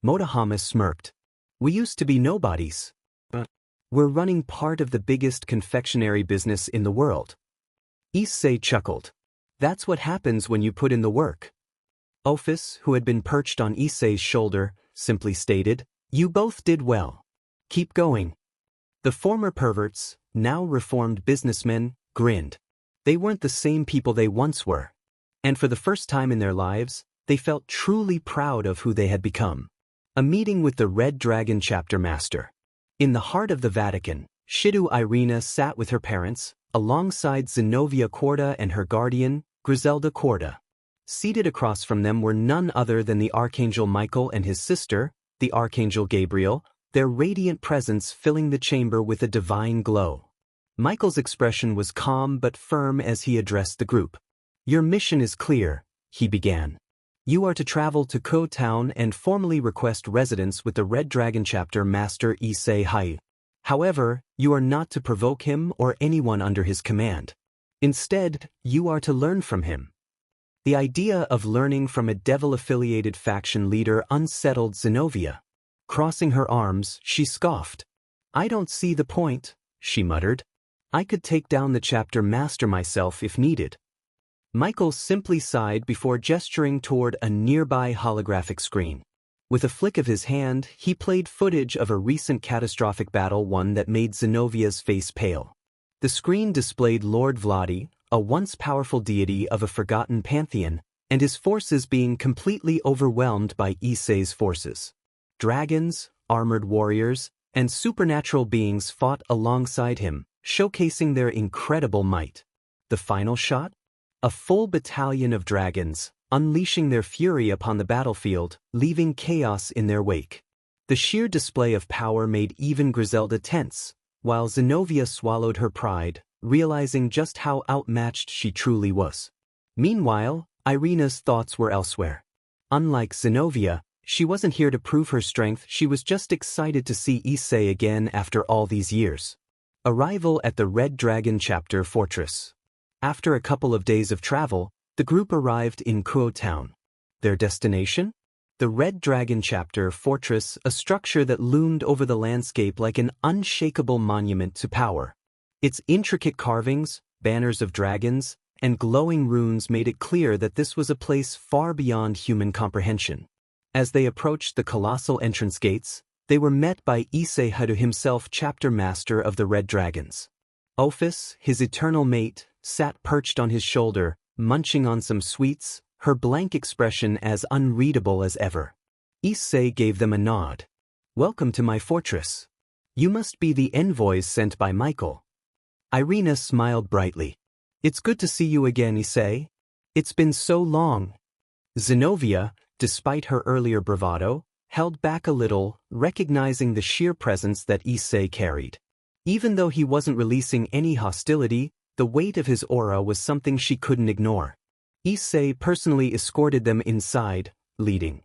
Motohama smirked. "We used to be nobodies. But we're running part of the biggest confectionery business in the world." Issei chuckled. "That's what happens when you put in the work." Ophis, who had been perched on Issei's shoulder, simply stated, "You both did well. Keep going." The former perverts, now reformed businessmen, grinned. They weren't the same people they once were. And for the first time in their lives, they felt truly proud of who they had become. A meeting with the Red Dragon chapter master. In the heart of the Vatican, Shidu Irina sat with her parents, alongside Zenobia Corda and her guardian, Griselda Corda. Seated across from them were none other than the Archangel Michael and his sister, the Archangel Gabriel, their radiant presence filling the chamber with a divine glow. Michael's expression was calm but firm as he addressed the group. "Your mission is clear," he began. "You are to travel to Kyoto town and formally request residence with the Red Dragon chapter master Issei Hyoudou. However, you are not to provoke him or anyone under his command. Instead, you are to learn from him." The idea of learning from a devil-affiliated faction leader unsettled Zenobia. Crossing her arms, she scoffed. "I don't see the point," she muttered. "I could take down the chapter master myself if needed." Michael simply sighed before gesturing toward a nearby holographic screen. With a flick of his hand, he played footage of a recent catastrophic battle, one that made Zenovia's face pale. The screen displayed Lord Vali, a once powerful deity of a forgotten pantheon, and his forces being completely overwhelmed by Issei's forces. Dragons, armored warriors, and supernatural beings fought alongside him, showcasing their incredible might. The final shot? A full battalion of dragons, unleashing their fury upon the battlefield, leaving chaos in their wake. The sheer display of power made even Griselda tense, while Zenovia swallowed her pride, realizing just how outmatched she truly was. Meanwhile, Irina's thoughts were elsewhere. Unlike Zenovia, she wasn't here to prove her strength, she was just excited to see Issei again after all these years. Arrival at the Red Dragon Chapter Fortress. After a couple of days of travel, the group arrived in Kyoto town. Their destination? The Red Dragon Chapter Fortress, a structure that loomed over the landscape like an unshakable monument to power. Its intricate carvings, banners of dragons, and glowing runes made it clear that this was a place far beyond human comprehension. As they approached the colossal entrance gates, they were met by Issei Hyoudou himself, chapter master of the Red Dragons. Ophis, his eternal mate, sat perched on his shoulder, munching on some sweets, her blank expression as unreadable as ever. Issei gave them a nod. "Welcome to my fortress. You must be the envoys sent by Michael." Irina smiled brightly. "It's good to see you again, Issei. It's been so long." Zenovia, despite her earlier bravado, held back a little, recognizing the sheer presence that Issei carried. Even though he wasn't releasing any hostility, the weight of his aura was something she couldn't ignore. Issei personally escorted them inside, leading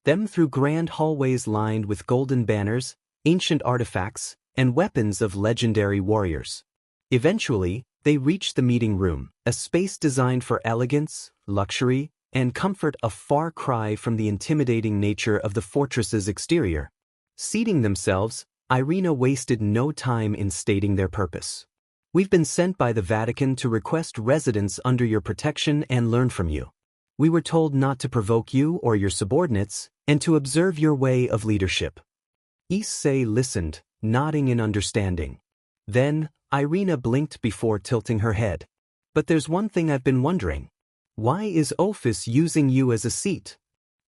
them through grand hallways lined with golden banners, ancient artifacts, and weapons of legendary warriors. Eventually, they reached the meeting room, a space designed for elegance, luxury, and comfort, a far cry from the intimidating nature of the fortress's exterior. Seating themselves, Irina wasted no time in stating their purpose. "We've been sent by the Vatican to request residence under your protection and learn from you. We were told not to provoke you or your subordinates, and to observe your way of leadership." Issei listened, nodding in understanding. Then, Irina blinked before tilting her head. "But there's one thing I've been wondering. Why is Ophis using you as a seat?"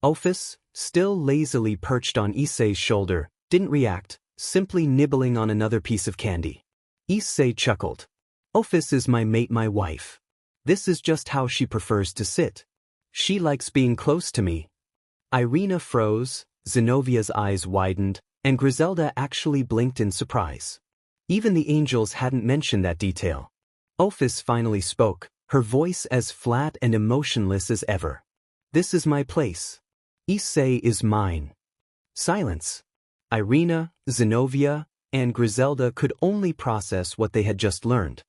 Ophis, still lazily perched on Issei's shoulder, didn't react, simply nibbling on another piece of candy. Issei chuckled. "Ophis is my mate, my wife. This is just how she prefers to sit. She likes being close to me." Irina froze, Zenovia's eyes widened, and Griselda actually blinked in surprise. Even the angels hadn't mentioned that detail. Ophis finally spoke, her voice as flat and emotionless as ever. "This is my place. Issei is mine." Silence. Irina, Zenovia, and Griselda could only process what they had just learned.